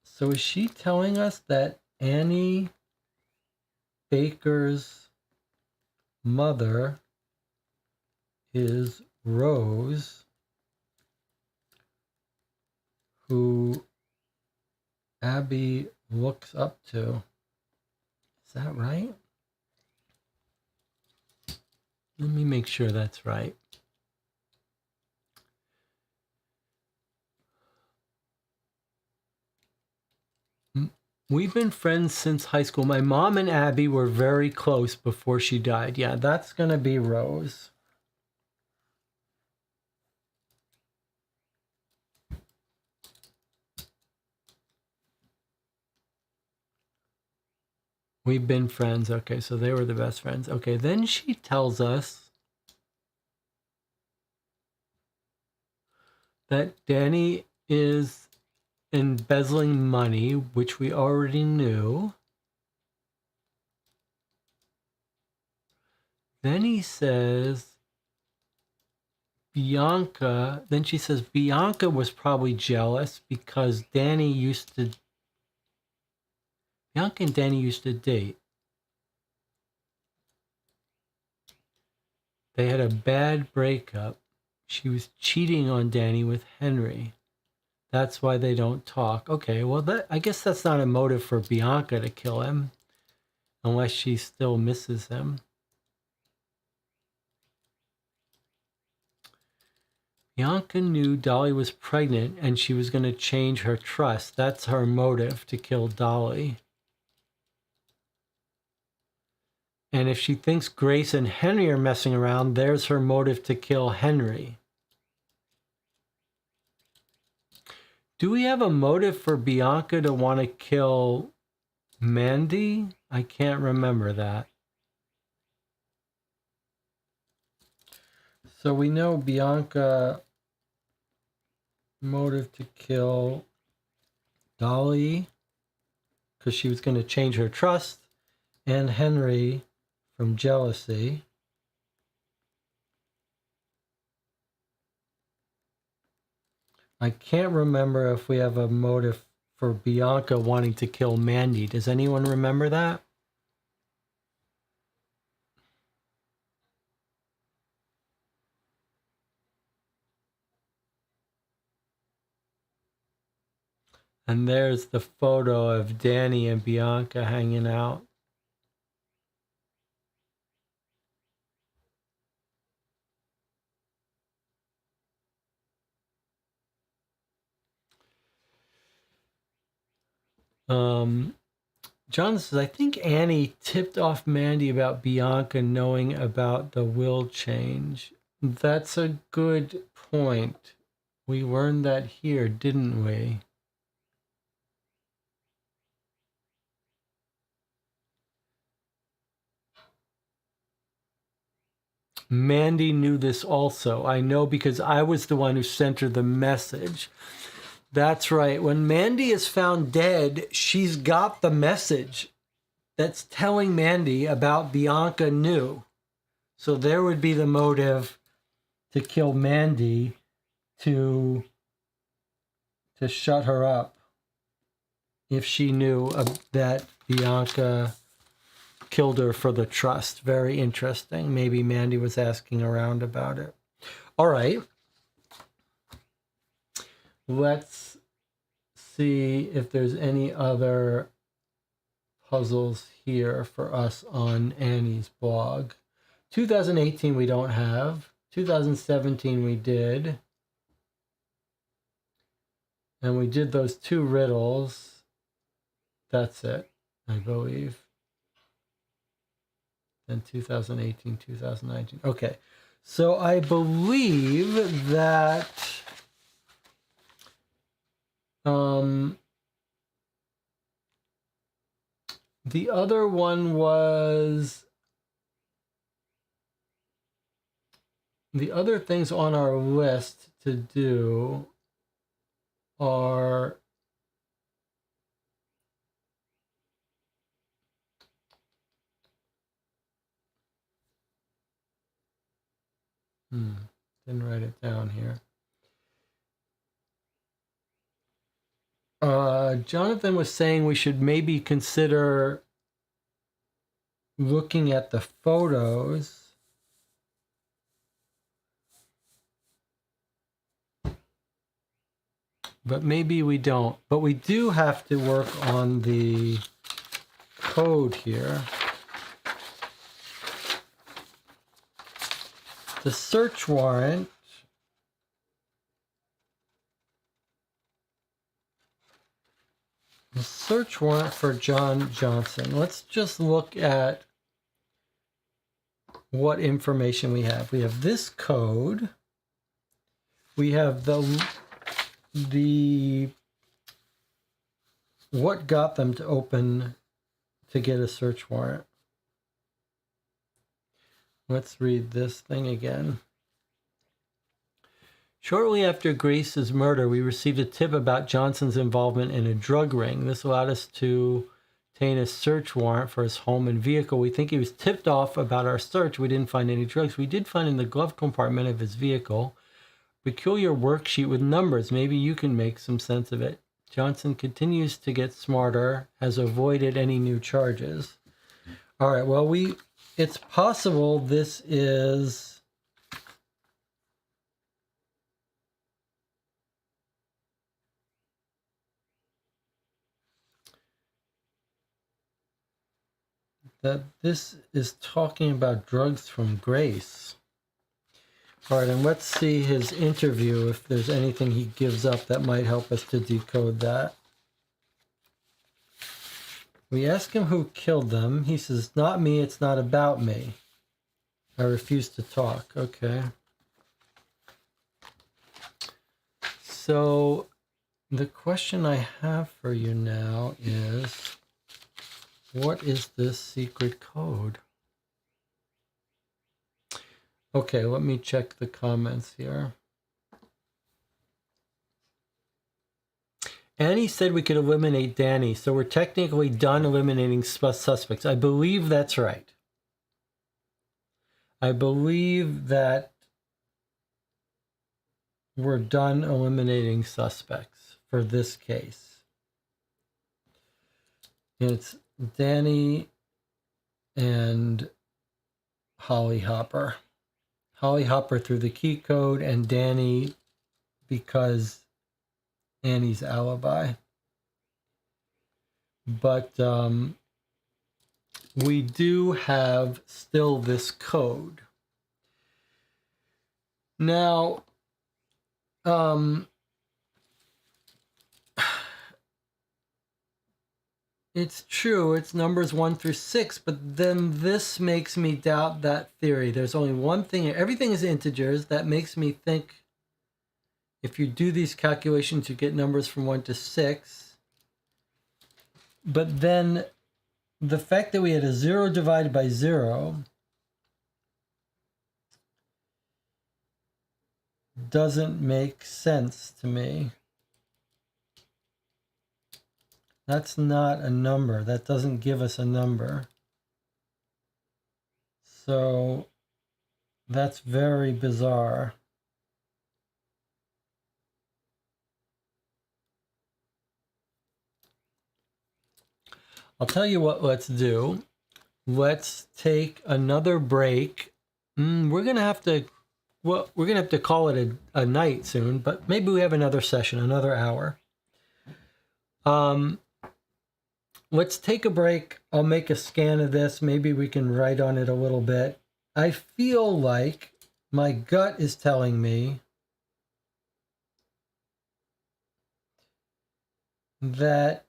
So is she telling us that Annie Baker's mother is Rose, who Abby looks up to? Is that right? Let me make sure that's right. We've been friends since high school. My mom and Abby were very close before she died. Yeah, that's going to be Rose. We've been friends. Okay, so they were the best friends. Okay, then she tells us that Danny is embezzling money, which we already knew. Then he says Bianca, then she says Bianca was probably jealous because Bianca and Danny used to date. They had a bad breakup. She was cheating on Danny with Henry. That's why they don't talk. Okay, well, I guess that's not a motive for Bianca to kill him, unless she still misses him. Bianca knew Dolly was pregnant and she was going to change her trust. That's her motive to kill Dolly. And if she thinks Grace and Henry are messing around, there's her motive to kill Henry. Do we have a motive for Bianca to want to kill Mandy? I can't remember that. So we know Bianca motive to kill Dolly because she was going to change her trust, and Henry for from jealousy. I can't remember if we have a motive for Bianca wanting to kill Mandy. Does anyone remember that? And there's the photo of Danny and Bianca hanging out. John says, I think Annie tipped off Mandy about Bianca knowing about the will change. That's a good point. We learned that here, didn't we? Mandy knew this also. I know because I was the one who sent her the message. That's right. When Mandy is found dead, she's got the message that's telling Mandy about Bianca knew. So there would be the motive to kill Mandy to shut her up if she knew that Bianca killed her for the trust. Very interesting. Maybe Mandy was asking around about it. All right. Let's see if there's any other puzzles here for us on Annie's blog. 2018 we don't have. 2017 we did. And we did those 2 riddles. That's it, I believe. And 2018, 2019. Okay. So I believe that the other one was the other things on our list to do are didn't write it down here. Jonathan was saying we should maybe consider looking at the photos. But maybe we don't. But we do have to work on the code here. The search warrant. The search warrant for John Johnson. Let's just look at what information we have. We have this code. We have the what got them to open to get a search warrant. Let's read this thing again. Shortly after Grace's murder, we received a tip about Johnson's involvement in a drug ring. This allowed us to obtain a search warrant for his home and vehicle. We think he was tipped off about our search. We didn't find any drugs. We did find in the glove compartment of his vehicle a peculiar worksheet with numbers. Maybe you can make some sense of it. Johnson continues to get smarter, has avoided any new charges. All right, well, it's possible this is that this is talking about drugs from Grace. All right, and let's see his interview if there's anything he gives up that might help us to decode that. We ask him who killed them. He says, not me, it's not about me. I refuse to talk. Okay. So the question I have for you now is, what is this secret code? Okay, let me check the comments here. Annie said we could eliminate Danny, so we're technically done eliminating suspects. I believe that's right. I believe that we're done eliminating suspects for this case. It's Danny and Holly Hopper. Holly Hopper through the key code, and Danny because Annie's alibi. But we do have still this code. Now, it's true, it's numbers 1 through 6, but then this makes me doubt that theory. There's only one thing, everything is integers. That makes me think if you do these calculations, you get numbers from 1 to 6. But then the fact that we had a 0 divided by 0 doesn't make sense to me. That's not a number. That doesn't give us a number. So that's very bizarre. I'll tell you what let's do. Let's take another break. We're gonna have to call it a night soon, but maybe we have another session, another hour. Let's take a break. I'll make a scan of this. Maybe we can write on it a little bit. I feel like my gut is telling me that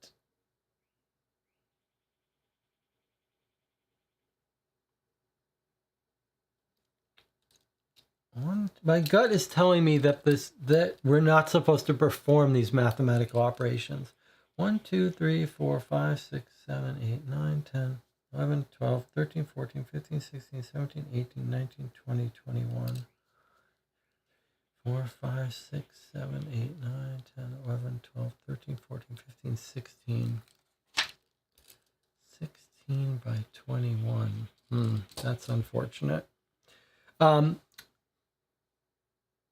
my gut is telling me that that we're not supposed to perform these mathematical operations. 1, 2, 3, 4, 5, 6, 7, 8, 9, 10, 11, 12, 13, 14, 15, 16, 17, 18, 19, 20, 21. 4, 5, 6, 7, 8, 9, 10, 11, 12, 13, 14, 15, 16. 16 by 21. That's unfortunate.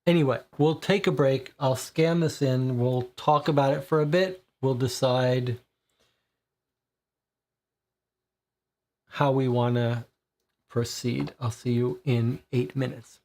Anyway, we'll take a break. I'll scan this in. We'll talk about it for a bit. We'll decide how we want to proceed. I'll see you in 8 minutes.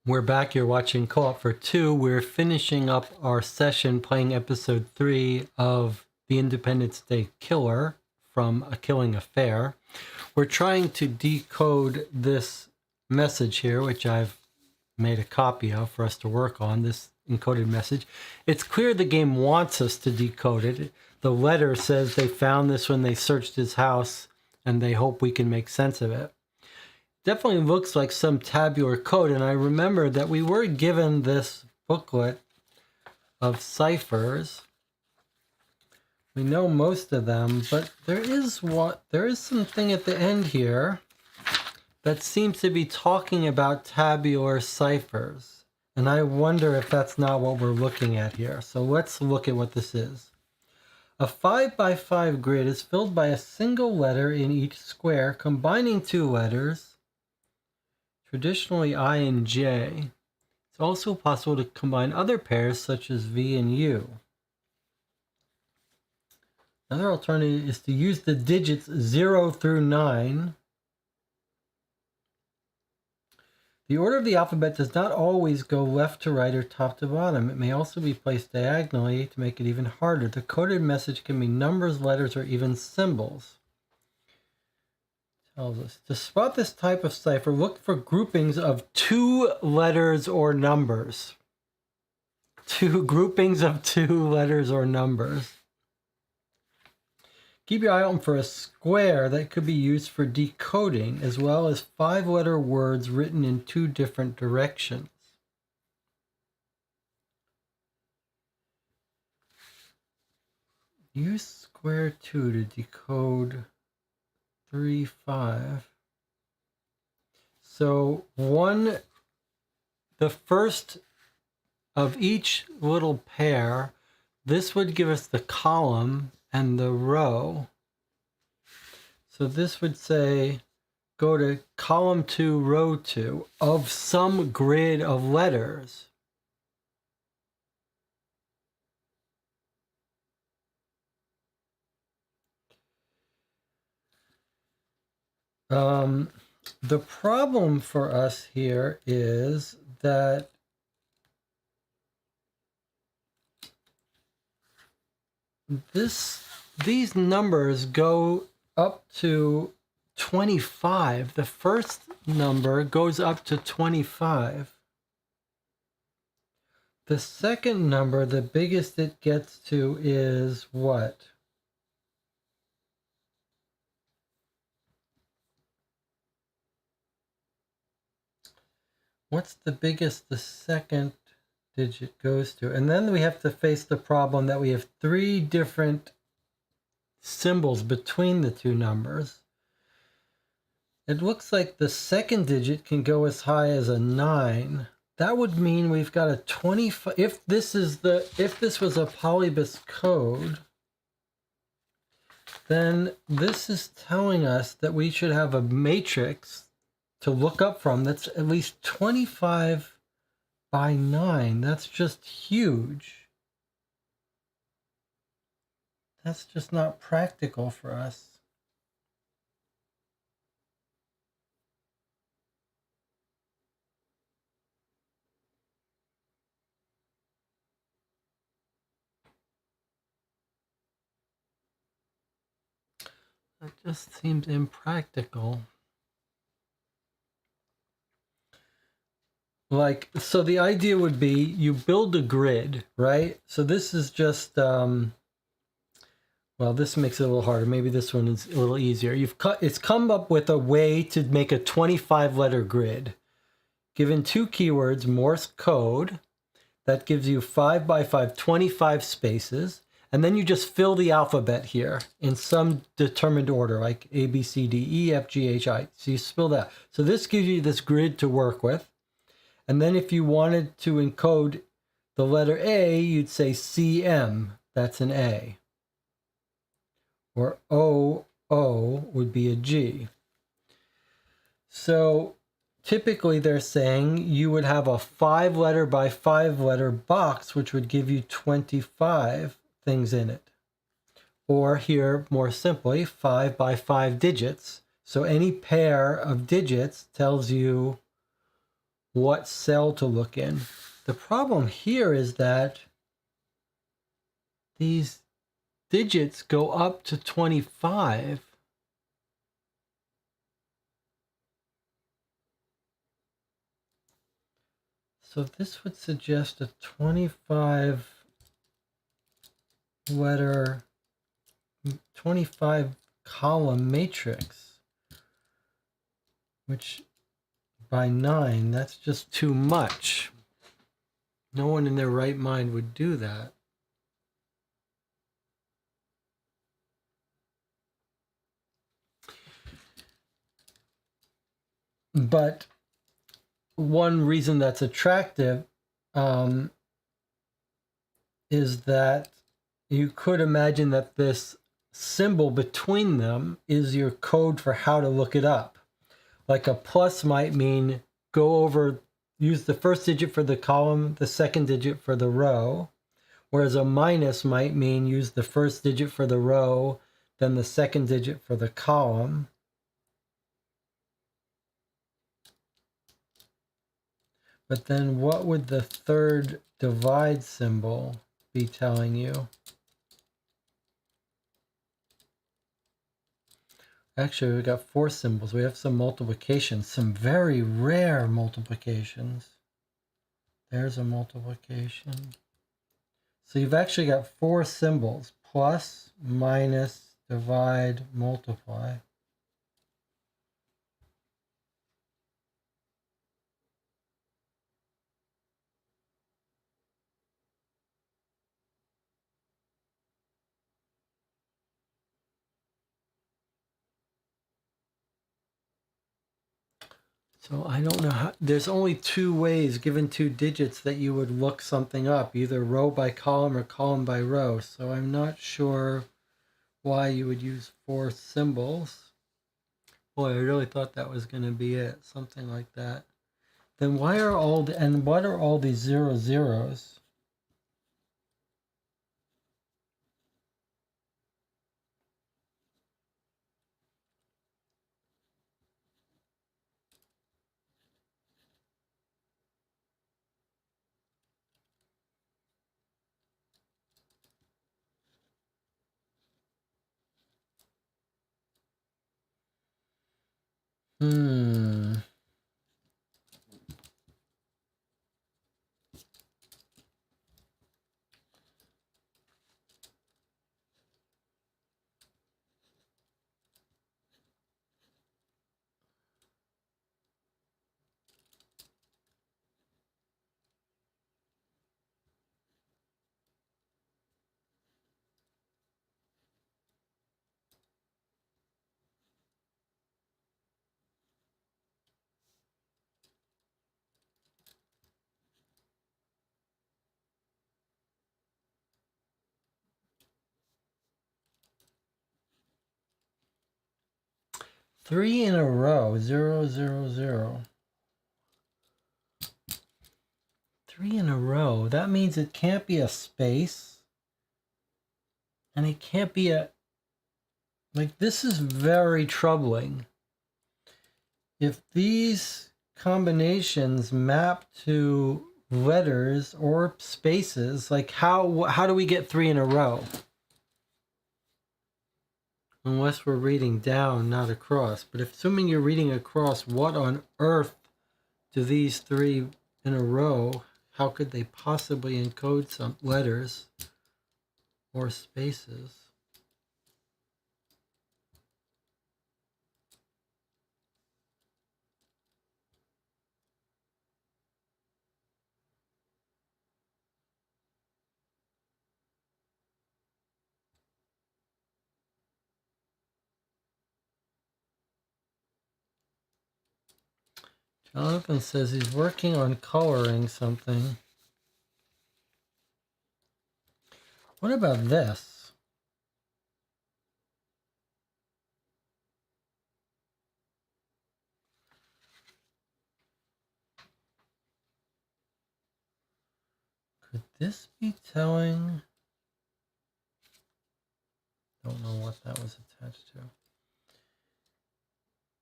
We're back. You're watching Co-op for Two. We're finishing up our session playing episode 3 of The Independence Day Killer from A Killing Affair. We're trying to decode this message here, which I've made a copy of for us to work on, this encoded message. It's clear the game wants us to decode it. The letter says they found this when they searched his house and they hope we can make sense of it. definitely looks like some tabular code. And I remember that we were given this booklet of ciphers. We know most of them, but there is something at the end here that seems to be talking about tabular ciphers. And I wonder if that's not what we're looking at here. So let's look at what this is. A 5x5 grid is filled by a single letter in each square, combining two letters, traditionally I and J. It's also possible to combine other pairs such as V and U. Another alternative is to use the digits 0 through 9. The order of the alphabet does not always go left to right or top to bottom. It may also be placed diagonally to make it even harder. The coded message can be numbers, letters, or even symbols. Tells us to spot this type of cipher, look for groupings of 2 letters or numbers. 2 groupings of 2 letters or numbers. Keep your eye open for a square that could be used for decoding, as well as 5-letter words written in 2 different directions. Use square 2 to decode 3, 5. So the first of each little pair, this would give us the column and the row. So this would say, go to column 2, row 2 of some grid of letters. The problem for us here is that these numbers go up to 25. The first number goes up to 25. The second number, the biggest it gets to is what? What's the biggest the second digit goes to? And then we have to face the problem that we have 3 different symbols between the 2 numbers. It looks like the second digit can go as high as a 9. That would mean we've got a 25. If this was a Polybus code, then this is telling us that we should have a matrix to look up from that's at least 25 by 9. That's just huge. That's just not practical for us. It just seems impractical. So the idea would be you build a grid, right? So this is just, well, this makes it a little harder. Maybe this one is a little easier. It's come up with a way to make a 25-letter grid. Given 2 keywords, Morse code, that gives you 5 by 5, 25 spaces. And then you just fill the alphabet here in some determined order, like A, B, C, D, E, F, G, H, I. So you spill that. So this gives you this grid to work with. And then if you wanted to encode the letter A, you'd say CM. That's an A. Or O would be a G. So typically they're saying you would have a 5-letter by 5-letter box, which would give you 25 things in it. Or here, more simply, 5 by 5 digits. So any pair of digits tells you what cell to look in. The problem here is that these digits go up to 25. So this would suggest a 25-letter, 25-column matrix, which by 9. That's just too much. No one in their right mind would do that. But one reason that's attractive is that you could imagine that this symbol between them is your code for how to look it up. Like a plus might mean go over, use the first digit for the column, the second digit for the row, whereas a minus might mean use the first digit for the row, then the second digit for the column. But then what would the third divide symbol be telling you? Actually, we got 4 symbols. We have some multiplications, some very rare multiplications. There's a multiplication. So you've actually got 4 symbols: plus, minus, divide, multiply. So I don't know how, there's only 2 ways, given 2 digits, that you would look something up, either row by column or column by row. So I'm not sure why you would use 4 symbols. Boy, I really thought that was going to be it, something like that. Then why are all the, and what are all these 0 zeros? Hmm. Three in a row, 0, 0, 0. 3 in a row. That means it can't be a space. And it can't be a, like, this is very troubling. If these combinations map to letters or spaces, like how do we get 3 in a row? Unless we're reading down, not across. But if, assuming you're reading across, what on earth do these 3 in a row, how could they possibly encode some letters or spaces? Jonathan says he's working on coloring something. What about this? Could this be telling? Don't know what that was attached to.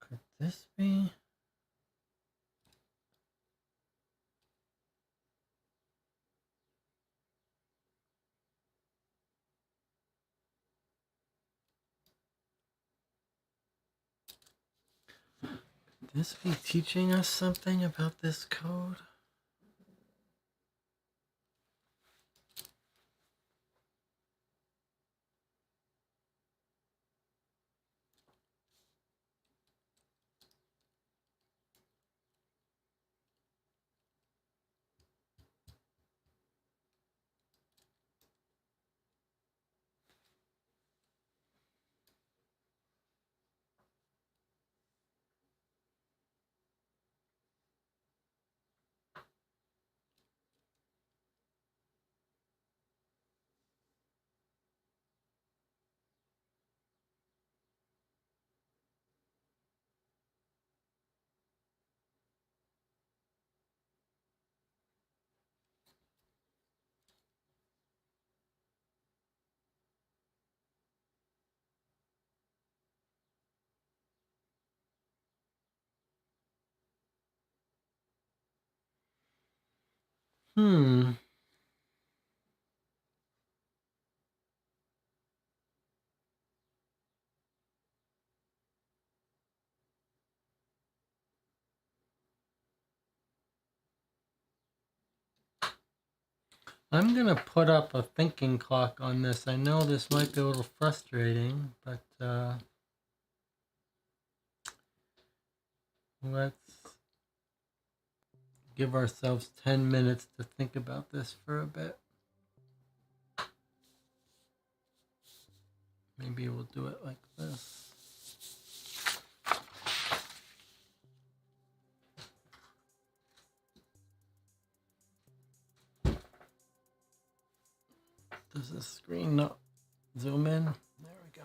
Could this be? Could this be teaching us something about this code? Hmm. I'm gonna put up a thinking clock on this. I know this might be a little frustrating, but let's give ourselves 10 minutes to think about this for a bit. Maybe we'll do it like this. Does this screen not zoom in? There we go.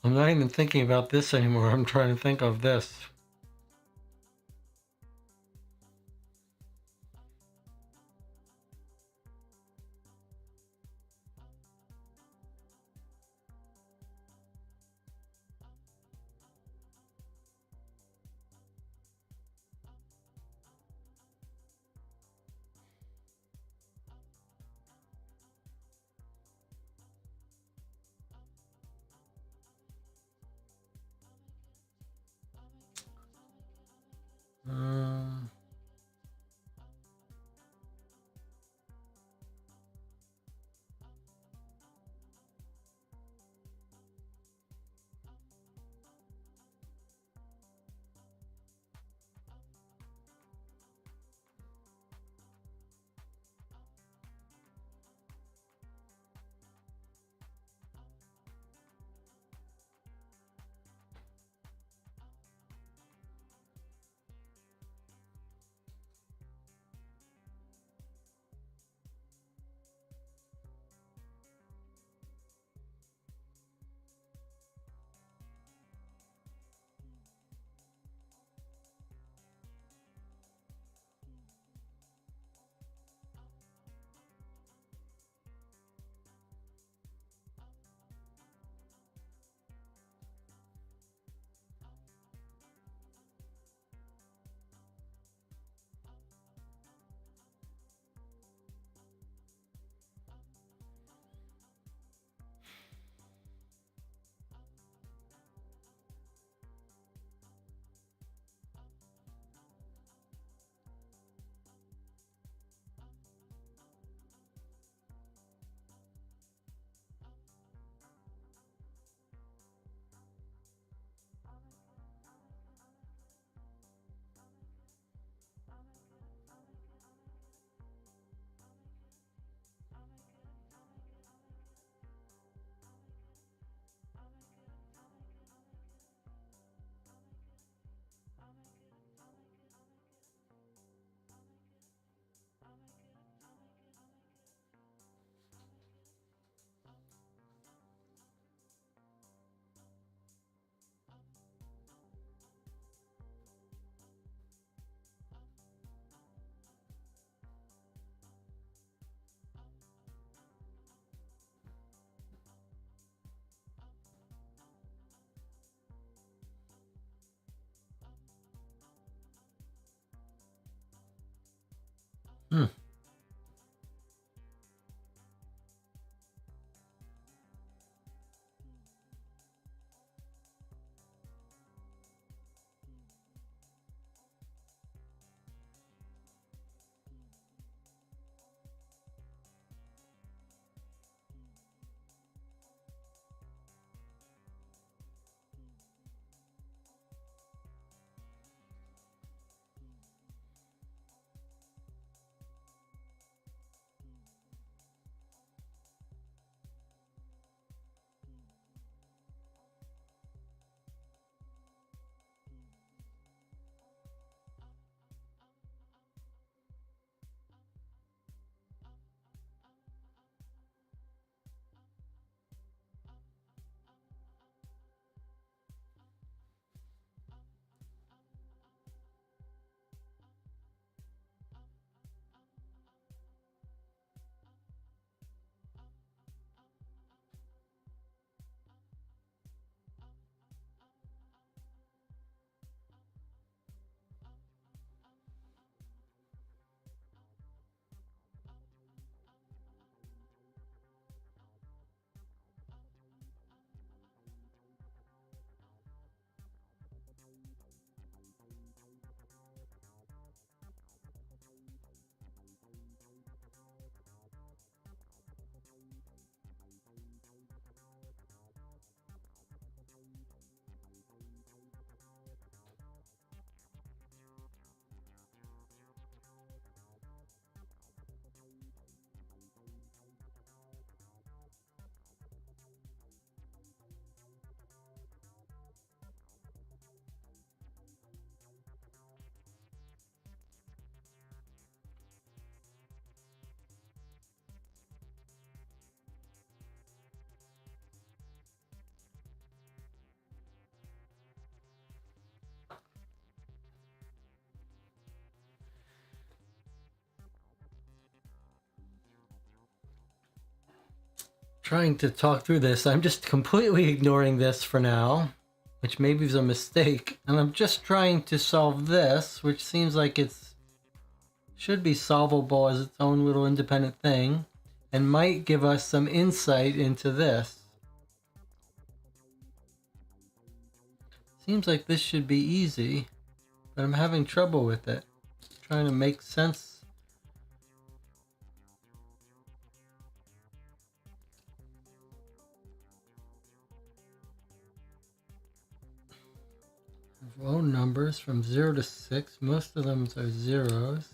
I'm not even thinking about this anymore. I'm trying to think of this. trying to talk through this. I'm just completely ignoring this for now, which maybe is a mistake. And I'm just trying to solve this, which seems like it's should be solvable as its own little independent thing and might give us some insight into this. Seems like this should be easy, but I'm having trouble with it. Trying to make sense. Row numbers from 0 to 6. Most of them are zeros.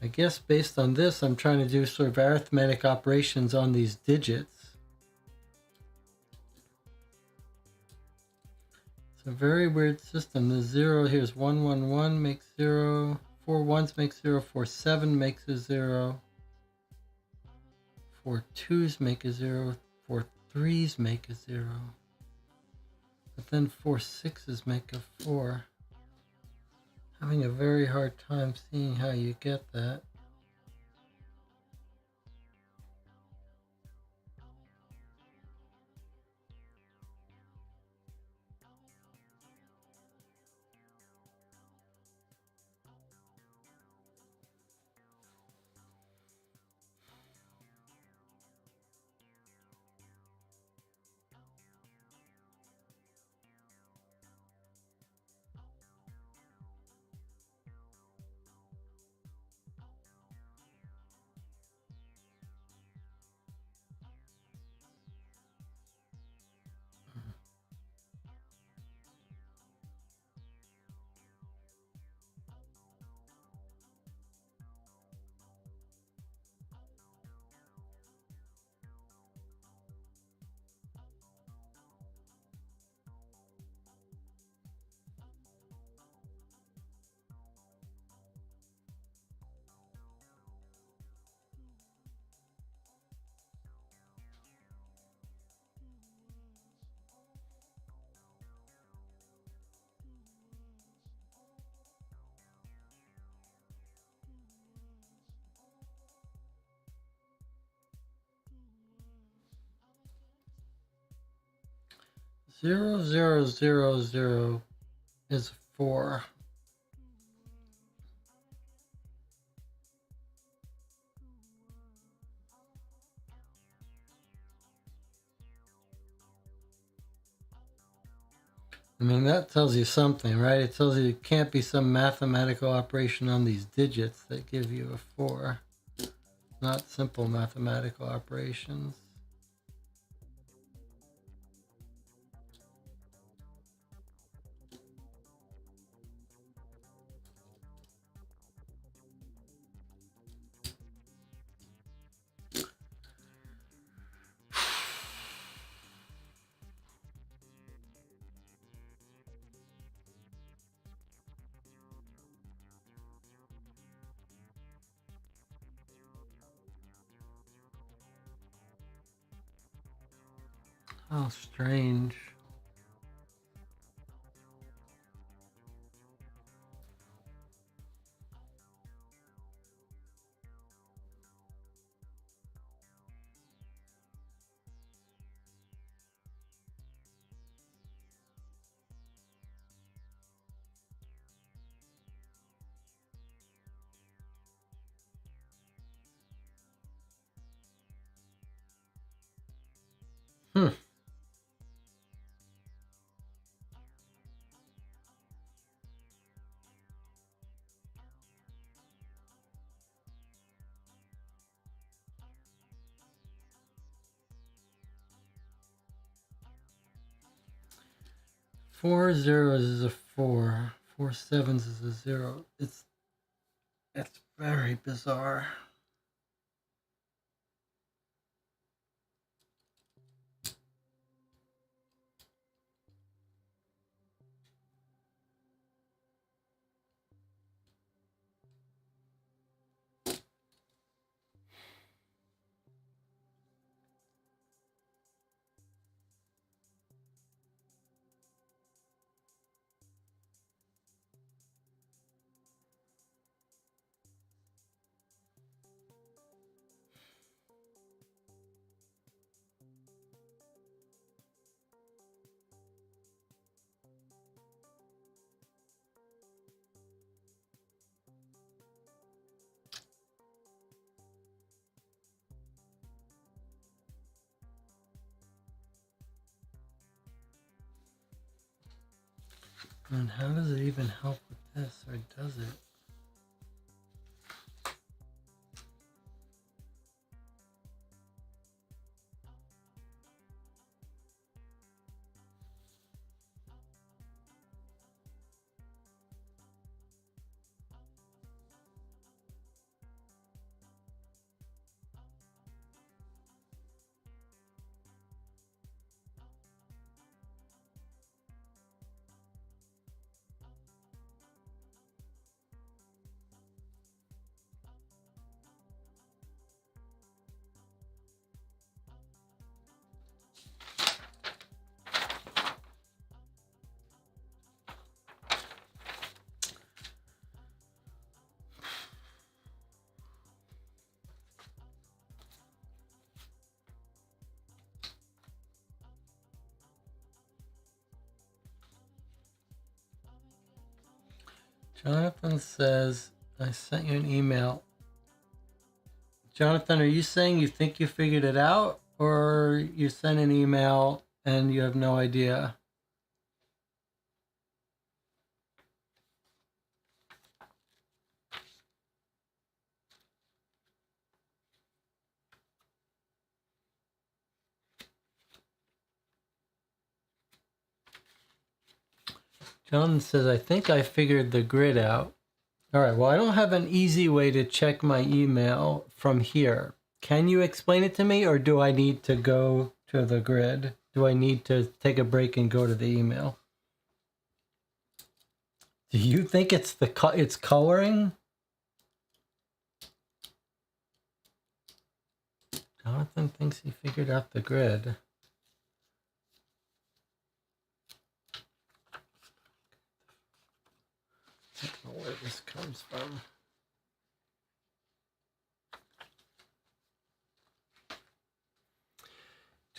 I guess based on this, I'm trying to do sort of arithmetic operations on these digits. It's a very weird system. The 0 here is 1, 1, 1 makes 0. 4 ones makes 0. 4 7 makes a 0. 4 2s make a 0. 4 3s make a 0. But then 4 6s make a 4. Having a very hard time seeing how you get that. Zero, zero, zero, zero is 4. I mean, that tells you something, right? It tells you it can't be some mathematical operation on these digits that give you a 4. Not simple mathematical operations. How strange. Hmm. Four zeros is a 4. 4 sevens is a 0. It's very bizarre. And how does it even help with this, or does it? Jonathan says, I sent you an email. Jonathan, are you saying you think you figured it out, or you sent an email and you have no idea? Jonathan says, I think I figured the grid out. All right, well, I don't have an easy way to check my email from here. Can you explain it to me, or do I need to go to the grid? Do I need to take a break and go to the email? Do you think it's it's coloring? Jonathan thinks he figured out the grid. I don't know where this comes from.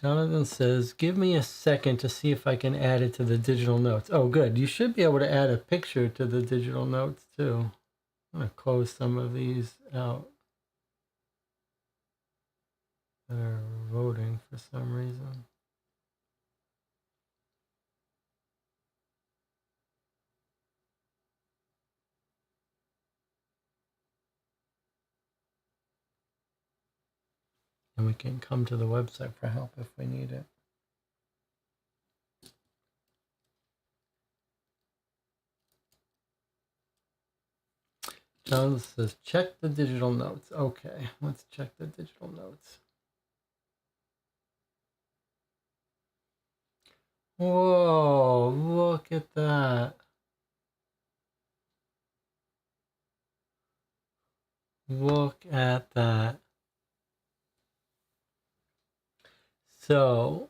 Jonathan says, give me a second to see if I can add it to the digital notes. Oh, good. You should be able to add a picture to the digital notes, too. I'm going to close some of these out that are voting for some reason. And we can come to the website for help if we need it. John says, check the digital notes. Okay, let's check the digital notes. Whoa, look at that. Look at that. So,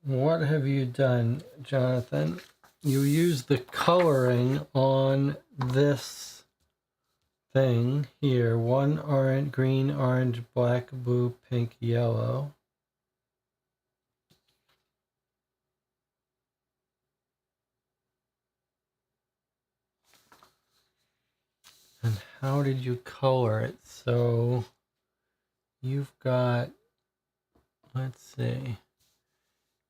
what have you done, Jonathan? You use the coloring on this thing here. One orange, green, orange, black, blue, pink, yellow. And how did you color it? So you've got, let's see,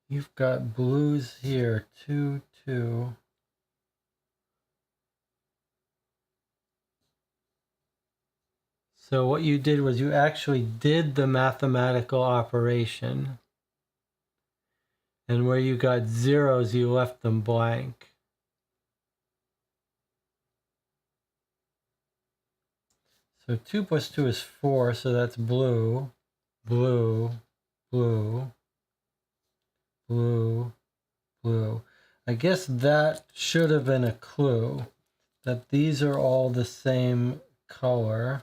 you've got blues here, 2, 2. So what you did was you actually did the mathematical operation. And where you got zeros, you left them blank. So 2 plus 2 is 4, so that's blue, blue, blue, blue, blue. I guess that should have been a clue that these are all the same color.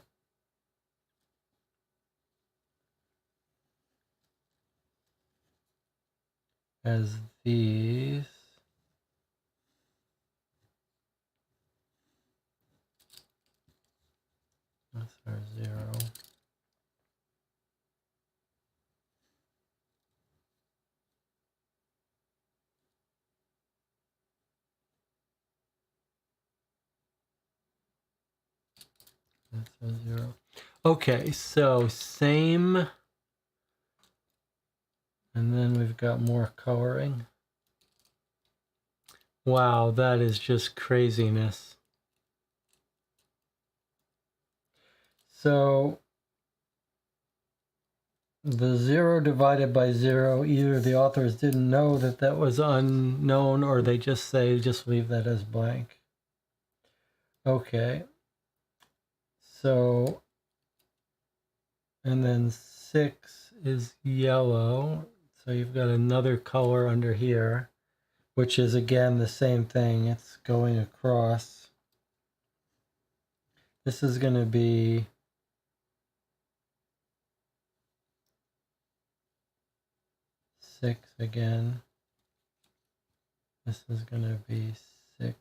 As these. That's our 0. That's a 0. Okay, so same And then we've got more coloring. Wow, that is just craziness. So the 0 divided by 0, either the authors didn't know that that was unknown, or they just say, just leave that as blank. Okay. So, and then 6 is yellow. So you've got another color under here, which is again the same thing. It's going across. This is going to be 6 again. This is going to be 6.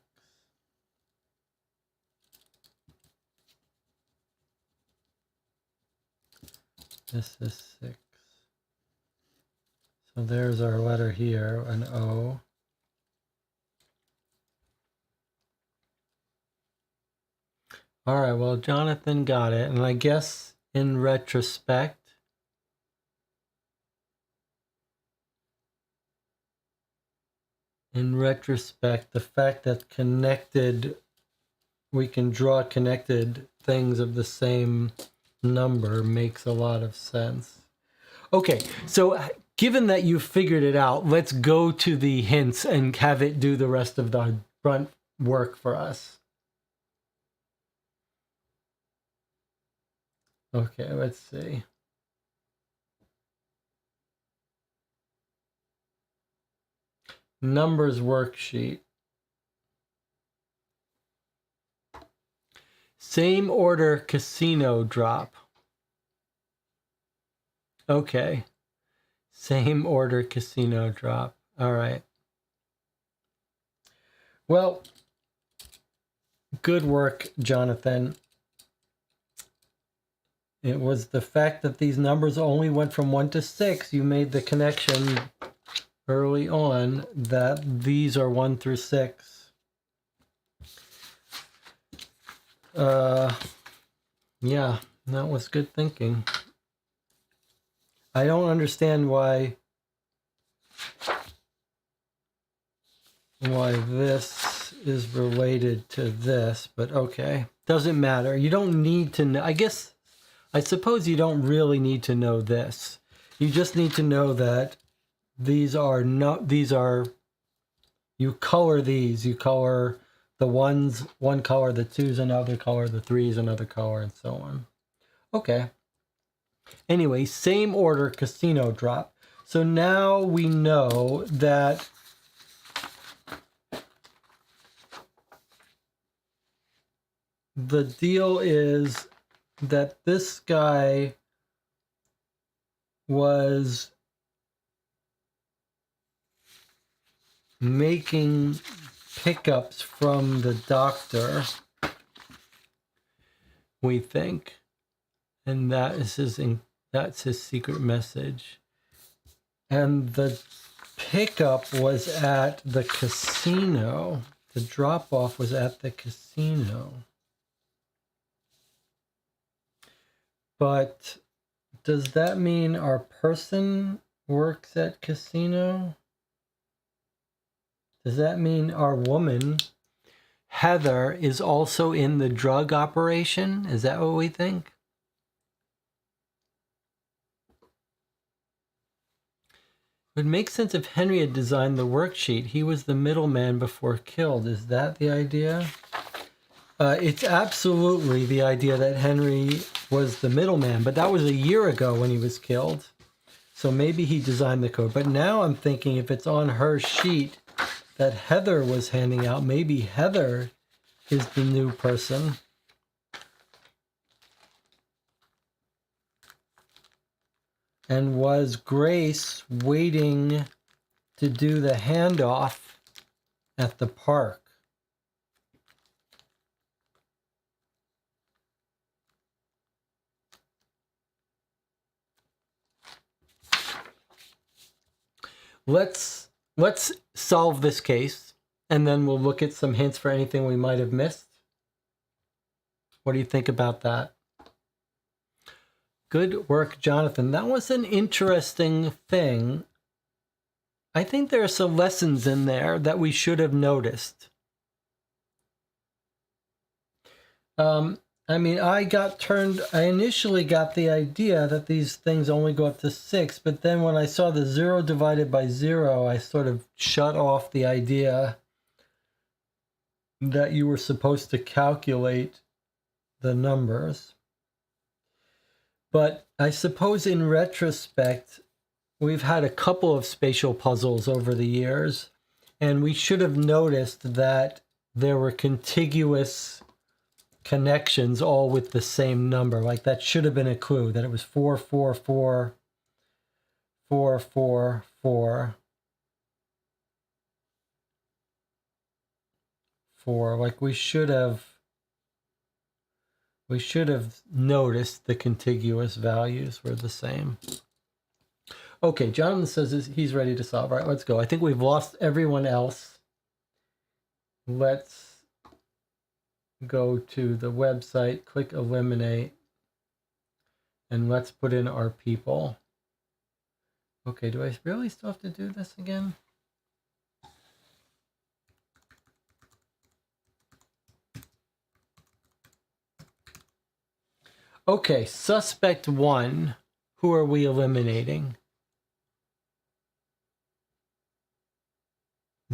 This is 6. So there's our letter here, an O. All right, well, Jonathan got it. And I guess in retrospect, the fact that we can draw connected things of the same number makes a lot of sense. Okay, so given that you figured it out, let's go to the hints and have it do the rest of the front work for us. Okay, let's see. Numbers worksheet. Same order casino drop. Okay. Same order casino drop. All right. Well, good work, Jonathan. It was the fact that these numbers only went from 1 to 6. You made the connection early on that these are 1 through 6. Yeah, that was good thinking. I don't understand why this is related to this, but okay. Doesn't matter. You don't need to know. I suppose you don't really need to know this. You just need to know that you color these. You color the ones one color, the twos another color, the threes another color, and so on. Okay. Anyway, same order casino drop. So now we know that the deal is that this guy was making pickups from the doctor, we think, and that's his secret message. And the pickup was at the casino. The drop-off was at the casino. But does that mean our person works at casino? Does that mean our woman, Heather, is also in the drug operation? Is that what we think? It would make sense if Henry had designed the worksheet. He was the middleman before killed. Is that the idea? It's absolutely the idea that Henry was the middleman, but that was a year ago when he was killed. So maybe he designed the code. But now I'm thinking if it's on her sheet that Heather was handing out, maybe Heather is the new person. And was Grace waiting to do the handoff at the park? Let's solve this case, and then we'll look at some hints for anything we might have missed. What do you think about that? Good work, Jonathan. That was an interesting thing I think there are some lessons in there that we should have noticed. I mean, I initially got the idea that these things only go up to 6, but then when I saw the 0 divided by 0, I sort of shut off the idea that you were supposed to calculate the numbers. But I suppose in retrospect, we've had a couple of spatial puzzles over the years, and we should have noticed that there were contiguous connections all with the same number. Like that should have been a clue that it was 4, 4, 4, 4, 4, 4, 4. Like we should have noticed the contiguous values were the same. Okay, Jonathan says he's ready to solve. All right, let's go. I think we've lost everyone else. Let's go to the website, click eliminate, and let's put in our people. Okay, do I really still have to do this again? Okay, suspect 1, who are we eliminating?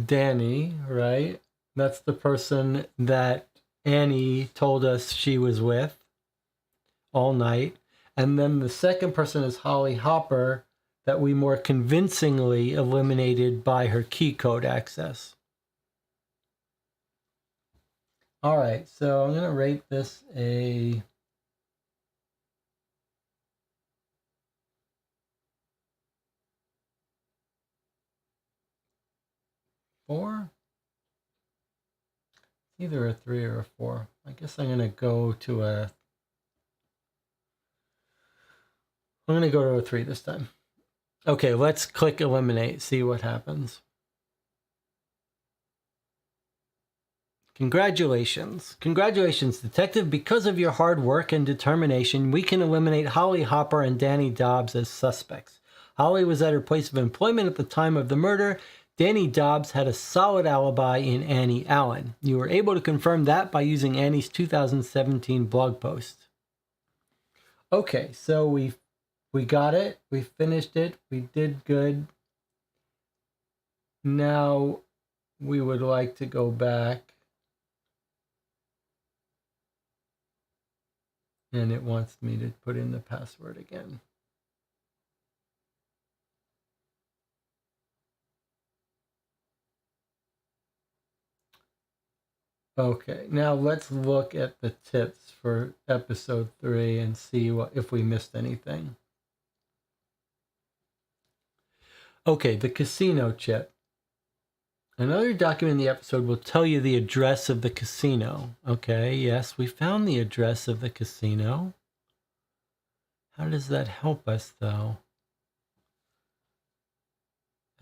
Danny, right? That's the person that Annie told us she was with all night. And then the second person is Holly Hopper, that we more convincingly eliminated by her key code access. All right, so I'm going to rate this a 4. Either a 3 or a 4. I guess I'm going to go to a 3 this time. Okay, let's click eliminate, see what happens. Congratulations. Congratulations, Detective. Because of your hard work and determination, we can eliminate Holly Hopper and Danny Dobbs as suspects. Holly was at her place of employment at the time of the murder. Danny Dobbs had a solid alibi in Annie Allen. You were able to confirm that by using Annie's 2017 blog post. Okay, so we got it. We finished it. We did good. Now we would like to go back. And it wants me to put in the password again. Okay, now let's look at the tips for episode 3 and see if we missed anything. Okay, the casino chip. Another document in the episode will tell you the address of the casino. Okay, yes, we found the address of the casino. How does that help us, though?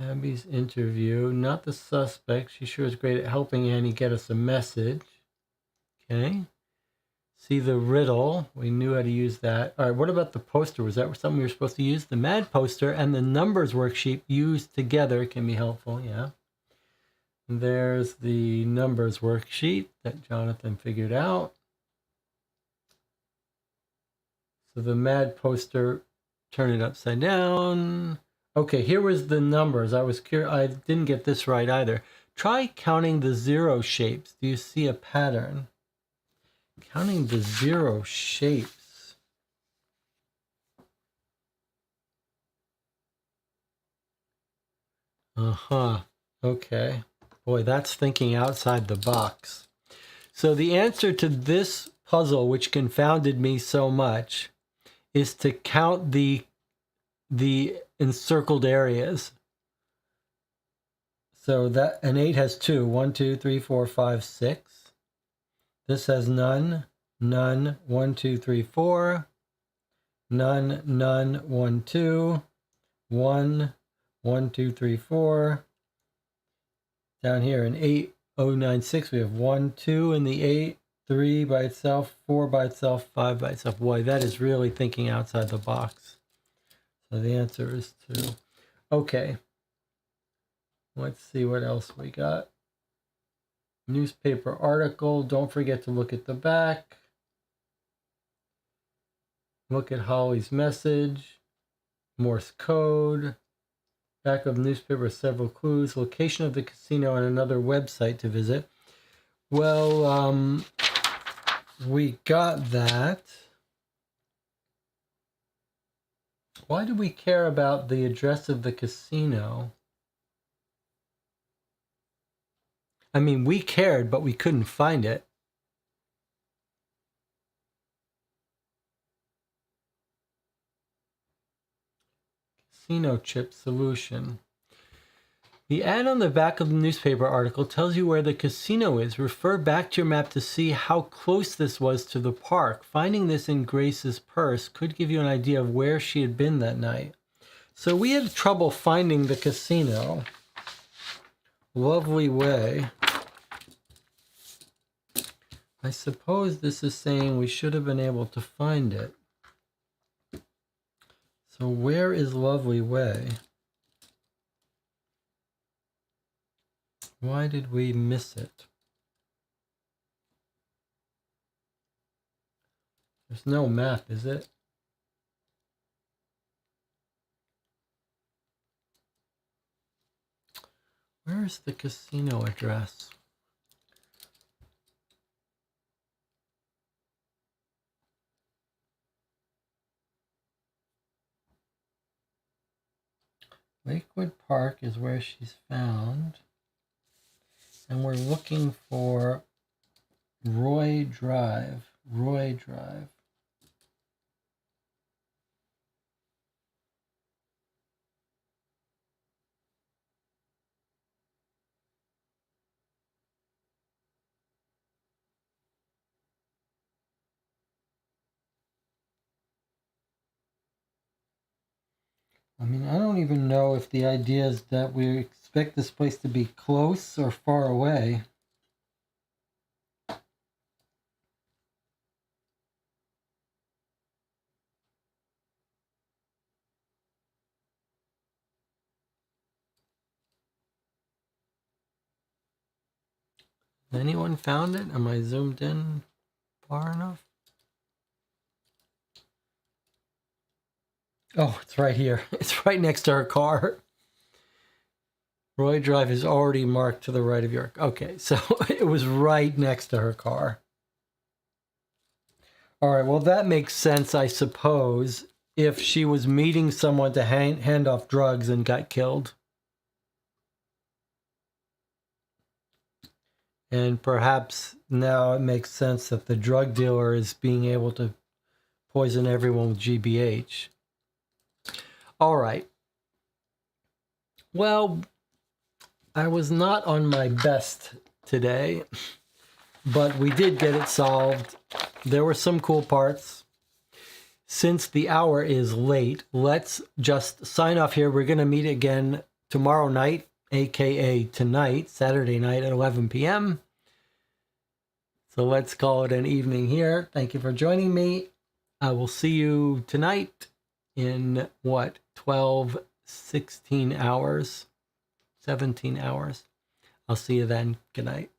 Abby's interview, not the suspect. She sure is great at helping Annie get us a message. Okay. See the riddle. We knew how to use that. All right, what about the poster? Was that something we were supposed to use? The MAD poster and the numbers worksheet used together can be helpful, yeah. There's the numbers worksheet that Jonathan figured out. So the MAD poster, turn it upside down. Okay, here was the numbers. I was curious. I didn't get this right either. Try counting the 0 shapes. Do you see a pattern? Counting the 0 shapes. Okay. Boy, that's thinking outside the box. So the answer to this puzzle, which confounded me so much, is to count the encircled areas. So that an 8 has 2. 1, 2, 3, 4, 5, 6. This has none. None. 1, 2, 3, 4. None. None. 1, 2. 1. 1, 2, 3, 4. Down here in 8096, we have 1, 2 in the 8. 3 by itself. 4 by itself. 5 by itself. Boy, that is really thinking outside the box. So the answer is 2. Okay. Let's see what else we got. Newspaper article. Don't forget to look at the back. Look at Holly's message. Morse code. Back of newspaper, several clues. Location of the casino and another website to visit. Well, we got that. Why do we care about the address of the casino? I mean, we cared, but we couldn't find it. Casino chip solution. The ad on the back of the newspaper article tells you where the casino is. Refer back to your map to see how close this was to the park. Finding this in Grace's purse could give you an idea of where she had been that night. So we had trouble finding the casino. Lovely Way. I suppose this is saying we should have been able to find it. So where is Lovely Way? Why did we miss it? There's no map, is it? Where's the casino address? Lakewood Park is where she's found. And we're looking for Roy Drive. Roy Drive. I mean, I don't even know if the idea is that we expect this place to be close or far away. Anyone found it? Am I zoomed in far enough? Oh, it's right here. It's right next to her car. Roy Drive is already marked to the right of your... Okay, so it was right next to her car. All right, well, that makes sense, I suppose, if she was meeting someone to hand off drugs and got killed. And perhaps now it makes sense that the drug dealer is being able to poison everyone with GBH. All right. Well, I was not on my best today, but we did get it solved. There were some cool parts. Since the hour is late, let's just sign off here. We're going to meet again tomorrow night, aka tonight, Saturday night at 11 p.m. So let's call it an evening here. Thank you for joining me. I will see you tonight in 12, 16 hours, 17 hours. I'll see you then. Good night.